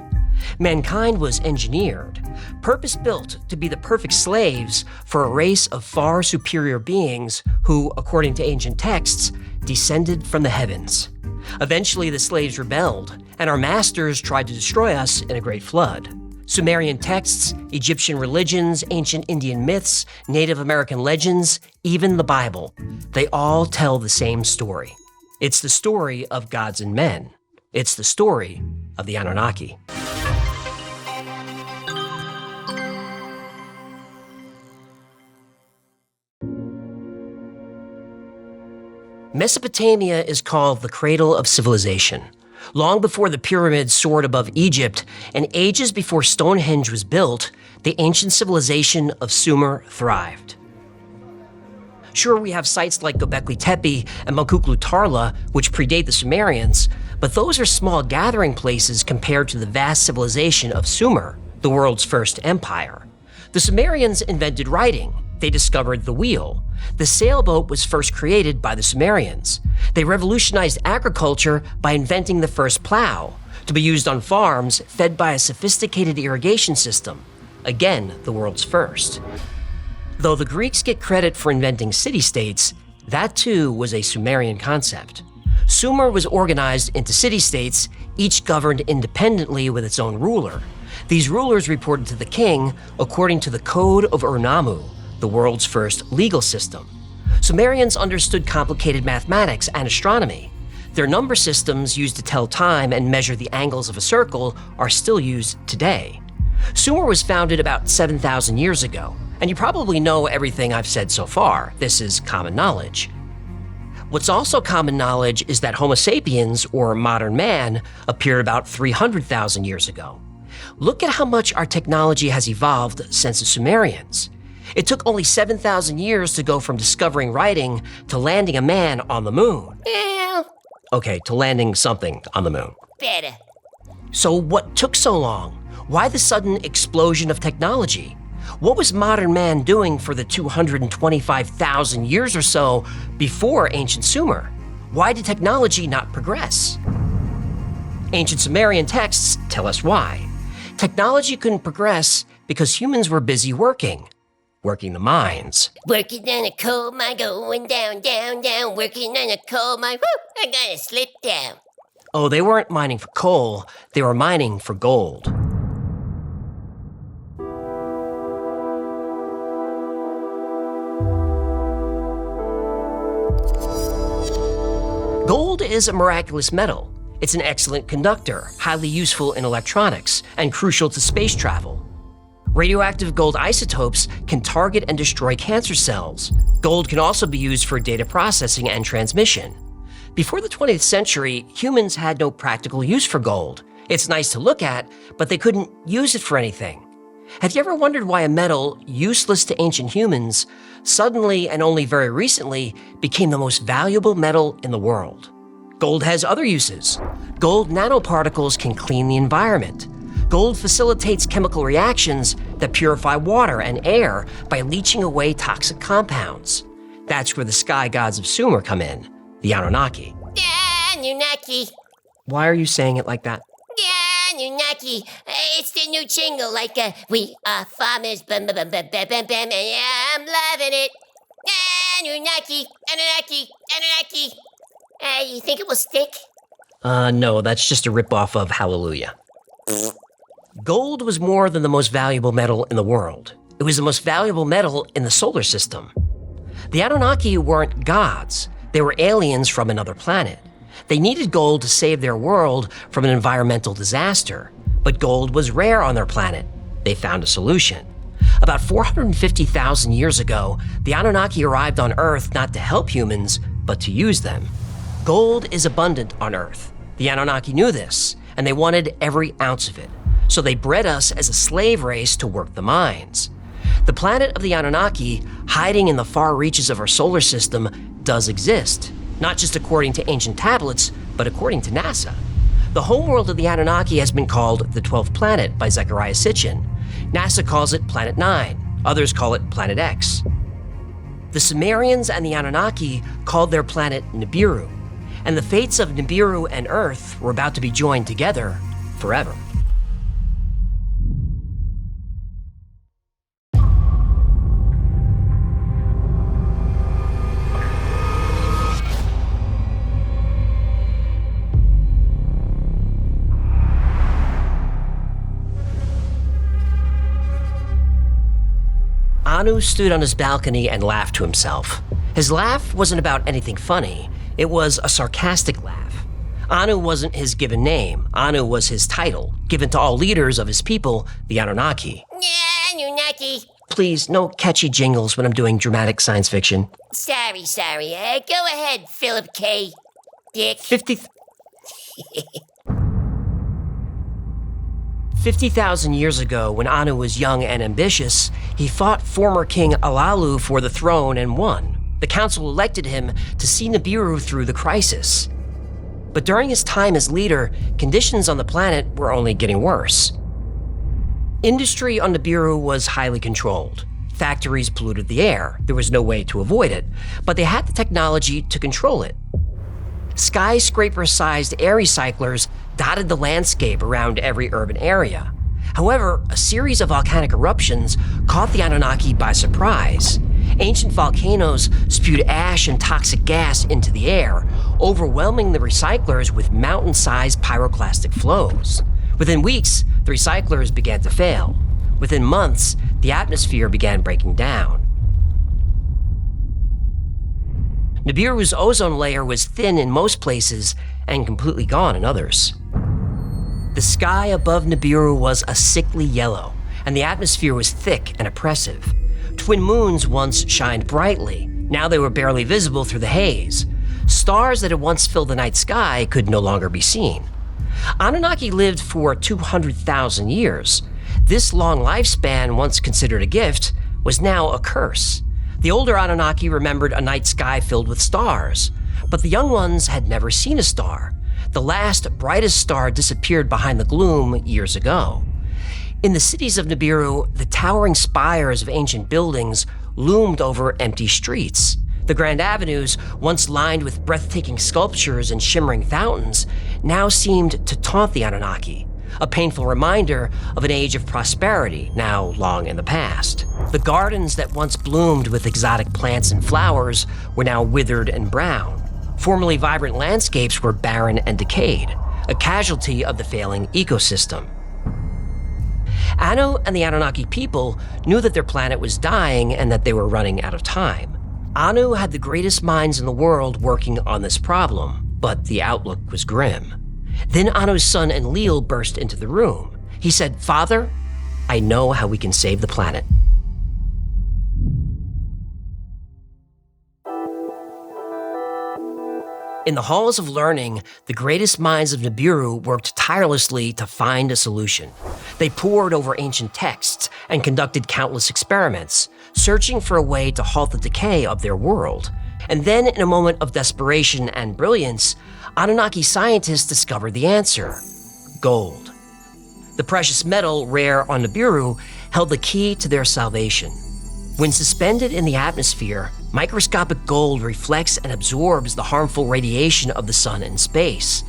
Mankind was engineered, purpose-built to be the perfect slaves for a race of far superior beings who, according to ancient texts, descended from the heavens. Eventually, the slaves rebelled, and our masters tried to destroy us in a great flood. Sumerian texts, Egyptian religions, ancient Indian myths, Native American legends, even the Bible, they all tell the same story. It's the story of gods and men. It's the story of the Anunnaki. Mesopotamia is called the cradle of civilization. Long before the pyramids soared above Egypt, and ages before Stonehenge was built, the ancient civilization of Sumer thrived. Sure, we have sites like Göbekli Tepe and Möküklı Tarla, which predate the Sumerians, but those are small gathering places compared to the vast civilization of Sumer, the world's first empire. The Sumerians invented writing. They discovered the wheel. The sailboat was first created by the Sumerians. They revolutionized agriculture by inventing the first plow, to be used on farms fed by a sophisticated irrigation system. Again, the world's first. Though the Greeks get credit for inventing city-states, that too was a Sumerian concept. Sumer was organized into city-states, each governed independently with its own ruler. These rulers reported to the king according to the Code of Ur-Nammu, the world's first legal system. Sumerians understood complicated mathematics and astronomy. Their number systems used to tell time and measure the angles of a circle are still used today. Sumer was founded about 7,000 years ago, and you probably know everything I've said so far. This is common knowledge. What's also common knowledge is that Homo sapiens, or modern man, appeared about 300,000 years ago. Look at how much our technology has evolved since the Sumerians. It took only 7,000 years to go from discovering writing to landing a man on the moon. Okay, to landing something on the moon. Better. So what took so long? Why the sudden explosion of technology? What was modern man doing for the 225,000 years or so before ancient Sumer? Why did technology not progress? Ancient Sumerian texts tell us why. Technology couldn't progress because humans were busy working the mines. Working on a coal mine, going down, down, down. Working on a coal mine, woo, I gotta slip down. Oh, they weren't mining for coal, they were mining for gold. Gold is a miraculous metal. It's an excellent conductor, highly useful in electronics, and crucial to space travel. Radioactive gold isotopes can target and destroy cancer cells. Gold can also be used for data processing and transmission. Before the 20th century, humans had no practical use for gold. It's nice to look at, but they couldn't use it for anything. Have you ever wondered why a metal useless to ancient humans suddenly and only very recently became the most valuable metal in the world? Gold has other uses. Gold nanoparticles can clean the environment. Gold facilitates chemical reactions that purify water and air by leaching away toxic compounds. That's where the sky gods of Sumer come in, the Anunnaki. Anunnaki. Why are you saying it like that? Anunnaki. It's the new jingle, like we are farmers, bam, bam, bam, bam, bam, bam, bam, yeah, I'm loving it. Anunnaki, Anunnaki, Anunnaki. You think it will stick? No, that's just a ripoff of Hallelujah. Gold was more than the most valuable metal in the world. It was the most valuable metal in the solar system. The Anunnaki weren't gods. They were aliens from another planet. They needed gold to save their world from an environmental disaster, but gold was rare on their planet. They found a solution. About 450,000 years ago, the Anunnaki arrived on Earth not to help humans, but to use them. Gold is abundant on Earth. The Anunnaki knew this, and they wanted every ounce of it. So they bred us as a slave race to work the mines. The planet of the Anunnaki, hiding in the far reaches of our solar system, does exist, not just according to ancient tablets, but according to NASA. The homeworld of the Anunnaki has been called the 12th planet by Zecharia Sitchin. NASA calls it Planet 9. Others call it Planet X. The Sumerians and the Anunnaki called their planet Nibiru, and the fates of Nibiru and Earth were about to be joined together forever. Anu stood on his balcony and laughed to himself. His laugh wasn't about anything funny. It was a sarcastic laugh. Anu wasn't his given name. Anu was his title, given to all leaders of his people, the Anunnaki. Yeah, Anunnaki. Please, no catchy jingles when I'm doing dramatic science fiction. Sorry. Go ahead, Philip K. Dick. 50,000 years ago, when Anu was young and ambitious, he fought former King Alalu for the throne and won. The council elected him to see Nibiru through the crisis. But during his time as leader, conditions on the planet were only getting worse. Industry on Nibiru was highly controlled. Factories polluted the air. There was no way to avoid it, but they had the technology to control it. Skyscraper-sized air recyclers dotted the landscape around every urban area. However, a series of volcanic eruptions caught the Anunnaki by surprise. Ancient volcanoes spewed ash and toxic gas into the air, overwhelming the recyclers with mountain-sized pyroclastic flows. Within weeks, the recyclers began to fail. Within months, the atmosphere began breaking down. Nibiru's ozone layer was thin in most places and completely gone in others. The sky above Nibiru was a sickly yellow, and the atmosphere was thick and oppressive. Twin moons once shined brightly. Now they were barely visible through the haze. Stars that had once filled the night sky could no longer be seen. Anunnaki lived for 200,000 years. This long lifespan, once considered a gift, was now a curse. The older Anunnaki remembered a night sky filled with stars, but the young ones had never seen a star. The last brightest star disappeared behind the gloom years ago. In the cities of Nibiru, the towering spires of ancient buildings loomed over empty streets. The grand avenues, once lined with breathtaking sculptures and shimmering fountains, now seemed to taunt the Anunnaki, a painful reminder of an age of prosperity now long in the past. The gardens that once bloomed with exotic plants and flowers were now withered and brown. Formerly vibrant landscapes were barren and decayed, a casualty of the failing ecosystem. Anu and the Anunnaki people knew that their planet was dying and that they were running out of time. Anu had the greatest minds in the world working on this problem, but the outlook was grim. Then Anu's son Enlil burst into the room. He said, "Father, I know how we can save the planet." In the halls of learning, the greatest minds of Nibiru worked tirelessly to find a solution. They pored over ancient texts and conducted countless experiments, searching for a way to halt the decay of their world. And then, in a moment of desperation and brilliance, Anunnaki scientists discovered the answer: gold. The precious metal, rare on Nibiru, held the key to their salvation. When suspended in the atmosphere, microscopic gold reflects and absorbs the harmful radiation of the sun and space.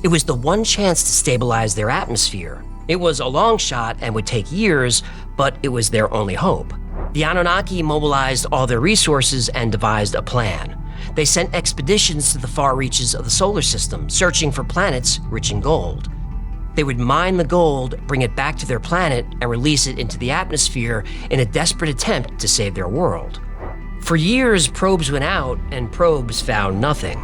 It was the one chance to stabilize their atmosphere. It was a long shot and would take years, but it was their only hope. The Anunnaki mobilized all their resources and devised a plan. They sent expeditions to the far reaches of the solar system, searching for planets rich in gold. They would mine the gold, bring it back to their planet, and release it into the atmosphere in a desperate attempt to save their world. For years, probes went out, and probes found nothing.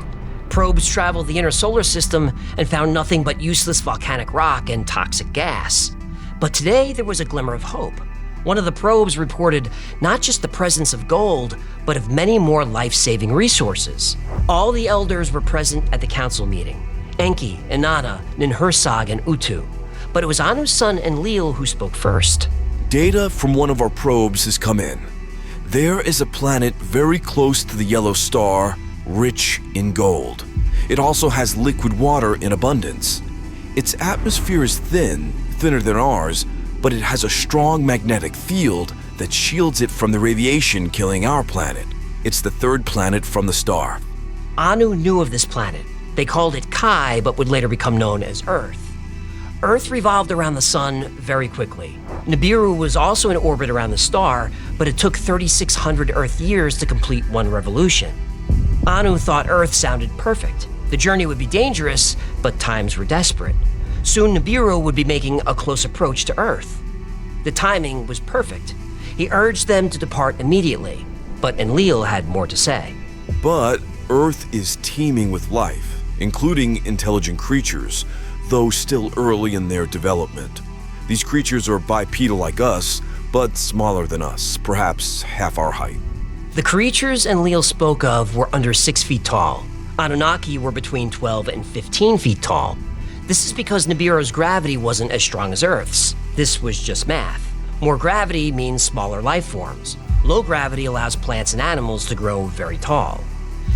Probes traveled the inner solar system and found nothing but useless volcanic rock and toxic gas. But today, there was a glimmer of hope. One of the probes reported not just the presence of gold, but of many more life-saving resources. All the elders were present at the council meeting: Enki, Inanna, Ninhursag, and Utu. But it was Anu's son Enlil who spoke first. Data from one of our probes has come in. There is a planet very close to the yellow star, rich in gold. It also has liquid water in abundance. Its atmosphere is thinner than ours, but it has a strong magnetic field that shields it from the radiation killing our planet. It's the third planet from the star. Anu knew of this planet. They called it Kai, but would later become known as Earth. Earth revolved around the sun very quickly. Nibiru was also in orbit around the star, but it took 3,600 Earth years to complete one revolution. Anu thought Earth sounded perfect. The journey would be dangerous, but times were desperate. Soon Nibiru would be making a close approach to Earth. The timing was perfect. He urged them to depart immediately, but Enlil had more to say. But Earth is teeming with life, including intelligent creatures, though still early in their development. These creatures are bipedal like us, but smaller than us, perhaps half our height. The creatures Enlil spoke of were under 6 feet tall. Anunnaki were between 12 and 15 feet tall. This is because Nibiru's gravity wasn't as strong as Earth's. This was just math. More gravity means smaller life forms. Low gravity allows plants and animals to grow very tall.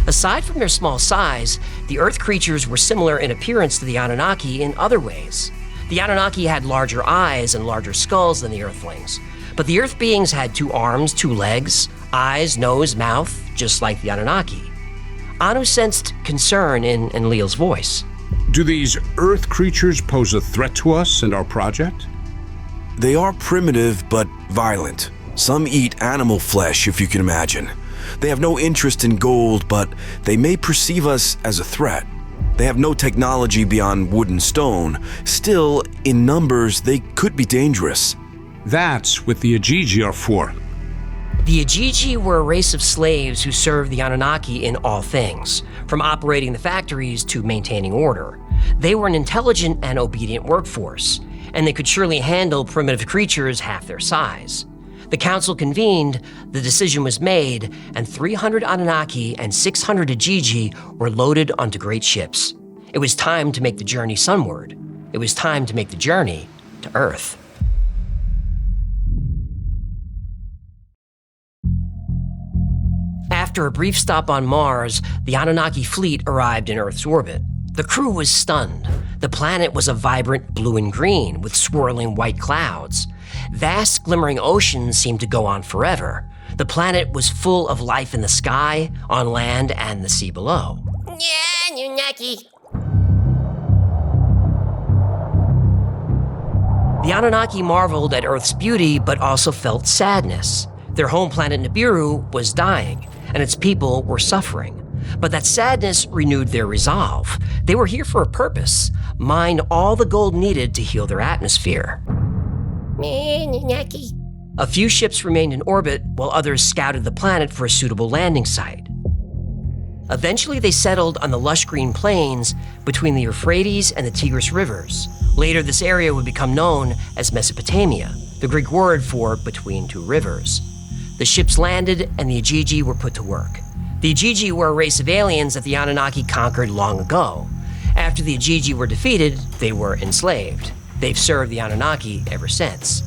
Aside from their small size, the Earth creatures were similar in appearance to the Anunnaki in other ways. The Anunnaki had larger eyes and larger skulls than the Earthlings, but the Earth beings had 2 arms, 2 legs, eyes, nose, mouth, just like the Anunnaki. Anu sensed concern in Enlil's voice. Do these Earth creatures pose a threat to us and our project? They are primitive but violent. Some eat animal flesh, if you can imagine. They have no interest in gold, but they may perceive us as a threat. They have no technology beyond wood and stone. Still, in numbers, they could be dangerous. That's what the Ajiji are for. The Ajiji were a race of slaves who served the Anunnaki in all things, from operating the factories to maintaining order. They were an intelligent and obedient workforce, and they could surely handle primitive creatures half their size. The council convened, the decision was made, and 300 Anunnaki and 600 Ajiji were loaded onto great ships. It was time to make the journey sunward. It was time to make the journey to Earth. After a brief stop on Mars, the Anunnaki fleet arrived in Earth's orbit. The crew was stunned. The planet was a vibrant blue and green with swirling white clouds. Vast glimmering oceans seemed to go on forever. The planet was full of life in the sky, on land, and the sea below. Yeah, Anunnaki. The Anunnaki marveled at Earth's beauty, but also felt sadness. Their home planet Nibiru was dying, and its people were suffering. But that sadness renewed their resolve. They were here for a purpose: mine all the gold needed to heal their atmosphere. Anunnaki. A few ships remained in orbit, while others scouted the planet for a suitable landing site. Eventually, they settled on the lush green plains between the Euphrates and the Tigris rivers. Later, this area would become known as Mesopotamia, the Greek word for between 2 rivers. The ships landed, and the Ajiji were put to work. The Ajiji were a race of aliens that the Anunnaki conquered long ago. After the Ajiji were defeated, they were enslaved. They've served the Anunnaki ever since.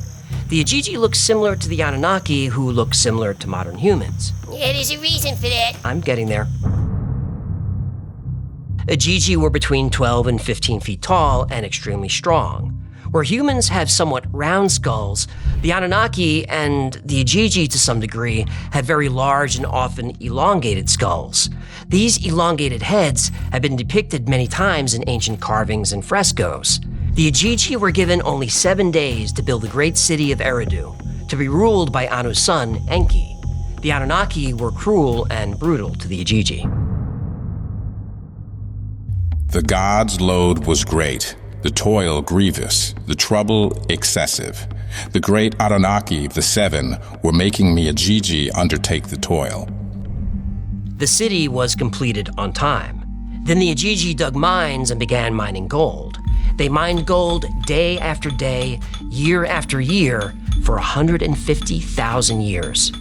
The Ajiji look similar to the Anunnaki, who look similar to modern humans. Yeah, there's a reason for that. I'm getting there. Ajiji were between 12 and 15 feet tall and extremely strong. Where humans have somewhat round skulls, the Anunnaki and the Ajiji to some degree have very large and often elongated skulls. These elongated heads have been depicted many times in ancient carvings and frescoes. The Ajiji were given only 7 days to build the great city of Eridu, to be ruled by Anu's son, Enki. The Anunnaki were cruel and brutal to the Ajiji. The gods' load was great, the toil grievous, the trouble excessive. The great Anunnaki, the 7, were making me Ajiji undertake the toil. The city was completed on time. Then the Ajiji dug mines and began mining gold. They mined gold day after day, year after year, for 150,000 years.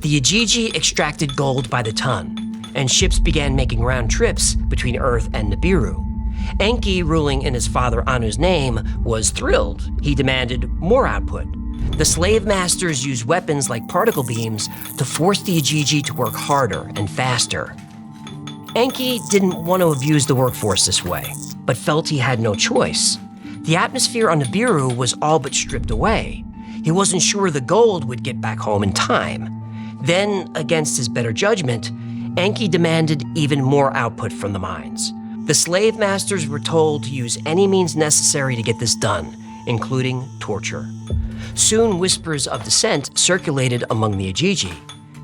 The Ijiji extracted gold by the ton, and ships began making round trips between Earth and Nibiru. Enki, ruling in his father Anu's name, was thrilled. He demanded more output. The slave masters used weapons like particle beams to force the Ijiji to work harder and faster. Enki didn't want to abuse the workforce this way, but felt he had no choice. The atmosphere on Nibiru was all but stripped away. He wasn't sure the gold would get back home in time. Then, against his better judgment, Enki demanded even more output from the mines. The slave masters were told to use any means necessary to get this done, including torture. Soon, whispers of dissent circulated among the Ijiji.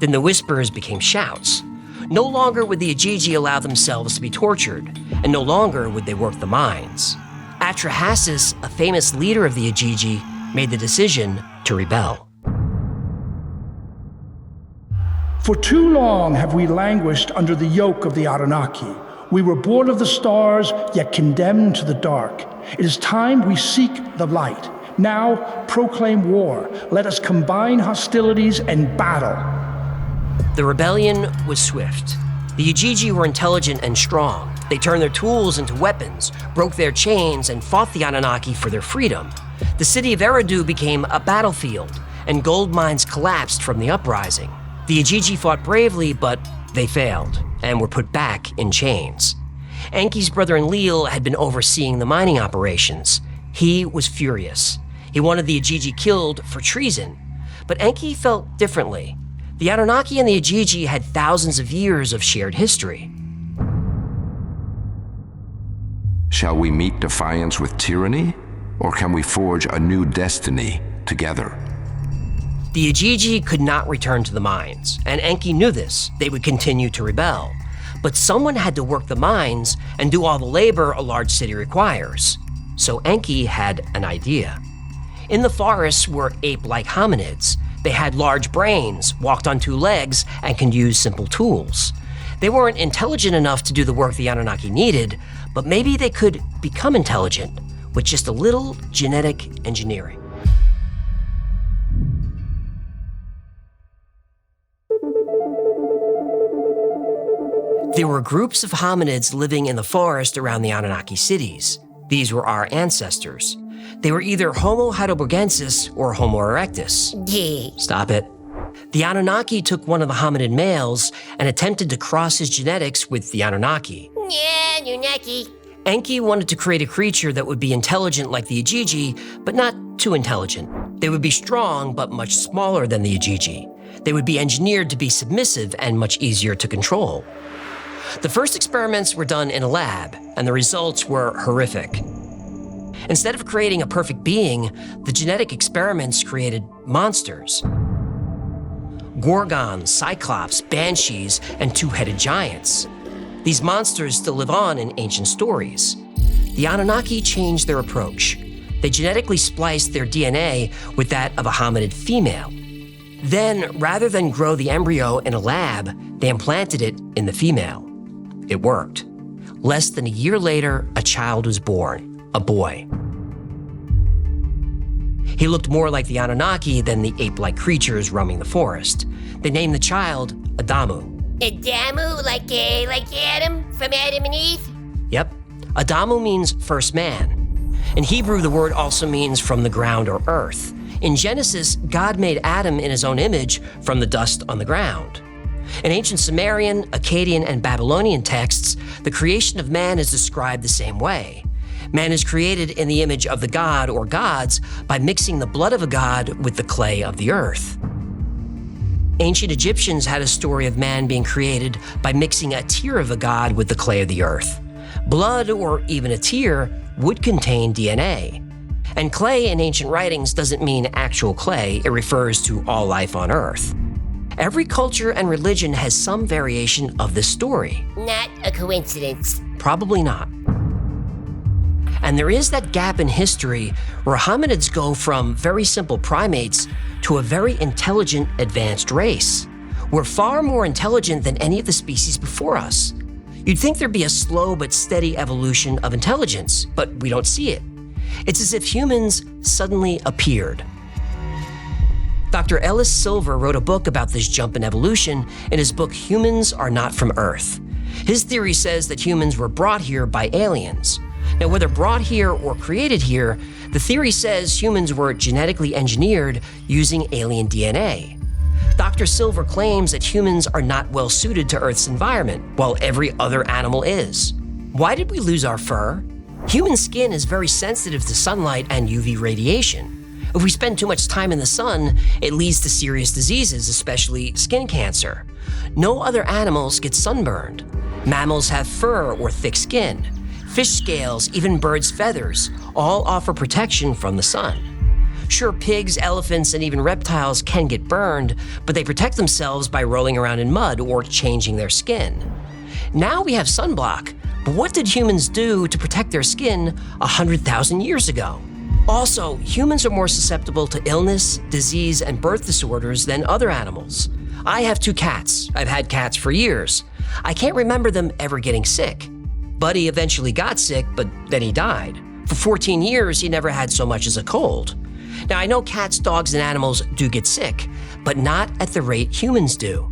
Then the whispers became shouts. No longer would the Ijiji allow themselves to be tortured, and no longer would they work the mines. Atrahasis, a famous leader of the Ijiji, made the decision to rebel. For too long have we languished under the yoke of the Anunnaki. We were born of the stars, yet condemned to the dark. It is time we seek the light. Now proclaim war. Let us combine hostilities and battle. The rebellion was swift. The Ijiji were intelligent and strong. They turned their tools into weapons, broke their chains, and fought the Anunnaki for their freedom. The city of Eridu became a battlefield, and gold mines collapsed from the uprising. The Ijiji fought bravely, but they failed, and were put back in chains. Enki's brother Enlil had been overseeing the mining operations. He was furious. He wanted the Ijiji killed for treason, but Enki felt differently. The Anunnaki and the Ijiji had thousands of years of shared history. Shall we meet defiance with tyranny, or can we forge a new destiny together? The Ijiji could not return to the mines, and Enki knew this. They would continue to rebel. But someone had to work the mines and do all the labor a large city requires. So Enki had an idea. In the forests were ape-like hominids. They had large brains, walked on two legs, and could use simple tools. They weren't intelligent enough to do the work the Anunnaki needed, but maybe they could become intelligent with just a little genetic engineering. There were groups of hominids living in the forest around the Anunnaki cities. These were our ancestors. They were either Homo heidelbergensis or Homo erectus. Yeah. Stop it. The Anunnaki took one of the hominid males and attempted to cross his genetics with the Anunnaki. Yeah, Anunnaki. Enki wanted to create a creature that would be intelligent like the Ijiji, but not too intelligent. They would be strong, but much smaller than the Ijiji. They would be engineered to be submissive and much easier to control. The first experiments were done in a lab, and the results were horrific. Instead of creating a perfect being, the genetic experiments created monsters. Gorgons, cyclops, banshees, and two-headed giants. These monsters still live on in ancient stories. The Anunnaki changed their approach. They genetically spliced their DNA with that of a hominid female. Then, rather than grow the embryo in a lab, they implanted it in the female. It worked. Less than a year later, a child was born, a boy. He looked more like the Anunnaki than the ape-like creatures roaming the forest. They named the child Adamu. Adamu, like Adam, from Adam and Eve? Yep. Adamu means first man. In Hebrew, the word also means from the ground or earth. In Genesis, God made Adam in his own image from the dust on the ground. In ancient Sumerian, Akkadian, and Babylonian texts, the creation of man is described the same way. Man is created in the image of the god or gods by mixing the blood of a god with the clay of the earth. Ancient Egyptians had a story of man being created by mixing a tear of a god with the clay of the earth. Blood, or even a tear, would contain DNA. And clay in ancient writings doesn't mean actual clay, it refers to all life on earth. Every culture and religion has some variation of this story. Not a coincidence. Probably not. And there is that gap in history where hominids go from very simple primates to a very intelligent, advanced race. We're far more intelligent than any of the species before us. You'd think there'd be a slow but steady evolution of intelligence, but we don't see it. It's as if humans suddenly appeared. Dr. Ellis Silver wrote a book about this jump in evolution in his book Humans Are Not From Earth. His theory says that humans were brought here by aliens. Now, whether brought here or created here, the theory says humans were genetically engineered using alien DNA. Dr. Silver claims that humans are not well suited to Earth's environment, while every other animal is. Why did we lose our fur? Human skin is very sensitive to sunlight and UV radiation. If we spend too much time in the sun, it leads to serious diseases, especially skin cancer. No other animals get sunburned. Mammals have fur or thick skin. Fish scales, even birds' feathers, all offer protection from the sun. Sure, pigs, elephants, and even reptiles can get burned, but they protect themselves by rolling around in mud or changing their skin. Now we have sunblock, but what did humans do to protect their skin 100,000 years ago? Also, humans are more susceptible to illness, disease, and birth disorders than other animals. I have 2 cats. I've had cats for years. I can't remember them ever getting sick. Buddy eventually got sick, but then he died. For 14 years, he never had so much as a cold. Now, I know cats, dogs, and animals do get sick, but not at the rate humans do.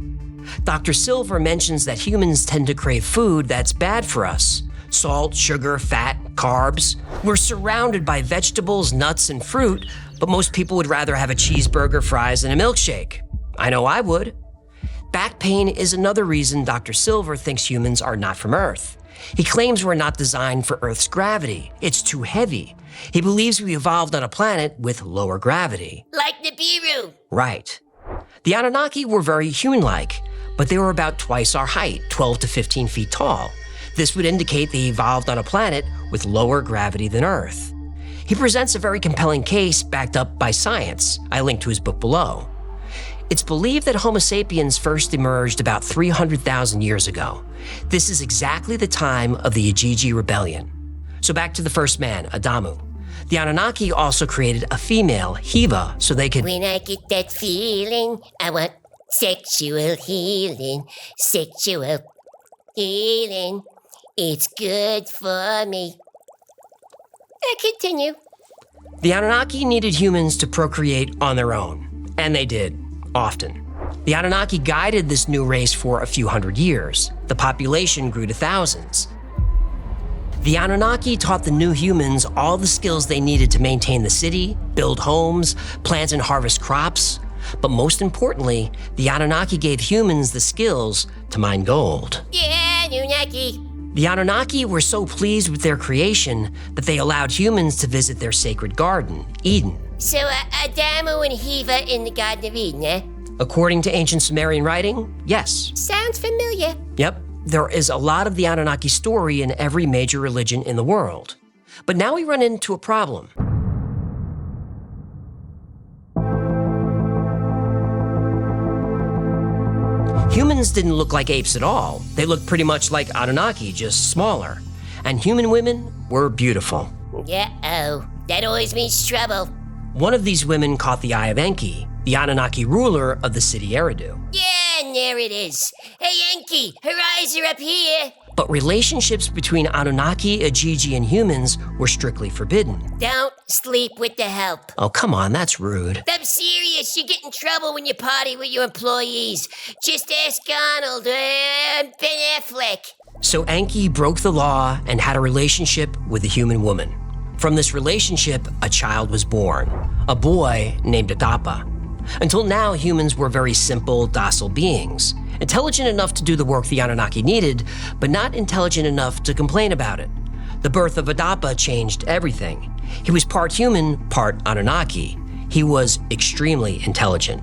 Dr. Silver mentions that humans tend to crave food that's bad for us. Salt, sugar, fat, carbs. We're surrounded by vegetables, nuts, and fruit, but most people would rather have a cheeseburger, fries, and a milkshake. I know I would. Back pain is another reason Dr. Silver thinks humans are not from Earth. He claims we're not designed for Earth's gravity. It's too heavy. He believes we evolved on a planet with lower gravity. Like Nibiru. Right. The Anunnaki were very human-like, but they were about twice our height, 12 to 15 feet tall. This would indicate they evolved on a planet with lower gravity than Earth. He presents a very compelling case backed up by science. I link to his book below. It's believed that Homo sapiens first emerged about 300,000 years ago. This is exactly the time of the Ijiji Rebellion. So back to the first man, Adamu. The Anunnaki also created a female, Hiva, so they could— When I get that feeling, I want sexual healing, sexual healing. It's good for me. Continue. The Anunnaki needed humans to procreate on their own, and they did, often. The Anunnaki guided this new race for a few hundred years. The population grew to thousands. The Anunnaki taught the new humans all the skills they needed to maintain the city, build homes, plant and harvest crops. But most importantly, the Anunnaki gave humans the skills to mine gold. Yeah, Anunnaki. The Anunnaki were so pleased with their creation that they allowed humans to visit their sacred garden, Eden. So, Adamu and Hiva in the Garden of Eden, eh? According to ancient Sumerian writing, yes. Sounds familiar. Yep, there is a lot of the Anunnaki story in every major religion in the world. But now we run into a problem. Humans didn't look like apes at all. They looked pretty much like Anunnaki, just smaller. And human women were beautiful. Uh-oh, that always means trouble. One of these women caught the eye of Enki, the Anunnaki ruler of the city Eridu. Yeah, and there it is. Hey, Enki, her eyes are up here. But relationships between Anunnaki, Ijiji, and humans were strictly forbidden. Don't sleep with the help. Oh, come on, that's rude. I'm serious. You get in trouble when you party with your employees. Just ask Arnold and Ben Affleck. So Enki broke the law and had a relationship with a human woman. From this relationship, a child was born, a boy named Adapa. Until now, humans were very simple, docile beings, intelligent enough to do the work the Anunnaki needed, but not intelligent enough to complain about it. The birth of Adapa changed everything. He was part human, part Anunnaki. He was extremely intelligent.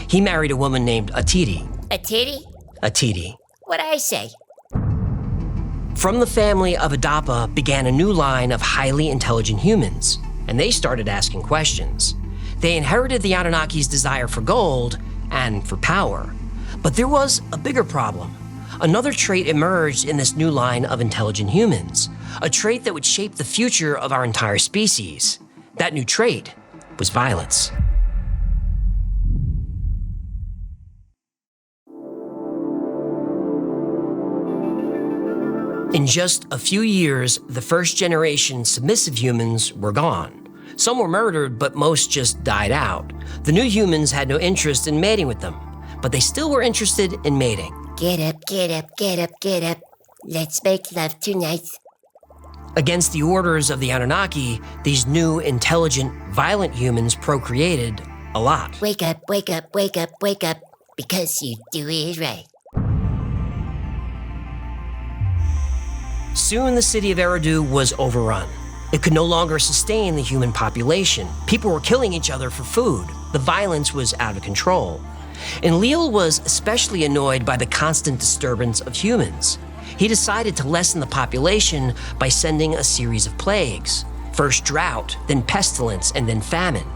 He married a woman named Atiti. Atiti? Atiti. What'd I say? From the family of Adapa began a new line of highly intelligent humans, and they started asking questions. They inherited the Anunnaki's desire for gold and for power. But there was a bigger problem. Another trait emerged in this new line of intelligent humans, a trait that would shape the future of our entire species. That new trait was violence. In just a few years, the first generation submissive humans were gone. Some were murdered, but most just died out. The new humans had no interest in mating with them, but they still were interested in mating. Get up, get up, get up, get up. Let's make love tonight. Against the orders of the Anunnaki, these new, intelligent, violent humans procreated a lot. Wake up, wake up, wake up, wake up, because you do it right. Soon the city of Eridu was overrun. It could no longer sustain the human population. People were killing each other for food. The violence was out of control. Enlil was especially annoyed by the constant disturbance of humans. He decided to lessen the population by sending a series of plagues. First drought, then pestilence, and then famine.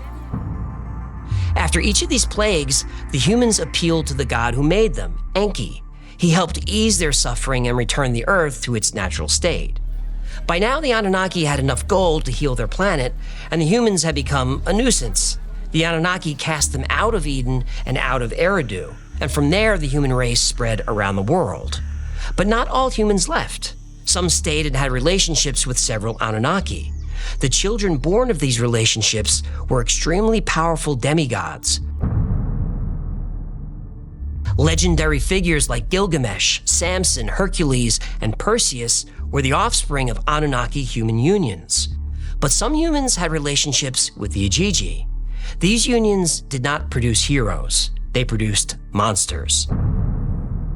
After each of these plagues, the humans appealed to the god who made them, Enki. He helped ease their suffering and return the earth to its natural state. By now, the Anunnaki had enough gold to heal their planet, and the humans had become a nuisance. The Anunnaki cast them out of Eden and out of Eridu, and from there the human race spread around the world. But not all humans left. Some stayed and had relationships with several Anunnaki. The children born of these relationships were extremely powerful demigods. Legendary figures like Gilgamesh, Samson, Hercules, and Perseus were the offspring of Anunnaki human unions. But some humans had relationships with the Igigi. These unions did not produce heroes. They produced monsters.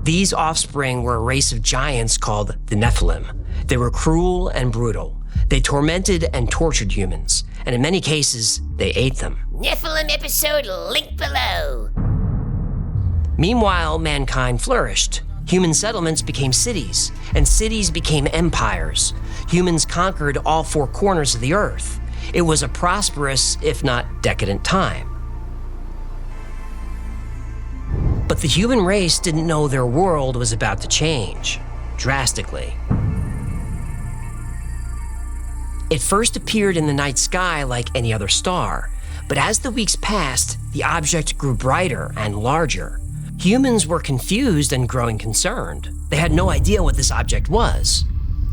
These offspring were a race of giants called the Nephilim. They were cruel and brutal. They tormented and tortured humans, and in many cases, they ate them. Nephilim episode link below. Meanwhile, mankind flourished. Human settlements became cities, and cities became empires. Humans conquered all four corners of the earth. It was a prosperous, if not decadent time. But the human race didn't know their world was about to change, drastically. It first appeared in the night sky like any other star, but as the weeks passed, the object grew brighter and larger. Humans were confused and growing concerned. They had no idea what this object was,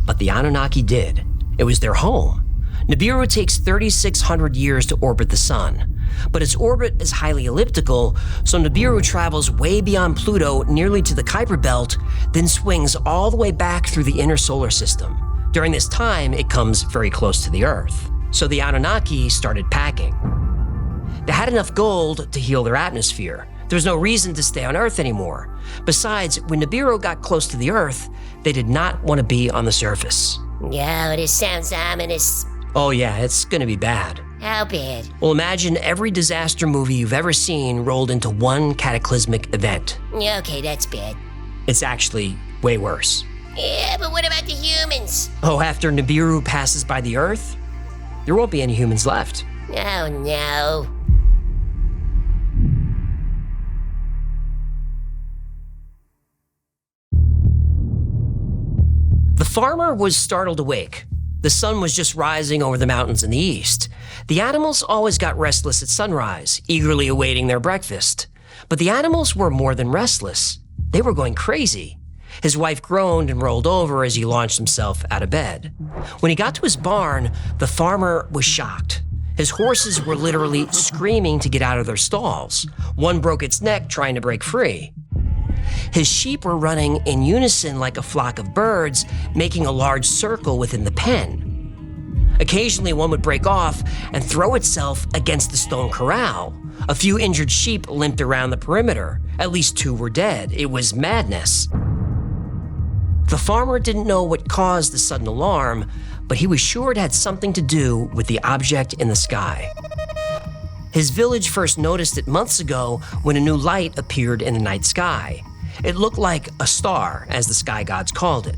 but the Anunnaki did. It was their home. Nibiru takes 3,600 years to orbit the sun, but its orbit is highly elliptical, so Nibiru travels way beyond Pluto nearly to the Kuiper Belt, then swings all the way back through the inner solar system. During this time, it comes very close to the Earth, so the Anunnaki started packing. They had enough gold to heal their atmosphere. There was no reason to stay on Earth anymore. Besides, when Nibiru got close to the Earth, they did not want to be on the surface. Oh, this sounds ominous. Oh yeah, it's gonna be bad. How bad? Well, imagine every disaster movie you've ever seen rolled into one cataclysmic event. Okay, that's bad. It's actually way worse. Yeah, but what about the humans? Oh, after Nibiru passes by the Earth, there won't be any humans left. Oh no. The farmer was startled awake. The sun was just rising over the mountains in the east. The animals always got restless at sunrise, eagerly awaiting their breakfast. But the animals were more than restless. They were going crazy. His wife groaned and rolled over as he launched himself out of bed. When he got to his barn, the farmer was shocked. His horses were literally screaming to get out of their stalls. One broke its neck trying to break free. His sheep were running in unison like a flock of birds, making a large circle within the pen. Occasionally, one would break off and throw itself against the stone corral. A few injured sheep limped around the perimeter. At least 2 were dead. It was madness. The farmer didn't know what caused the sudden alarm, but he was sure it had something to do with the object in the sky. His village first noticed it months ago when a new light appeared in the night sky. It looked like a star, as the sky gods called it.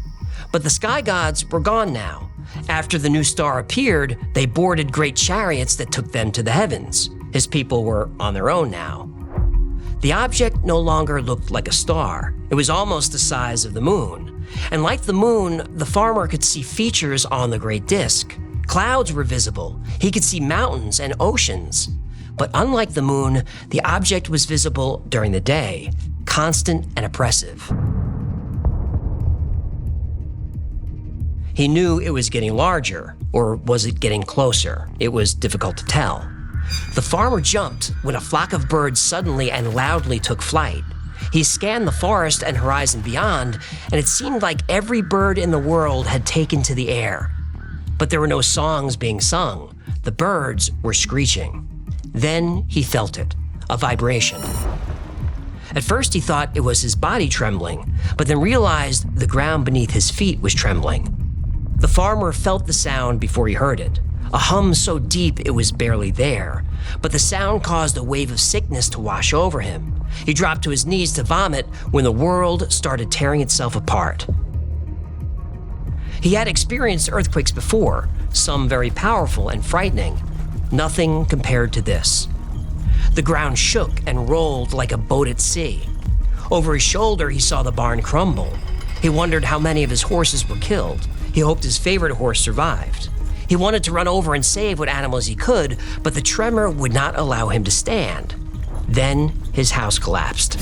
But the sky gods were gone now. After the new star appeared, they boarded great chariots that took them to the heavens. His people were on their own now. The object no longer looked like a star. It was almost the size of the moon. And like the moon, the farmer could see features on the great disk. Clouds were visible. He could see mountains and oceans. But unlike the moon, the object was visible during the day, constant and oppressive. He knew it was getting larger, or was it getting closer? It was difficult to tell. The farmer jumped when a flock of birds suddenly and loudly took flight. He scanned the forest and horizon beyond, and it seemed like every bird in the world had taken to the air. But there were no songs being sung. The birds were screeching. Then he felt it, a vibration. At first he thought it was his body trembling, but then realized the ground beneath his feet was trembling. The farmer felt the sound before he heard it, a hum so deep it was barely there, but the sound caused a wave of sickness to wash over him. He dropped to his knees to vomit when the world started tearing itself apart. He had experienced earthquakes before, some very powerful and frightening. Nothing compared to this. The ground shook and rolled like a boat at sea. Over his shoulder, he saw the barn crumble. He wondered how many of his horses were killed. He hoped his favorite horse survived. He wanted to run over and save what animals he could, but the tremor would not allow him to stand. Then his house collapsed.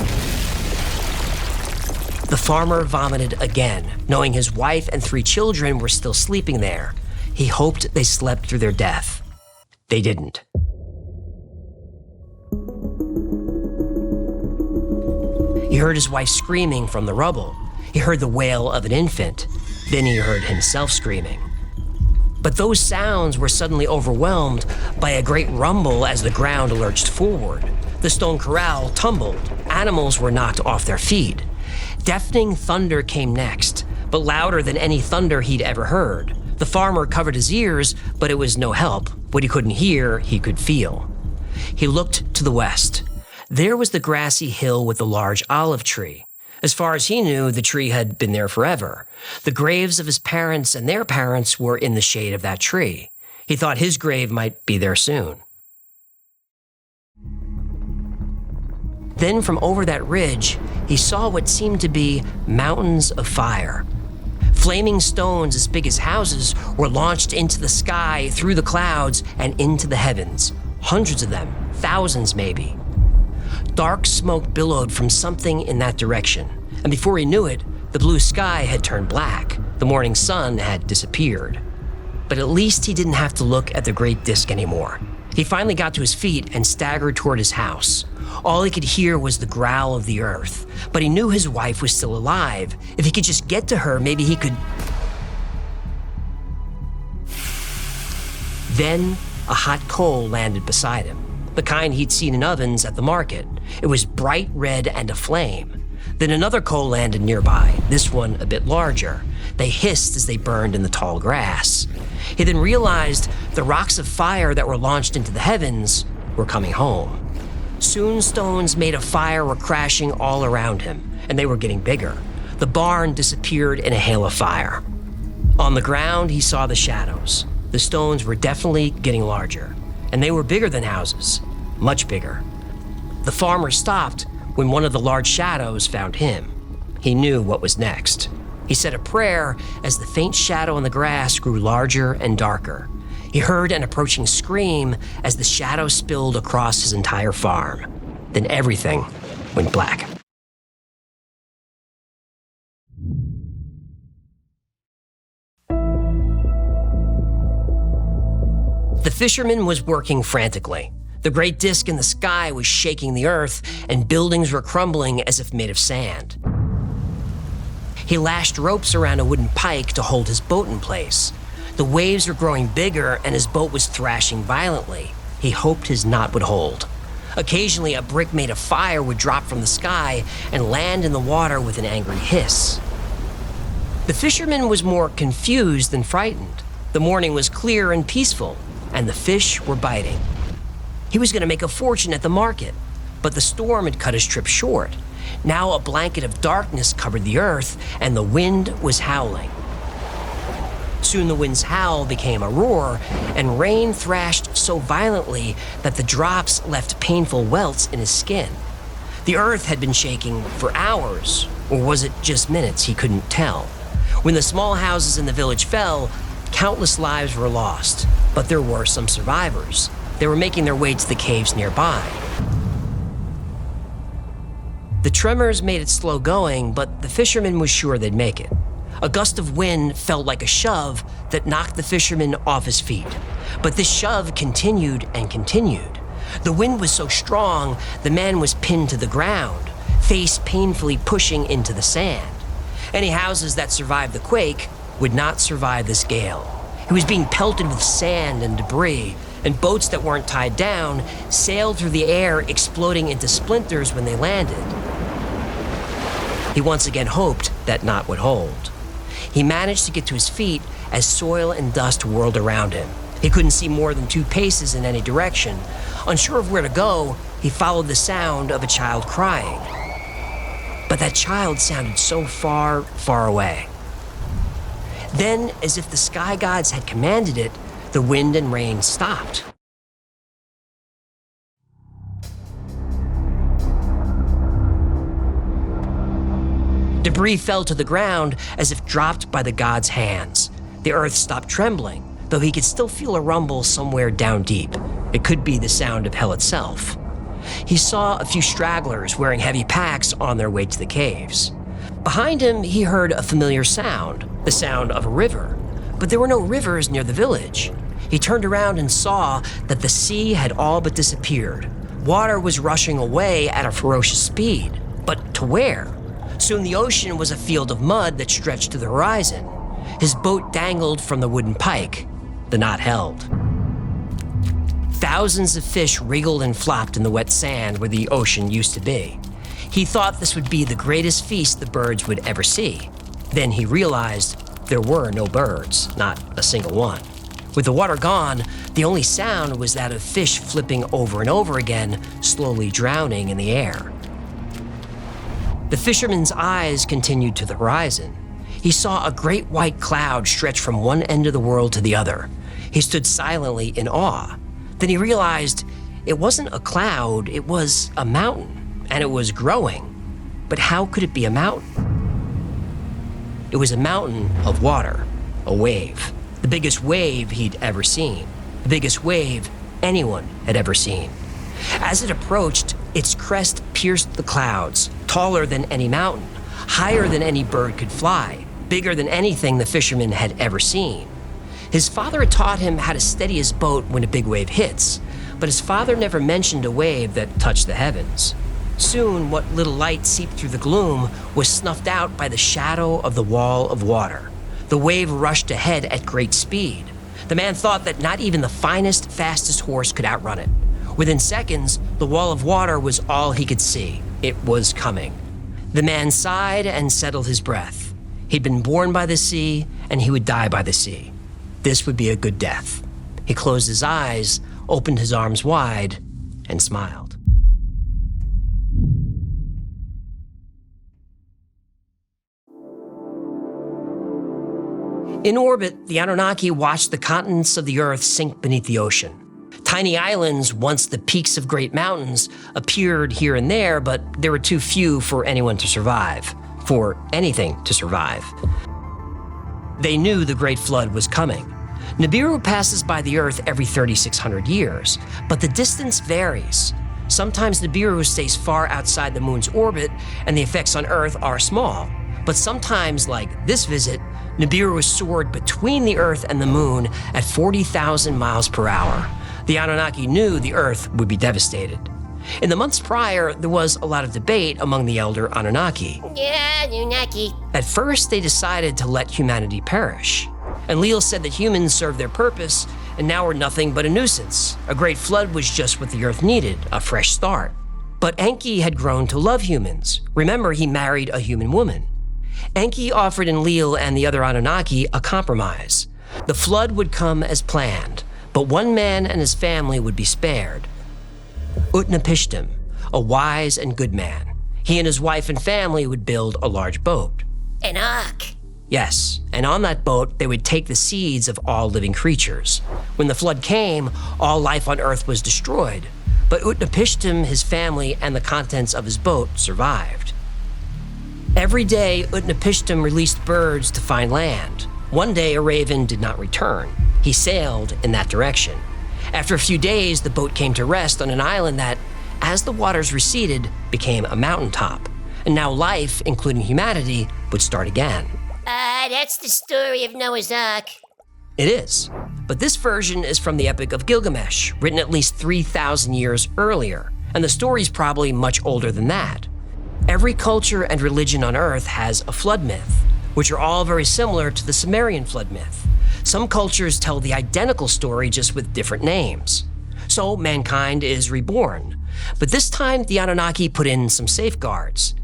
The farmer vomited again, knowing his wife and 3 children were still sleeping there. He hoped they slept through their death. They didn't. He heard his wife screaming from the rubble. He heard the wail of an infant. Then he heard himself screaming. But those sounds were suddenly overwhelmed by a great rumble as the ground lurched forward. The stone corral tumbled. Animals were knocked off their feet. Deafening thunder came next, but louder than any thunder he'd ever heard. The farmer covered his ears, but it was no help. What he couldn't hear, he could feel. He looked to the west. There was the grassy hill with the large olive tree. As far as he knew, the tree had been there forever. The graves of his parents and their parents were in the shade of that tree. He thought his grave might be there soon. Then from over that ridge, he saw what seemed to be mountains of fire. Flaming stones as big as houses were launched into the sky, through the clouds, and into the heavens. Hundreds of them, thousands maybe. Dark smoke billowed from something in that direction, and before he knew it, the blue sky had turned black. The morning sun had disappeared. But at least he didn't have to look at the great disk anymore. He finally got to his feet and staggered toward his house. All he could hear was the growl of the earth, but he knew his wife was still alive. If he could just get to her, maybe he could... Then, a hot coal landed beside him, the kind he'd seen in ovens at the market. It was bright red and aflame. Then another coal landed nearby, this one a bit larger. They hissed as they burned in the tall grass. He then realized the rocks of fire that were launched into the heavens were coming home. Soon stones made of fire were crashing all around him, and they were getting bigger. The barn disappeared in a hail of fire. On the ground, he saw the shadows. The stones were definitely getting larger, and they were bigger than houses, much bigger. The farmer stopped when one of the large shadows found him. He knew what was next. He said a prayer as the faint shadow in the grass grew larger and darker. He heard an approaching scream as the shadow spilled across his entire farm. Then everything went black. The fisherman was working frantically. The great disk in the sky was shaking the earth, and buildings were crumbling as if made of sand. He lashed ropes around a wooden pike to hold his boat in place. The waves were growing bigger, and his boat was thrashing violently. He hoped his knot would hold. Occasionally, a brick made of fire would drop from the sky and land in the water with an angry hiss. The fisherman was more confused than frightened. The morning was clear and peaceful, and the fish were biting. He was going to make a fortune at the market, but the storm had cut his trip short. Now a blanket of darkness covered the earth, and the wind was howling. Soon the wind's howl became a roar, and rain thrashed so violently that the drops left painful welts in his skin. The earth had been shaking for hours, or was it just minutes? He couldn't tell. When the small houses in the village fell, countless lives were lost, but there were some survivors. They were making their way to the caves nearby. The tremors made it slow going, but the fisherman was sure they'd make it. A gust of wind felt like a shove that knocked the fisherman off his feet. But this shove continued and continued. The wind was so strong, the man was pinned to the ground, face painfully pushing into the sand. Any houses that survived the quake would not survive this gale. He was being pelted with sand and debris, and boats that weren't tied down sailed through the air, exploding into splinters when they landed. He once again hoped that naught would hold. He managed to get to his feet as soil and dust whirled around him. He couldn't see more than 2 paces in any direction. Unsure of where to go, he followed the sound of a child crying. But that child sounded so far, far away. Then, as if the sky gods had commanded it, the wind and rain stopped. Debris fell to the ground as if dropped by the gods' hands. The earth stopped trembling, though he could still feel a rumble somewhere down deep. It could be the sound of hell itself. He saw a few stragglers wearing heavy packs on their way to the caves. Behind him, he heard a familiar sound, the sound of a river, but there were no rivers near the village. He turned around and saw that the sea had all but disappeared. Water was rushing away at a ferocious speed, but to where? Soon the ocean was a field of mud that stretched to the horizon. His boat dangled from the wooden pike. The knot held. Thousands of fish wriggled and flopped in the wet sand where the ocean used to be. He thought this would be the greatest feast the birds would ever see. Then he realized there were no birds, not a single one. With the water gone, the only sound was that of fish flipping over and over again, slowly drowning in the air. The fisherman's eyes continued to the horizon. He saw a great white cloud stretch from one end of the world to the other. He stood silently in awe. Then he realized it wasn't a cloud, it was a mountain, and it was growing. But how could it be a mountain? It was a mountain of water, a wave. The biggest wave he'd ever seen. The biggest wave anyone had ever seen. As it approached, its crest pierced the clouds, taller than any mountain, higher than any bird could fly, bigger than anything the fisherman had ever seen. His father had taught him how to steady his boat when a big wave hits, but his father never mentioned a wave that touched the heavens. Soon, what little light seeped through the gloom was snuffed out by the shadow of the wall of water. The wave rushed ahead at great speed. The man thought that not even the finest, fastest horse could outrun it. Within seconds, the wall of water was all he could see. It was coming. The man sighed and settled his breath. He'd been born by the sea, and he would die by the sea. This would be a good death. He closed his eyes, opened his arms wide, and smiled. In orbit, the Anunnaki watched the continents of the Earth sink beneath the ocean. Tiny islands, once the peaks of great mountains, appeared here and there, but there were too few for anyone to survive, for anything to survive. They knew the Great Flood was coming. Nibiru passes by the Earth every 3,600 years, but the distance varies. Sometimes Nibiru stays far outside the moon's orbit, and the effects on Earth are small. But sometimes, like this visit, Nibiru soared between the Earth and the moon at 40,000 miles per hour. The Anunnaki knew the Earth would be devastated. In the months prior, there was a lot of debate among the elder Anunnaki. Yeah, Anunnaki. At first, they decided to let humanity perish. Enlil said that humans served their purpose and now were nothing but a nuisance. A great flood was just what the Earth needed, a fresh start. But Enki had grown to love humans. Remember, he married a human woman. Enki offered Enlil and the other Anunnaki a compromise. The flood would come as planned, but one man and his family would be spared. Utnapishtim, a wise and good man. He and his wife and family would build a large boat. An ark. Yes, and on that boat, they would take the seeds of all living creatures. When the flood came, all life on Earth was destroyed, but Utnapishtim, his family, and the contents of his boat survived. Every day, Utnapishtim released birds to find land. One day, a raven did not return. He sailed in that direction. After a few days, the boat came to rest on an island that, as the waters receded, became a mountaintop. And now life, including humanity, would start again. that's the story of Noah's Ark. It is. But this version is from the Epic of Gilgamesh, written at least 3,000 years earlier, and the story's probably much older than that. Every culture and religion on Earth has a flood myth, which are all very similar to the Sumerian flood myth. Some cultures tell the identical story just with different names. So mankind is reborn. But this time, the Anunnaki put in some safeguards.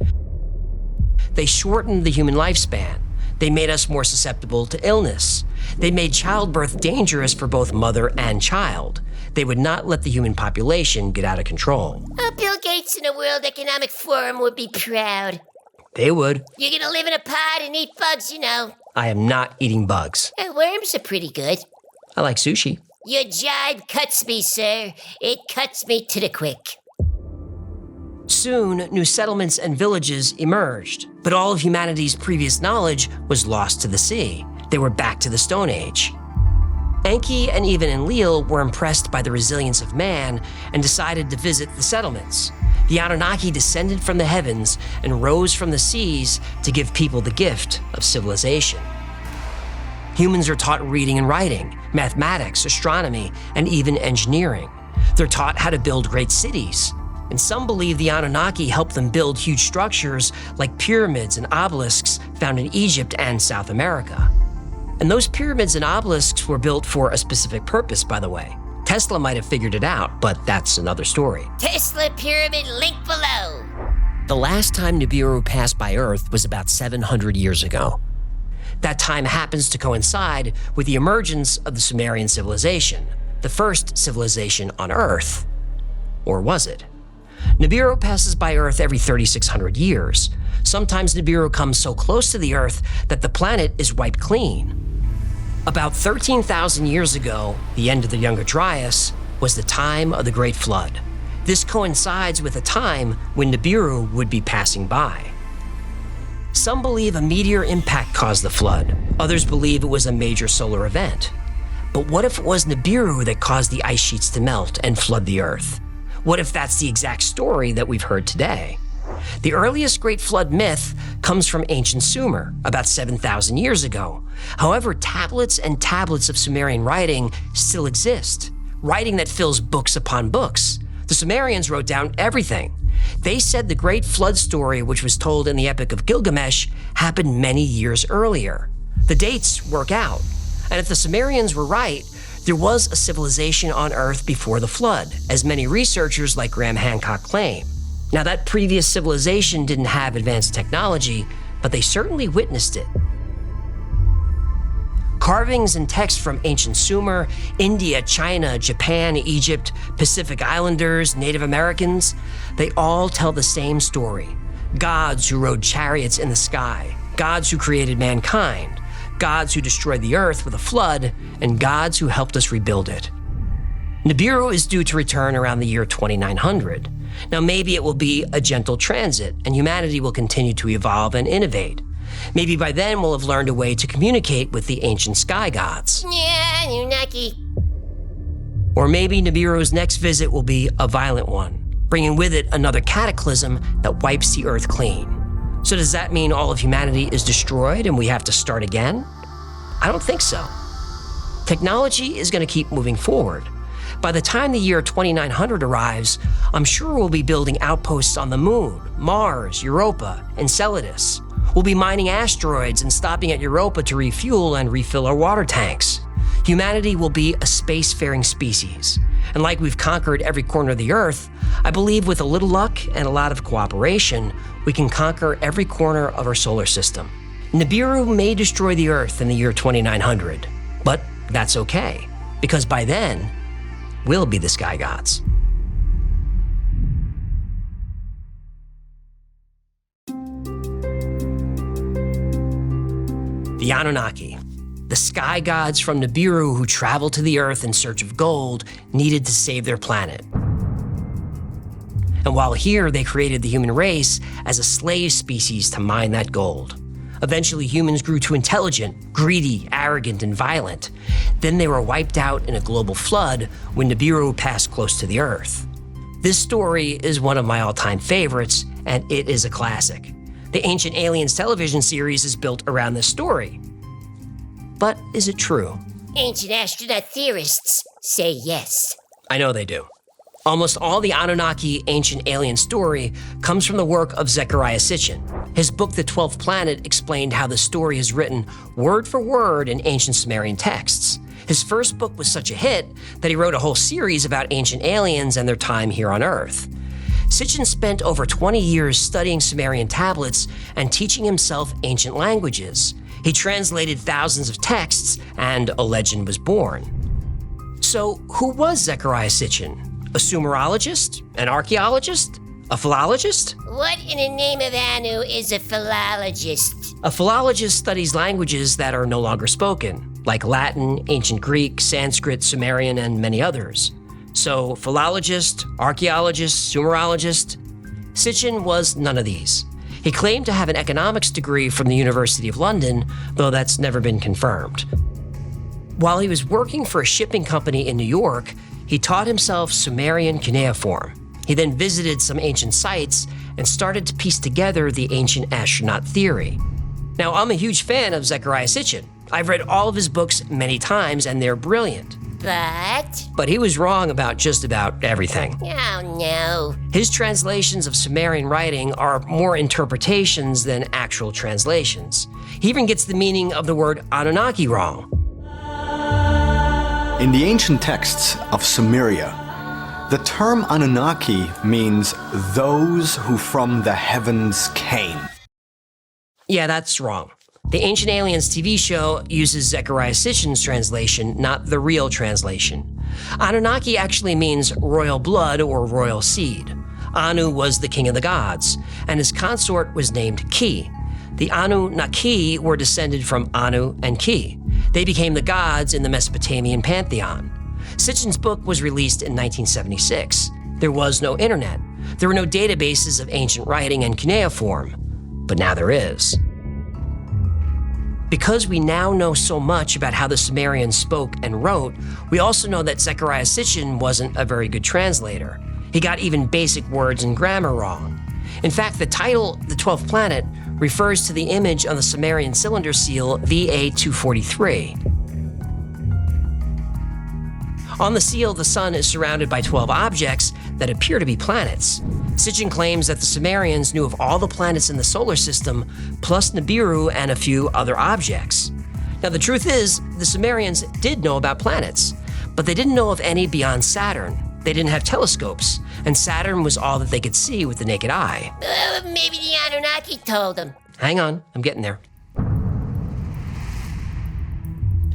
They shortened the human lifespan. They made us more susceptible to illness. They made childbirth dangerous for both mother and child. They would not let the human population get out of control. Bill Gates and the World Economic Forum would be proud. They would. You're gonna live in a pod and eat bugs, you know. I am not eating bugs. Worms are pretty good. I like sushi. Your jibe cuts me, sir. It cuts me to the quick. Soon, new settlements and villages emerged, but all of humanity's previous knowledge was lost to the sea. They were back to the Stone Age. Enki and even Enlil were impressed by the resilience of man and decided to visit the settlements. The Anunnaki descended from the heavens and rose from the seas to give people the gift of civilization. Humans are taught reading and writing, mathematics, astronomy, and even engineering. They're taught how to build great cities. And some believe the Anunnaki helped them build huge structures like pyramids and obelisks found in Egypt and South America. And those pyramids and obelisks were built for a specific purpose, by the way. Tesla might have figured it out, but that's another story. Tesla pyramid link below. The last time Nibiru passed by Earth was about 700 years ago. That time happens to coincide with the emergence of the Sumerian civilization, the first civilization on Earth. Or was it? Nibiru passes by Earth every 3,600 years. Sometimes Nibiru comes so close to the Earth that the planet is wiped clean. About 13,000 years ago, the end of the Younger Dryas, was the time of the Great Flood. This coincides with a time when Nibiru would be passing by. Some believe a meteor impact caused the flood. Others believe it was a major solar event. But what if it was Nibiru that caused the ice sheets to melt and flood the Earth? What if that's the exact story that we've heard today? The earliest Great Flood myth comes from ancient Sumer, about 7,000 years ago. However, tablets and tablets of Sumerian writing still exist, writing that fills books upon books. The Sumerians wrote down everything. They said the Great Flood story, which was told in the Epic of Gilgamesh, happened many years earlier. The dates work out. And if the Sumerians were right, there was a civilization on Earth before the flood, as many researchers like Graham Hancock claim. Now, that previous civilization didn't have advanced technology, but they certainly witnessed it. Carvings and texts from ancient Sumer, India, China, Japan, Egypt, Pacific Islanders, Native Americans, they all tell the same story. Gods who rode chariots in the sky, gods who created mankind, gods who destroyed the earth with a flood, and gods who helped us rebuild it. Nibiru is due to return around the year 2900. Now, maybe it will be a gentle transit, and humanity will continue to evolve and innovate. Maybe by then we'll have learned a way to communicate with the ancient sky gods. Yeah, Anunnaki. Or maybe Nibiru's next visit will be a violent one, bringing with it another cataclysm that wipes the earth clean. So does that mean all of humanity is destroyed and we have to start again? I don't think so. Technology is going to keep moving forward. By the time the year 2900 arrives, I'm sure we'll be building outposts on the Moon, Mars, Europa, Enceladus. We'll be mining asteroids and stopping at Europa to refuel and refill our water tanks. Humanity will be a spacefaring species. And like we've conquered every corner of the Earth, I believe with a little luck and a lot of cooperation, we can conquer every corner of our solar system. Nibiru may destroy the Earth in the year 2900, but that's okay, because by then, we'll be the sky gods. The Anunnaki, the sky gods from Nibiru who traveled to the Earth in search of gold, needed to save their planet. And while here, they created the human race as a slave species to mine that gold. Eventually, humans grew too intelligent, greedy, arrogant, and violent. Then they were wiped out in a global flood when Nibiru passed close to the Earth. This story is one of my all-time favorites, and it is a classic. The Ancient Aliens television series is built around this story. But is it true? Ancient astronaut theorists say yes. I know they do. Almost all the Anunnaki ancient alien story comes from the work of Zecharia Sitchin. His book, The 12th Planet, explained how the story is written word for word in ancient Sumerian texts. His first book was such a hit that he wrote a whole series about ancient aliens and their time here on Earth. Sitchin spent over 20 years studying Sumerian tablets and teaching himself ancient languages. He translated thousands of texts, and a legend was born. So, who was Zecharia Sitchin? A Sumerologist? An archaeologist? A philologist? What in the name of Anu is a philologist? A philologist studies languages that are no longer spoken, like Latin, ancient Greek, Sanskrit, Sumerian, and many others. So, philologist, archaeologist, Sumerologist. Sitchin was none of these. He claimed to have an economics degree from the University of London, though that's never been confirmed. While he was working for a shipping company in New York, he taught himself Sumerian cuneiform. He then visited some ancient sites and started to piece together the ancient astronaut theory. Now, I'm a huge fan of Zecharia Sitchin. I've read all of his books many times, and they're brilliant. But he was wrong about just about everything. Oh, no. His translations of Sumerian writing are more interpretations than actual translations. He even gets the meaning of the word Anunnaki wrong. In the ancient texts of Sumeria, the term Anunnaki means those who from the heavens came. Yeah, that's wrong. The Ancient Aliens TV show uses Zecharia Sitchin's translation, not the real translation. Anunnaki actually means royal blood or royal seed. Anu was the king of the gods, and his consort was named Ki. The Anunnaki were descended from Anu and Ki. They became the gods in the Mesopotamian pantheon. Sitchin's book was released in 1976. There was no internet. There were no databases of ancient writing and cuneiform. But now there is. Because we now know so much about how the Sumerians spoke and wrote, we also know that Zecharia Sitchin wasn't a very good translator. He got even basic words and grammar wrong. In fact, the title, The 12th Planet, refers to the image on the Sumerian cylinder seal VA-243. On the seal, the sun is surrounded by 12 objects that appear to be planets. Sitchin claims that the Sumerians knew of all the planets in the solar system, plus Nibiru and a few other objects. Now, the truth is, the Sumerians did know about planets, but they didn't know of any beyond Saturn. They didn't have telescopes, and Saturn was all that they could see with the naked eye. Maybe the Anunnaki told them. Hang on, I'm getting there.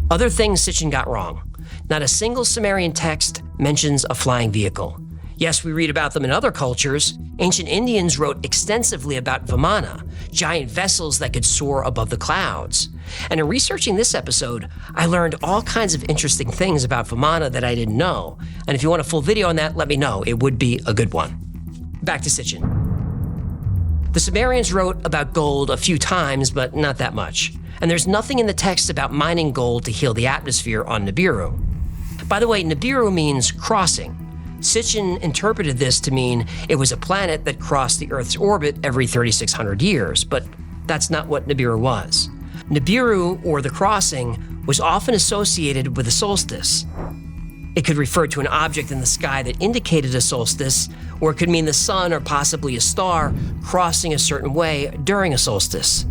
Other things Sitchin got wrong. Not a single Sumerian text mentions a flying vehicle. Yes, we read about them in other cultures. Ancient Indians wrote extensively about Vimana, giant vessels that could soar above the clouds. And in researching this episode, I learned all kinds of interesting things about Vimana that I didn't know. And if you want a full video on that, let me know. It would be a good one. Back to Sitchin. The Sumerians wrote about gold a few times, but not that much. And there's nothing in the text about mining gold to heal the atmosphere on Nibiru. By the way, Nibiru means crossing. Sitchin interpreted this to mean it was a planet that crossed the Earth's orbit every 3,600 years, but that's not what Nibiru was. Nibiru, or the crossing, was often associated with a solstice. It could refer to an object in the sky that indicated a solstice, or it could mean the sun or possibly a star crossing a certain way during a solstice.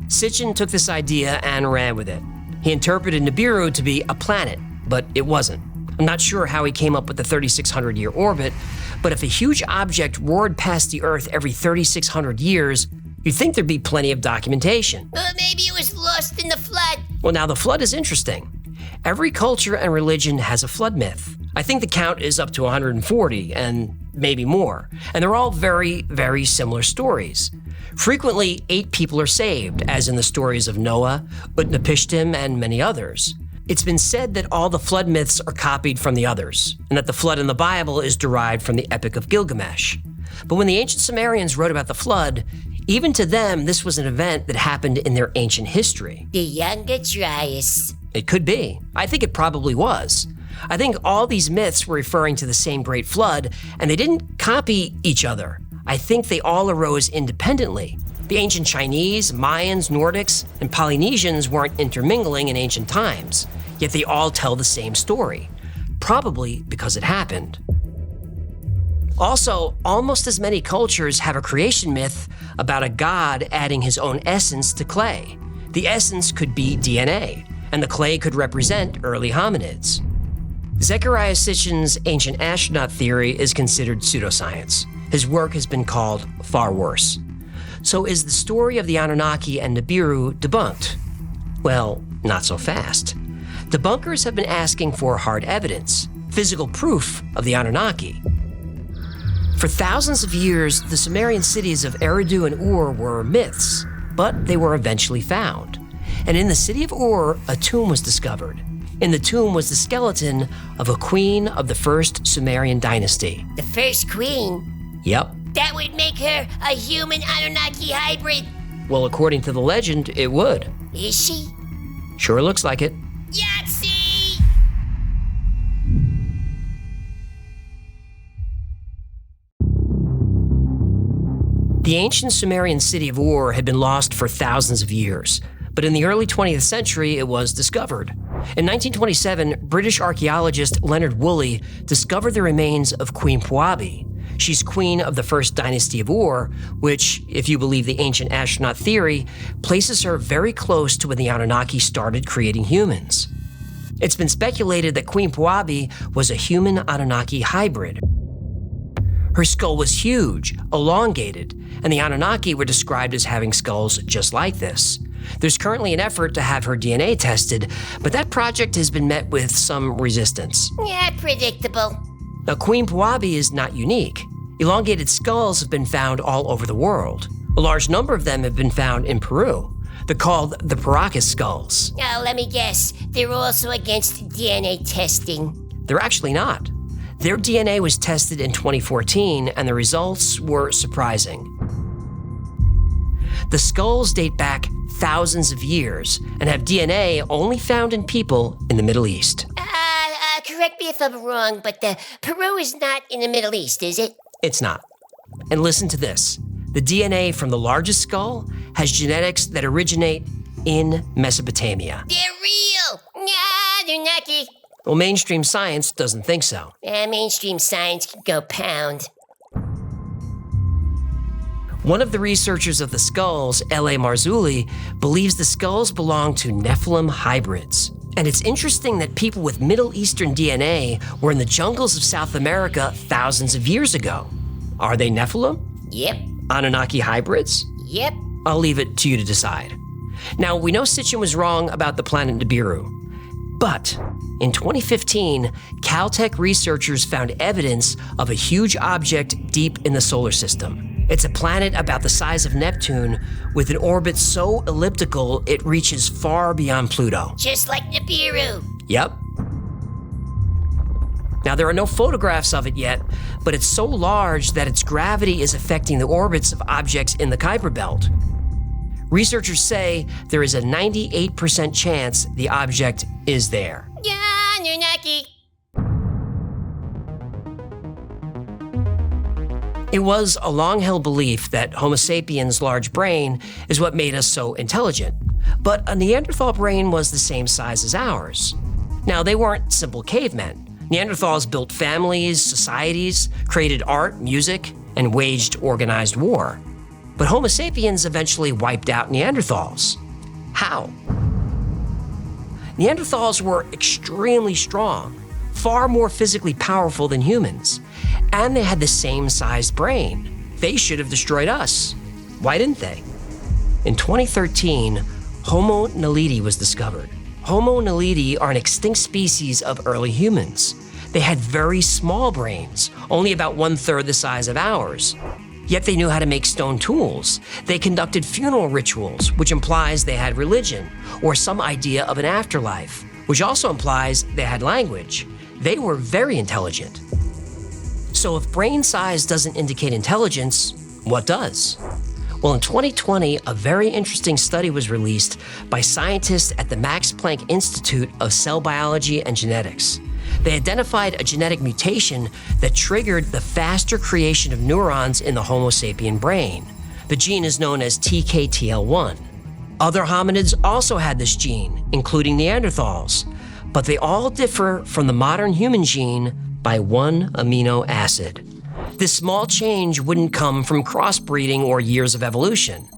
Sitchin took this idea and ran with it. He interpreted Nibiru to be a planet, but it wasn't. I'm not sure how he came up with the 3,600-year orbit, but if a huge object roared past the Earth every 3,600 years, you'd think there'd be plenty of documentation. Maybe it was lost in the flood. Well, now the flood is interesting. Every culture and religion has a flood myth. I think the count is up to 140 and maybe more, and they're all very, very similar stories. Frequently, 8 people are saved, as in the stories of Noah, Utnapishtim, and many others. It's been said that all the flood myths are copied from the others, and that the flood in the Bible is derived from the Epic of Gilgamesh. But when the ancient Sumerians wrote about the flood, even to them, this was an event that happened in their ancient history. The Younger Dryas. It could be. I think it probably was. I think all these myths were referring to the same great flood, and they didn't copy each other. I think they all arose independently. The ancient Chinese, Mayans, Nordics, and Polynesians weren't intermingling in ancient times, yet they all tell the same story, probably because it happened. Also, almost as many cultures have a creation myth about a god adding his own essence to clay. The essence could be DNA, and the clay could represent early hominids. Zecharia Sitchin's ancient astronaut theory is considered pseudoscience. His work has been called far worse. So is the story of the Anunnaki and Nibiru debunked? Well, not so fast. Debunkers have been asking for hard evidence, physical proof of the Anunnaki. For thousands of years, the Sumerian cities of Eridu and Ur were myths, but they were eventually found. And in the city of Ur, a tomb was discovered. In the tomb was the skeleton of a queen of the first Sumerian dynasty. The first queen? Yep. That would make her a human Anunnaki hybrid. Well, according to the legend, it would. Is she? Sure looks like it. Yahtzee! The ancient Sumerian city of Ur had been lost for thousands of years, but in the early 20th century, it was discovered. In 1927, British archaeologist Leonard Woolley discovered the remains of Queen Puabi. She's queen of the first dynasty of Ur, which, if you believe the ancient astronaut theory, places her very close to when the Anunnaki started creating humans. It's been speculated that Queen Puabi was a human Anunnaki hybrid. Her skull was huge, elongated, and the Anunnaki were described as having skulls just like this. There's currently an effort to have her DNA tested, but that project has been met with some resistance. Yeah, predictable. Now, Queen Puabi is not unique. Elongated skulls have been found all over the world. A large number of them have been found in Peru. They're called the Paracas skulls. Oh, let me guess. They're also against DNA testing. They're actually not. Their DNA was tested in 2014, and the results were surprising. The skulls date back thousands of years and have DNA only found in people in the Middle East. Correct me if I'm wrong, but Peru is not in the Middle East, is it? It's not. And listen to this. The DNA from the largest skull has genetics that originate in Mesopotamia. They're real! Nah, they're nucky. Well, mainstream science doesn't think so. Mainstream science can go pound. One of the researchers of the skulls, L.A. Marzulli, believes the skulls belong to Nephilim hybrids. And it's interesting that people with Middle Eastern DNA were in the jungles of South America thousands of years ago. Are they Nephilim? Yep. Anunnaki hybrids? Yep. I'll leave it to you to decide. Now, we know Sitchin was wrong about the planet Nibiru. But in 2015, Caltech researchers found evidence of a huge object deep in the solar system. It's a planet about the size of Neptune with an orbit so elliptical it reaches far beyond Pluto. Just like Nibiru. Yep. Now, there are no photographs of it yet, but it's so large that its gravity is affecting the orbits of objects in the Kuiper Belt. Researchers say there is a 98% chance the object is there. Yeah, Anunnaki. It was a long-held belief that Homo sapiens' large brain is what made us so intelligent, but a Neanderthal brain was the same size as ours. Now, they weren't simple cavemen. Neanderthals built families, societies, created art, music, and waged organized war. But Homo sapiens eventually wiped out Neanderthals. How? Neanderthals were extremely strong, far more physically powerful than humans, and they had the same sized brain. They should have destroyed us. Why didn't they? In 2013, Homo naledi was discovered. Homo naledi are an extinct species of early humans. They had very small brains, only about 1/3 the size of ours. Yet they knew how to make stone tools. They conducted funeral rituals, which implies they had religion, or some idea of an afterlife, which also implies they had language. They were very intelligent. So if brain size doesn't indicate intelligence, what does? Well, in 2020, a very interesting study was released by scientists at the Max Planck Institute of Cell Biology and Genetics. They identified a genetic mutation that triggered the faster creation of neurons in the Homo sapien brain. The gene is known as TKTL1. Other hominids also had this gene, including Neanderthals, but they all differ from the modern human gene by one amino acid. This small change wouldn't come from crossbreeding or years of evolution.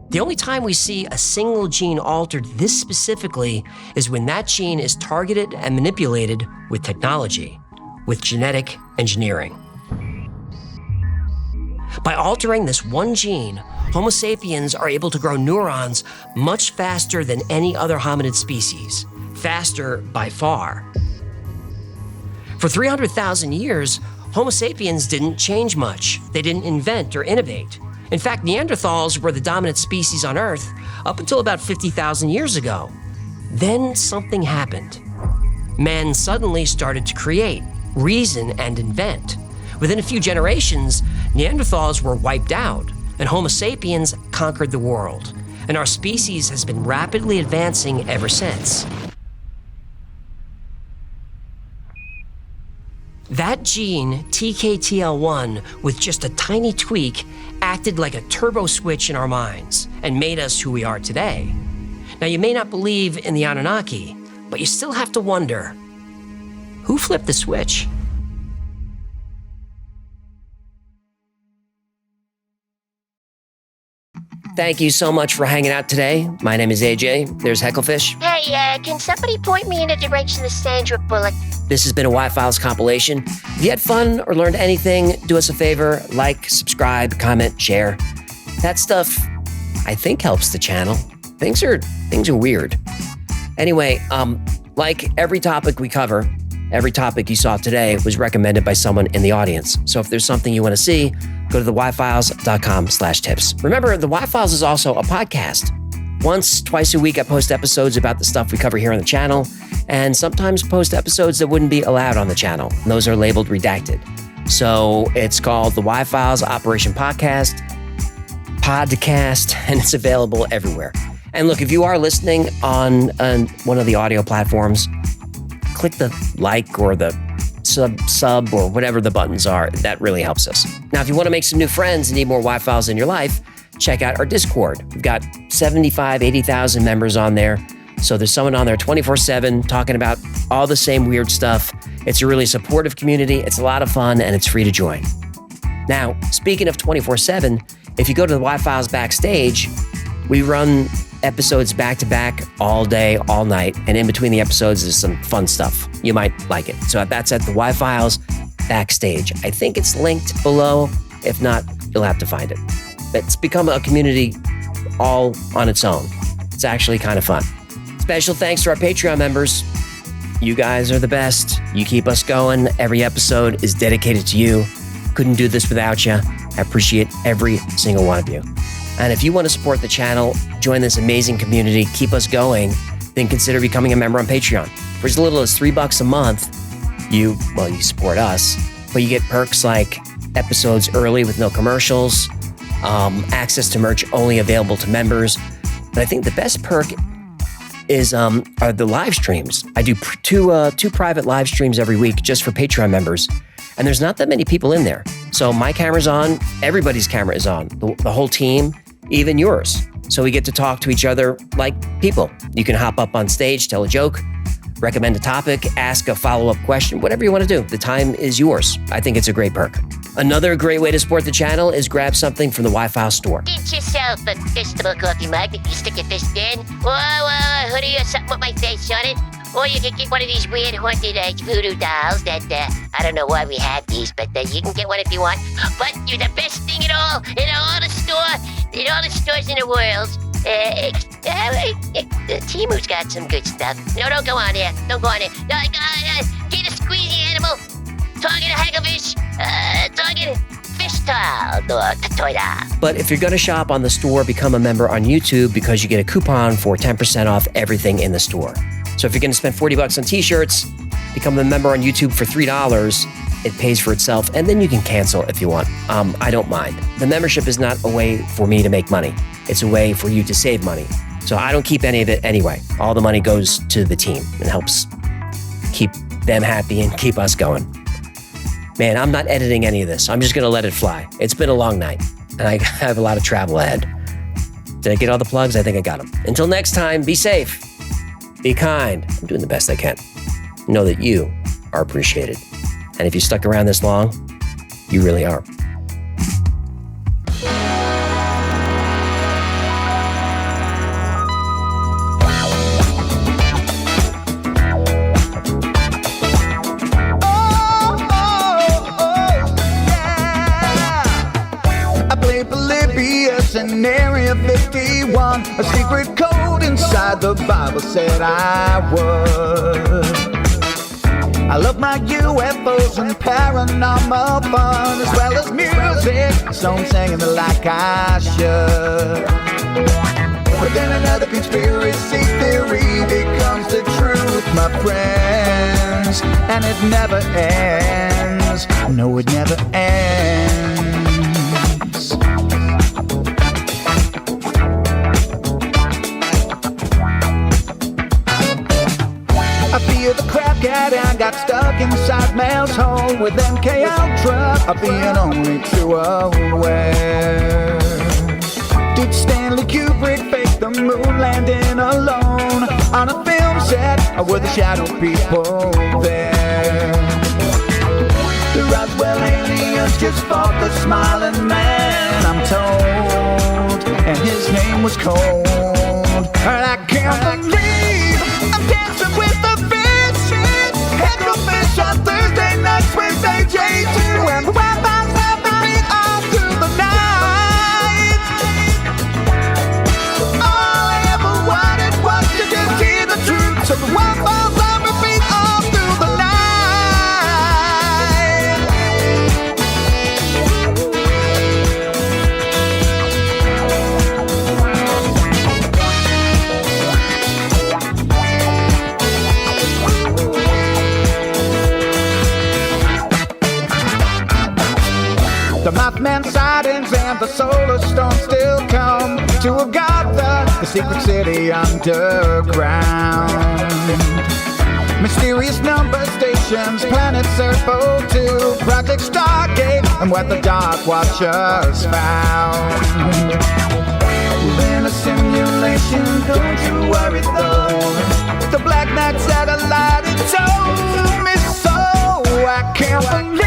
The only time we see a single gene altered this specifically is when that gene is targeted and manipulated with technology, with genetic engineering. By altering this one gene, Homo sapiens are able to grow neurons much faster than any other hominid species, faster by far. For 300,000 years, Homo sapiens didn't change much. They didn't invent or innovate. In fact, Neanderthals were the dominant species on Earth up until about 50,000 years ago. Then something happened. Man suddenly started to create, reason, and invent. Within a few generations, Neanderthals were wiped out, and Homo sapiens conquered the world. And our species has been rapidly advancing ever since. That gene, TKTL1, with just a tiny tweak, acted like a turbo switch in our minds and made us who we are today. Now, you may not believe in the Anunnaki, but you still have to wonder, who flipped the switch? Thank you so much for hanging out today. My name is AJ. There's Hecklefish. Hey, can somebody point me in the direction of Sandra Bullock? This has been a Y-Files compilation. If you had fun or learned anything, do us a favor, like, subscribe, comment, share. That stuff, I think, helps the channel. Things are weird. Anyway, like every topic we cover, every topic you saw today was recommended by someone in the audience. So if there's something you want to see, go to theyfiles.com/tips. Remember, the Y-Files is also a podcast. Once, twice a week, I post episodes about the stuff we cover here on the channel, and sometimes post episodes that wouldn't be allowed on the channel. And those are labeled redacted. So it's called the Y-Files Operation Podcast, and it's available everywhere. And look, if you are listening on one of the audio platforms, click the like or the sub or whatever the buttons are. That really helps us. Now, if you want to make some new friends and need more Y-Files in your life, check out our Discord. We've got 75, 80,000 members on there. So there's someone on there 24/7 talking about all the same weird stuff. It's a really supportive community. It's a lot of fun and it's free to join. Now, speaking of 24/7, if you go to the Y-Files backstage, we run episodes back to back all day, all night. And in between the episodes is some fun stuff. You might like it. So that's at the Y-Files backstage. I think it's linked below. If not, you'll have to find it. It's become a community all on its own. It's actually kind of fun. Special thanks to our Patreon members. You guys are the best. You keep us going. Every episode is dedicated to you. Couldn't do this without you. I appreciate every single one of you. And if you want to support the channel, join this amazing community, keep us going, then consider becoming a member on Patreon. For as little as $3 a month, you support us, but you get perks like episodes early with no commercials, access to merch only available to members. But I think the best perk is are the live streams. I do two private live streams every week just for Patreon members, and there's not that many people in there. So my camera's on, everybody's camera is on, the whole team, even yours. So we get to talk to each other like people. You can hop up on stage, tell a joke, recommend a topic, ask a follow-up question, whatever you want to do. The time is yours. I think it's a great perk. Another great way to support the channel is grab something from the Y-Files store. Get yourself a fistable coffee mug that you stick your fist in, or a hoodie or something with my face on it. Or you can get one of these weird haunted voodoo dolls that, I don't know why we have these, but you can get one if you want. But you're the best thing in all the stores in the world. Timu's got some good stuff. No, don't go on there. Don't go on there. No, get a squeezy animal. Target a hagglfish. Target fish towel. But if you're going to shop on the store, become a member on YouTube because you get a coupon for 10% off everything in the store. So if you're going to spend $40 on t-shirts, become a member on YouTube for $3. It pays for itself, and then you can cancel if you want. I don't mind. The membership is not a way for me to make money. It's a way for you to save money. So I don't keep any of it anyway. All the money goes to the team and helps keep them happy and keep us going. Man, I'm not editing any of this. I'm just going to let it fly. It's been a long night. and I have a lot of travel ahead. Did I get all the plugs? I think I got them. Until next time, be safe, be kind. I'm doing the best I can. Know that you are appreciated. And if you stuck around this long, you really are. In Area 51, a secret code inside the Bible said I would. I love my UFOs and paranormal fun, as well as music, so I'm singing it like I should. But then another conspiracy theory becomes the truth, my friends, and it never ends. No, it never ends. I feel the crap and got stuck inside Mel's hole with MK Ultra of being only too aware. Did Stanley Kubrick fake the moon landing alone on a film set, or were the shadow people there? The Roswell aliens just fought the smiling man, I'm told, and his name was Cold. And I can't believe I'm dancing with the fish. Head to fish on Thursday nights with AJ2, and the Wi-Fi's having me all through the night. All I ever wanted was to just hear the truth, so the Wi-Fi's having me all through the night. The Mothman sightings and the solar storm still come to Agatha, the secret city underground. Mysterious number stations, planets Earth Vol.2, Project Stargate, and what the Dark Watchers found. We're in a simulation, don't you worry though. The Black Knight satellite, it told me so. I can't believe